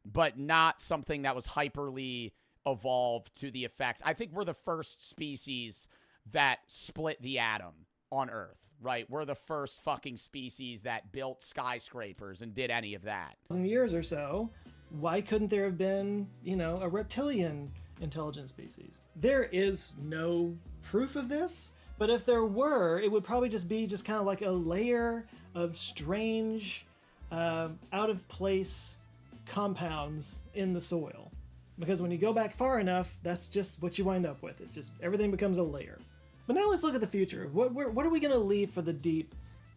But not something that was hyperly evolved to the effect. I think we're the first species that split the atom on Earth, right? We're the first fucking species that built skyscrapers and did any of that. Years or so, why couldn't there have been, a reptilian intelligent species? There is no proof of this, but if there were, it would probably just be kind of like a layer of strange, out of place compounds in the soil. Because when you go back far enough, that's just what you wind up with. It's just, everything becomes a layer. But now let's look at the future. What are we going to leave for the deep,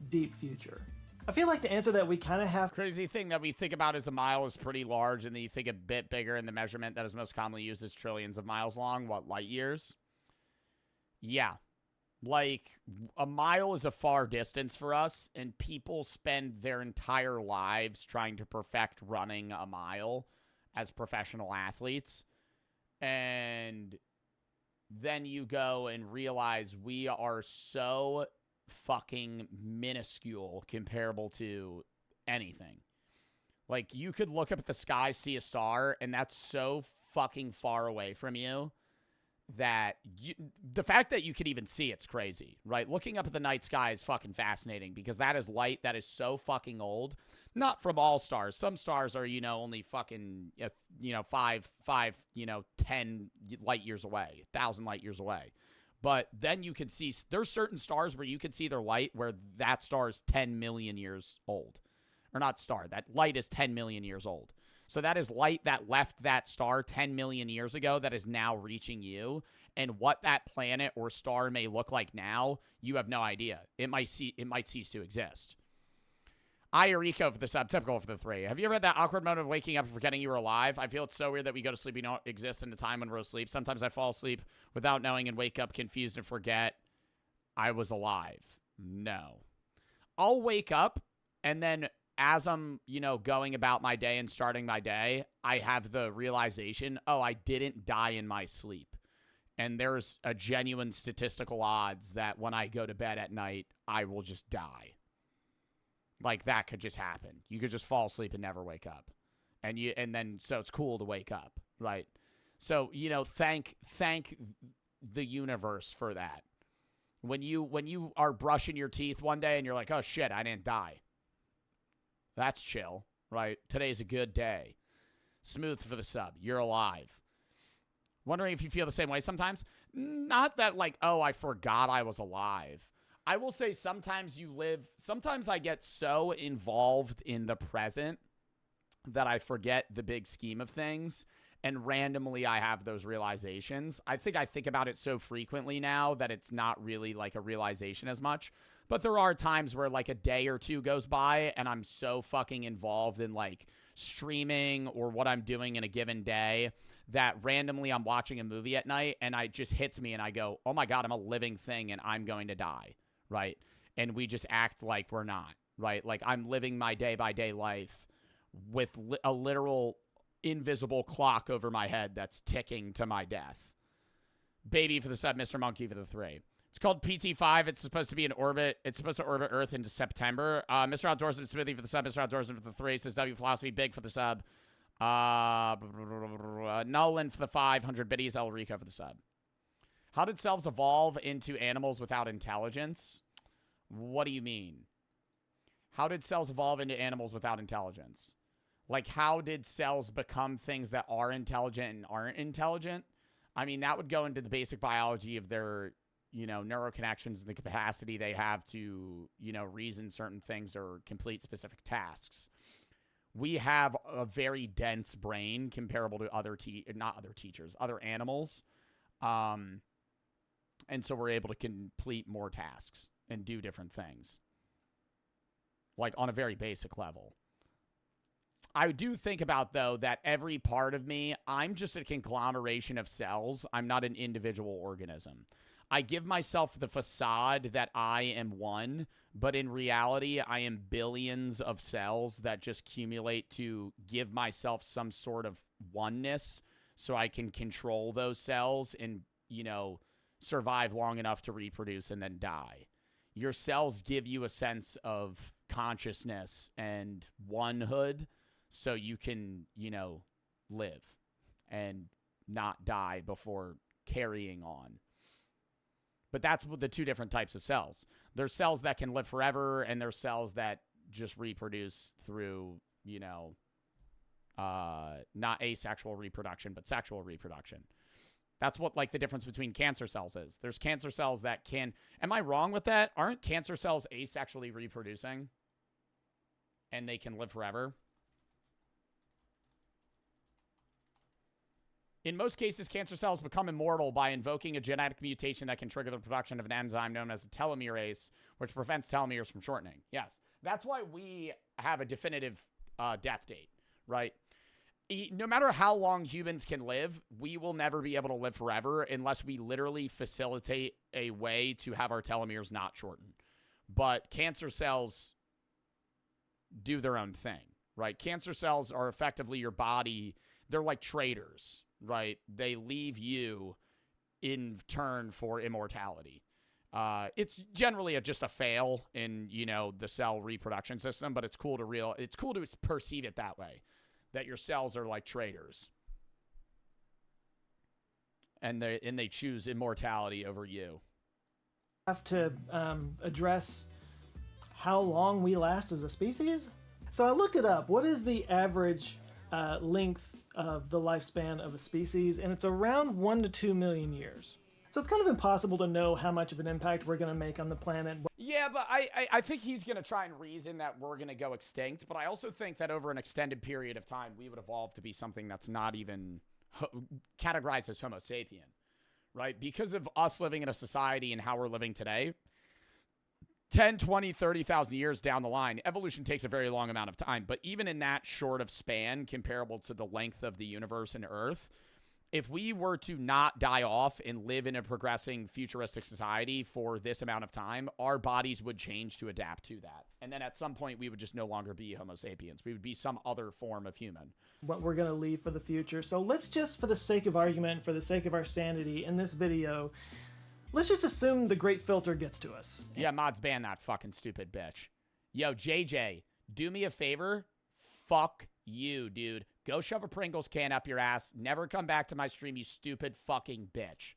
deep future? I feel like to answer that, we kind of have... Crazy thing that we think about as a mile is pretty large, and then you think a bit bigger, and the measurement that is most commonly used is trillions of miles long. What, light years? Yeah. Like, a mile is a far distance for us, and people spend their entire lives trying to perfect running a mile as professional athletes, and then you go and realize we are so fucking minuscule comparable to anything. Like, you could look up at the sky, see a star, and that's so fucking far away from you that the fact that you could even see it's crazy, right? Looking up at the night sky is fucking fascinating because that is light that is so fucking old. Not from all stars. Some stars are, only fucking, 10 light years away, 1,000 light years away. But then you can see, there's certain stars where you can see their light where that star is 10 million years old. Or not star, that light is 10 million years old. So that is light that left that star 10 million years ago that is now reaching you. And what that planet or star may look like now, you have no idea. It might cease to exist. Iorico for the sub, typical for the 3. Have you ever had that awkward moment of waking up and forgetting you were alive? I feel it's so weird that we go to sleep, we don't exist in the time when we're asleep. Sometimes I fall asleep without knowing and wake up confused and forget I was alive. No. I'll wake up and then as I'm, going about my day and starting my day, I have the realization, oh, I didn't die in my sleep. And there's a genuine statistical odds that when I go to bed at night, I will just die. Like, that could just happen. You could just fall asleep and never wake up. So it's cool to wake up, right? So, thank the universe for that. When you are brushing your teeth one day and you're like, oh shit, I didn't die. That's chill, right? Today's a good day. Smooth for the sub. You're alive. Wondering if you feel the same way sometimes? Not that like, oh, I forgot I was alive. I will say sometimes I get so involved in the present that I forget the big scheme of things. And randomly I have those realizations. I think about it so frequently now that it's not really like a realization as much. But there are times where like a day or two goes by and I'm so fucking involved in like streaming or what I'm doing in a given day that randomly I'm watching a movie at night and it just hits me and I go, oh my God, I'm a living thing and I'm going to die, right? And we just act like we're not, right? Like I'm living my day-by-day life with a literal invisible clock over my head that's ticking to my death. Baby for the sub, Mr. Monkey for the 3. It's called PT5. It's supposed to be in orbit. It's supposed to orbit Earth into September. Mr. Outdoorsman Smithy for the sub. Mr. Outdoorsman for the 3. Says W Philosophy Big for the sub. Nolan for the 500 biddies. El Rico for the sub. How did cells evolve into animals without intelligence? What do you mean? How did cells evolve into animals without intelligence? Like, how did cells become things that are intelligent and aren't intelligent? I mean, that would go into the basic biology of their, neuroconnections and the capacity they have to, reason certain things or complete specific tasks. We have a very dense brain comparable to other animals. And so we're able to complete more tasks and do different things. Like, on a very basic level. I do think about, though, that every part of me, I'm just a conglomeration of cells. I'm not an individual organism. I give myself the facade that I am one, but in reality, I am billions of cells that just accumulate to give myself some sort of oneness so I can control those cells and, survive long enough to reproduce and then die. Your cells give you a sense of consciousness and onehood, so you can, live and not die before carrying on. But that's the two different types of cells. There's cells that can live forever, and there's cells that just reproduce through, not asexual reproduction, but sexual reproduction. That's what, like, the difference between cancer cells is. There's cancer cells that can... Am I wrong with that? Aren't cancer cells asexually reproducing? And they can live forever? In most cases, cancer cells become immortal by invoking a genetic mutation that can trigger the production of an enzyme known as a telomerase, which prevents telomeres from shortening. Yes, that's why we have a definitive death date, right? No matter how long humans can live, we will never be able to live forever unless we literally facilitate a way to have our telomeres not shorten. But cancer cells do their own thing, right? Cancer cells are effectively your body. They're like traders, right? They leave you in turn for immortality. It's generally just a fail in, you know, the cell reproduction system, but it's cool to perceive it that way, that your cells are like traitors. And they choose immortality over you. Have to address how long we last as a species. So I looked it up. What is the average length of the lifespan of a species? And it's around 1 to 2 million years. So it's kind of impossible to know how much of an impact we're going to make on the planet. Yeah, but I think he's going to try and reason that we're going to go extinct. But I also think that over an extended period of time, we would evolve to be something that's not even categorized as Homo sapien, right? Because of us living in a society and how we're living today, 10, 20, 30,000 years down the line, evolution takes a very long amount of time. But even in that short of span, comparable to the length of the universe and Earth, if we were to not die off and live in a progressing futuristic society for this amount of time, our bodies would change to adapt to that. And then at some point, we would just no longer be Homo sapiens. We would be some other form of human. What we're going to leave for the future. So let's just, for the sake of argument, for the sake of our sanity in this video, let's just assume the Great Filter gets to us. Yeah, mods ban that fucking stupid bitch. Yo, JJ, do me a favor. Fuck you, dude. Go shove a Pringles can up your ass. Never come back to my stream, you stupid fucking bitch.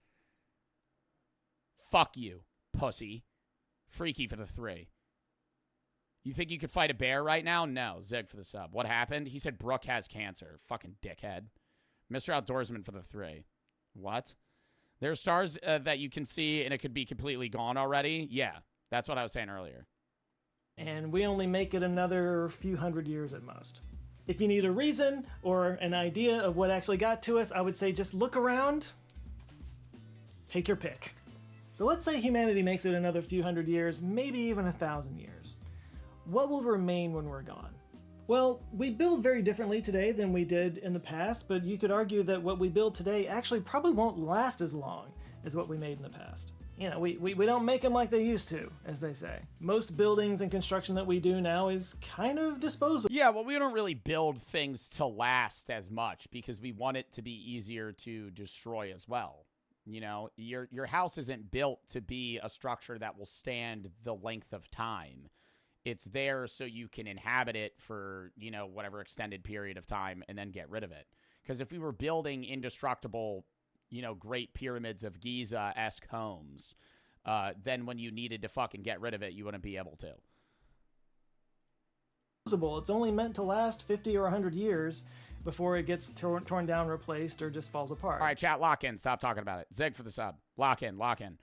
Fuck you, pussy. Freaky for the 3. You think you could fight a bear right now? No. Zig for the sub. What happened? He said Brooke has cancer. Fucking dickhead. Mr. Outdoorsman for the 3. What? There are stars that you can see and it could be completely gone already? Yeah, that's what I was saying earlier. And we only make it another few hundred years at most. If you need a reason or an idea of what actually got to us, I would say just look around, take your pick. So let's say humanity makes it another few hundred years, maybe even 1,000 years. What will remain when we're gone? Well, we build very differently today than we did in the past, but you could argue that what we build today actually probably won't last as long as what we made in the past. You know, we don't make them like they used to, as they say. Most buildings and construction that we do now is kind of disposable. Yeah, well, we don't really build things to last as much because we want it to be easier to destroy as well. You know, your house isn't built to be a structure that will stand the length of time. It's there so you can inhabit it for, you know, whatever extended period of time and then get rid of it. Because if we were building indestructible, you know, Great Pyramids of Giza-esque homes, then when you needed to fucking get rid of it, you wouldn't be able to. It's only meant to last 50 or 100 years before it gets torn down, replaced, or just falls apart. All right, chat, lock in. Stop talking about it. Zig for the sub. Lock in, lock in.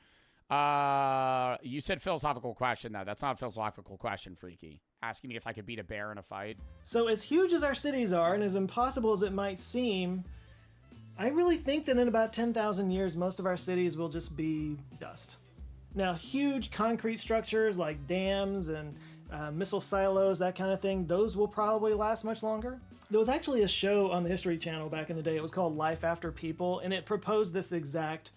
You said philosophical question, though. That's not a philosophical question, Freaky. Asking me if I could beat a bear in a fight. So as huge as our cities are, and as impossible as it might seem, I really think that in about 10,000 years, most of our cities will just be dust. Now, huge concrete structures like dams and missile silos, that kind of thing, those will probably last much longer. There was actually a show on the History Channel back in the day. It was called Life After People, and it proposed this exact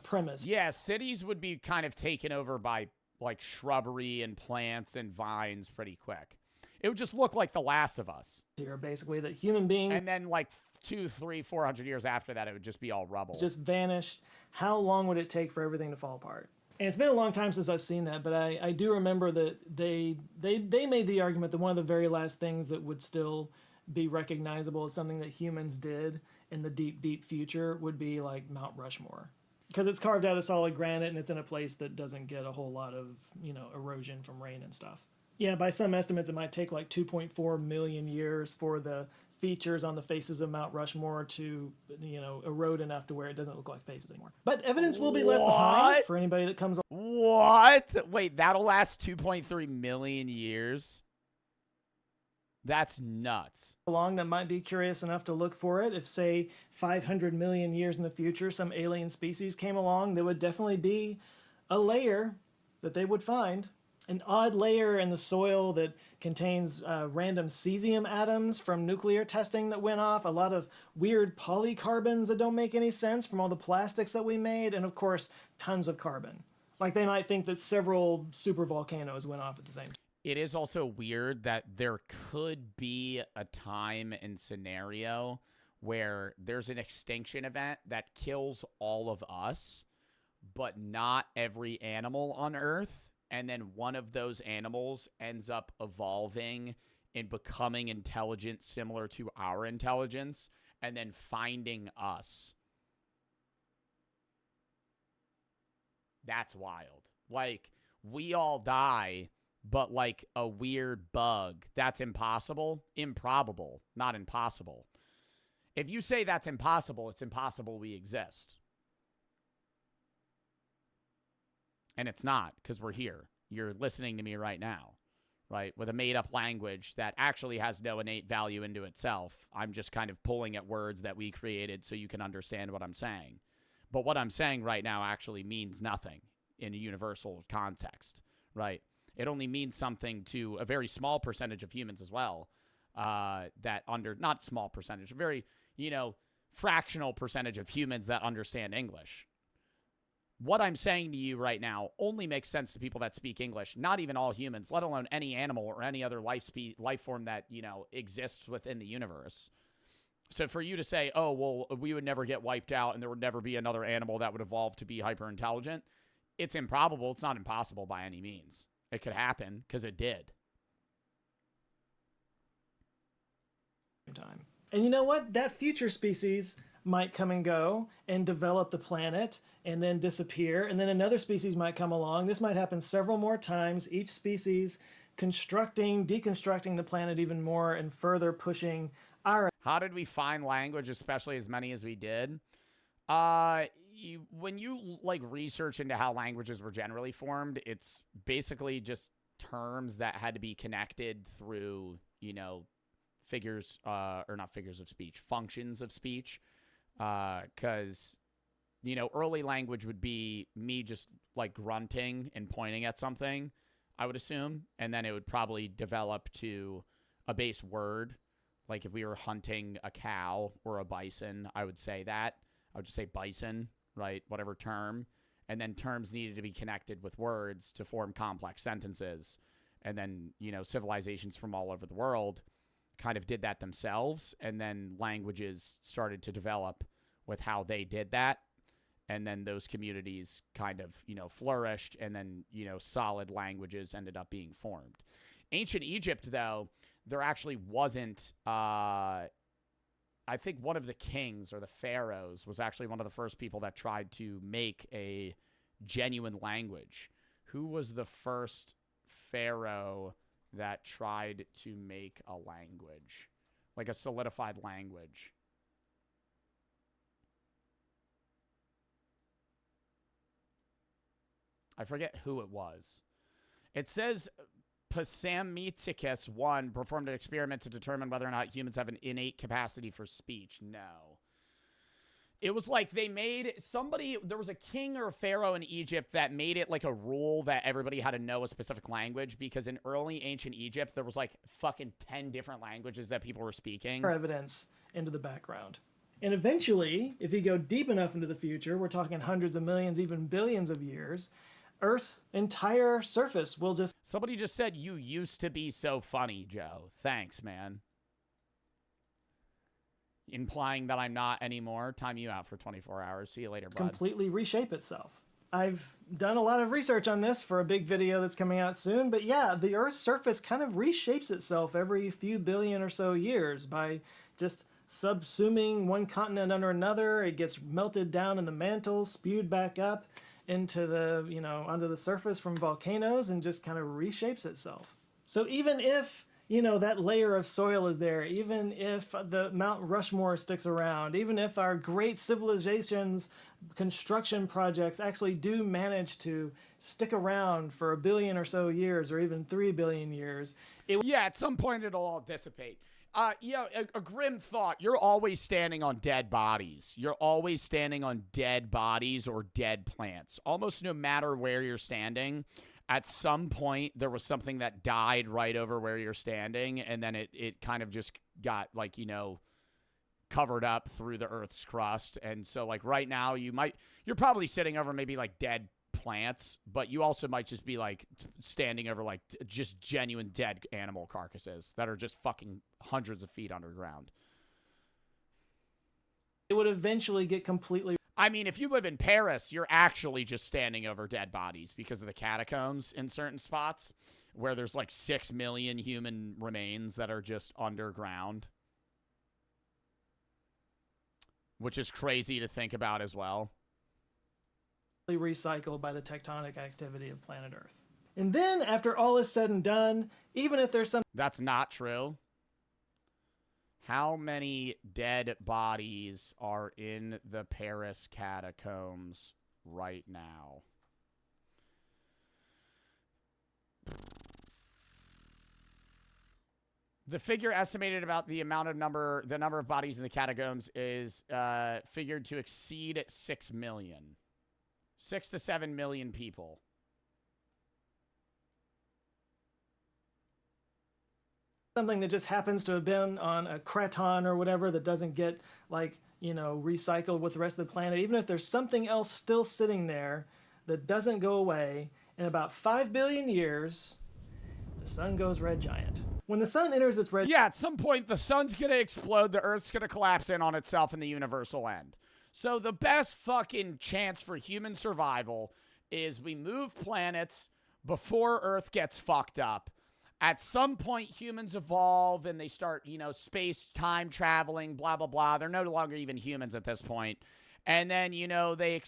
premise. Yeah, cities would be kind of taken over by like shrubbery and plants and vines pretty quick. It would just look like The Last of Us. Here, basically, that human beings... And then like 200, 300, 400 years after that, it would just be all rubble. Just vanished. How long would it take for everything to fall apart? And it's been a long time since I've seen that, but I do remember that they made the argument that one of the very last things that would still be recognizable as something that humans did in the deep, deep future would be like Mount Rushmore. Because it's carved out of solid granite and it's in a place that doesn't get a whole lot of, you know, erosion from rain and stuff. Yeah, by some estimates, it might take like 2.4 million years for the features on the faces of Mount Rushmore to, you know, erode enough to where it doesn't look like faces anymore. But evidence will be left behind for anybody that comes. What? Wait, that'll last 2.3 million years? That's nuts. Along that might be curious enough to look for it. If, say, 500 million years in the future, some alien species came along, there would definitely be a layer that they would find. An odd layer in the soil that contains random cesium atoms from nuclear testing that went off, a lot of weird polycarbons that don't make any sense from all the plastics that we made, and of course, tons of carbon. Like they might think that several supervolcanoes went off at the same time. It is also weird that there could be a time and scenario where there's an extinction event that kills all of us, but not every animal on Earth. And then one of those animals ends up evolving and becoming intelligent, similar to our intelligence, and then finding us. That's wild. Like, we all die, but like a weird bug. That's impossible. Improbable, not impossible. If you say that's impossible, it's impossible we exist. And it's not, because we're here. You're listening to me right now, right? With a made-up language that actually has no innate value into itself. I'm just kind of pulling at words that we created so you can understand what I'm saying. But what I'm saying right now actually means nothing in a universal context, right? It only means something to a very small percentage of humans as well. Not small percentage, a very, fractional percentage of humans that understand English. What I'm saying to you right now only makes sense to people that speak English, not even all humans, let alone any animal or any other life form that, exists within the universe. So for you to say, oh, well, we would never get wiped out and there would never be another animal that would evolve to be hyper-intelligent, it's improbable. It's not impossible by any means. It could happen because it did. Time. And you know what? That future species might come and go and develop the planet and then disappear, and then another species might come along. This might happen several more times, each species deconstructing the planet even more and further pushing our... How did we find language, especially as many as we did? When you research into how languages were generally formed, it's basically just terms that had to be connected through, figures, or not figures of speech, functions of speech. Because, early language would be me just grunting and pointing at something, I would assume. And then it would probably develop to a base word. Like if we were hunting a cow or a bison, I would say that. I would just say bison, right? Whatever term. And then terms needed to be connected with words to form complex sentences. And then, civilizations from all over the world kind of did that themselves. And then languages started to develop with how they did that. And then those communities kind of, flourished. And then, solid languages ended up being formed. Ancient Egypt, though, there actually wasn't... I think one of the kings or the pharaohs was actually one of the first people that tried to make a genuine language. Who was the first pharaoh that tried to make a language? Like a solidified language. I forget who it was. It says... Pasammeticus 1 performed an experiment to determine whether or not humans have an innate capacity for speech. No. It was like they made there was a king or a pharaoh in Egypt that made it like a rule that everybody had to know a specific language, because in early ancient Egypt, there was like fucking 10 different languages that people were speaking. Evidence into the background. And eventually, if you go deep enough into the future, we're talking hundreds of millions, even billions of years, Earth's entire surface will just... Somebody just said, you used to be so funny, Joe. Thanks, man. Implying that I'm not anymore. Time you out for 24 hours. See you later, bud. Completely reshape itself. I've done a lot of research on this for a big video that's coming out soon, but yeah, the Earth's surface kind of reshapes itself every few billion or so years by just subsuming one continent under another. It gets melted down in the mantle, spewed back up into the, onto the surface from volcanoes, and just kind of reshapes itself. So even if, that layer of soil is there, even if the Mount Rushmore sticks around, even if our great civilizations, construction projects actually do manage to stick around for a billion or so years, or even 3 billion years. At some point it'll all dissipate. A grim thought. You're always standing on dead bodies. You're always standing on dead bodies or dead plants. Almost no matter where you're standing, at some point there was something that died right over where you're standing, and then it kind of just got covered up through the Earth's crust. And so right now you're probably sitting over maybe dead plants, but you also might just be standing over just genuine dead animal carcasses that are just fucking hundreds of feet underground. It would eventually get completely... I mean, if you live in Paris, you're actually just standing over dead bodies because of the catacombs in certain spots where there's like 6 million human remains that are just underground. Which is crazy to think about as well. Recycled by the tectonic activity of planet Earth. And then, after all is said and done, even if there's some... That's not true. How many dead bodies are in the Paris catacombs right now? The figure estimated about the number of bodies in the catacombs is figured to exceed 6 million. 6 to 7 million people. Something that just happens to have been on a craton or whatever that doesn't get, like, you know, recycled with the rest of the planet, even if there's something else still sitting there that doesn't go away, in about 5 billion years, the sun goes red giant. When the sun enters its red... Yeah, at some point, the sun's going to explode, the Earth's going to collapse in on itself, and the universe will end. So the best fucking chance for human survival is we move planets before Earth gets fucked up. At some point, humans evolve, and they start, you know, space, time traveling, blah, blah, blah. They're no longer even humans at this point. And then, you know, they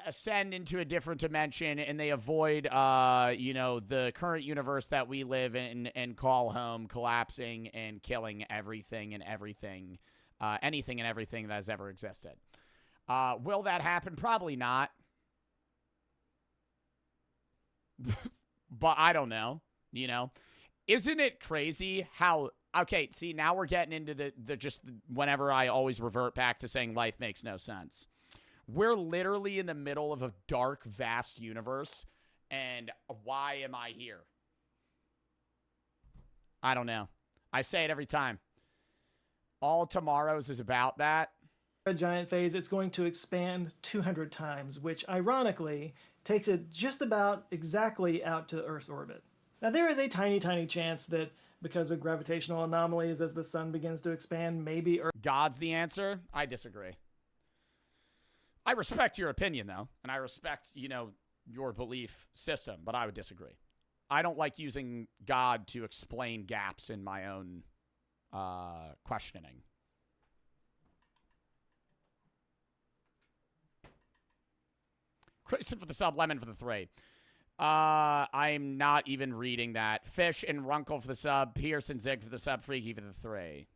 ascend into a different dimension, and they avoid, you know, the current universe that we live in and call home, collapsing and killing anything and everything that has ever existed. Will that happen? Probably not. But I don't know, you know. Isn't it crazy how... Okay, see, now we're getting into the whenever I always revert back to saying life makes no sense. We're literally in the middle of a dark, vast universe, and why am I here? I don't know. I say it every time. All Tomorrows is about that. Red giant phase, it's going to expand 200 times, which ironically takes it just about exactly out to Earth's orbit. Now, there is a tiny, tiny chance that because of gravitational anomalies as the sun begins to expand, maybe Earth... God's the answer? I disagree. I respect your opinion, though, and I respect, you know, your belief system, but I would disagree. I don't like using God to explain gaps in my own questioning. Grayson for the sub, Lemon for the 3. I'm not even reading that. Fish and Runkle for the sub, Pierce and Zig for the sub, Freaky for the 3.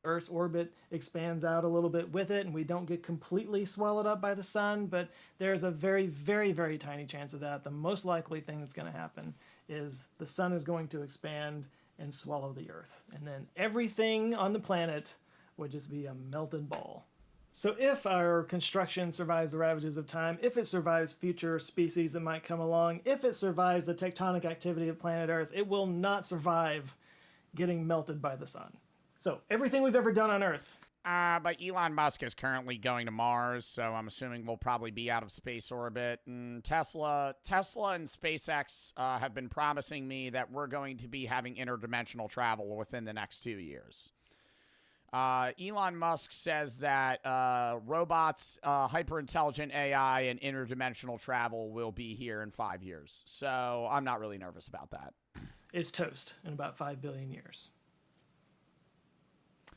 Earth's orbit expands out a little bit with it, and we don't get completely swallowed up by the sun, but there's a very, very, very tiny chance of that. The most likely thing that's going to happen is the sun is going to expand and swallow the Earth, and then everything on the planet would just be a melted ball. So if our construction survives the ravages of time, if it survives future species that might come along, if it survives the tectonic activity of planet Earth, it will not survive getting melted by the sun. So everything we've ever done on Earth. But Elon Musk is currently going to Mars, so I'm assuming we'll probably be out of space orbit. And Tesla and SpaceX have been promising me that we're going to be having interdimensional travel within the next 2 years. Elon Musk says that robots, hyper-intelligent AI, and interdimensional travel will be here in 5 years. So I'm not really nervous about that. It's toast in about 5 billion years.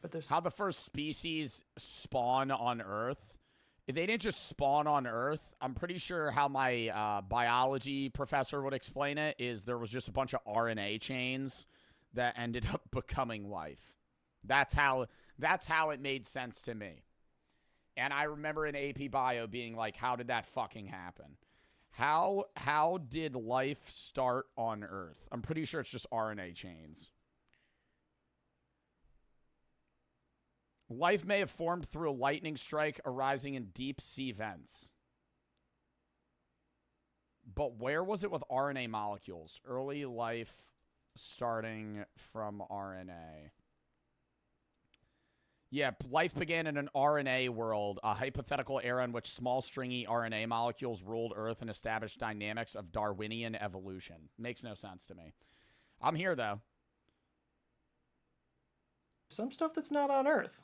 But there's how the first species spawn on Earth. If they didn't just spawn on Earth, I'm pretty sure how my biology professor would explain it is there was just a bunch of RNA chains that ended up becoming life. That's how it made sense to me. And I remember in AP Bio being like, how did that fucking happen? How did life start on Earth? I'm pretty sure it's just RNA chains. Life may have formed through a lightning strike arising in deep sea vents. But where was it with RNA molecules? Early life starting from RNA. Yeah, life began in an RNA world, a hypothetical era in which small, stringy RNA molecules ruled Earth and established dynamics of Darwinian evolution. Makes no sense to me. I'm here, though. Some stuff that's not on Earth.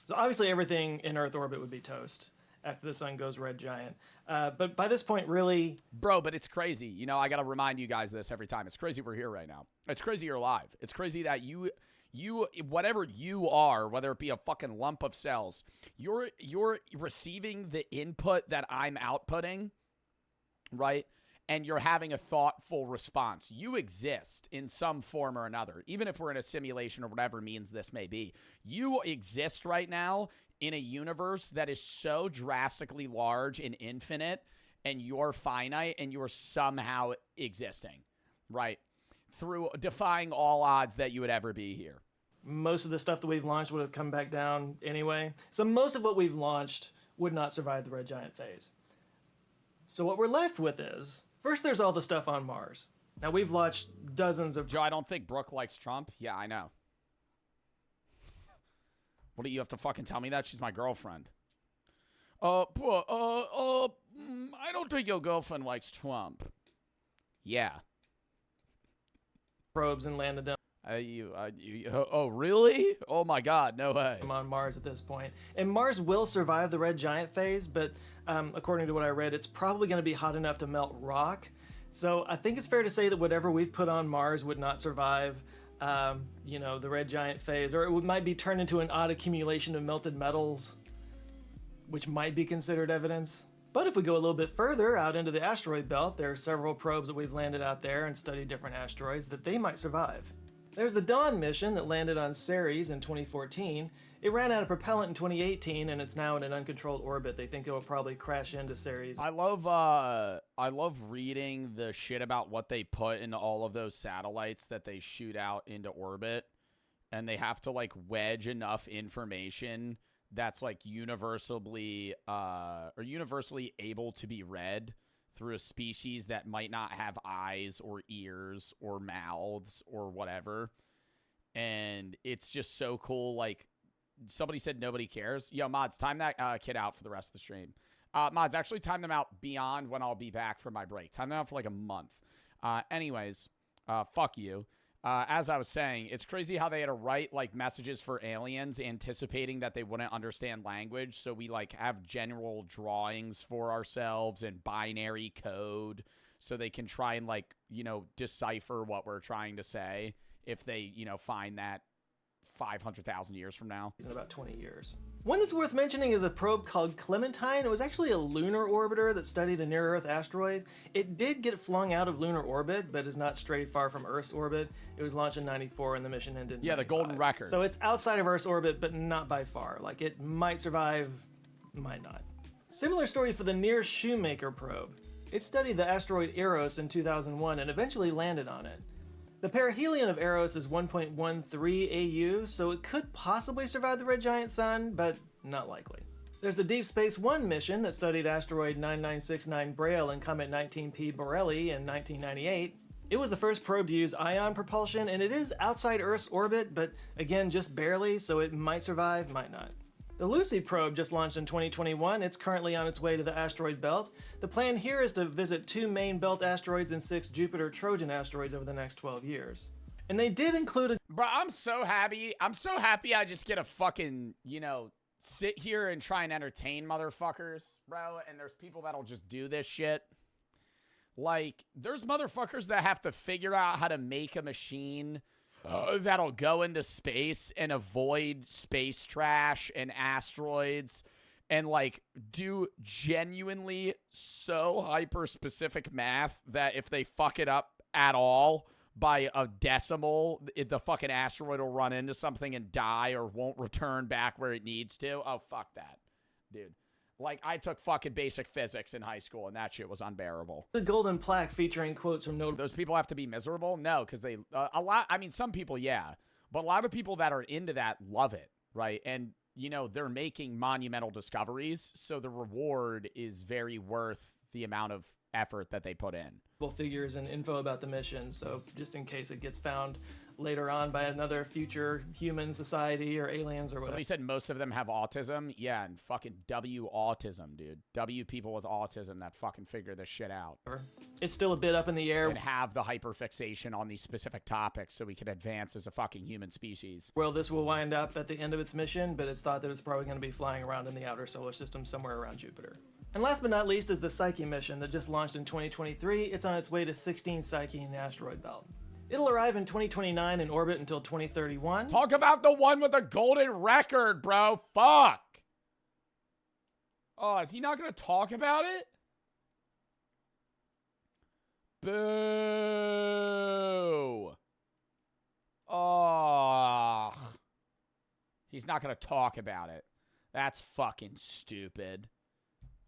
So obviously everything in Earth orbit would be toast after the sun goes red giant. But by this point, really... Bro, but it's crazy. You know, I got to remind you guys this every time. It's crazy we're here right now. It's crazy you're alive. It's crazy that you, whatever you are, whether it be a fucking lump of cells, you're receiving the input that I'm outputting, right? And you're having a thoughtful response. You exist in some form or another, even if we're in a simulation or whatever means this may be. You exist right now in a universe that is so drastically large and infinite, and you're finite, and you're somehow existing, right? Through defying all odds that you would ever be here. Most of the stuff that we've launched would have come back down anyway. So most of what we've launched would not survive the red giant phase. So what we're left with is, first there's all the stuff on Mars. Now we've launched dozens of... Joe, I don't think Brooke likes Trump. Yeah, I know. What do you have to fucking tell me that? She's my girlfriend. I don't think your girlfriend likes Trump. Yeah. Probes and landed them. Oh, really? Oh my God, no way. I'm on Mars at this point. And Mars will survive the red giant phase, but according to what I read, it's probably going to be hot enough to melt rock. So I think it's fair to say that whatever we've put on Mars would not survive, you know, the red giant phase, or it might be turned into an odd accumulation of melted metals, which might be considered evidence. But if we go a little bit further out into the asteroid belt, there are several probes that we've landed out there and studied different asteroids that they might survive. There's the Dawn mission that landed on Ceres in 2014. It ran out of propellant in 2018, and it's now in an uncontrolled orbit. They think it will probably crash into Ceres. I love reading the shit about what they put into all of those satellites that they shoot out into orbit, and they have to like wedge enough information that's like universally able to be read through a species that might not have eyes or ears or mouths or whatever. And it's just so cool. Like, somebody said nobody cares. Yo, Mods, time that kid out for the rest of the stream. Mods, actually time them out beyond when I'll be back from my break. Time them out for like a month. Anyways, fuck you. As I was saying, it's crazy how they had to write like messages for aliens anticipating that they wouldn't understand language. So we like have general drawings for ourselves and binary code so they can try and like, you know, decipher what we're trying to say if they, you know, find that 500,000 years from now. In about 20 years. One that's worth mentioning is a probe called Clementine. It was actually a lunar orbiter that studied a near-Earth asteroid. It did get flung out of lunar orbit, but is not strayed far from Earth's orbit. It was launched in '94 and the mission ended in Yeah, the 95. golden record. So it's outside of Earth's orbit, but not by far. Like, it might survive, might not. Similar story for the Near Shoemaker probe. It studied the asteroid Eros in 2001 and eventually landed on it. The perihelion of Eros is 1.13 AU, so it could possibly survive the red giant sun, but not likely. There's the Deep Space One mission that studied asteroid 9969 Braille and Comet 19P Borrelli in 1998. It was the first probe to use ion propulsion, and it is outside Earth's orbit, but again, just barely, so it might survive, might not. The Lucy probe just launched in 2021. It's currently on its way to the asteroid belt. The plan here is to visit 2 main belt asteroids and 6 Jupiter Trojan asteroids over the next 12 years. And they did include a... Bro, I'm so happy I just get to fucking, you know, sit here and try and entertain motherfuckers, bro, and there's people that'll just do this shit. Like, there's motherfuckers that have to figure out how to make a machine that'll go into space and avoid space trash and asteroids and like do genuinely so hyper specific math that if they fuck it up at all by a decimal, the fucking asteroid will run into something and die or won't return back where it needs to. Oh, fuck that, dude. Like, I took fucking basic physics in high school, and that shit was unbearable. The golden plaque featuring quotes from notable... Those people have to be miserable? No, because they... I mean, some people, yeah. But a lot of people that are into that love it, right? And, you know, they're making monumental discoveries, so the reward is very worth the amount of effort that they put in. Figures and info about the mission, so just in case it gets found later on by another future human society or aliens or whatever. Somebody said most of them have autism. Yeah, and fucking W autism, dude. W people with autism that fucking figure this shit out. It's still a bit up in the air. And have the hyperfixation on these specific topics so we can advance as a fucking human species. Well, this will wind up at the end of its mission, but it's thought that it's probably going to be flying around in the outer solar system somewhere around Jupiter. And last but not least is the Psyche mission that just launched in 2023. It's on its way to 16 Psyche in the asteroid belt. It'll arrive in 2029 in orbit until 2031. Talk about the one with a golden record, bro. Fuck. Oh, is he not going to talk about it? Boo. Oh. He's not going to talk about it. That's fucking stupid.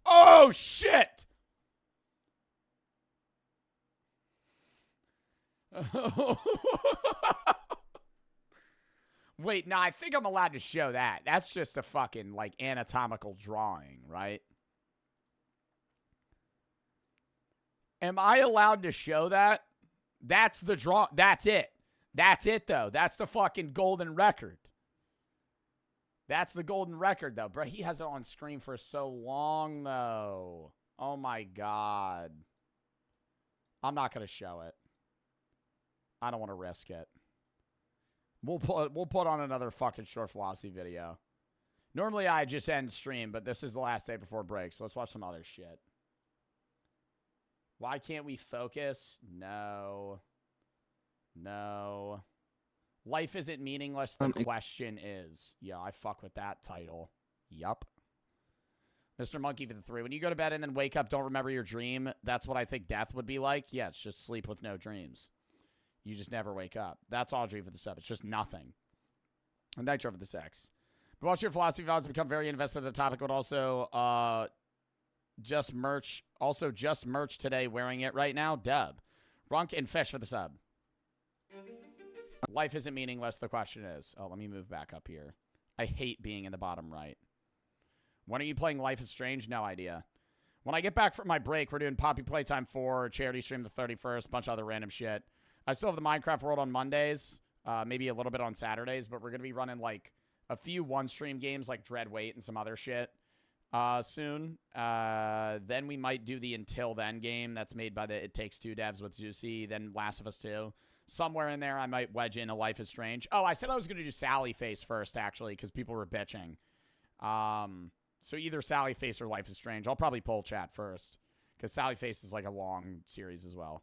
Oh, shit. Wait, no, I think I'm allowed to show that. That's just a fucking, like, anatomical drawing, right? Am I allowed to show that? That's the draw. That's it. That's it, though. That's the fucking golden record. That's the golden record, though. Bro, he has it on screen for so long, though. Oh, my God. I'm not going to show it. I don't want to risk it. We'll put on another fucking short philosophy video. Normally, I just end stream, but this is the last day before break, so let's watch some other shit. Why can't we focus? No. No. Life isn't meaningless, the question is. Yeah, I fuck with that title. Yup. Mr. Monkey for the 3. When you go to bed and then wake up, don't remember your dream, that's what I think death would be like? Yeah, it's just sleep with no dreams. You just never wake up. That's Audrey for the 7. It's just nothing. And Nitro for the 6. But watch your philosophy VODs become very invested in the topic, but also just merch today wearing it right now. Dub. Runk and Fish for the sub. Life isn't meaningless, the question is. Oh, let me move back up here. I hate being in the bottom right. When are you playing Life is Strange? No idea. When I get back from my break, we're doing Poppy Playtime 4, charity stream the 31st, a bunch of other random shit. I still have the Minecraft World on Mondays, maybe a little bit on Saturdays, but we're going to be running like a few one-stream games like Dread Wait and some other shit soon. Then we might do the Until Then game that's made by the It Takes Two devs with Juicy, then Last of Us 2. Somewhere in there, I might wedge in a Life is Strange. Oh, I said I was going to do Sally Face first, actually, because people were bitching. So either Sally Face or Life is Strange. I'll probably poll chat first, because Sally Face is like a long series as well.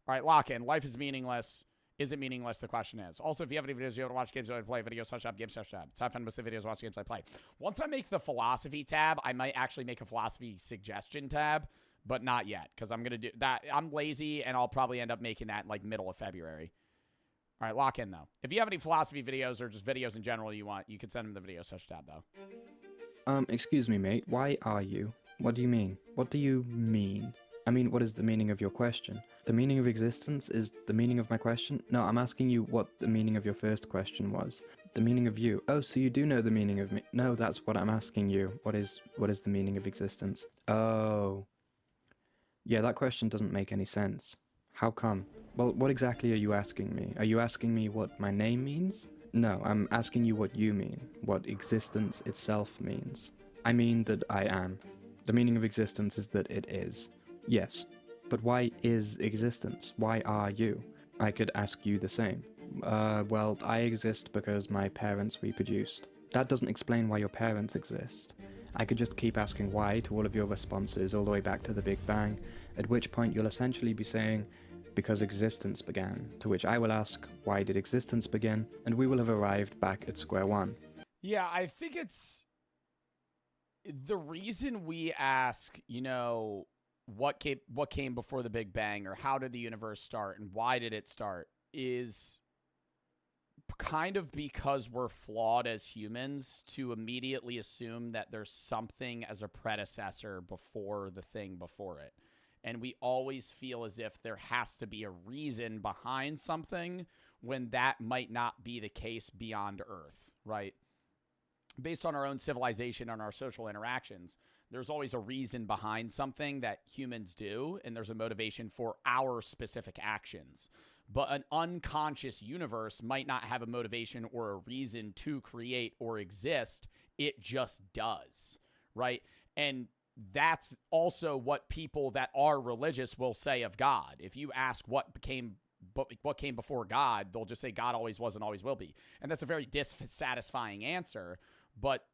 All right, lock in. Life is meaningless. Is it meaningless? The question is. Also, if you have any videos you want to watch, games you want to play, videos, such up, games, such tab. It's fun most of the videos, watch games I play. Once I make the philosophy tab, I might actually make a philosophy suggestion tab, but not yet, because I'm going to do that. I'm lazy, and I'll probably end up making that in like middle of February. All right, lock in, though. If you have any philosophy videos or just videos in general you want, you can send them the video search tab, though. Excuse me, mate. Why are you? What do you mean? What do you mean? I mean, what is the meaning of your question? The meaning of existence is the meaning of my question? No, I'm asking you what the meaning of your first question was. The meaning of you. Oh, so you do know the meaning of me. No, that's what I'm asking you. What is the meaning of existence? Oh. Yeah, that question doesn't make any sense. How come? Well, what exactly are you asking me? Are you asking me what my name means? No, I'm asking you what you mean. What existence itself means. I mean that I am. The meaning of existence is that it is. Yes, but why is existence? Why are you? I could ask you the same. Well, I exist because my parents reproduced. That doesn't explain why your parents exist. I could just keep asking why to all of your responses all the way back to the Big Bang, at which point you'll essentially be saying, because existence began, to which I will ask, why did existence begin? And we will have arrived back at square one. Yeah, I think it's the reason we ask, you know, what came before the Big Bang, or how did the universe start and why did it start, is kind of because we're flawed as humans to immediately assume that there's something as a predecessor before the thing before it. And we always feel as if there has to be a reason behind something when that might not be the case beyond Earth, right? Based on our own civilization and our social interactions, There's always a reason behind something that humans do, and there's a motivation for our specific actions. But an unconscious universe might not have a motivation or a reason to create or exist. It just does, right? And that's also what people that are religious will say of God. If you ask what came before God, they'll just say God always was and always will be. And that's a very dissatisfying answer, but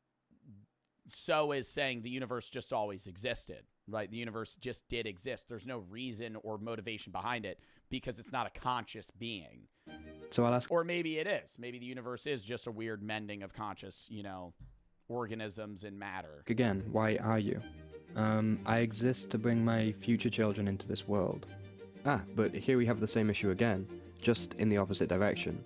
so is saying the universe just always existed, right? The universe just did exist. There's no reason or motivation behind it because it's not a conscious being. So I'll ask... Or maybe it is. Maybe the universe is just a weird mending of conscious, organisms and matter. Again, why are you? I exist to bring my future children into this world. But here we have the same issue again, just in the opposite direction.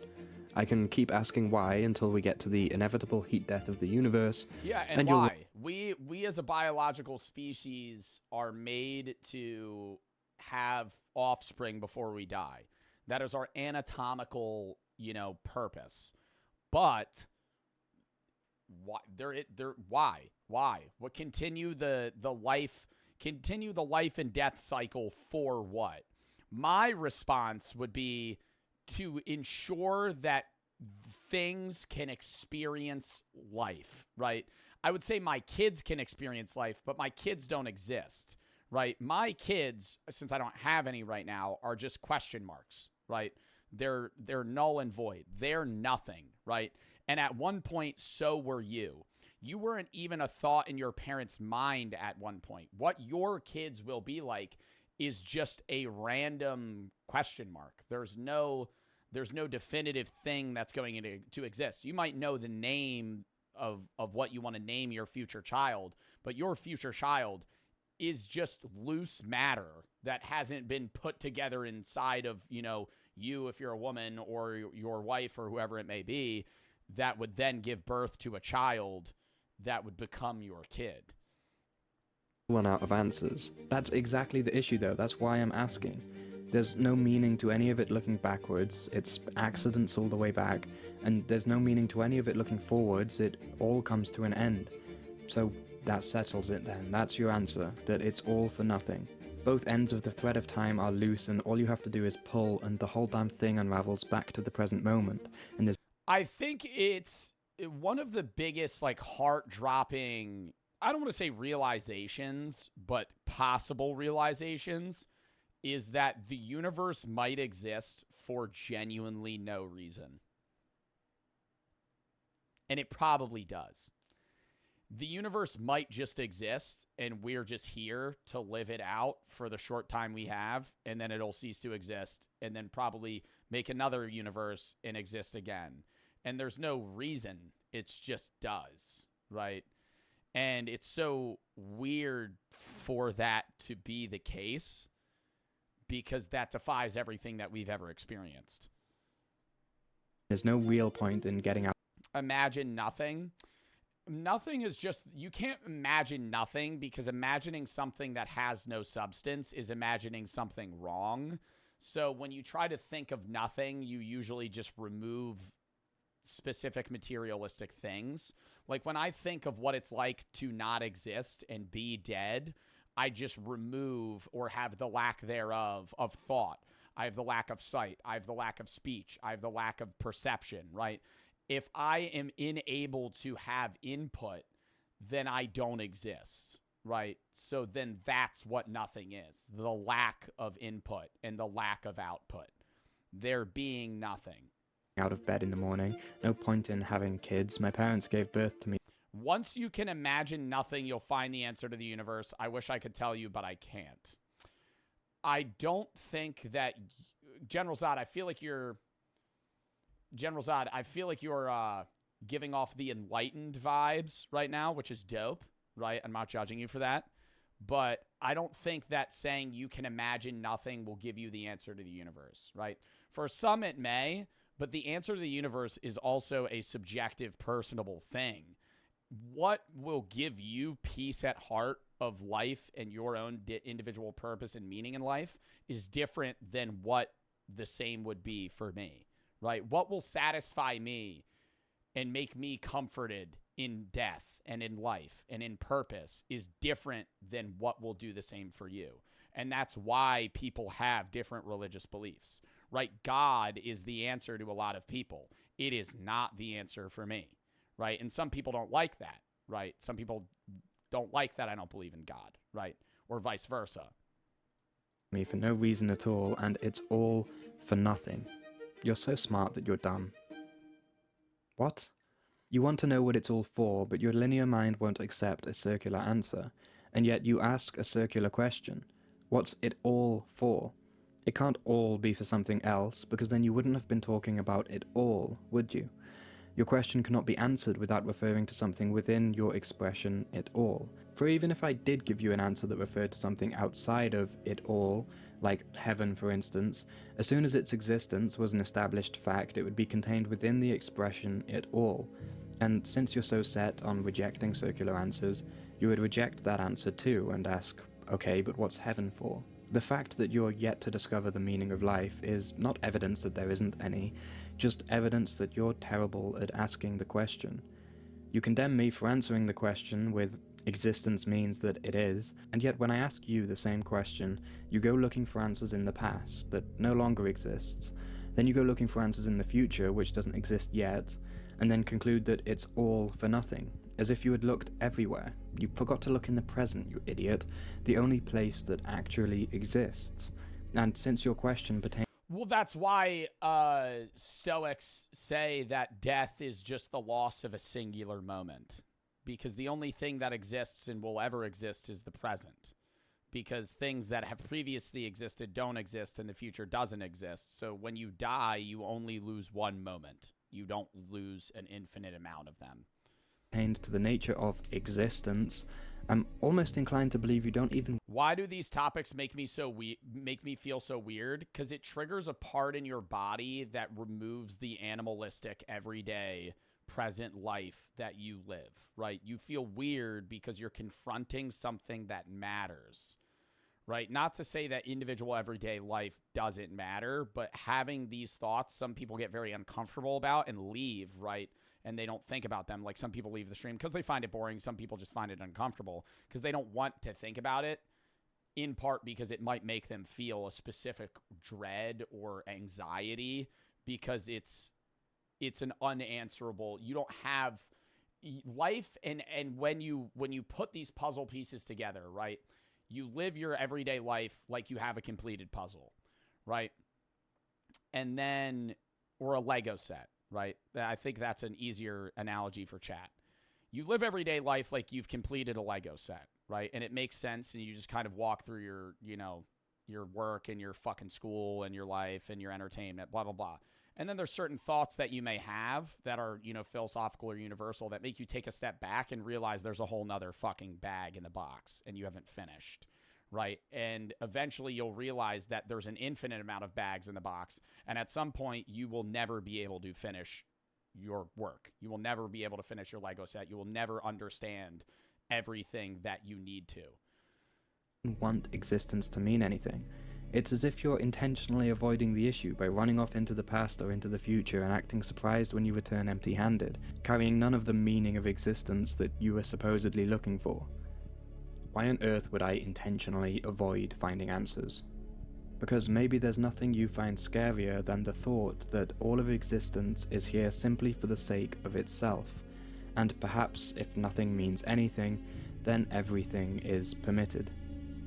I can keep asking why until we get to the inevitable heat death of the universe. Yeah, and why? We as a biological species are made to have offspring before we die. That is our anatomical, purpose. But why? Why? What continue the life and death cycle for what? My response would be to ensure that things can experience life, right? I would say my kids can experience life, but my kids don't exist, right? My kids, since I don't have any right now, are just question marks, right? They're null and void. They're nothing, right? And at one point, so were you. You weren't even a thought in your parents' mind at one point. What your kids will be like is just a random question mark. There's no definitive thing that's going to exist. You might know the name of what you want to name your future child, but your future child is just loose matter that hasn't been put together inside of, you if you're a woman or your wife or whoever it may be, that would then give birth to a child that would become your kid. Run out of answers. That's exactly the issue though, that's why I'm asking. There's no meaning to any of it looking backwards, it's accidents all the way back, and there's no meaning to any of it looking forwards, it all comes to an end. So that settles it then, that's your answer, that it's all for nothing. Both ends of the thread of time are loose and all you have to do is pull and the whole damn thing unravels back to the present moment. And there's... I think it's one of the biggest heart-dropping, I don't want to say realizations, but possible realizations, is that the universe might exist for genuinely no reason. And it probably does. The universe might just exist, and we're just here to live it out for the short time we have, and then it'll cease to exist, and then probably make another universe and exist again. And there's no reason. It just does, right? And it's so weird for that to be the case because that defies everything that we've ever experienced. There's no real point in getting out. Imagine nothing. Nothing is just, you can't imagine nothing because imagining something that has no substance is imagining something wrong. So when you try to think of nothing, you usually just remove specific materialistic things. Like when I think of what it's like to not exist and be dead, I just remove or have the lack thereof of thought. I have the lack of sight. I have the lack of speech. I have the lack of perception, right? If I am unable to have input, then I don't exist, right? So then that's what nothing is. The lack of input and the lack of output. There being nothing. Out of bed in the morning. No point in having kids. My parents gave birth to me. Once you can imagine nothing, you'll find the answer to the universe. I wish I could tell you, but I can't. I don't think that... General Zod, I feel like you're giving off the enlightened vibes right now, which is dope, right? I'm not judging you for that. But I don't think that saying you can imagine nothing will give you the answer to the universe, right? For some, it may... But the answer to the universe is also a subjective, personable thing. What will give you peace at heart of life and your own individual purpose and meaning in life is different than what the same would be for me, right? What will satisfy me and make me comforted in death and in life and in purpose is different than what will do the same for you. And that's why people have different religious beliefs, right? God is the answer to a lot of people. It is not the answer for me, right? And some people don't like that, right? Some people don't like that I don't believe in God, right? Or vice versa. Me for no reason at all, and it's all for nothing. You're so smart that you're dumb. What? You want to know what it's all for, but your linear mind won't accept a circular answer, and yet you ask a circular question. What's it all for? It can't all be for something else, because then you wouldn't have been talking about it all, would you? Your question cannot be answered without referring to something within your expression, it all. For even if I did give you an answer that referred to something outside of it all, like heaven for instance, as soon as its existence was an established fact, it would be contained within the expression it all. And since you're so set on rejecting circular answers, you would reject that answer too and ask, okay, but what's heaven for? The fact that you're yet to discover the meaning of life is not evidence that there isn't any, just evidence that you're terrible at asking the question. You condemn me for answering the question with existence means that it is, and yet when I ask you the same question, you go looking for answers in the past that no longer exists. Then you go looking for answers in the future which doesn't exist yet, and then conclude that it's all for nothing, as if you had looked everywhere. You forgot to look in the present, you idiot, the only place that actually exists. And since your question pertains... Well, that's why Stoics say that death is just the loss of a singular moment. Because the only thing that exists and will ever exist is the present. Because things that have previously existed don't exist and the future doesn't exist. So when you die, you only lose one moment. You don't lose an infinite amount of them. To the nature of existence, I'm almost inclined to believe you don't even... Why do these topics make me feel so weird? Because it triggers a part in your body that removes the animalistic, everyday, present life that you live, right? You feel weird because you're confronting something that matters, right? Not to say that individual everyday life doesn't matter, but having these thoughts, some people get very uncomfortable about and leave, right? And they don't think about them. Like some people leave the stream because they find it boring. Some people just find it uncomfortable because they don't want to think about it, in part because it might make them feel a specific dread or anxiety because it's an unanswerable, you don't have life. And when you put these puzzle pieces together, right, you live your everyday life like you have a completed puzzle, right? And then, or a Lego set, right? I think that's an easier analogy for chat. You live everyday life like you've completed a Lego set, right? And it makes sense, and you just kind of walk through your, your work and your fucking school and your life and your entertainment, blah, blah, blah. And then there's certain thoughts that you may have that are, philosophical or universal that make you take a step back and realize there's a whole nother fucking bag in the box and you haven't finished, right? And eventually you'll realize that there's an infinite amount of bags in the box. And at some point you will never be able to finish your work. You will never be able to finish your Lego set. You will never understand everything that you need to. Want existence to mean anything. It's as if you're intentionally avoiding the issue by running off into the past or into the future and acting surprised when you return empty-handed, carrying none of the meaning of existence that you were supposedly looking for. Why on earth would I intentionally avoid finding answers? Because maybe there's nothing you find scarier than the thought that all of existence is here simply for the sake of itself, and perhaps if nothing means anything, then everything is permitted.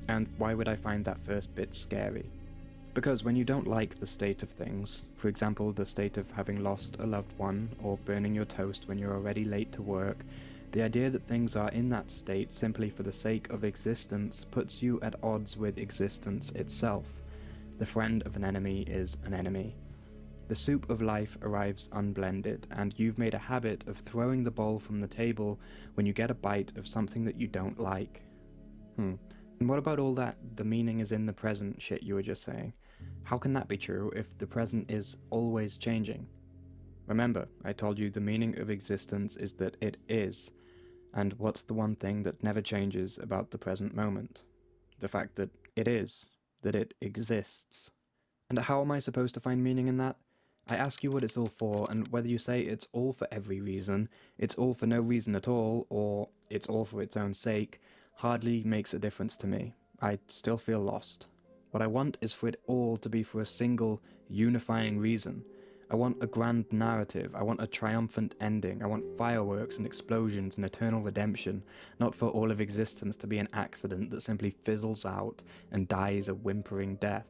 And why would I find that first bit scary? Because when you don't like the state of things, for example the state of having lost a loved one or burning your toast when you're already late to work, the idea that things are in that state simply for the sake of existence puts you at odds with existence itself. The friend of an enemy is an enemy. The soup of life arrives unblended, and you've made a habit of throwing the bowl from the table when you get a bite of something that you don't like. And what about all that the meaning is in the present shit you were just saying? How can that be true if the present is always changing? Remember, I told you the meaning of existence is that it is. And what's the one thing that never changes about the present moment? The fact that it is, that it exists. And how am I supposed to find meaning in that? I ask you what it's all for, and whether you say it's all for every reason, it's all for no reason at all, or it's all for its own sake, hardly makes a difference to me. I still feel lost. What I want is for it all to be for a single, unifying reason. I want a grand narrative, I want a triumphant ending, I want fireworks and explosions and eternal redemption, not for all of existence to be an accident that simply fizzles out and dies a whimpering death.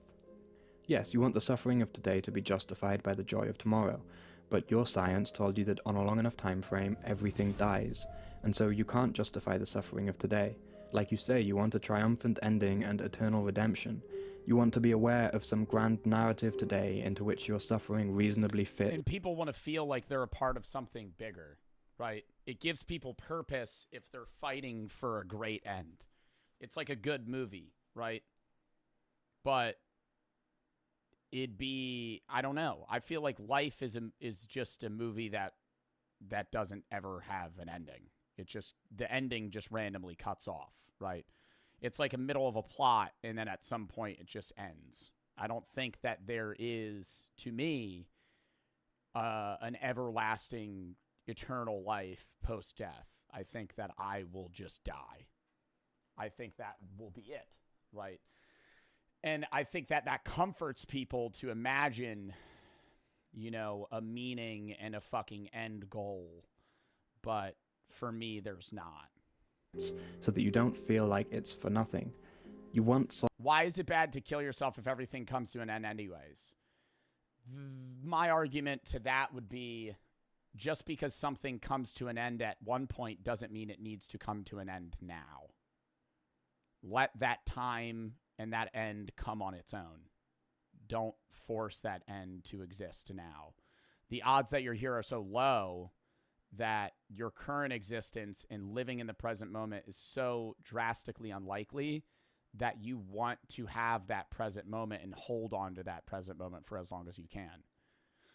Yes, you want the suffering of today to be justified by the joy of tomorrow, but your science told you that on a long enough time frame, everything dies, and so you can't justify the suffering of today. Like you say, you want a triumphant ending and eternal redemption. You want to be aware of some grand narrative today into which your suffering reasonably fits. And people want to feel like they're a part of something bigger, right? It gives people purpose if they're fighting for a great end. It's like a good movie, right? But it'd be, I don't know. I feel like life is just a movie that doesn't ever have an ending. It just, the ending just randomly cuts off, right? It's like a middle of a plot, and then at some point it just ends. I don't think that there is, to me, an everlasting, eternal life post-death. I think that I will just die. I think that will be it, right? And I think that comforts people to imagine, you know, a meaning and a fucking end goal. But for me, there's not. So that you don't feel like it's for nothing. You want Why is it bad to kill yourself if everything comes to an end anyways? My argument to that would be, just because something comes to an end at one point doesn't mean it needs to come to an end now. Let that time and that end come on its own. Don't force that end to exist now. The odds that you're here are so low that your current existence and living in the present moment is so drastically unlikely that you want to have that present moment and hold on to that present moment for as long as you can.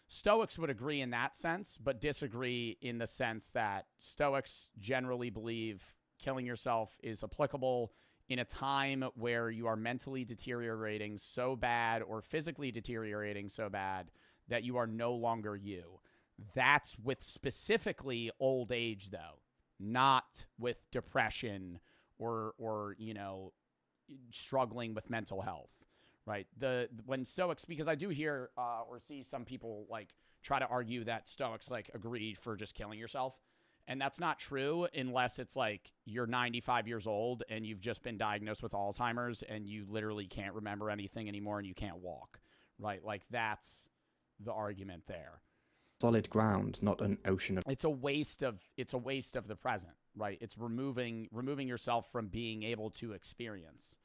Stoics would agree in that sense, but disagree in the sense that Stoics generally believe killing yourself is applicable in a time where you are mentally deteriorating so bad or physically deteriorating so bad that you are no longer you. That's with specifically old age, though, not with depression or you know, struggling with mental health, right? When Stoics, because I do hear or see some people like try to argue that Stoics like agree for just killing yourself, and that's not true unless it's like you're 95 years old and you've just been diagnosed with Alzheimer's and you literally can't remember anything anymore and you can't walk, right? Like that's the argument there. Solid ground, not an ocean of... It's a waste of the present, right? It's removing yourself from being able to experience.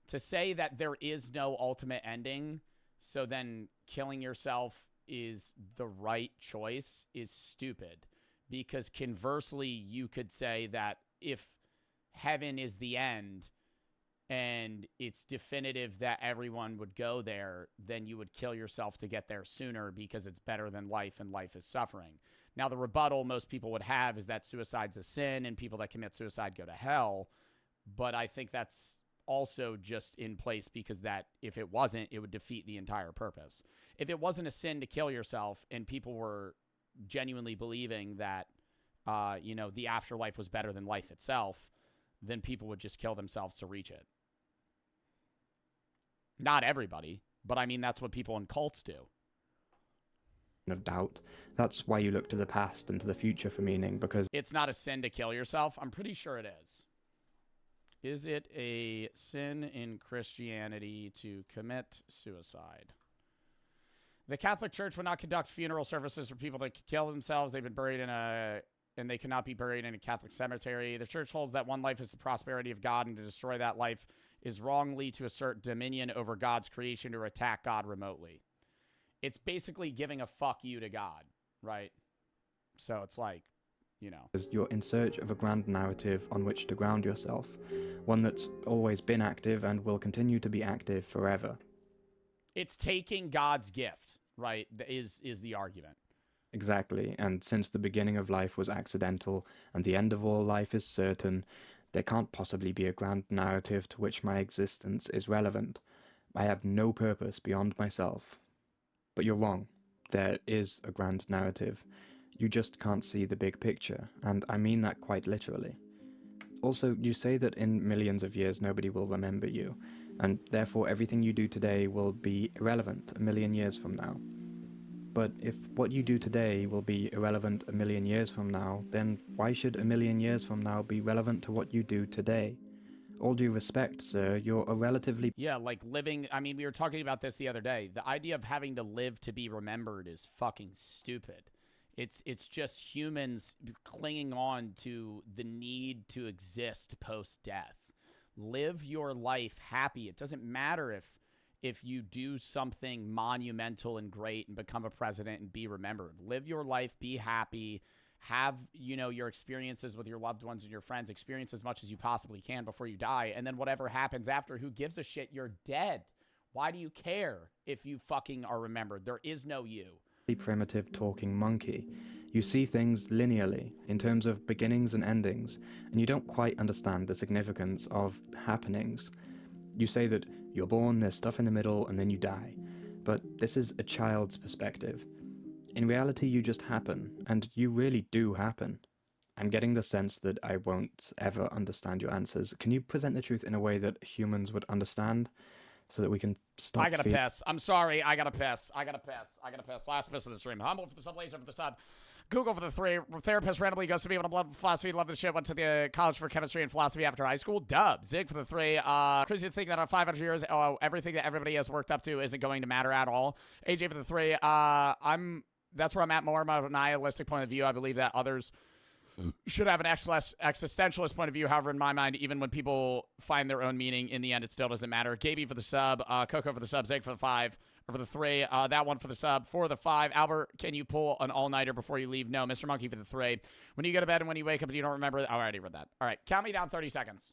To say that there is no ultimate ending, so then killing yourself is the right choice is stupid. Because conversely, you could say that if heaven is the end and it's definitive that everyone would go there, then you would kill yourself to get there sooner because it's better than life and life is suffering. Now, the rebuttal most people would have is that suicide's a sin and people that commit suicide go to hell. But I think that's also just in place because that if it wasn't, it would defeat the entire purpose. If it wasn't a sin to kill yourself and people were genuinely believing that, you know, the afterlife was better than life itself, then people would just kill themselves to reach it. Not everybody, but I mean, that's what people in cults do. Of doubt. That's why you look to the past and to the future for meaning, because... It's not a sin to kill yourself? I'm pretty sure it is. Is it a sin in Christianity to commit suicide? The Catholic Church would not conduct funeral services for people that kill themselves. They've been buried and they cannot be buried in a Catholic cemetery. The church holds that one life is the prosperity of God, and to destroy that life is wrongly to assert dominion over God's creation or attack God remotely. It's basically giving a fuck you to God, right? So it's like, you know. You're in search of a grand narrative on which to ground yourself, one that's always been active and will continue to be active forever. It's taking God's gift, right, is the argument. Exactly, and since the beginning of life was accidental and the end of all life is certain, there can't possibly be a grand narrative to which my existence is relevant. I have no purpose beyond myself. But you're wrong. there is a grand narrative. You just can't see the big picture, and I mean that quite literally. Also, you say that in millions of years nobody will remember you, and therefore everything you do today will be irrelevant a million years from now. But if what you do today will be irrelevant a million years from now, then why should a million years from now be relevant to what you do today? All due respect, sir, you're a relatively... Yeah, like living... I mean, we were talking about this the other day. The idea of having to live to be remembered is fucking stupid. It's just humans clinging on to the need to exist post-death. Live your life happy. It doesn't matter if you do something monumental and great and become a president and be remembered. Live your life, be happy, have, you know, your experiences with your loved ones and your friends, experience as much as you possibly can before you die, and then whatever happens after, who gives a shit? You're dead. Why do you care if you fucking are remembered? There is no you. Primitive talking monkey. You see things linearly, in terms of beginnings and endings, and you don't quite understand the significance of happenings. You say that you're born, there's stuff in the middle, and then you die. But this is a child's perspective. In reality, you just happen, and you really do happen. I'm getting the sense that I won't ever understand your answers. Can you present the truth in a way that humans would understand, so that we can stop... I gotta piss. I'm sorry. I gotta piss. Last piss of the stream. Humble for the sub, laser for the sub. Google for the 3. Therapist randomly goes to me when I'm love philosophy. Love the shit. Went to the college for chemistry and philosophy after high school. Dub. Zig for the 3. Crazy to think that in 500 years, everything that everybody has worked up to isn't going to matter at all. AJ for the 3. That's where I'm at more of a nihilistic point of view. I believe that others should have an existentialist point of view. However, in my mind, even when people find their own meaning, in the end, it still doesn't matter. Gaby for the sub, Coco for the sub, Zig for the 5, or for the 3, that one for the sub, for the 5. Albert, can you pull an all-nighter before you leave? No. Mr. Monkey for the 3. When you go to bed and when you wake up and you don't remember, I already read that. All right, count me down 30 seconds.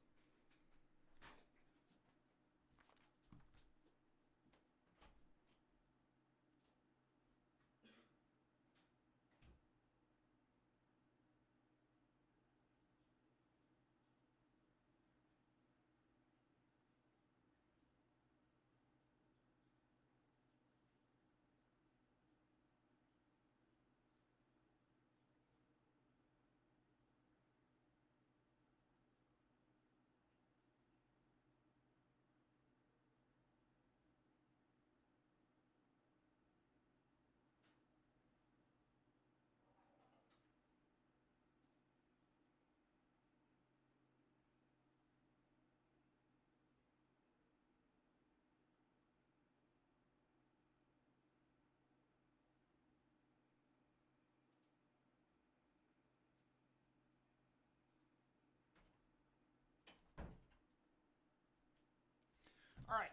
All right.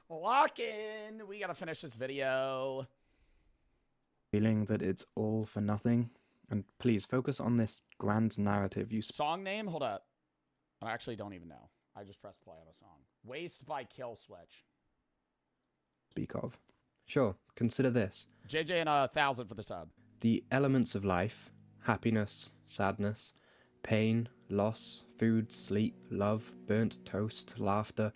Lock in. We gotta finish this video. Feeling that it's all for nothing? And please focus on this grand narrative you Song name? Hold up. I actually don't even know. I just pressed play on a song. Waste by Kill Switch. speak of. Sure, consider this. JJ and 1,000 for the sub. The elements of life, happiness, sadness, pain, loss, food, sleep, love, burnt toast, laughter,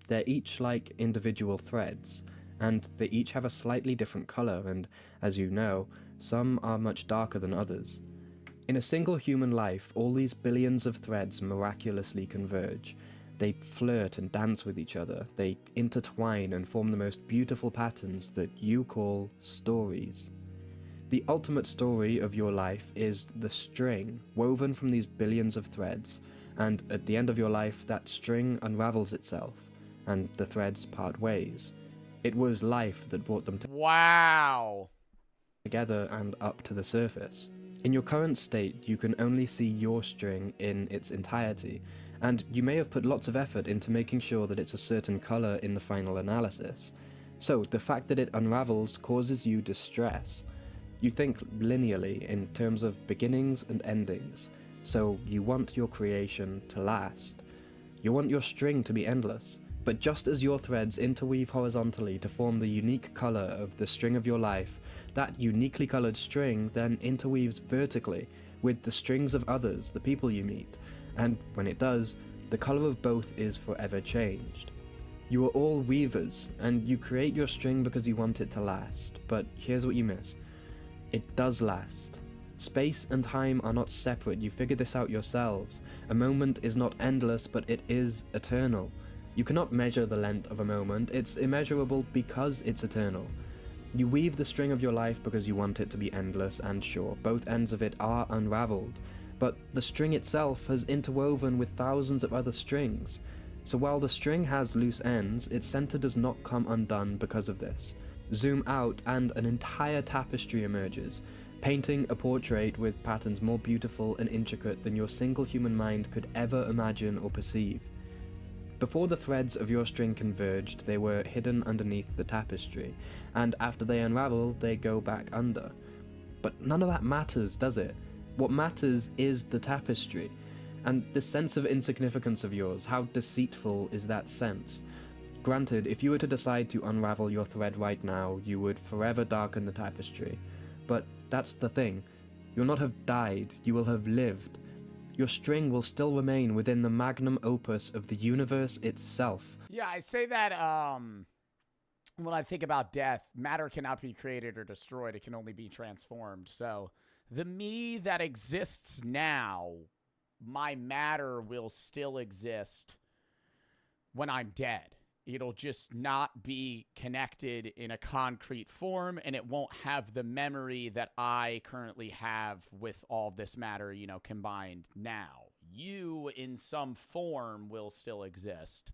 they're each like individual threads, and they each have a slightly different color, and, as you know, some are much darker than others. In a single human life, all these billions of threads miraculously converge. They flirt and dance with each other, they intertwine and form the most beautiful patterns that you call stories. The ultimate story of your life is the string woven from these billions of threads, and at the end of your life that string unravels itself, and the threads part ways. It was life that brought them together and up to the surface. In your current state, you can only see your string in its entirety, and you may have put lots of effort into making sure that it's a certain color in the final analysis. So the fact that it unravels causes you distress. You think linearly in terms of beginnings and endings, so you want your creation to last. You want your string to be endless, but just as your threads interweave horizontally to form the unique color of the string of your life, that uniquely colored string then interweaves vertically with the strings of others, the people you meet, and when it does, the color of both is forever changed. You are all weavers, and you create your string because you want it to last. But here's what you miss. It does last. Space and time are not separate, you figure this out yourselves. A moment is not endless, but it is eternal. You cannot measure the length of a moment, it's immeasurable because it's eternal. You weave the string of your life because you want it to be endless and sure. Both ends of it are unraveled. But the string itself has interwoven with thousands of other strings. So while the string has loose ends, its center does not come undone because of this. Zoom out and an entire tapestry emerges, painting a portrait with patterns more beautiful and intricate than your single human mind could ever imagine or perceive. Before the threads of your string converged, they were hidden underneath the tapestry, and after they unravel, they go back under. But none of that matters, does it? What matters is the tapestry. And this sense of insignificance of yours, how deceitful is that sense? Granted, if you were to decide to unravel your thread right now, you would forever darken the tapestry. But that's the thing. You'll not have died, you will have lived. Your string will still remain within the magnum opus of the universe itself. Yeah, I say that when I think about death, matter cannot be created or destroyed. It can only be transformed. So the me that exists now, my matter will still exist when I'm dead. It'll just not be connected in a concrete form, and it won't have the memory that I currently have with all this matter, you know, combined now. You, in some form, will still exist,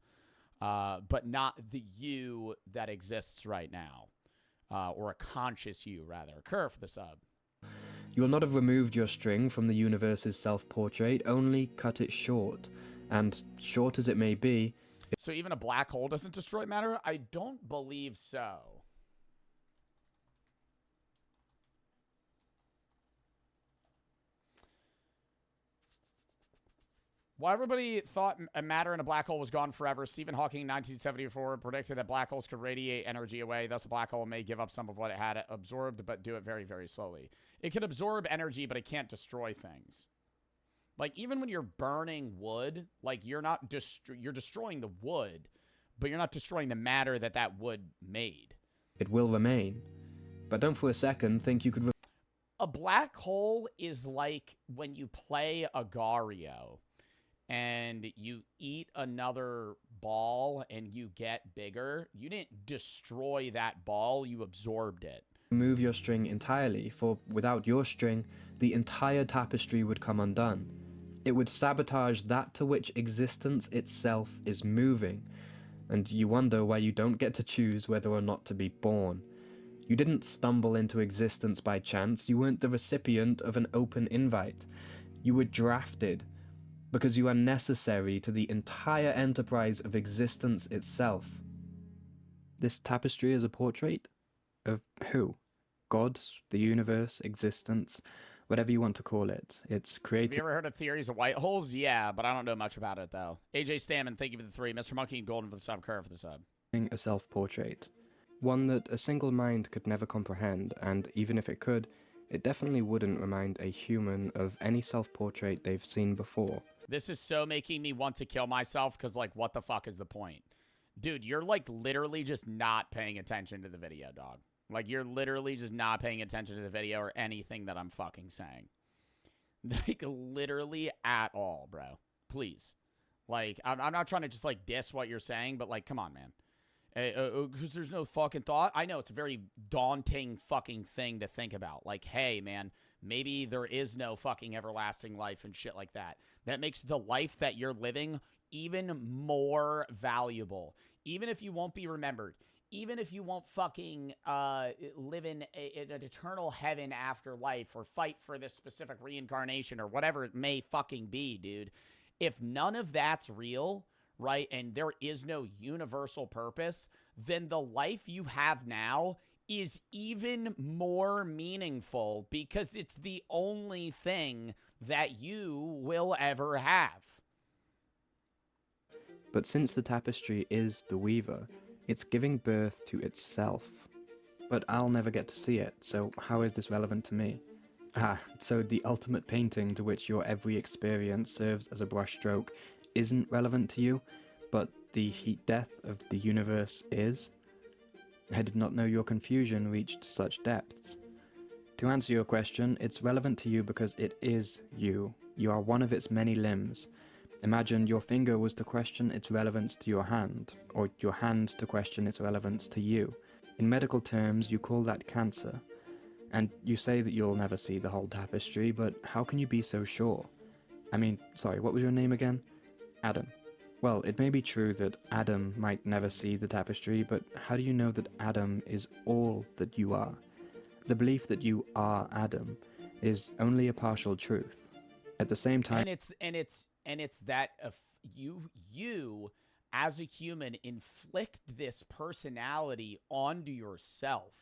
but not the you that exists right now, or a conscious you, rather. Kerr for the sub. You will not have removed your string from the universe's self-portrait, only cut it short. And short as it may be... So even a black hole doesn't destroy matter? I don't believe so. While everybody thought a matter in a black hole was gone forever, Stephen Hawking in 1974 predicted that black holes could radiate energy away. Thus, a black hole may give up some of what it had absorbed, but do it very, very slowly. It can absorb energy, but it can't destroy things. Like, even when you're burning wood, like, you're not you're destroying the wood, but you're not destroying the matter that that wood made. It will remain. But don't for a second think you could... A black hole is like when you play Agario and you eat another ball and you get bigger. You didn't destroy that ball, you absorbed it. Remove your string entirely, for without your string, the entire tapestry would come undone. It would sabotage that to which existence itself is moving, and you wonder why you don't get to choose whether or not to be born. You didn't stumble into existence by chance, you weren't the recipient of an open invite. You were drafted, because you are necessary to the entire enterprise of existence itself. This tapestry is a portrait? Of who? God, the universe, existence, whatever you want to call it. It's created... Have you ever heard of theories of white holes? Yeah, but I don't know much about it, though. AJ Stammen, thank you for the 3. Mr. Monkey and Golden for the sub. Kerr for the sub. A self-portrait. One that a single mind could never comprehend, and even if it could, it definitely wouldn't remind a human of any self-portrait they've seen before. This is so making me want to kill myself, because, like, what the fuck is the point? Dude, you're, like, literally just not paying attention to the video, dog. Like, you're literally just not paying attention to the video or anything that I'm fucking saying. Like, literally at all, bro. Please. Like, I'm not trying to just, like, diss what you're saying, but, like, come on, man. Because there's no fucking thought. I know it's a very daunting fucking thing to think about. Like, hey, man, maybe there is no fucking everlasting life and shit like that. That makes the life that you're living even more valuable. Even if you won't be remembered. Even if you won't fucking live in an eternal heaven after life or fight for this specific reincarnation or whatever it may fucking be, dude. If none of that's real, right, and there is no universal purpose, then the life you have now is even more meaningful because it's the only thing that you will ever have. But since the tapestry is the weaver, it's giving birth to itself. But I'll never get to see it, so how is this relevant to me? So the ultimate painting to which your every experience serves as a brushstroke isn't relevant to you, but the heat death of the universe is? I did not know your confusion reached such depths. To answer your question, it's relevant to you because it is you. You are one of its many limbs. Imagine your finger was to question its relevance to your hand, or your hand to question its relevance to you. In medical terms, you call that cancer. And you say that you'll never see the whole tapestry, but how can you be so sure? I mean, sorry, what was your name again? Adam. Well, it may be true that Adam might never see the tapestry, but how do you know that Adam is all that you are? The belief that you are Adam is only a partial truth. At the same time, and it's that you as a human inflict this personality onto yourself.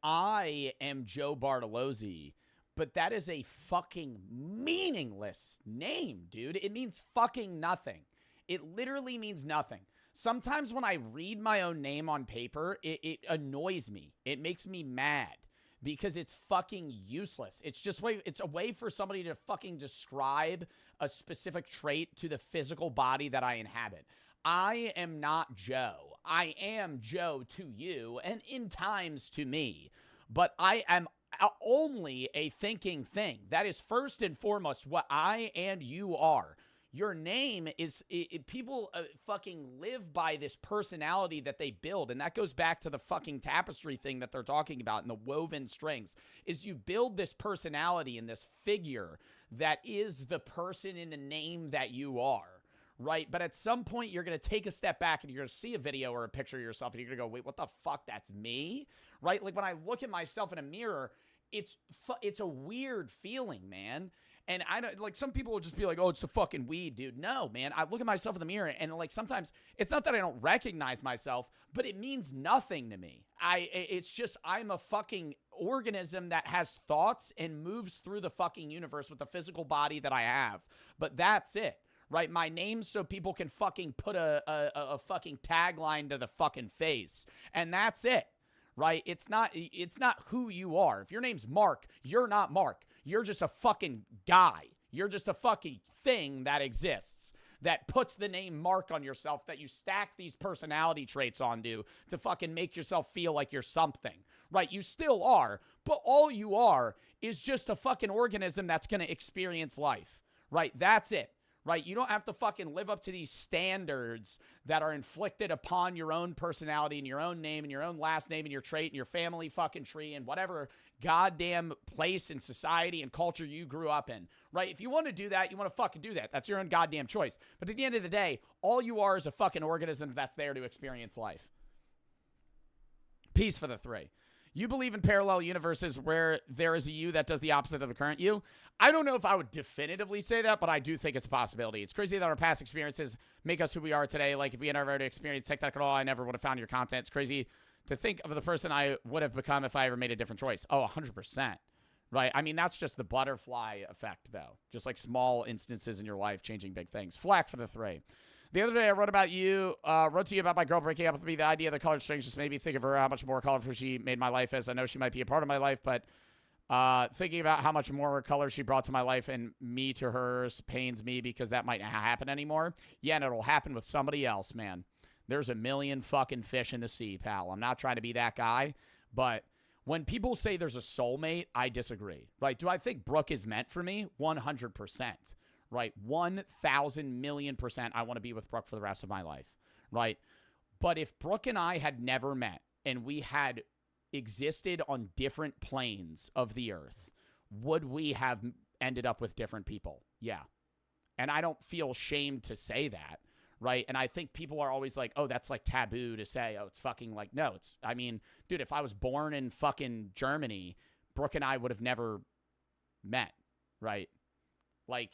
I am Joe Bartolozzi, but that is a fucking meaningless name, dude. It means fucking nothing. It literally means nothing. Sometimes when I read my own name on paper, it annoys me. It makes me mad because it's fucking useless. It's a way for somebody to fucking describe a specific trait to the physical body that I inhabit. I am not Joe. I am Joe to you and in times to me, but I am only a thinking thing. That is first and foremost what I and you are. Your name is, people fucking live by this personality that they build, and that goes back to the fucking tapestry thing that they're talking about and the woven strings, is you build this personality and this figure that is the person in the name that you are, right? But at some point, you're going to take a step back and you're going to see a video or a picture of yourself, and you're going to go, wait, what the fuck? That's me, right? Like when I look at myself in a mirror, it's a weird feeling, man. And I don't, like, some people will just be like, oh, it's the fucking weed, dude. No, man. I look at myself in the mirror and, like, sometimes it's not that I don't recognize myself, but it means nothing to me. It's just, I'm a fucking organism that has thoughts and moves through the fucking universe with the physical body that I have. But that's it, right? My name so people can fucking put a fucking tagline to the fucking face. And that's it, right? It's not who you are. If your name's Mark, you're not Mark. You're just a fucking guy. You're just a fucking thing that exists, that puts the name Mark on yourself, that you stack these personality traits onto to fucking make yourself feel like you're something, right? You still are, but all you are is just a fucking organism that's going to experience life, right? That's it. Right? You don't have to fucking live up to these standards that are inflicted upon your own personality and your own name and your own last name and your trait and your family fucking tree and whatever goddamn place in society and culture you grew up in, right? If you want to do that, you want to fucking do that. That's your own goddamn choice. But at the end of the day, all you are is a fucking organism that's there to experience life. Peace for the three. You believe in parallel universes where there is a you that does the opposite of the current you? I don't know if I would definitively say that, but I do think it's a possibility. It's crazy that our past experiences make us who we are today. Like, if we had never experienced tech at all, I never would have found your content. It's crazy to think of the person I would have become if I ever made a different choice. Oh, 100%. Right? I mean, that's just the butterfly effect, though. Just like small instances in your life changing big things. Flack for the three. The other day, I wrote to you about my girl breaking up with me. The idea of the colored strings just made me think of her, how much more colorful she made my life as. I know she might be a part of my life, but thinking about how much more color she brought to my life and me to hers pains me because that might not happen anymore. Yeah, and it'll happen with somebody else, man. There's a million fucking fish in the sea, pal. I'm not trying to be that guy, but when people say there's a soulmate, I disagree. Right? Do I think Brooke is meant for me? 100%. Right? 1,000,000,000% I want to be with Brooke for the rest of my life. Right? But if Brooke and I had never met and we had existed on different planes of the earth, would we have ended up with different people? Yeah. And I don't feel shamed to say that. Right? And I think people are always like, oh, that's like taboo to say. Oh, it's fucking like, no, it's, I mean, dude, if I was born in fucking Germany, Brooke and I would have never met. Right? Like,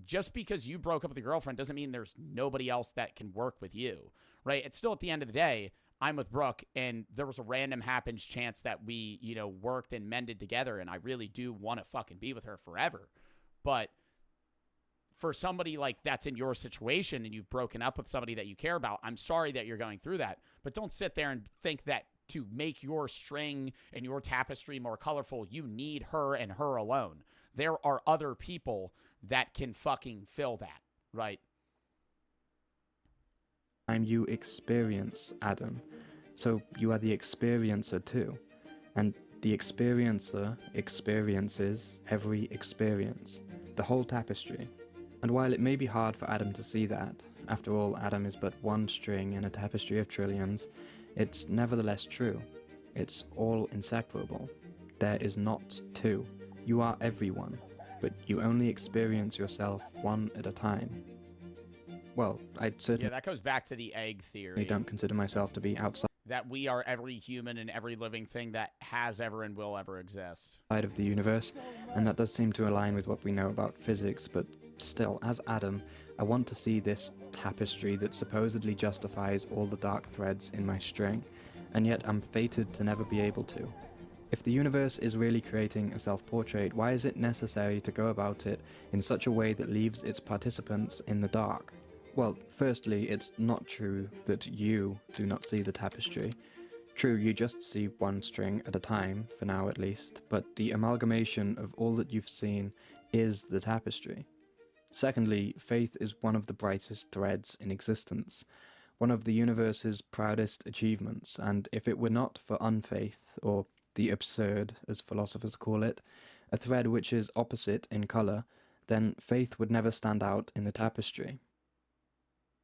just because you broke up with your girlfriend doesn't mean there's nobody else that can work with you, right? It's still, at the end of the day, I'm with Brooke, and there was a random happens chance that we, worked and mended together, and I really do want to fucking be with her forever. But for somebody like that's in your situation and you've broken up with somebody that you care about, I'm sorry that you're going through that. But don't sit there and think that to make your string and your tapestry more colorful, you need her and her alone. There are other people that can fucking fill that, right? time you experience Adam. So you are the experiencer too. And the experiencer experiences every experience, the whole tapestry. And while it may be hard for Adam to see that, after all, Adam is but one string in a tapestry of trillions, it's nevertheless true. It's all inseparable. There is not two. You are everyone, but you only experience yourself one at a time. Well, I'd certainly Yeah, that goes back to the egg theory. don't consider myself to be outside That we are every human and every living thing that has ever and will ever exist. of the universe, and that does seem to align with what we know about physics, but still, as Adam, I want to see this tapestry that supposedly justifies all the dark threads in my string, and yet I'm fated to never be able to. If the universe is really creating a self-portrait, why is it necessary to go about it in such a way that leaves its participants in the dark? Well, firstly, it's not true that you do not see the tapestry. True, you just see one string at a time, for now at least, but the amalgamation of all that you've seen is the tapestry. Secondly, faith is one of the brightest threads in existence, one of the universe's proudest achievements, and if it were not for unfaith, or the absurd, as philosophers call it, a thread which is opposite in colour, then faith would never stand out in the tapestry.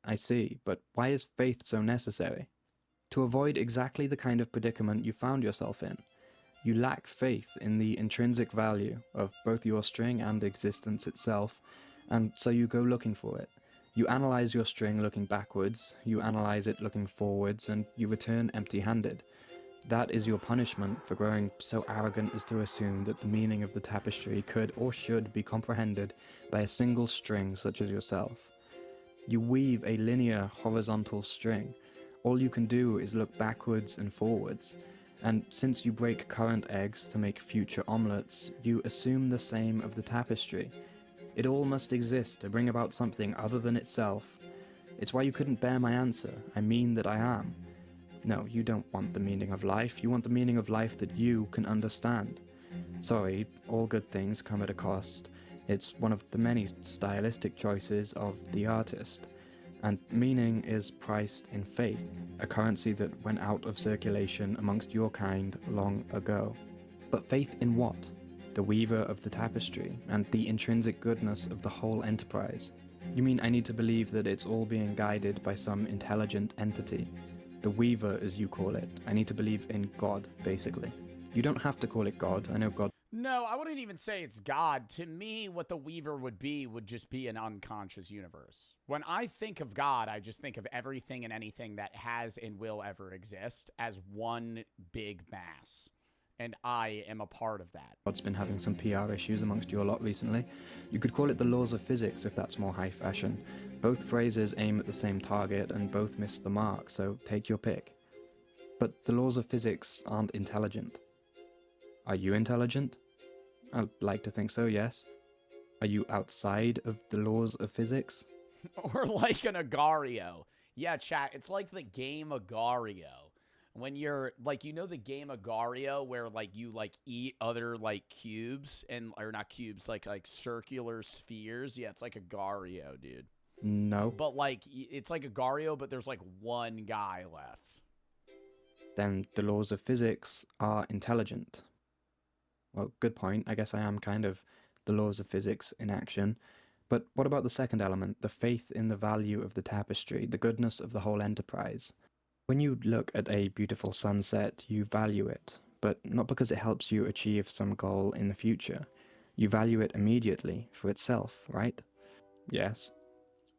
I see, but why is faith so necessary? To avoid exactly the kind of predicament you found yourself in. You lack faith in the intrinsic value of both your string and existence itself, and so you go looking for it. You analyze your string looking backwards, you analyze it looking forwards, and you return empty-handed. That is your punishment for growing so arrogant as to assume that the meaning of the tapestry could or should be comprehended by a single string such as yourself. You weave a linear, horizontal string. All you can do is look backwards and forwards, and since you break current eggs to make future omelettes, you assume the same of the tapestry. It all must exist to bring about something other than itself. It's why you couldn't bear my answer. I mean that I am. No, you don't want the meaning of life. You want the meaning of life that you can understand. Sorry, all good things come at a cost. It's one of the many stylistic choices of the artist. And meaning is priced in faith, a currency that went out of circulation amongst your kind long ago. But faith in what? The weaver of the tapestry, and the intrinsic goodness of the whole enterprise. You mean I need to believe that it's all being guided by some intelligent entity? The weaver, as you call it. I need to believe in God, basically. You don't have to call it God. I know God. No, I wouldn't even say it's God. To me, what the Weaver would just be an unconscious universe. When I think of God, I just think of everything and anything that has and will ever exist as one big mass. And I am a part of that. God's been having some PR issues amongst you a lot recently. You could call it the laws of physics if that's more high fashion. Both phrases aim at the same target and both miss the mark, so take your pick. But the laws of physics aren't intelligent. Are you intelligent? I'd like to think so, yes. Are you outside of the laws of physics? Or like an Agario. Yeah, chat, it's like the game Agario. When you're, like, you know the game Agario where, like, you, like, eat other, like, cubes and, or not cubes, like circular spheres? Yeah, it's like Agario, dude. No. But, like, it's like Agario, but there's, like, one guy left. Then the laws of physics are intelligent. Well, good point. I guess I am kind of the laws of physics in action. But what about the second element, the faith in the value of the tapestry, the goodness of the whole enterprise? When you look at a beautiful sunset, you value it, but not because it helps you achieve some goal in the future. You value it immediately for itself, right? Yes.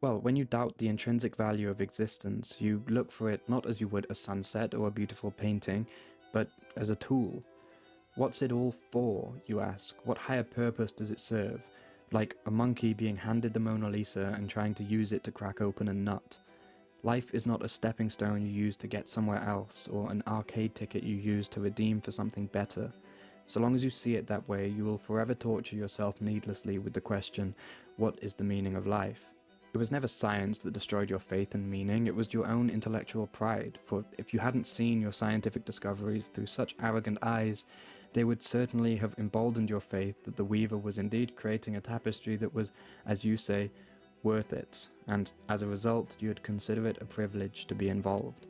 Well, when you doubt the intrinsic value of existence, you look for it not as you would a sunset or a beautiful painting, but as a tool. What's it all for, you ask? What higher purpose does it serve? Like a monkey being handed the Mona Lisa and trying to use it to crack open a nut. Life is not a stepping stone you use to get somewhere else, or an arcade ticket you use to redeem for something better. So long as you see it that way, you will forever torture yourself needlessly with the question, what is the meaning of life? It was never science that destroyed your faith and meaning, it was your own intellectual pride, for if you hadn't seen your scientific discoveries through such arrogant eyes, they would certainly have emboldened your faith that the weaver was indeed creating a tapestry that was, as you say, worth it, and as a result, you'd consider it a privilege to be involved.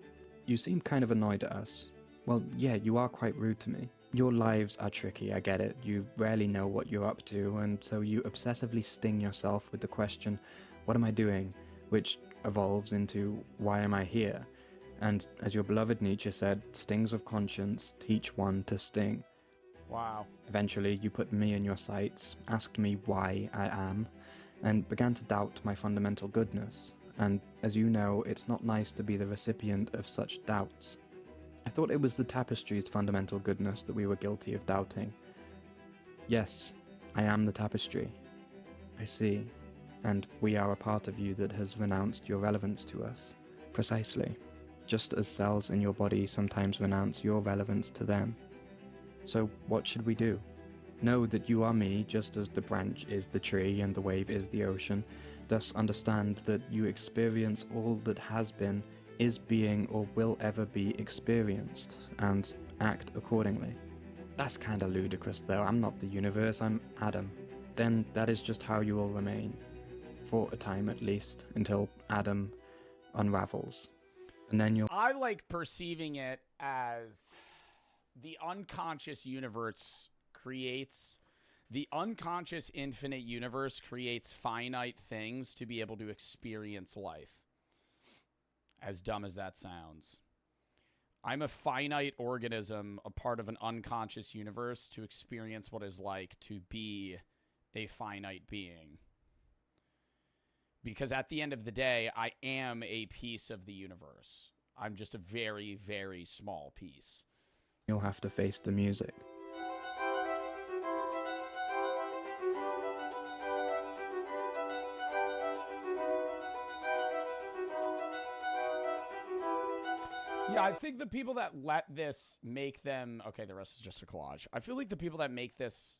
You seem kind of annoyed at us. Well, yeah, you are quite rude to me. Your lives are tricky, I get it. You rarely know what you're up to, and so you obsessively sting yourself with the question, what am I doing? Which evolves into, why am I here? And as your beloved Nietzsche said, stings of conscience teach one to sting. Wow. Eventually, you put me in your sights, asked me why I am, and began to doubt my fundamental goodness. And as you know, it's not nice to be the recipient of such doubts. I thought it was the tapestry's fundamental goodness that we were guilty of doubting. Yes, I am the tapestry. I see. And we are a part of you that has renounced your relevance to us. Precisely. Just as cells in your body sometimes renounce your relevance to them. So what should we do? Know that you are me, just as the branch is the tree and the wave is the ocean. Thus understand that you experience all that has been, is being, or will ever be experienced, and act accordingly. That's kinda ludicrous though. I'm not the universe, I'm Adam. Then that is just how you will remain. For a time at least, until Adam unravels. And then you'll... I like perceiving it as the unconscious universe creates... The unconscious infinite universe creates finite things to be able to experience life. As dumb as that sounds. I'm a finite organism, a part of an unconscious universe to experience what it's like to be a finite being. Because at the end of the day, I am a piece of the universe. I'm just a very, very small piece. You'll have to face the music. Yeah, I think the people that let this make them... Okay, the rest is just a collage. I feel like the people that make this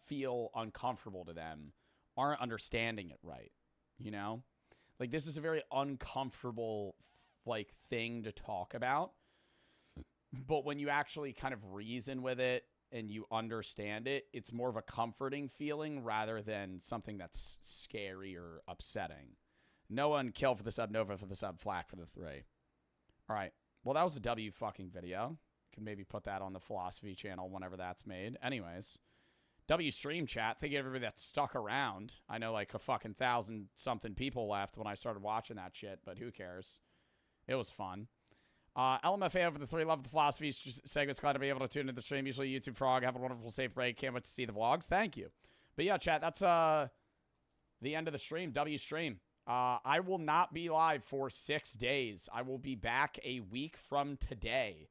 feel uncomfortable to them aren't understanding it right, you know? Like, this is a very uncomfortable, like, thing to talk about. But when you actually kind of reason with it and you understand it, it's more of a comforting feeling rather than something that's scary or upsetting. No one kill for the sub, Nova for the sub, Flack for the 3. All right. Well, that was a W fucking video. Can maybe put that on the philosophy channel whenever that's made. Anyways, W stream chat. Thank you everybody that stuck around. I know like a fucking 1,000-something people left when I started watching that shit, but who cares? It was fun. LMFA over the 3. Love the philosophy segments. Glad to be able to tune into the stream. Usually YouTube Frog. Have a wonderful safe break. Can't wait to see the vlogs. Thank you. But yeah, chat. That's the end of the stream. W stream. I will not be live for 6 days. I will be back a week from today.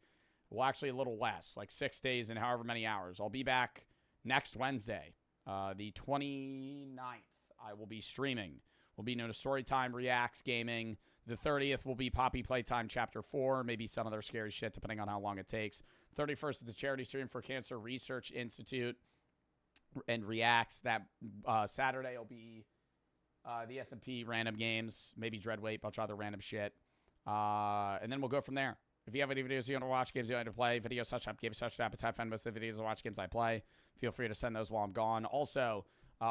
Well, actually a little less, like 6 days and however many hours. I'll be back next Wednesday, the 29th. I will be streaming. We'll be doing a Storytime Reacts Gaming. The 30th will be Poppy Playtime Chapter 4, maybe some other scary shit, depending on how long it takes. 31st is the charity stream for Cancer Research Institute and Reacts. That Saturday will be... the S&P random games, maybe Dreadweight, bunch of other random shit. And then we'll go from there. If you have any videos you want to watch, games you want to play, video such up, games such up, I find most of the videos to watch games I play. Feel free to send those while I'm gone. Also,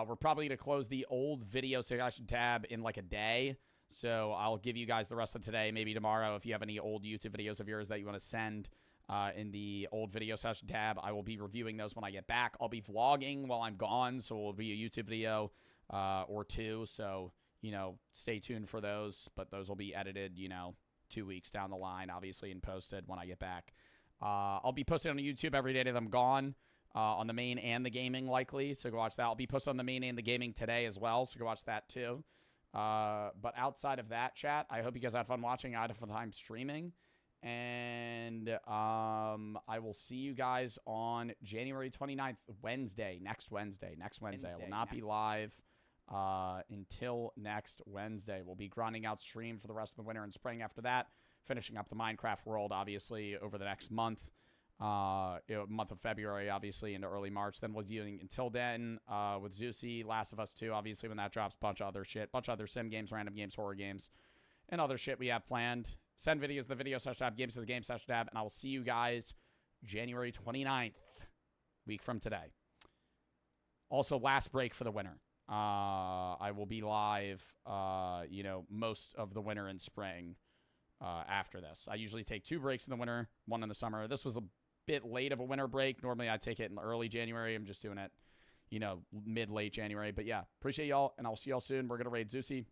we're probably going to close the old video suggestion tab in like a day. So I'll give you guys the rest of today, maybe tomorrow. If you have any old YouTube videos of yours that you want to send in the old video session tab, I will be reviewing those when I get back. I'll be vlogging while I'm gone, so it'll be a YouTube video or 2. So, you know, stay tuned for those. But those will be edited, you know, 2 weeks down the line, obviously, and posted when I get back. I'll be posting on YouTube every day that I'm gone. On the main and the gaming, likely. So go watch that. I'll be posting on the main and the gaming today as well. So go watch that too. But outside of that, chat, I hope you guys had fun watching. I had a fun time streaming. And I will see you guys on January 29th, Wednesday. Next Wednesday. I will not be live until next Wednesday. We'll be grinding out stream for the rest of the winter and spring after that. Finishing up the Minecraft world, obviously, over the next month. Month of February, obviously, into early March. Then we'll be doing until then with Zeusy, Last of Us 2, obviously, when that drops, bunch of other shit, bunch of other sim games, random games, horror games, and other shit we have planned. Send videos to the video session tab, games to the game session tab, and I will see you guys January 29th, week from today. Also, last break for the winter. I will be live, you know, most of the winter and spring after this. I usually take 2 breaks in the winter, 1 in the summer. This was a bit late of a winter break. Normally I take it in early January. I'm just doing it, you know, mid-late January. But yeah, appreciate y'all, and I'll see y'all soon. We're going to raid Zeusy,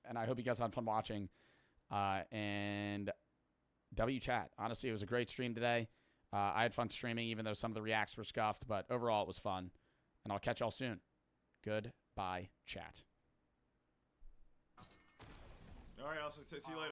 and I hope you guys had fun watching. And W chat. Honestly, it was a great stream today. I had fun streaming, even though some of the reacts were scuffed, but overall it was fun. And I'll catch y'all soon. Goodbye, chat. All right, I'll see you later.